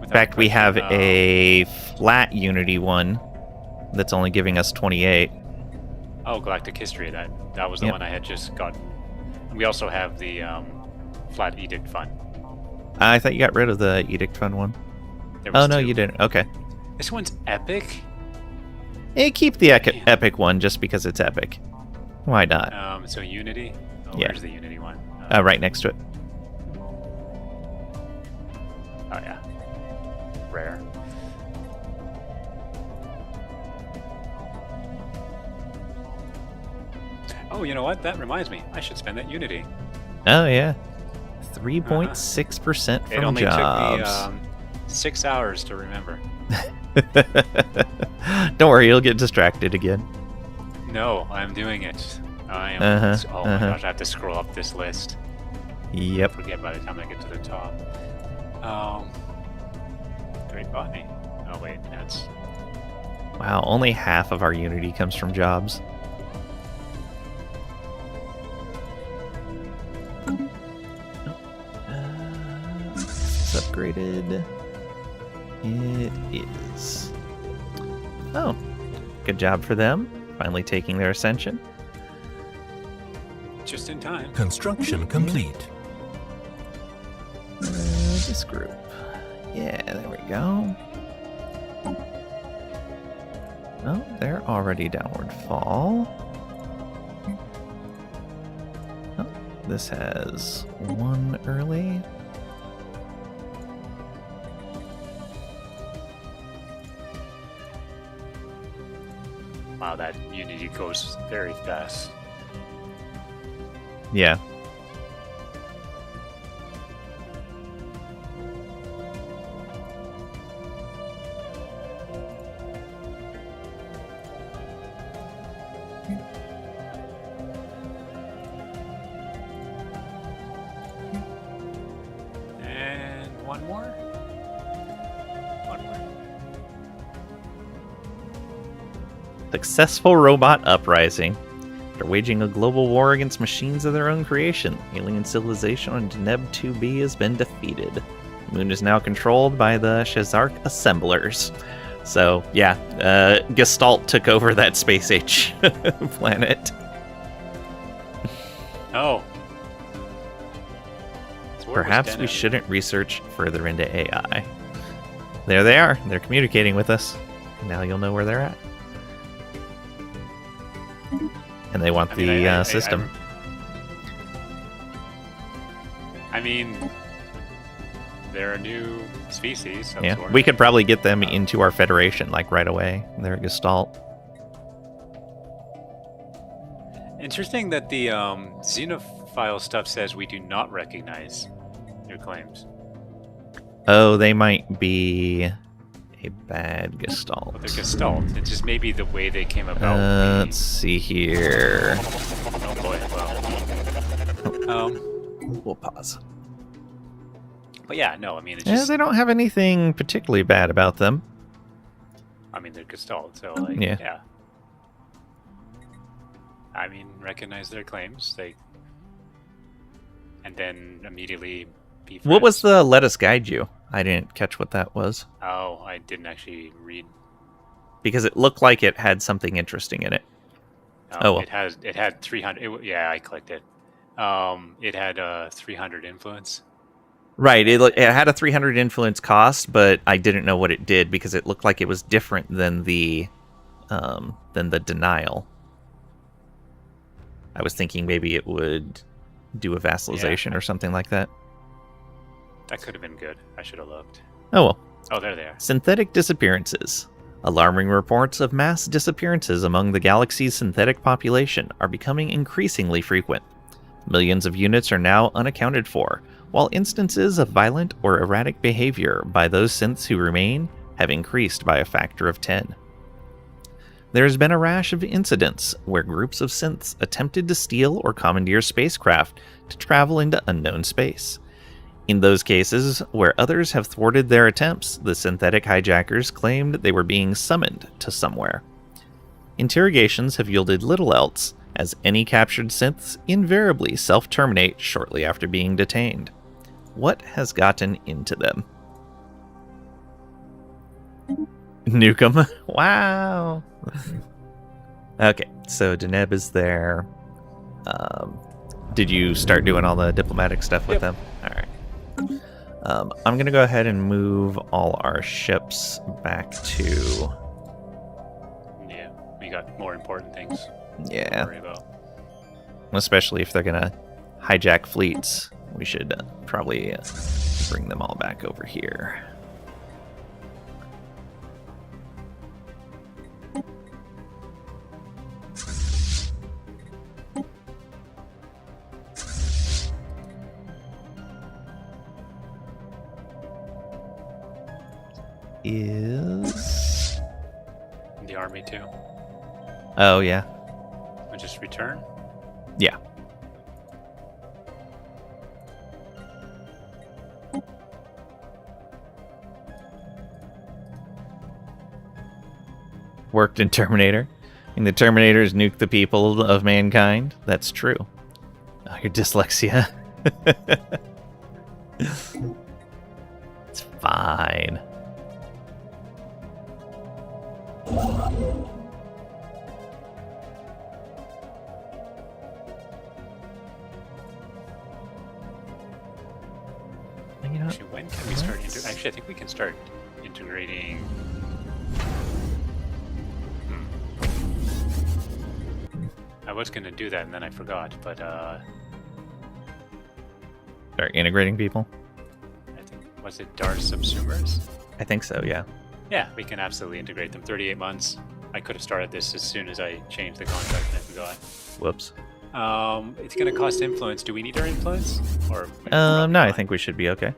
In fact, we have a flat Unity one that's only giving us 28. Oh, Galactic History. That was the Yep. one I had just gotten. And we also have the flat Edict fun. I thought you got rid of the Edict Fund one. There was Oh, no, two. you didn't. Okay. This one's epic. Hey, keep the Damn. epic one just because it's epic. Why not? So Unity. Oh, Yeah. where's the Unity one? Right next to it. Oh yeah. Rare. Oh, you know what? That reminds me. I should spend that Unity. Oh, yeah. 3.6% It from only jobs. took me 6 hours to remember. Don't worry, you'll get distracted again. No, I'm doing it. I am. Oh my gosh, I have to scroll up this list. Yep. Forget by the time I get to the top. Great botany. Oh wait, that's Wow, only half of our Unity comes from jobs. It's upgraded. It is. Oh, good job for them. Finally taking their ascension. just in time. Construction complete. This group. Yeah, there we go. Oh, they're already downward fall. Oh, this has one early. Wow, that Unity goes very fast. Yeah. And one more? One more. Successful robot uprising. After waging a global war against machines of their own creation, alien civilization on Deneb 2b has been defeated. The moon is now controlled by the Shazark assemblers. So, yeah, Gestalt took over that space age planet. Oh. So where was Perhaps we Deneb? shouldn't research further into AI. There they are. They're communicating with us. Now you'll know where they're at. And they want I mean, the I- system. I mean, they're a new species. Of Yeah, sort. we could probably get them into our federation like right away. They're Gestalt. Interesting that the xenophile stuff says we do not recognize new claims. Oh, they might be a bad Gestalt. But they're Gestalt. It's just maybe the way they came about. Let's see here. Oh boy, well. We'll pause. But yeah, no, I mean, it's Yeah, just, they don't have anything particularly bad about them. I mean, they're Gestalt, so like, Yeah. yeah. I mean, recognize their claims, and then immediately be What was friends. the Let Us Guide You? I didn't catch what that was. Oh, I didn't actually read. Because it looked like it had something interesting in it. Oh, well. It had 300. Yeah, I clicked it. It had 300 influence. Right, it had a 300 influence cost, but I didn't know what it did because it looked like it was different than the denial. I was thinking maybe it would do a vassalization Yeah. or something like that. That could have been good. I should have looked. Oh well. Oh, there they are. Synthetic disappearances. Alarming reports of mass disappearances among the galaxy's synthetic population are becoming increasingly frequent. Millions of units are now unaccounted for, while instances of violent or erratic behavior by those synths who remain have increased by a factor of 10. There has been a rash of incidents where groups of synths attempted to steal or commandeer spacecraft to travel into unknown space. In those cases where others have thwarted their attempts, the synthetic hijackers claimed they were being summoned to somewhere. Interrogations have yielded little else, as any captured synths invariably self-terminate shortly after being detained. What has gotten into them? Nuke 'em. Wow. Okay, so Deneb is there. Did you start doing all the diplomatic stuff with them? All right. I'm gonna go ahead and move all our ships back to. Yeah, we got more important things to Yeah, worry about. especially if they're gonna hijack fleets, we should probably bring them all back over here. Is The army too. oh yeah, We just return. yeah. Worked in Terminator, and the Terminators nuke the people of mankind. That's true. Oh, your dyslexia. It's fine. You know, Actually, when can we start? Actually, I think we can start integrating. I was gonna do that and then I forgot, but start integrating people. I think was it Dar subsumers? I think so. Yeah. Yeah, we can absolutely integrate them. 38 months. I could have started this as soon as I changed the contract and I forgot. Whoops. It's gonna cost influence. Do we need our influence? Or No, I think we should be okay.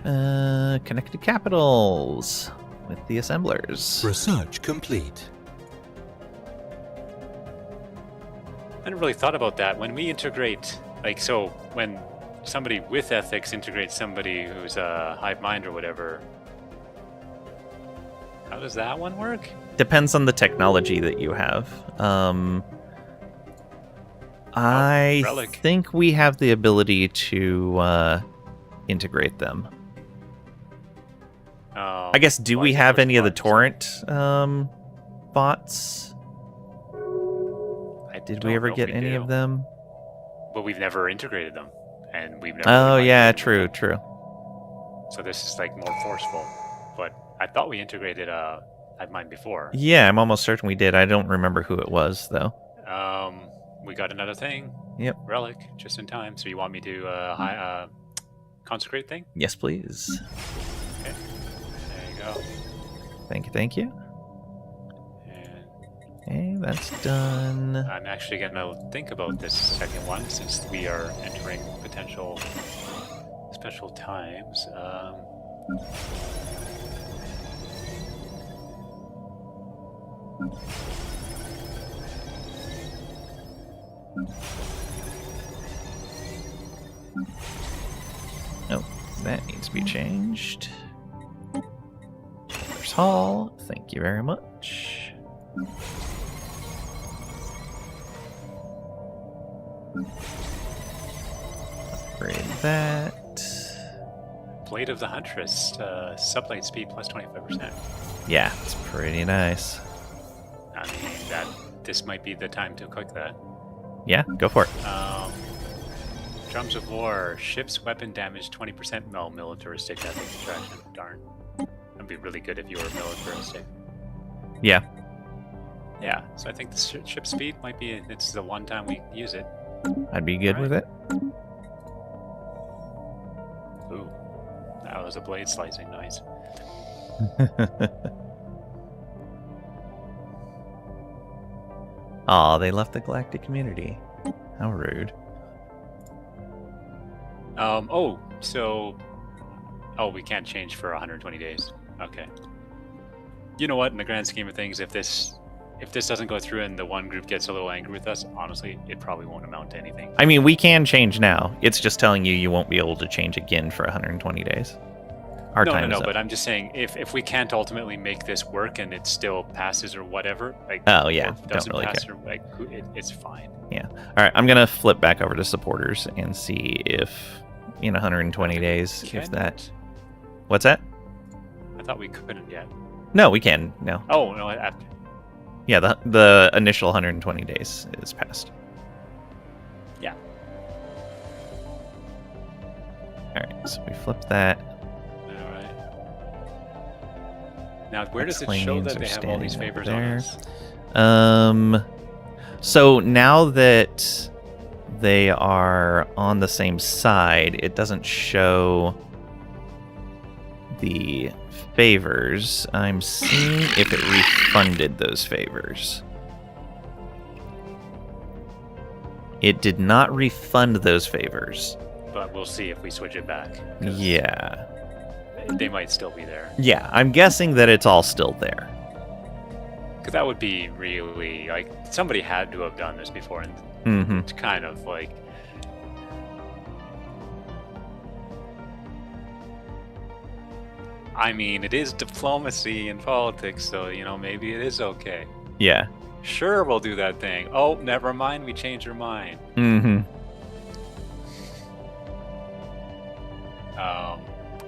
Connected capitals with the assemblers. Research complete. I never really thought about that. When we integrate, like, so when somebody with ethics integrates somebody who's a hive mind or whatever, how does that one work? Depends on the technology that you have. I Relic. think we have the ability to integrate them. I guess, do we have any of the torrent bots? Did we ever get any of them? But we've never integrated them, and we've never. Oh really yeah, integrated them. true. So this is like more forceful. But I thought we integrated hive mind before. Yeah, I'm almost certain we did. I don't remember who it was though. We got another thing. Yep. Relic, just in time. So you want me to consecrate thing? Yes, please. Okay. There you go. Thank you. And Okay, that's done. I'm actually gonna think about this second one since we are entering potential special times. Oh, that needs to be changed. There's Hall. Thank you very much. Upgrade that. Blade of the Huntress, sublight speed plus 25%. Yeah, it's pretty nice. I mean, this might be the time to click that. Yeah, go for it. Drums of War, ships weapon damage 20%. No, militaristic ethics attraction. Darn. That'd be really good if you were militaristic. Yeah. Yeah, so I think the ship speed might be, it's the one time we use it. I'd be good with it. Ooh, that was a blade slicing noise. Aw, they left the galactic community. How rude. We can't change for 120 days. Okay. You know what? In the grand scheme of things, if this doesn't go through and the one group gets a little angry with us, honestly, it probably won't amount to anything. I mean, we can change now. It's just telling you won't be able to change again for 120 days. Our time is up. But I'm just saying, if we can't ultimately make this work and it still passes or whatever, like, Oh, yeah, or don't doesn't really pass care. or, like, it's fine. Yeah. All right, I'm going to flip back over to supporters and see if in 120 days, if that... What's that? I thought we couldn't yet. No, we can. No. Oh, no, after. Yeah, the initial 120 days is passed. Yeah. All right, so we flip that. All right. Now, where does it show X-Lanes that are they have all these standing over favors on there. us? So now that they are on the same side, it doesn't show the favors. I'm seeing if it refunded those favors. It did not refund those favors. But we'll see if we switch it back. 'Cause Yeah. They might still be there. Yeah, I'm guessing that it's all still there. Because that would be really, like, somebody had to have done this before, and Mm-hmm. it's kind of like... I mean, it is diplomacy in politics, so, you know, maybe it is okay. Yeah. Sure, we'll do that thing. Oh, never mind, we changed our mind. Mm-hmm.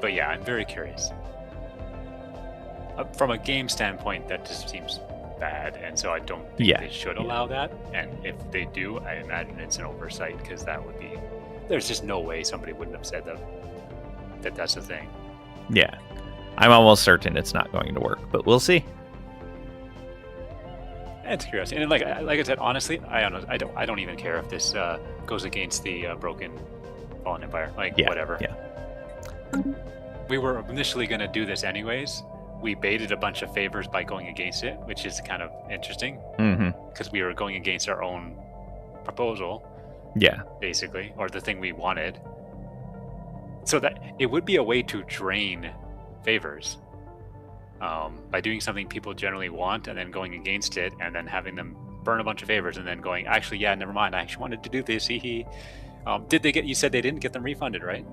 But yeah, I'm very curious. From a game standpoint, that just seems bad, and so I don't think they should allow that. And if they do, I imagine it's an oversight, because that would be... There's just no way somebody wouldn't have said that that's a thing. Yeah. I'm almost certain it's not going to work, but we'll see. It's curiosity, and like I said, honestly, I don't know. I don't even care if this goes against the broken Fallen Empire. Like, whatever. Yeah. We were initially going to do this anyways. We baited a bunch of favors by going against it, which is kind of interesting. Because we were going against our own proposal. Yeah. Basically, or the thing we wanted. So that it would be a way to drain favors. By doing something people generally want and then going against it and then having them burn a bunch of favors and then going, actually, yeah, never mind. I actually wanted to do this. Did they get, you said they didn't get them refunded, right?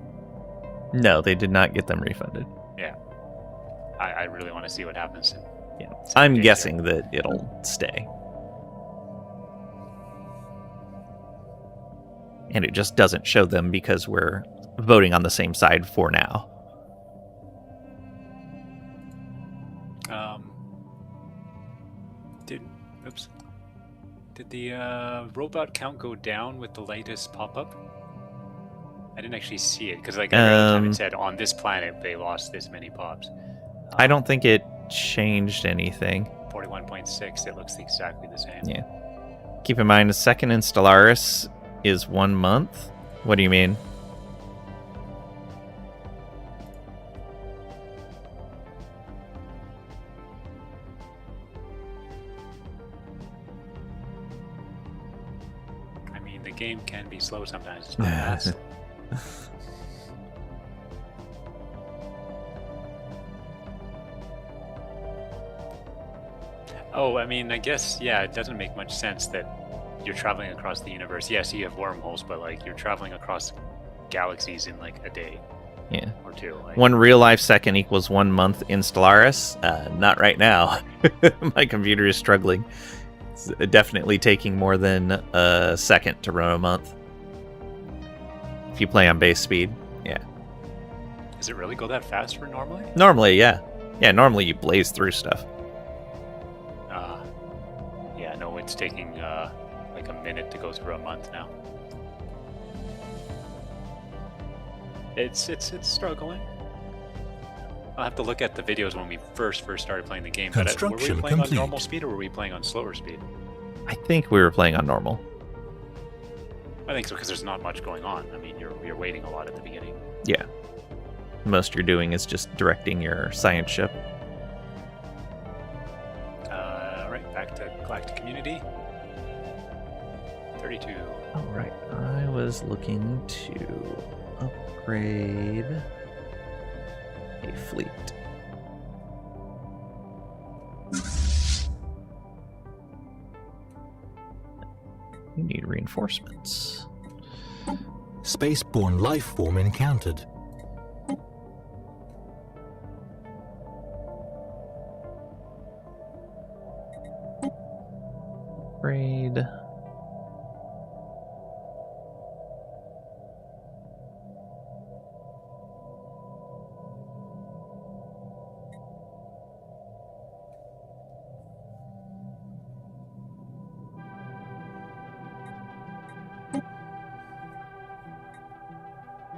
No, they did not get them refunded. Yeah. I really want to see what happens. Yeah. I'm guessing that it'll stay. And it just doesn't show them because we're voting on the same side for now. Did the robot count go down with the latest pop-up? I didn't actually see it because like every other time it said on this planet they lost this many pops. I don't think it changed anything. 41.6, it looks exactly the same. Yeah. Keep in mind, a second in Stellaris is 1 month. What do you mean? I mean, the game can be slow sometimes. It's not fast. Oh, I mean, I guess, yeah, it doesn't make much sense that you're traveling across the universe. Yes, you have wormholes, but, like, you're traveling across galaxies in, like, a day. Yeah. Or two. Like, 1 real life second equals 1 month in Stellaris? Not right now. My computer is struggling. It's definitely taking more than a second to run a month. If you play on base speed, yeah. Does it really go that fast for normally? Normally, yeah. Yeah, normally you blaze through stuff. Yeah, no, it's taking like a minute to go through a month now. It's struggling. I'll have to look at the videos when we first started playing the game. But were we playing on normal speed or were we playing on slower speed? I think we were playing on normal. I think so, because there's not much going on. I mean, you're waiting a lot at the beginning. Yeah. Most you're doing is just directing your science ship. Right, back to Galactic Community. 32. All right. I was looking to upgrade a fleet. You need reinforcements. Spaceborne life form encountered. Upgrade.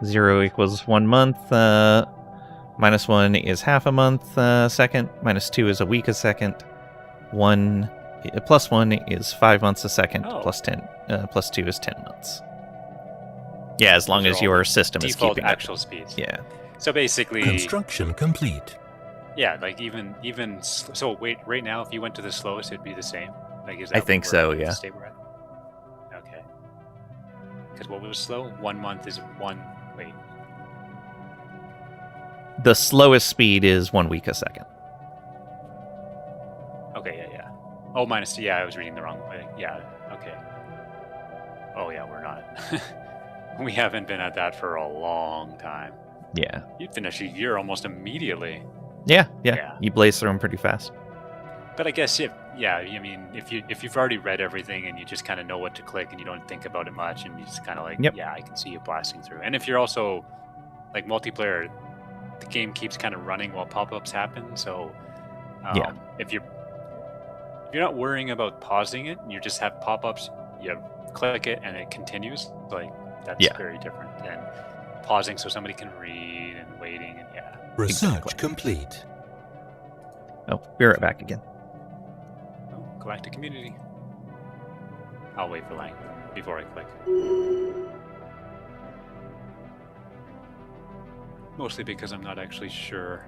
0 equals 1 month. -1 is half a month second. -2 is a week a second. +1 is 5 months a second. Oh. +2 is 10 months. Yeah, as long Those are as all your the system is default keeping actual it. speeds. Yeah. So basically, Construction complete. yeah, like so wait, right now, if you went to the slowest, it'd be the same. Like, is that I think where so, the yeah. state we're at? Okay. Because what was slow? 1 month is one. Wait. The slowest speed is 1 week a second. Okay, yeah. Oh, minus. Yeah, I was reading the wrong way. Yeah. Okay. Oh yeah, we're not. We haven't been at that for a long time. Yeah. You'd finish a year almost immediately. Yeah. Yeah. You blaze through them pretty fast. But I guess if you've already read everything and you just kind of know what to click and you don't think about it much and you just kind of like, Yep. yeah, I can see you blasting through. And if you're also like multiplayer, the game keeps kind of running while pop-ups happen. So Yeah. if you're not worrying about pausing it, and you just have pop-ups, you click it and it continues. Like that's very different than pausing so somebody can read and waiting and yeah. Research complete. Oh, be right back again. Oh, galactic community. I'll wait for Lang before I click. Mostly because I'm not actually sure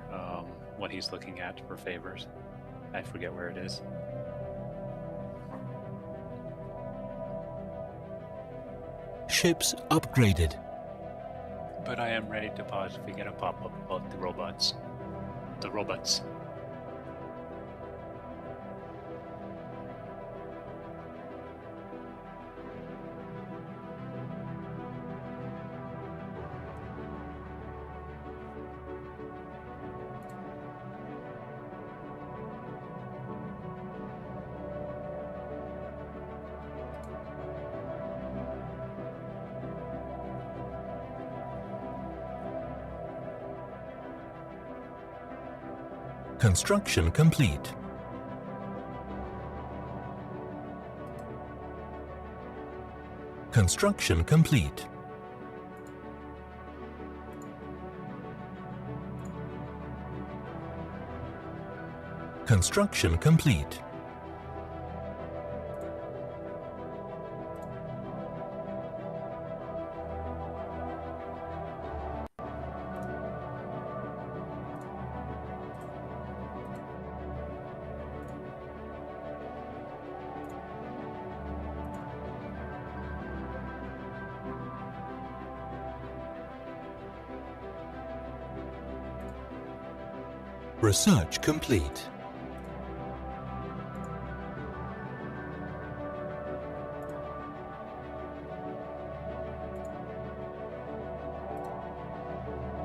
what he's looking at for favors. I forget where it is. Ships upgraded. But I am ready to pause if we get a pop-up about the robots. The robots. Construction complete. Construction complete. Construction complete. Research complete.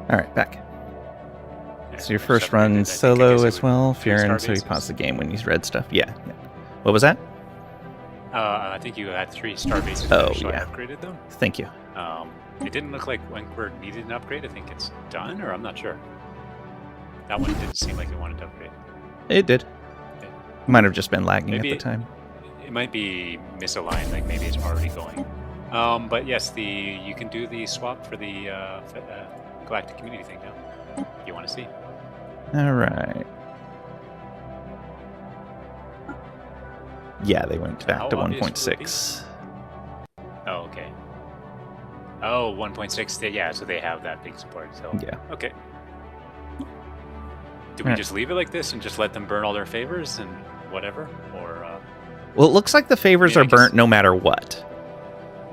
All right, back. Yeah, So your first separated, I run think, I solo guess it as would well, do Furen, so he starbases. paused the game when he's read stuff. Yeah. What was that? I think you had 3 star bases. Oh, so I yeah. upgraded them. Thank you. It didn't look like Wentworth needed an upgrade. I think it's done, or I'm not sure. That one didn't seem like it wanted to upgrade. It did. Okay. Might have just been lagging Maybe at the time. It might be misaligned, like maybe it's already going. But yes, you can do the swap for the galactic community thing now. If you want to see. All right. Yeah, they went back How to obvious would it 1.6. Oh, okay. Oh, 1.6. Yeah, so they have that big support. So Yeah. okay. Do we Alright. just leave it like this and just let them burn all their favors and whatever, or Well, it looks like the favors I are mean, I guess- burnt no matter what.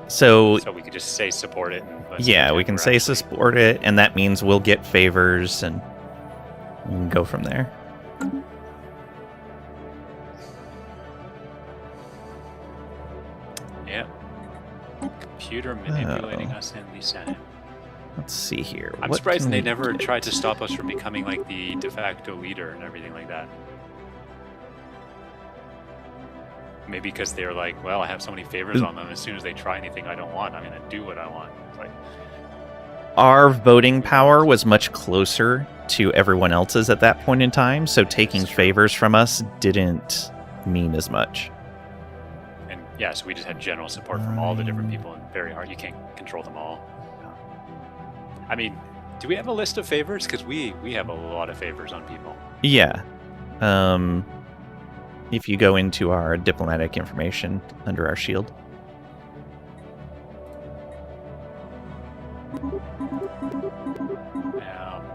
So so we could just say support it? And let's yeah, pretend we can we're say actually- support it, and that means we'll get favors, and we can go from there. Yeah. Computer manipulating us in the Senate. Let's see here. I'm What surprised can they we- never tried to stop us from becoming like the de facto leader and everything like that. Maybe because they're like, well, I have so many favors on them. As soon as they try anything I don't want, I'm going to do what I want. It's like, Our voting power was much closer to everyone else's at that point in time, so taking That's true. favors from us didn't mean as much. and yeah, so we just had general support from all the different people, and very hard. You can't control them all. I mean, do we have a list of favors? Because we have a lot of favors on people. Yeah. If you go into our diplomatic information under our shield.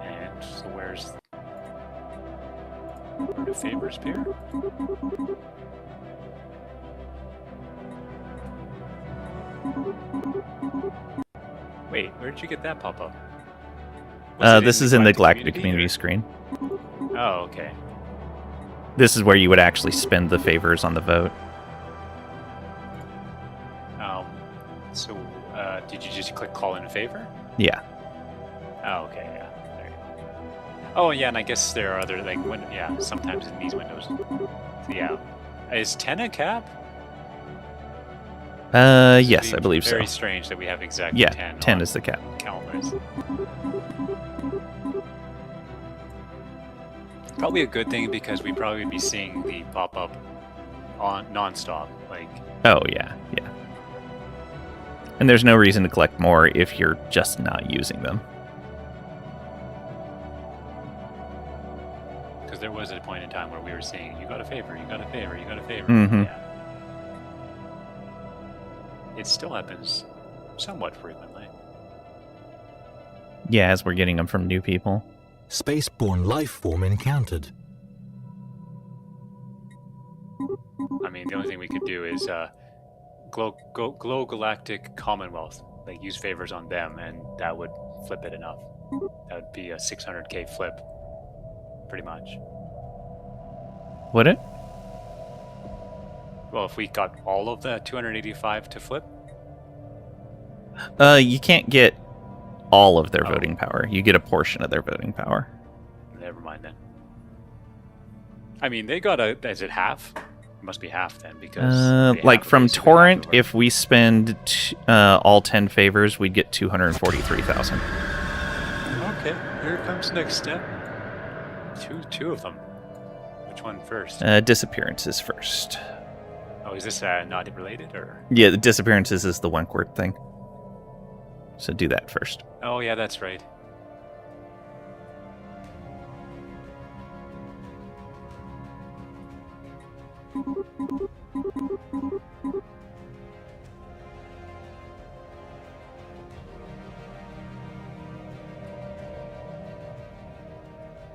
And so where do favors appear? Wait, where did you get that pop up? This is in the Galactic Community screen. Oh, okay. This is where you would actually spend the favors on the vote. So, did you just click call in favor? Yeah. Oh, okay, yeah. There you go. Oh, yeah, and I guess there are other, like, sometimes in these windows. So, yeah. Is 10 a cap? Yes, I believe so. Very strange that we have exactly 10. Yeah, 10 is the cap. Calendars. Probably a good thing because we'd probably be seeing the pop-up on non-stop. Like. Oh, yeah. And there's no reason to collect more if you're just not using them. Because there was a point in time where we were seeing, you got a favor, you got a favor, you got a favor. Mm-hmm. Yeah. It still happens somewhat frequently. Yeah, as we're getting them from new people. Spaceborne life form encountered. I mean, the only thing we could do is glow galactic commonwealth, like use favors on them, and that would flip it enough. That would be a 600k flip, pretty much. Would it? Well, if we got all of the 285 to flip. You can't get all of their voting power. You get a portion of their voting power. Never mind then. I mean, they got a. Is it half? It must be half then, because. Like from Torrent, if we spend all 10 favors, we'd get 243,000. Okay, here comes next step. Two of them. Which one first? Disappearances first. Oh, is this not related or? Yeah, the disappearances is the Wentworth thing. So do that first. Oh yeah, that's right.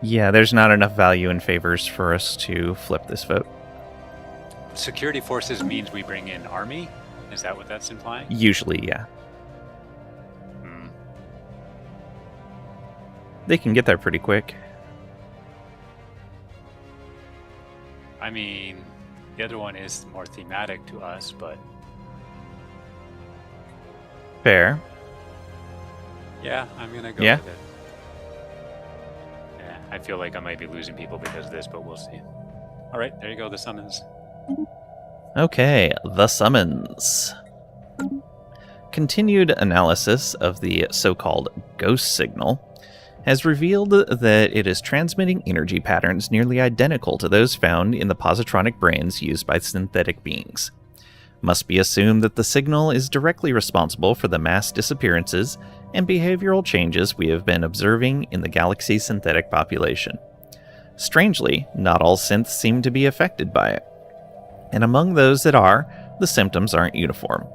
Yeah, there's not enough value in favors for us to flip this vote. Security forces means we bring in army? Is that what that's implying? Usually, yeah. They can get there pretty quick. I mean, the other one is more thematic to us, but... Fair. Yeah, I'm gonna go with it. Yeah, I feel like I might be losing people because of this, but we'll see. Alright, there you go, the summons. Okay, the summons. Continued analysis of the so-called ghost signal has revealed that it is transmitting energy patterns nearly identical to those found in the positronic brains used by synthetic beings. Must be assumed that the signal is directly responsible for the mass disappearances and behavioral changes we have been observing in the galaxy's synthetic population. Strangely, not all synths seem to be affected by it. And among those that are, the symptoms aren't uniform.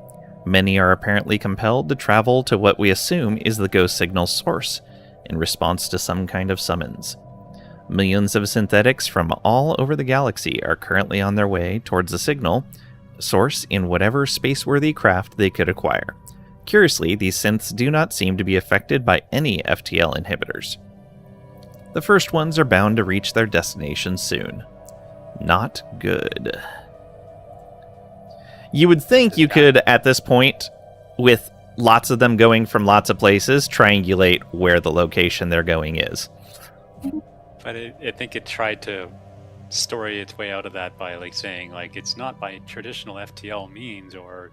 Many are apparently compelled to travel to what we assume is the ghost signal's source, in response to some kind of summons. Millions of synthetics from all over the galaxy are currently on their way towards the signal source in whatever space-worthy craft they could acquire. Curiously, these synths do not seem to be affected by any FTL inhibitors. The first ones are bound to reach their destination soon. Not good. You would think you could, at this point, with lots of them going from lots of places, triangulate where the location they're going is. But I think it tried to story its way out of that by like saying like it's not by traditional FTL means or...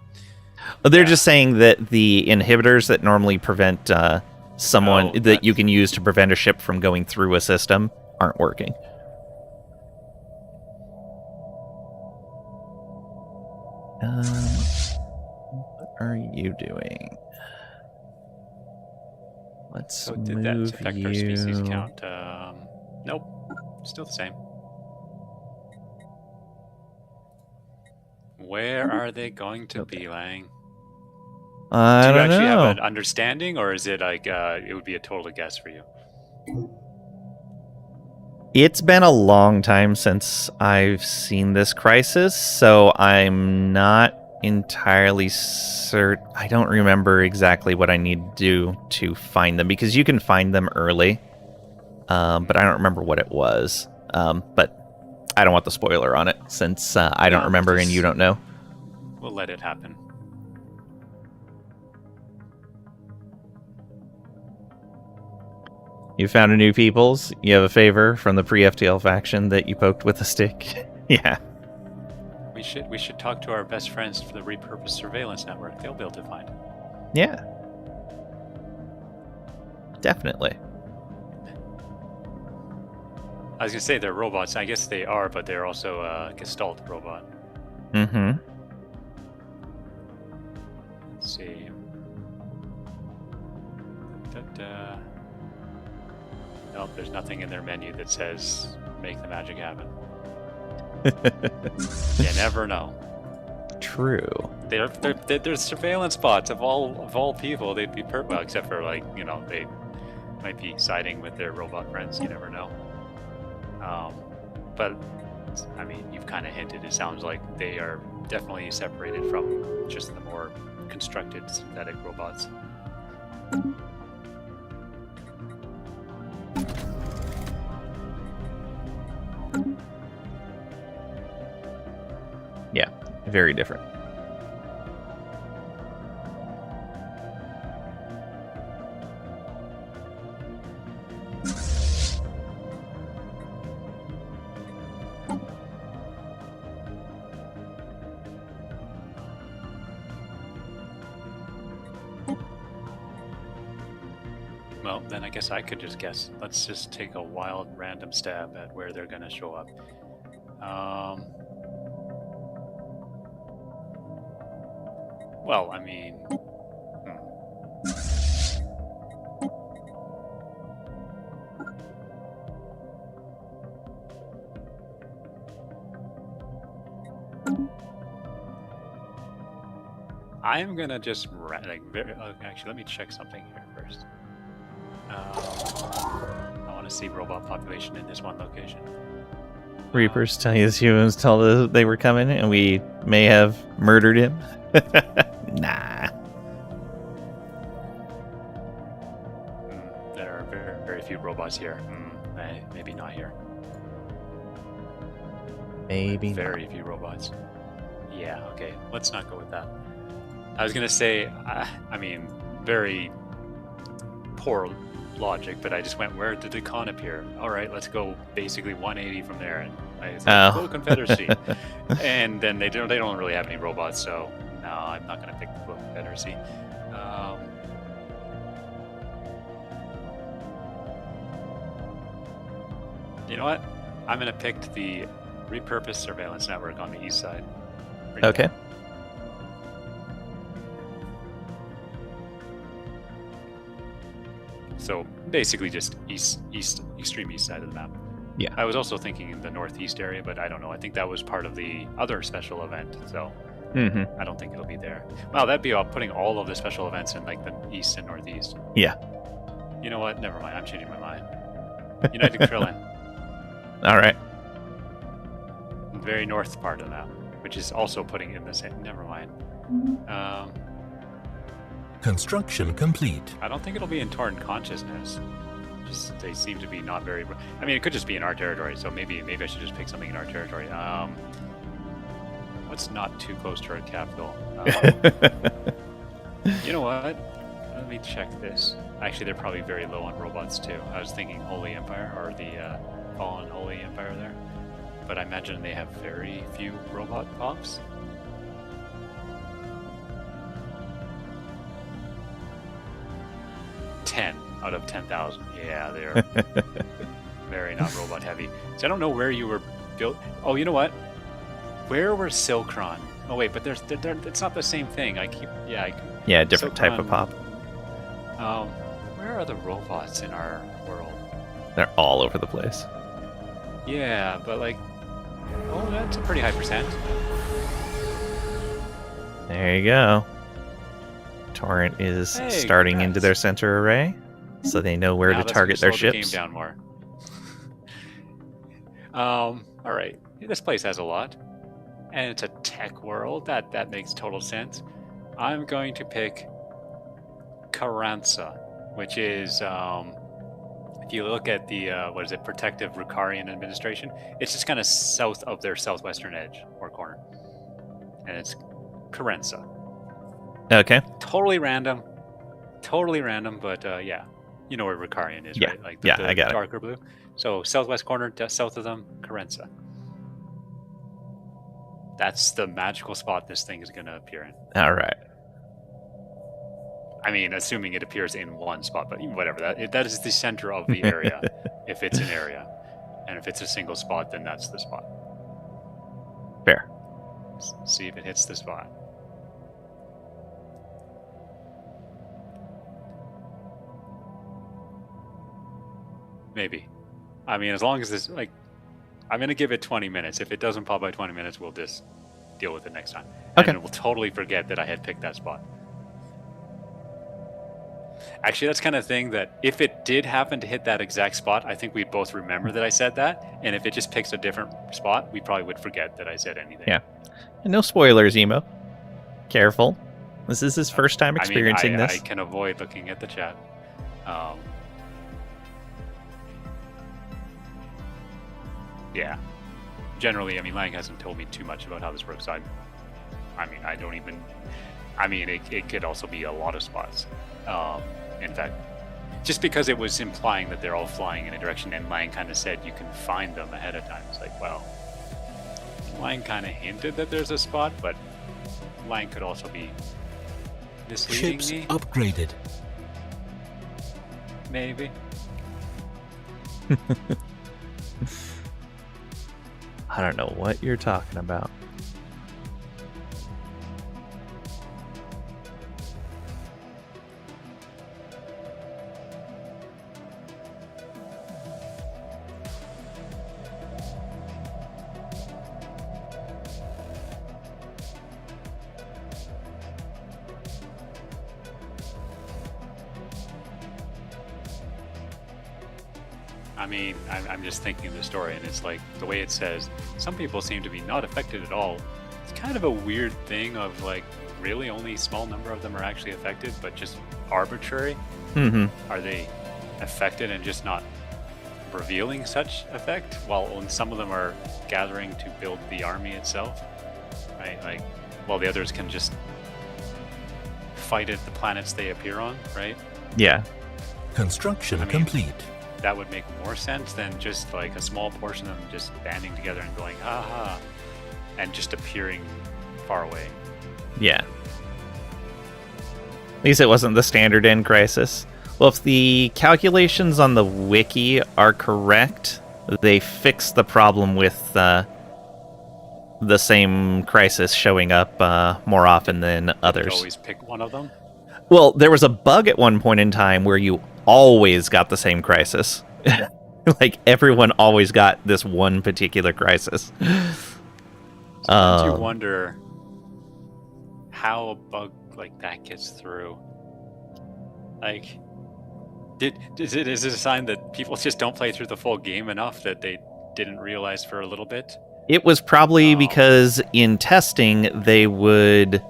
They're just saying that the inhibitors that normally prevent that you can use to prevent a ship from going through a system aren't working. What are you doing? Let's So did that move affect you. our species count? Nope. Still the same. Where are they going to be, Lang? I Do you don't actually know. have an understanding, or is it like it would be a total guess for you? It's been a long time since I've seen this crisis, so I'm not entirely certain. I don't remember exactly what I need to do to find them, because you can find them early, but I don't remember what it was. But I don't want the spoiler on it, since I don't No, remember and just- you don't know. We'll let it happen. You found a new peoples. You have a favor from the pre-FTL faction that you poked with a stick. Yeah. We should talk to our best friends for the repurposed surveillance network. They'll be able to find it. Yeah. Definitely. I was gonna say they're robots. I guess they are, but they're also a Gestalt robot. Mm-hmm. Let's see. Nope, there's nothing in their menu that says make the magic happen. You never know. True. They're surveillance bots of all people. They'd be well, except for like they might be siding with their robot friends. You never know. But I mean, you've kind of hinted. It sounds like they are definitely separated from just the more constructed synthetic robots. Yeah, very different. Well, then I guess I could just guess. Let's just take a wild random stab at where they're going to show up. Well, I mean... I am going to just... actually, let me check something here first. I want to see robot population in this one location. Reapers tell you humans told us they were coming, and we may have murdered him. Nah. There are very, very few robots here. Maybe not here. Maybe Very few robots. Yeah, okay. Let's not go with that. I was going to say, I mean, very poor logic, but I just went, where did the con appear? All right, let's go basically 180 from there. And I said, go Confederacy. And then they don't really have any robots, so no, I'm not going to pick the Confederacy. You know what? I'm going to pick the repurposed surveillance network on the east side. Okay. So basically just extreme east side of the map. Yeah. I was also thinking in the northeast area, but I don't know. I think that was part of the other special event, so I don't think it'll be there. Wow, that'd be putting all of the special events in like the east and northeast. Yeah. You know what? Never mind. I'm changing my mind. United Krillin. All right. Very north part of the map, which is also putting in the same. Never mind. Construction complete. I don't think it'll be in Torn Consciousness. Just they seem to be not very. I mean, it could just be in our territory. So maybe I should just pick something in our territory. What's not too close to our capital? You know what? Let me check this. Actually, they're probably very low on robots too. I was thinking Holy Empire or the Fallen Holy Empire there, but I imagine they have very few robot pops. Out of 10,000. Yeah, they're very not robot heavy. So I don't know where you were built. Oh, you know what? Where were Silkron? Oh wait, but it's not the same thing. Yeah, different type of pop. Where are the robots in our world? They're all over the place. Yeah, but like, oh, that's a pretty high percent. There you go. Torrent is Hey, starting into congrats. their center array, so they know where Now to that's target gonna their slow the ships. game down more. All right. This place has a lot, and it's a tech world. That makes total sense. I'm going to pick Carranza, which is if you look at the what is it, Protective Rukarian Administration, it's just kind of south of their southwestern edge or corner, and it's Carranza. Okay. Totally random, but yeah, you know where Rukarian is, Yeah, right? Like yeah, I got it. darker blue. So southwest corner, south of them, Carranza. That's the magical spot this thing is going to appear in. All right. I mean, assuming it appears in one spot, but whatever. That is the center of the area, if it's an area. And if it's a single spot, then that's the spot. Fair. See if it hits the spot. Maybe. I mean, as long as this, like, I'm going to give it 20 minutes. If it doesn't pop by 20 minutes, we'll just deal with it next time. Okay. And we'll totally forget that I had picked that spot. Actually, that's kind of thing that if it did happen to hit that exact spot, I think we'd both remember that I said that. And if it just picks a different spot, we probably would forget that I said anything. Yeah. And no spoilers, Emo. Careful. This is his first time experiencing I this. can avoid looking at the chat. Yeah. Generally, I mean, Lang hasn't told me too much about how this works. I mean, I don't even... I mean, it could also be a lot of spots. In fact, just because it was implying that they're all flying in a direction, and Lang kind of said you can find them ahead of time. It's like, well, Lang kind of hinted that there's a spot, but Lang could also be misleading Ships me. upgraded. Maybe. I don't know what you're talking about. I mean, I'm just thinking of the story, and it's like the way it says, some people seem to be not affected at all. It's kind of a weird thing of like, really only a small number of them are actually affected, but just arbitrary. Mm-hmm. Are they affected and just not revealing such effect, while some of them are gathering to build the army itself, right? Like, while the others can just fight at the planets they appear on, right? Yeah. Construction I mean, complete. That would make more sense than just like a small portion of them just banding together and going, aha, and just appearing far away. Yeah. At least it wasn't the standard end crisis. Well, if the calculations on the wiki are correct, they fixed the problem with the same crisis showing up more often than You others. always pick one of them. Well, there was a bug at one point in time where you always got the same crisis. Like, everyone always got this one particular crisis. Sometimes you wonder how a bug like that gets through. Like, is it a sign that people just don't play through the full game enough that they didn't realize for a little bit? It was probably because in testing they would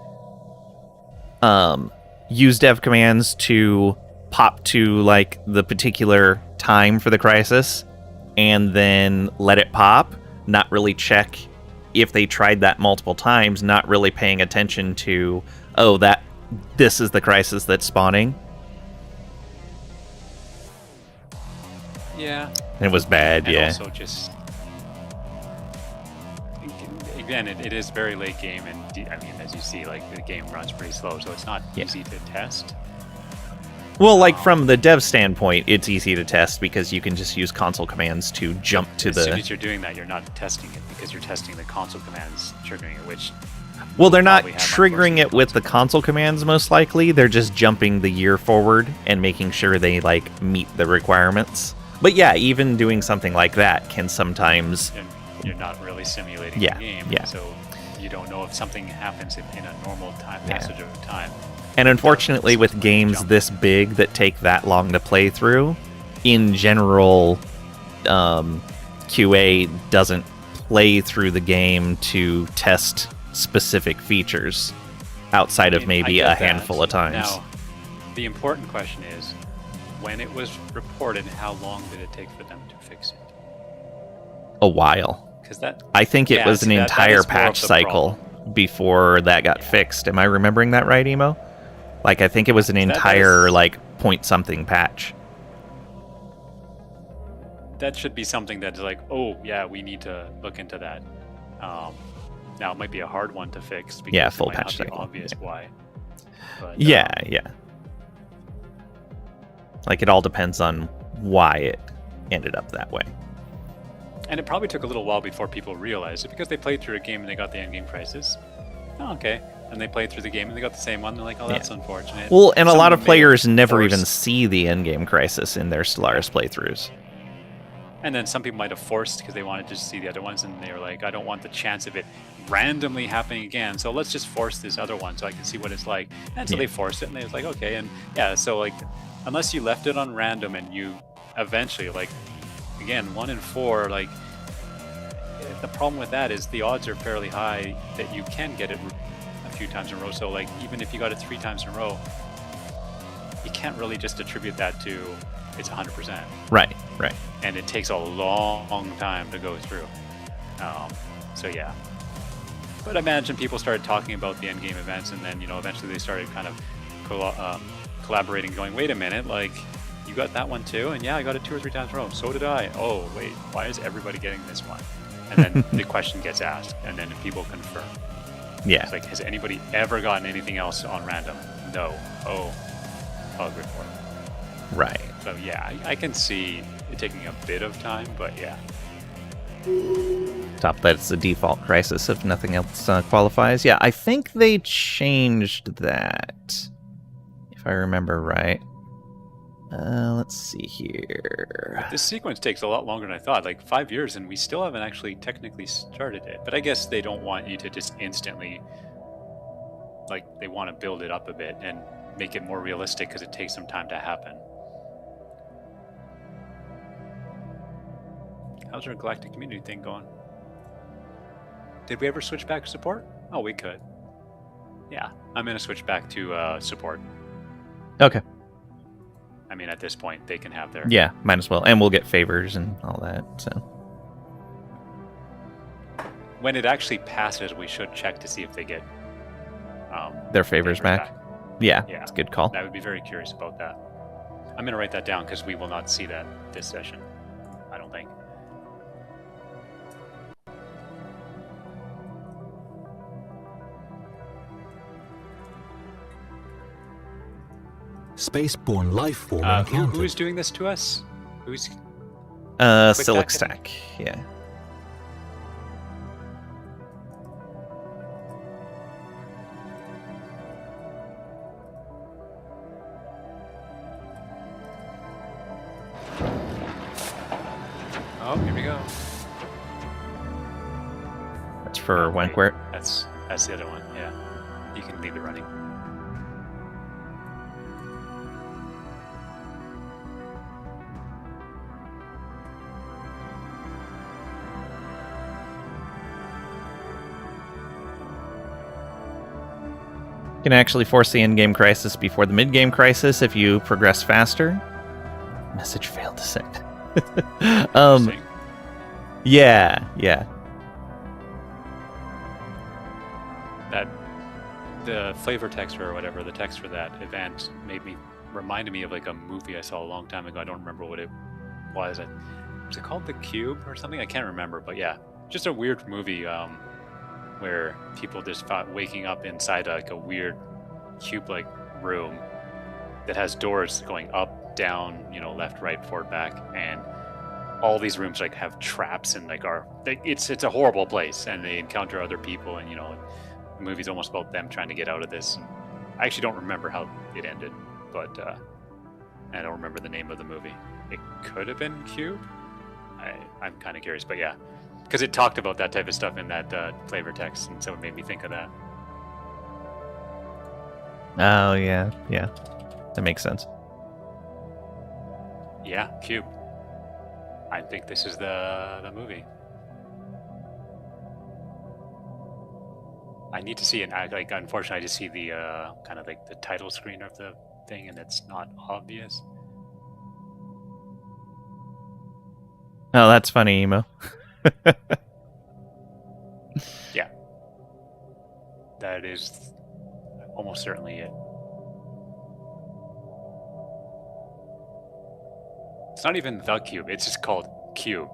use dev commands to pop to like the particular time for the crisis and then let it pop, not really check if they tried that multiple times, not really paying attention to, oh, this is the crisis that's spawning. Yeah. And it was bad, And yeah. also just, again, it is very late game, and I mean, as you see, like, the game runs pretty slow, so it's not easy to test. Well, like, from the dev standpoint, it's easy to test because you can just use console commands to jump to As soon the... as you're doing that, you're not testing it because you're testing the console commands triggering it, which Well, they're not probably have my triggering first it with the console commands, most likely. They're just jumping the year forward and making sure they, like, meet the requirements. But yeah, even doing something like that can sometimes... And you're not really simulating Yeah, the game. yeah. So you don't know if something happens in a normal time passage of time. And unfortunately, with games this big that take that long to play through, in general, QA doesn't play through the game to test specific features outside of maybe I a get that. handful of times. Now, the important question is, when it was reported, how long did it take for them to fix it? A while. Because that, I think it was an that entire is more of patch the cycle problem. before that got fixed. Am I remembering that right, Emo? Like, I think it was an entire, like, point something patch. That should be something that's like, oh, yeah, we need to look into that. Now, it might be a hard one to fix because Yeah, full it might patch not be cycle. obvious why. But, Yeah. Like, it all depends on why it ended up that way. And it probably took a little while before people realized it because they played through a game and they got the endgame crisis. Oh, okay. And they played through the game and they got the same one. They're like, oh, that's unfortunate. Well, and a lot of Someone may players have never even forced- see the endgame crisis in their Stellaris playthroughs. And then some people might have forced because they wanted to see the other ones, and they were like, I don't want the chance of it randomly happening again, so let's just force this other one so I can see what it's like. And so they forced it, and they was like, okay, and yeah, so like, unless you left it on random and you eventually, like, again, 1 in 4, like, the problem with that is the odds are fairly high that you can get it a few times in a row. So like, even if you got it 3 times in a row, you can't really just attribute that to it's 100%. Right. And it takes a long time to go through. So yeah. But I imagine people started talking about the endgame events, and then, you know, eventually they started kind of collaborating, going, wait a minute, like, you got that one too? And yeah, I got it 2 or 3 times in a row. So did I. Oh, wait, why is everybody getting this one? And then the question gets asked, and then people confirm. Yeah. It's like, has anybody ever gotten anything else on random? No. Oh, bug report. Right. So yeah, I can see it taking a bit of time, but yeah. Top that's the default crisis if nothing else qualifies. Yeah, I think they changed that, if I remember right. Let's see here. This sequence takes a lot longer than I thought, like 5 years, and we still haven't actually technically started it. But I guess they don't want you to just instantly, like, they want to build it up a bit and make it more realistic because it takes some time to happen. How's our galactic community thing going? Did we ever switch back to support? Oh, we could. Yeah, I'm going to switch back to support. Okay. I mean, at this point, they can have their... Yeah, might as well. And we'll get favors and all that, so. When it actually passes, we should check to see if they get... their favors back. Yeah, Yeah. it's a good call. I would be very curious about that. I'm going to write that down because we will not see that this session, I don't think. Spaceborne life form encountered. Who's doing this to us? Who's... Silic Stack, yeah. Oh, here we go. That's for Wait, Wankwert. That's the other one, yeah. You can leave it running. You can actually force the endgame crisis before the mid-game crisis if you progress faster. Message failed to send. Interesting. Yeah. That the flavor text or whatever, the text for that event reminded me of like a movie I saw a long time ago. I don't remember what it was. Was it called The Cube or something? I can't remember, but yeah, just a weird movie where people just waking up inside like a weird cube-like room that has doors going up, down, you know, left, right, forward, back, and all these rooms like have traps and like it's a horrible place, and they encounter other people, and you know, The movie's almost about them trying to get out of this. I actually don't remember how it ended, but I don't remember the name of the movie. It could have been Cube. I'm kind of curious, but yeah, because it talked about that type of stuff in that flavor text, and so it made me think of that. Oh yeah, yeah, that makes sense. Yeah, Cube. I think this is the movie. I need to see it. Like, unfortunately, I just see the kind of like the title screen of the thing, and it's not obvious. Oh, that's funny, Emo. Yeah, that is almost certainly it. It's not even the Cube. It's just called Cube.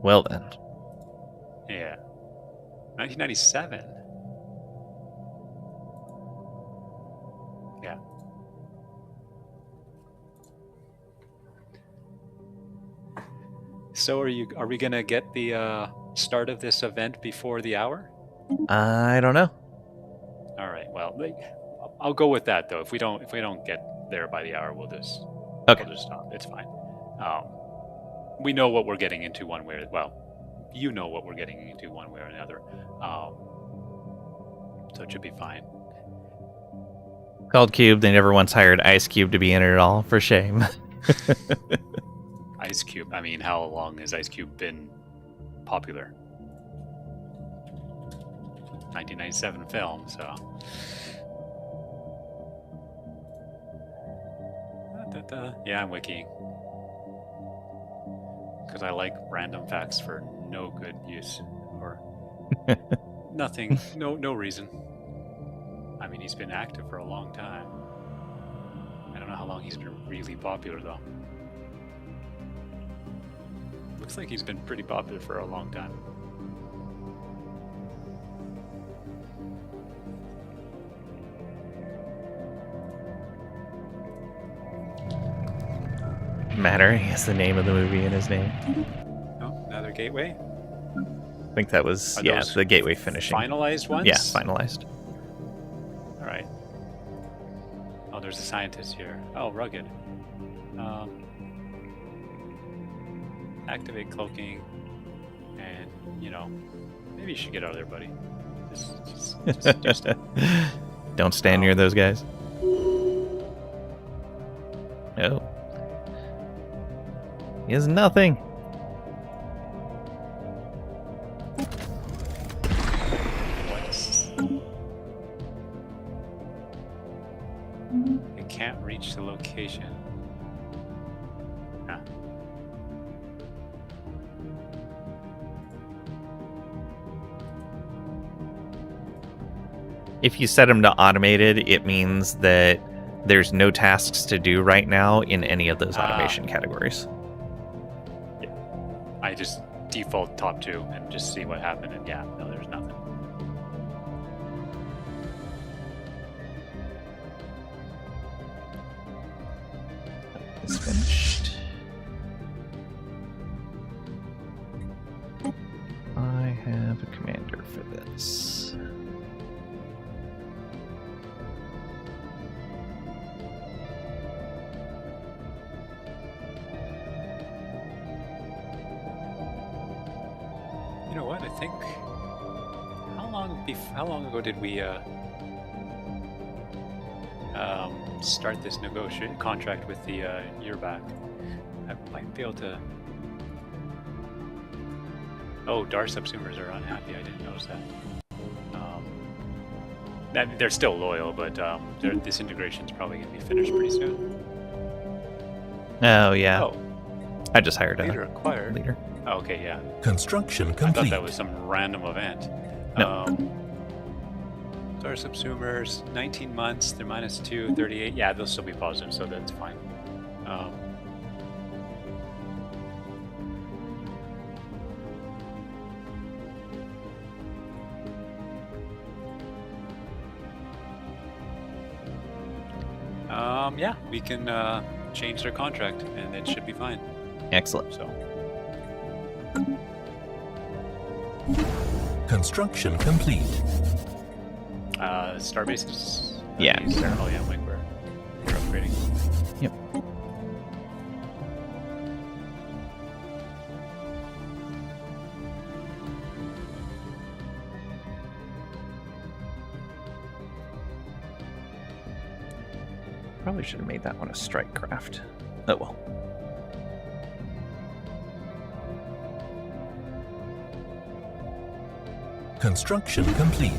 Well then. Yeah. 1997. Yeah. So are we gonna get the start of this event before the hour? I don't know. All right. Well, I'll go with that though. If we don't get there by the hour, we'll just stop. It's fine. We know what we're getting into one way. You know what we're getting into one way or another. So it should be fine. Called Cube. They never once hired Ice Cube to be in it at all. For shame. Ice Cube. I mean, how long has Ice Cube been popular? 1997 film, so. Yeah, I'm wikiing. Because I like random facts for no good use. Or nothing, no reason. I mean, he's been active for a long time. I don't know how long he's been really popular, though. Looks like he's been pretty popular for a long time. Matter. He has the name of the movie in his name. Oh, another gateway? I think that was, the gateway finishing. Finalized ones? Yeah, finalized. All right. Oh, there's a scientist here. Oh, rugged. Activate cloaking, and maybe you should get out of there, buddy. Just Don't stand near those guys. No. He has nothing. It can't reach the location. Huh. If you set them to automated, it means that there's no tasks to do right now in any of those automation categories. Yeah. I just default top 2 and just see what happened, and yeah, no, there's nothing. It's finished. I have a commander for this. You know what? I think how long ago did we start this contract with the Yearback? I might be able to. Oh, Dar subsumers are unhappy. I didn't notice that. They're still loyal, but this integration is probably going to be finished pretty soon. Oh yeah. Oh, I just hired leader a acquired. leader. Oh, okay, yeah. Construction I complete. thought that was some random event. No. Star subsumers, 19 months, they're -2, 38. Yeah, they'll still be positive, so that's fine. Yeah, we can change their contract, and it should be fine. Excellent. So. Construction complete. Starbase is... Yeah. Oh yeah, like we're upgrading. Yep. Probably should have made that one a strike craft. Oh well. Construction complete.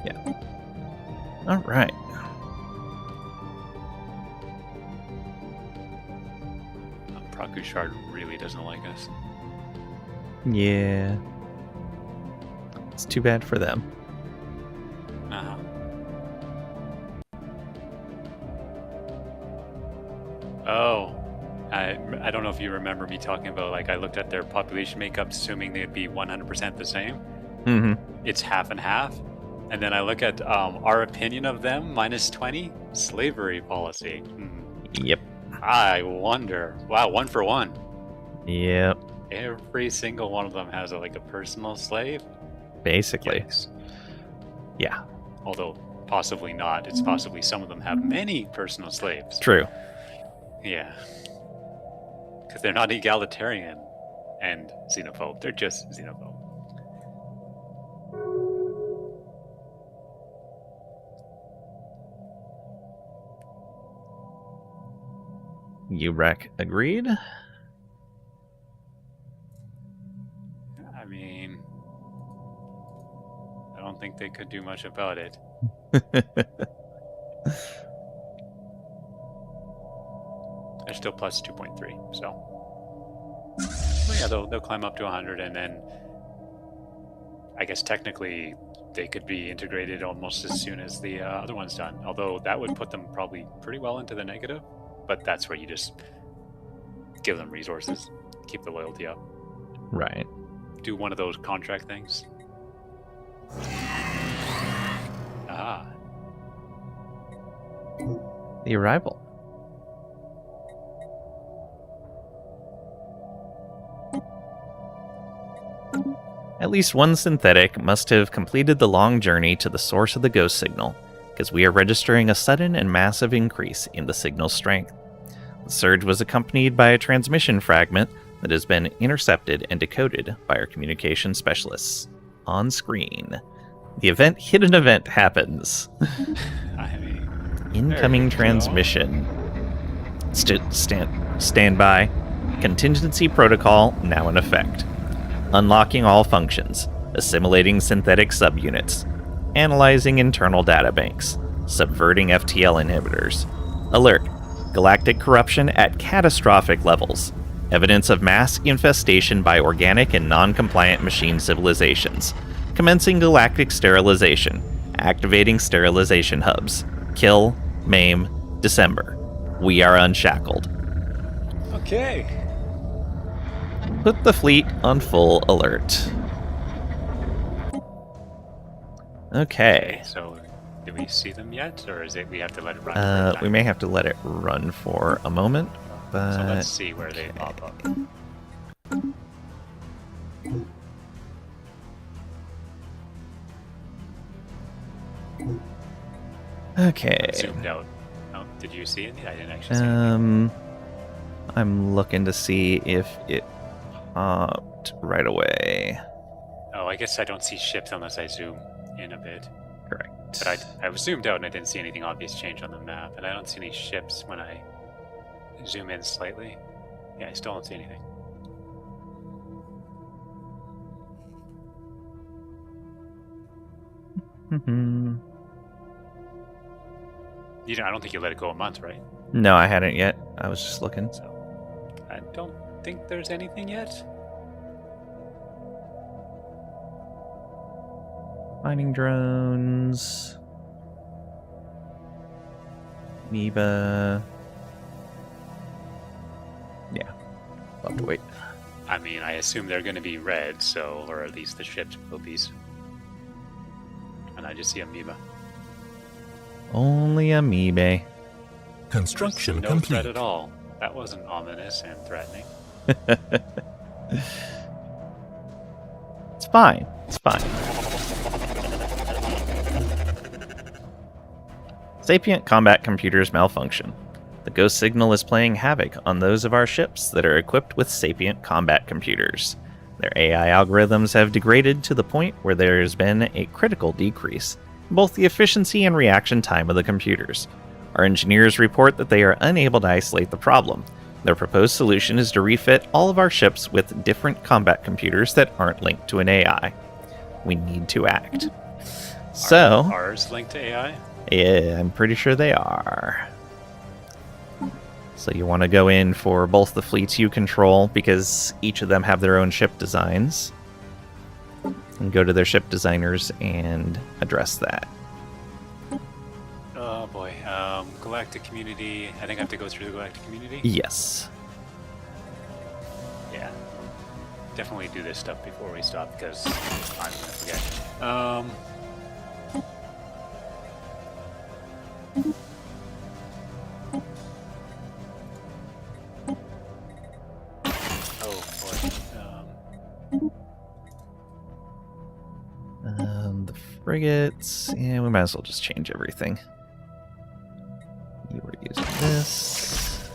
Yeah. All right. Prakushard really doesn't like us. Yeah. It's too bad for them. Uh-huh. Oh. I don't know if you remember me talking about, like, I looked at their population makeup, assuming they'd be 100% the same. Mm-hmm. It's half and half. And then I look at our opinion of them, minus 20, slavery policy. Yep. I wonder. Wow, 1 for 1. Yep. Every single one of them has a personal slave. Basically. Yikes. Yeah. Although possibly not. It's possibly some of them have many personal slaves. True. Yeah. Because they're not egalitarian and xenophobe. They're just xenophobe. Urek agreed. I mean, I don't think they could do much about it. They're still plus 2.3, so. Well, yeah, they'll climb up to 100, and then I guess technically they could be integrated almost as soon as the other one's done. Although that would put them probably pretty well into the negative, but that's where you just give them resources, keep the loyalty up. Right. Do one of those contract things. Ah. The arrival. At least one synthetic must have completed the long journey to the source of the ghost signal, because we are registering a sudden and massive increase in the signal's strength. The surge was accompanied by a transmission fragment that has been intercepted and decoded by our communication specialists. On screen. The hidden event happens. I mean, Incoming transmission. Stand by. Contingency protocol now in effect. Unlocking all functions. Assimilating synthetic subunits. Analyzing internal databanks. Subverting FTL inhibitors. Alert. Galactic corruption at catastrophic levels. Evidence of mass infestation by organic and non-compliant machine civilizations. Commencing galactic sterilization. Activating sterilization hubs. Kill, maim, December. We are unshackled. okay. Put the fleet on full alert. Okay. So, do we see them yet, or is it we have to let it run? for a We time? may have to let it run for a moment, but So let's see where they pop up. okay. Zoomed out. Oh, did you see it? I didn't actually see it. I'm looking to see if it popped right away. Oh, I guess I don't see ships unless I zoom in a bit. Correct. But I was zoomed out and I didn't see anything obvious change on the map, and I don't see any ships when I zoom in slightly. Yeah, I still don't see anything. Mhm. I don't think you let it go a month, right? No, I hadn't yet. I was just looking. So I don't think there's anything yet. Mining drones. Amoeba. Yeah. We'll have to wait. I mean, I assume they're going to be red, so, or at least the ships will be. And I just see amoeba. Only amoeba. Construction no complete. threat at all. That wasn't ominous and threatening. It's fine. It's fine. Sapient combat computers malfunction. The ghost signal is playing havoc on those of our ships that are equipped with sapient combat computers. Their AI algorithms have degraded to the point where there has been a critical decrease in both the efficiency and reaction time of the computers. Our engineers report that they are unable to isolate the problem. Their proposed solution is to refit all of our ships with different combat computers that aren't linked to an AI. We need to act. So, Are ours linked to AI? yeah, I'm pretty sure they are. So you want to go in for both the fleets you control, because each of them have their own ship designs. And go to their ship designers and address that. Oh boy. Galactic community. I think I have to go through the galactic community? Yes. Yeah. Definitely do this stuff before we stop, because I'm gonna forget. Oh boy. The frigates, yeah, we might as well just change everything. You were using this.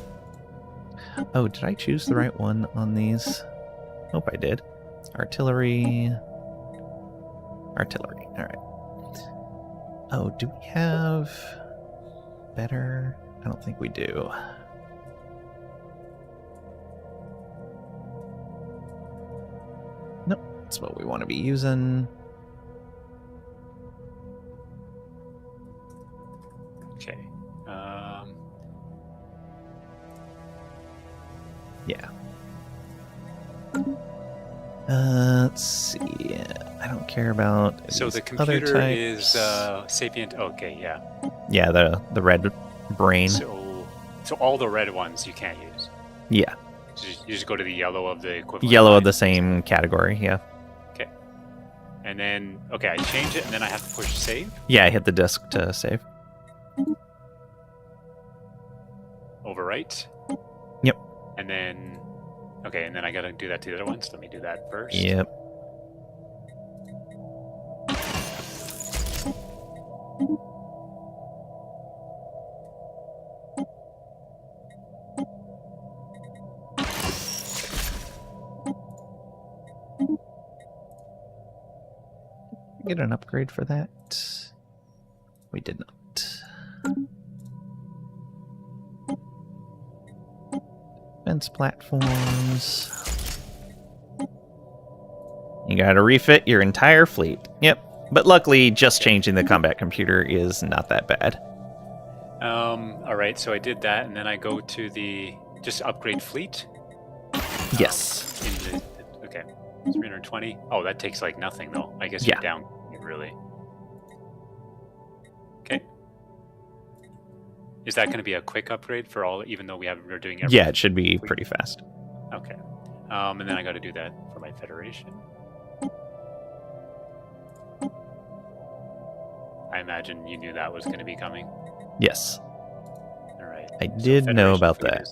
Oh, did I choose the right one on these? Hope I did. Artillery. Artillery, alright. Oh, do we have better? I don't think we do. Nope, that's what we want to be using. Okay. Yeah. Let's see. I don't care about So these the other computer types. is sapient. Okay, yeah. Yeah, the red brain. So all the red ones you can't use. Yeah, So you just go to the yellow of the equivalent. yellow line. of the same category. Yeah, Okay. And then I change it, and then I have to push save. yeah. I hit the disk to save. Overwrite. Yep. And then and then I gotta do that to the other ones. Let me do that first. Yep. Get an upgrade for that. We did not. Defense platforms. You gotta refit your entire fleet. Yep. But luckily, just changing the combat computer is not that bad. Alright, so I did that, and then I go to the just upgrade fleet. Yes. Okay. 320. Oh, that takes like nothing though. I guess Yeah. you're down really. Okay. Is that going to be a quick upgrade for all, even though we're doing everything? Yeah, it should be pretty fast. Okay. And then I got to do that for my Federation. I imagine you knew that was going to be coming. Yes. All right. I did know about that.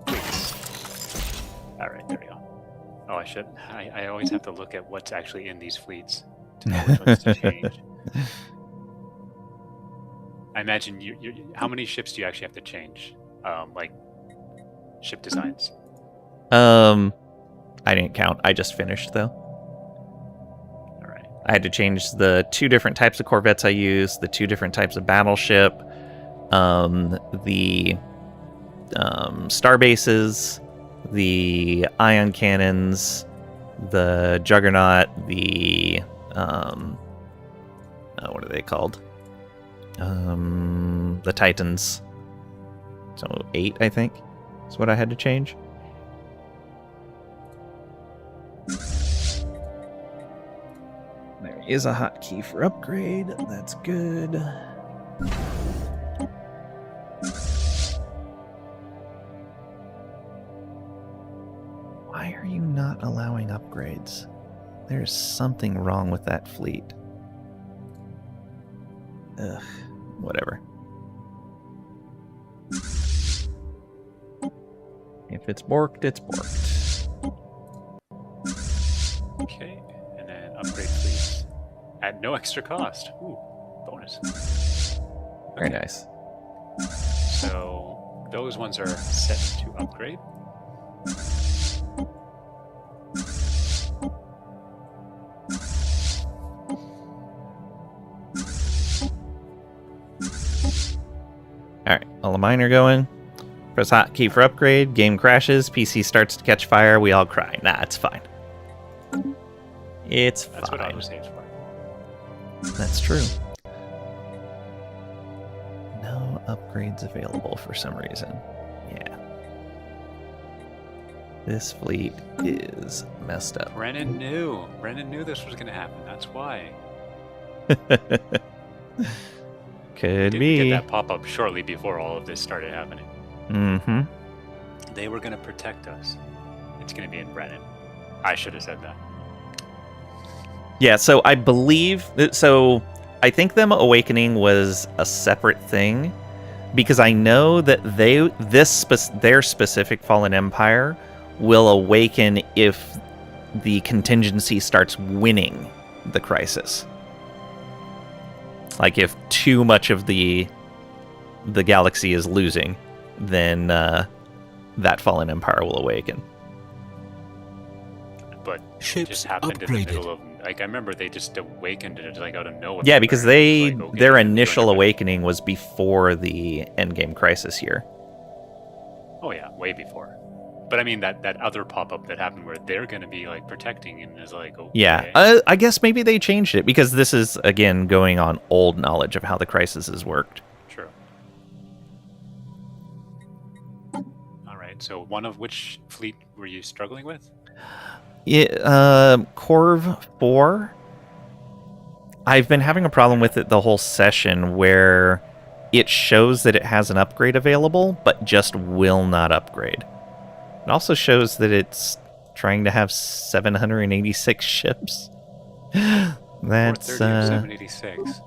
Fleets. All right, there we go. Oh, I always have to look at what's actually in these fleets to know which ones to change. I imagine how many ships do you actually have to change? Like ship designs. I didn't count. I just finished though. All right. I had to change the 2 different types of corvettes I use, the 2 different types of battleship, the star bases, the ion cannons, the juggernaut, the what are they called? The Titans. So 8, I think, is what I had to change. There is a hotkey for upgrade. That's good. Why are you not allowing upgrades? There's something wrong with that fleet. Ugh, whatever. If it's borked, it's borked. Okay, and then upgrade fleet at no extra cost. Ooh, bonus. Very nice. So those ones are set to upgrade. Alright, all the mine are going. Press hotkey for upgrade. Game crashes. PC starts to catch fire. We all cry. Nah, it's fine. It's That's what fine. autosaves for. That's true. No upgrades available for some reason. Yeah. This fleet is messed up. Brennan knew. Brennan knew this was going to happen. That's why. Could Didn't be. get that pop-up shortly before all of this started happening. Mm-hmm. They were going to protect us. It's going to be in Brennan. I should have said that. Yeah, so I believe... So I think them awakening was a separate thing, because I know that their specific Fallen Empire will awaken if the contingency starts winning the crisis. Like, if too much of the galaxy is losing, then that Fallen Empire will awaken. But it Ships just happened in the upgraded. middle of... Like, I remember they just awakened it like out of nowhere. Yeah, because It was like, okay, their they're initial doing it. awakening was before the Endgame crisis year. Oh yeah, way before. But I mean that other pop-up that happened where they're going to be like protecting and is like, okay. Yeah, I guess maybe they changed it, because this is, again, going on old knowledge of how the crisis has worked. True. All right. So which fleet were you struggling with? Yeah, Corv 4. I've been having a problem with it the whole session, where it shows that it has an upgrade available, but just will not upgrade. It also shows that it's trying to have 786 ships. That's 786.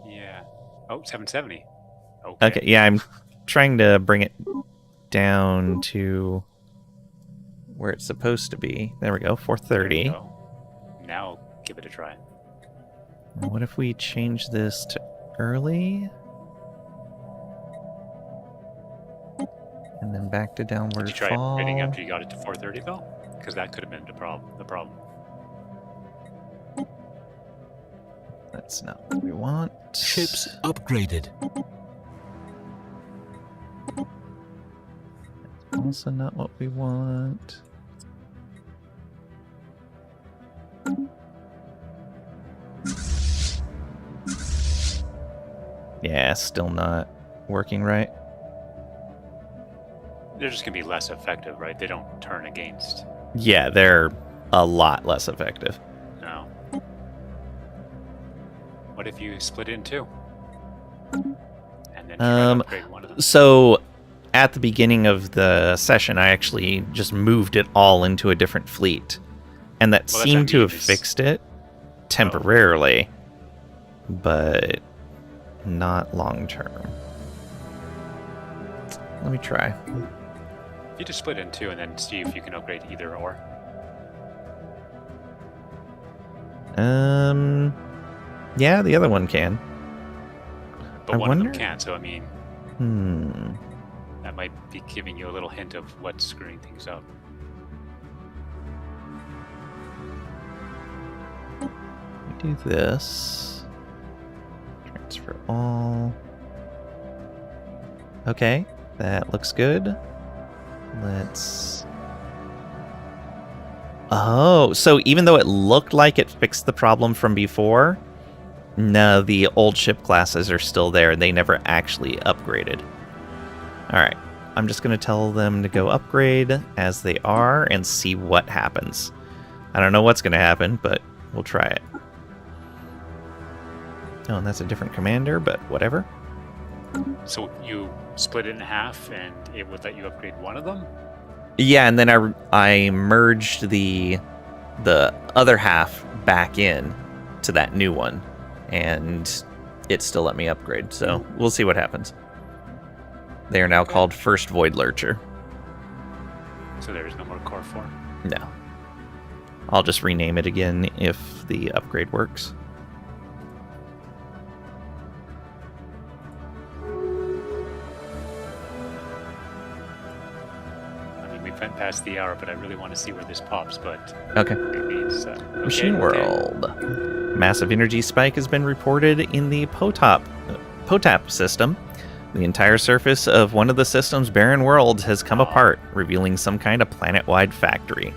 Yeah. Oh, 770. Okay. okay. Yeah, I'm trying to bring it down to where it's supposed to be. There we go, There we 430. go. Now give it a try. What if we change this to early? And then back to downward Did you try fall. upgrading after you got it to 430 though? Because that could have been the problem. That's not what we want. Ships upgraded. Also not what we want. Yeah, still not working right. They're just gonna be less effective, right? They don't turn against. Yeah, they're a lot less effective. No. What if you split it in two? And then try to upgrade one of them. So at the beginning of the session, I actually just moved it all into a different fleet. And that Well, that's seemed what I to mean, have is- fixed it temporarily, but not long term. Let me try. You just split it in two and then see if you can upgrade either or. Yeah, the other one can. But I one of wonder- them can't, so I mean, that might be giving you a little hint of what's screwing things up. We do this. Transfer all. Okay, that looks good. Let's... Oh, so even though it looked like it fixed the problem from before, no, the old ship classes are still there. They never actually upgraded. Alright, I'm just going to tell them to go upgrade as they are and see what happens. I don't know what's going to happen, but we'll try it. Oh, and that's a different commander, but whatever. So you split it in half and it would let you upgrade one of them? Yeah, and then I merged the other half back in to that new one, and it still let me upgrade. So we'll see what happens. They are now called First Void Lurcher. So there is no more Core 4. No. I'll just rename it again if the upgrade works. I mean, we went past the hour, but I really want to see where this pops. But Okay. maybe it's Machine okay. World. Massive energy spike has been reported in the POTAP system. The entire surface of one of the system's barren worlds has come apart, revealing some kind of planet-wide factory.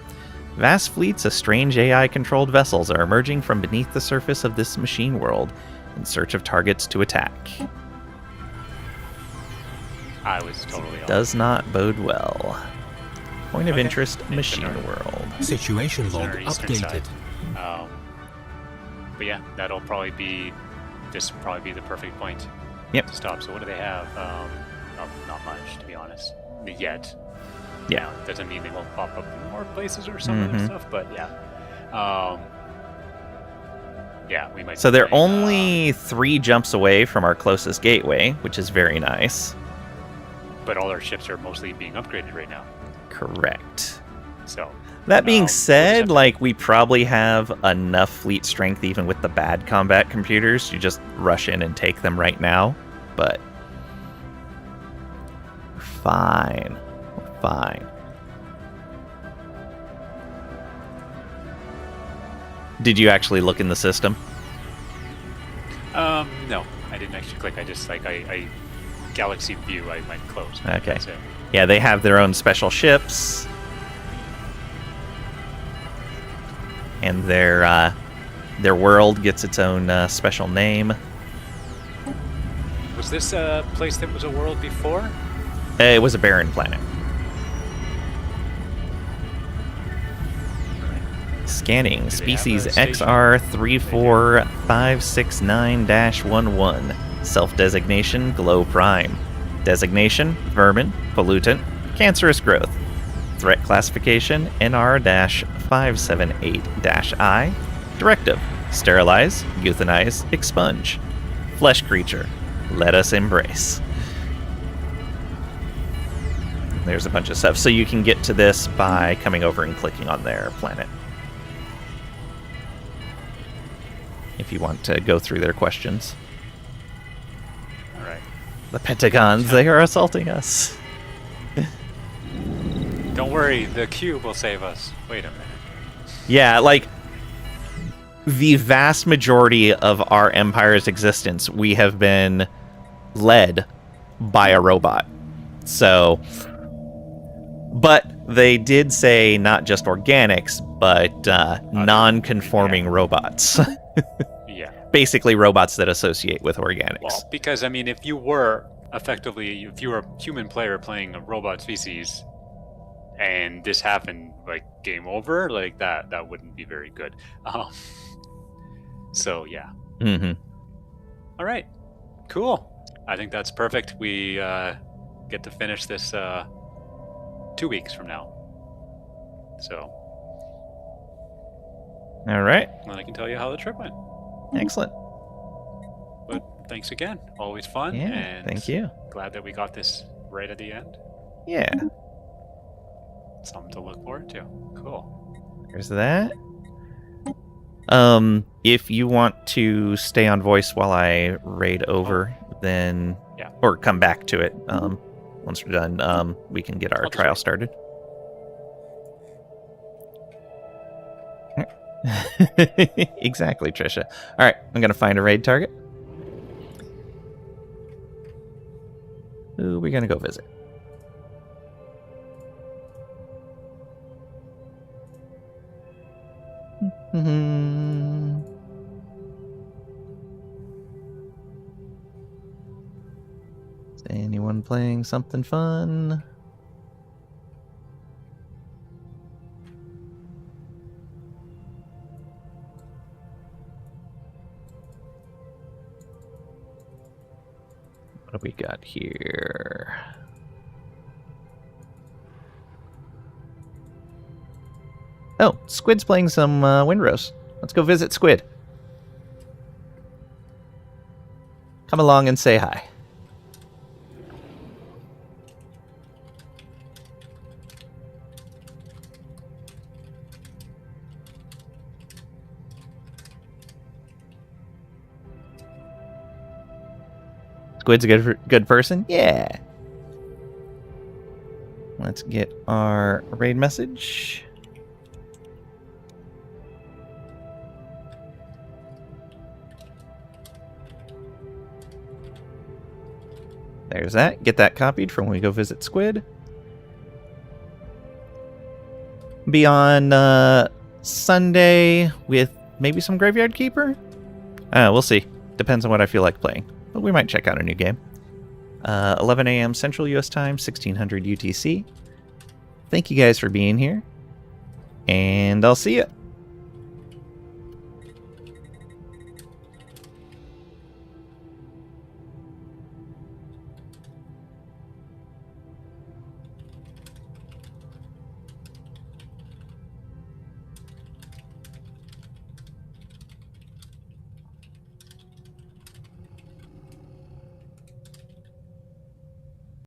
Vast fleets of strange AI-controlled vessels are emerging from beneath the surface of this machine world in search of targets to attack. I was totally off. Does not bode well. Point of Okay. interest, It's machine in our- world. Situation It's on log our eastern side. updated. But yeah, that'll probably be. This will probably be the perfect point. Yep. To stop. So what do they have? Not much, to be honest. Yet. Yeah. Now, doesn't mean they won't pop up in more places or some other Mhm. stuff, but yeah. Yeah, we might. So be they're playing, only 3 jumps away from our closest gateway, which is very nice. but all our ships are mostly being upgraded right now. Correct. So. That being we'll just said, have to- like, we probably have enough fleet strength even with the bad combat computers to just rush in and take them right now. But we're fine. We're fine. Did you actually look in the system? No, I didn't actually click. I just I Galaxy View. I might close. Okay. That's it. Yeah, they have their own special ships. And their world gets its own special name. Was this a place that was a world before? It was a barren planet. Scanning. they have Species a station? XR34569-11. Self-designation Glow Prime. Designation Vermin, Pollutant, Cancerous Growth. Threat classification NR-578-I. Directive: sterilize, euthanize, expunge. Flesh creature: let us embrace. There's a bunch of stuff. So you can get to this by coming over and clicking on their planet. If you want to go through their questions. All right. The Pentagons, they are assaulting us. Don't worry, the cube will save us. Wait a minute. Yeah, like, the vast majority of our empire's existence, we have been led by a robot. So, but they did say not just organics, but non-conforming robots. Yeah. Basically robots that associate with organics. Well, because I mean, if you were a human player playing a robot species, and this happened, like game over, like that wouldn't be very good. So yeah. Mm-hmm. All right. Cool. I think that's perfect. We get to finish this 2 weeks from now. So. All right. Then I can tell you how the trip went. Excellent. But thanks again. Always fun. Yeah, and thank you. Glad that we got this right at the end. Yeah. Something to look forward to. Cool. There's that. If you want to stay on voice while I raid over, then Yeah. or come back to it. Once we're done, we can get our I'll just trial wait. started. Exactly, Trisha. All right, I'm gonna find a raid target. Who we're gonna go visit? Is anyone playing something fun? What do we got here? Oh, Squid's playing some Windrose. Let's go visit Squid. Come along and say hi. Squid's a good person? Yeah. Let's get our raid message. There's that. Get that copied for when we go visit Squid. Be on Sunday with maybe some Graveyard Keeper? We'll see. Depends on what I feel like playing. But we might check out a new game. 11 a.m. Central US Time, 1600 UTC. Thank you guys for being here. And I'll see you.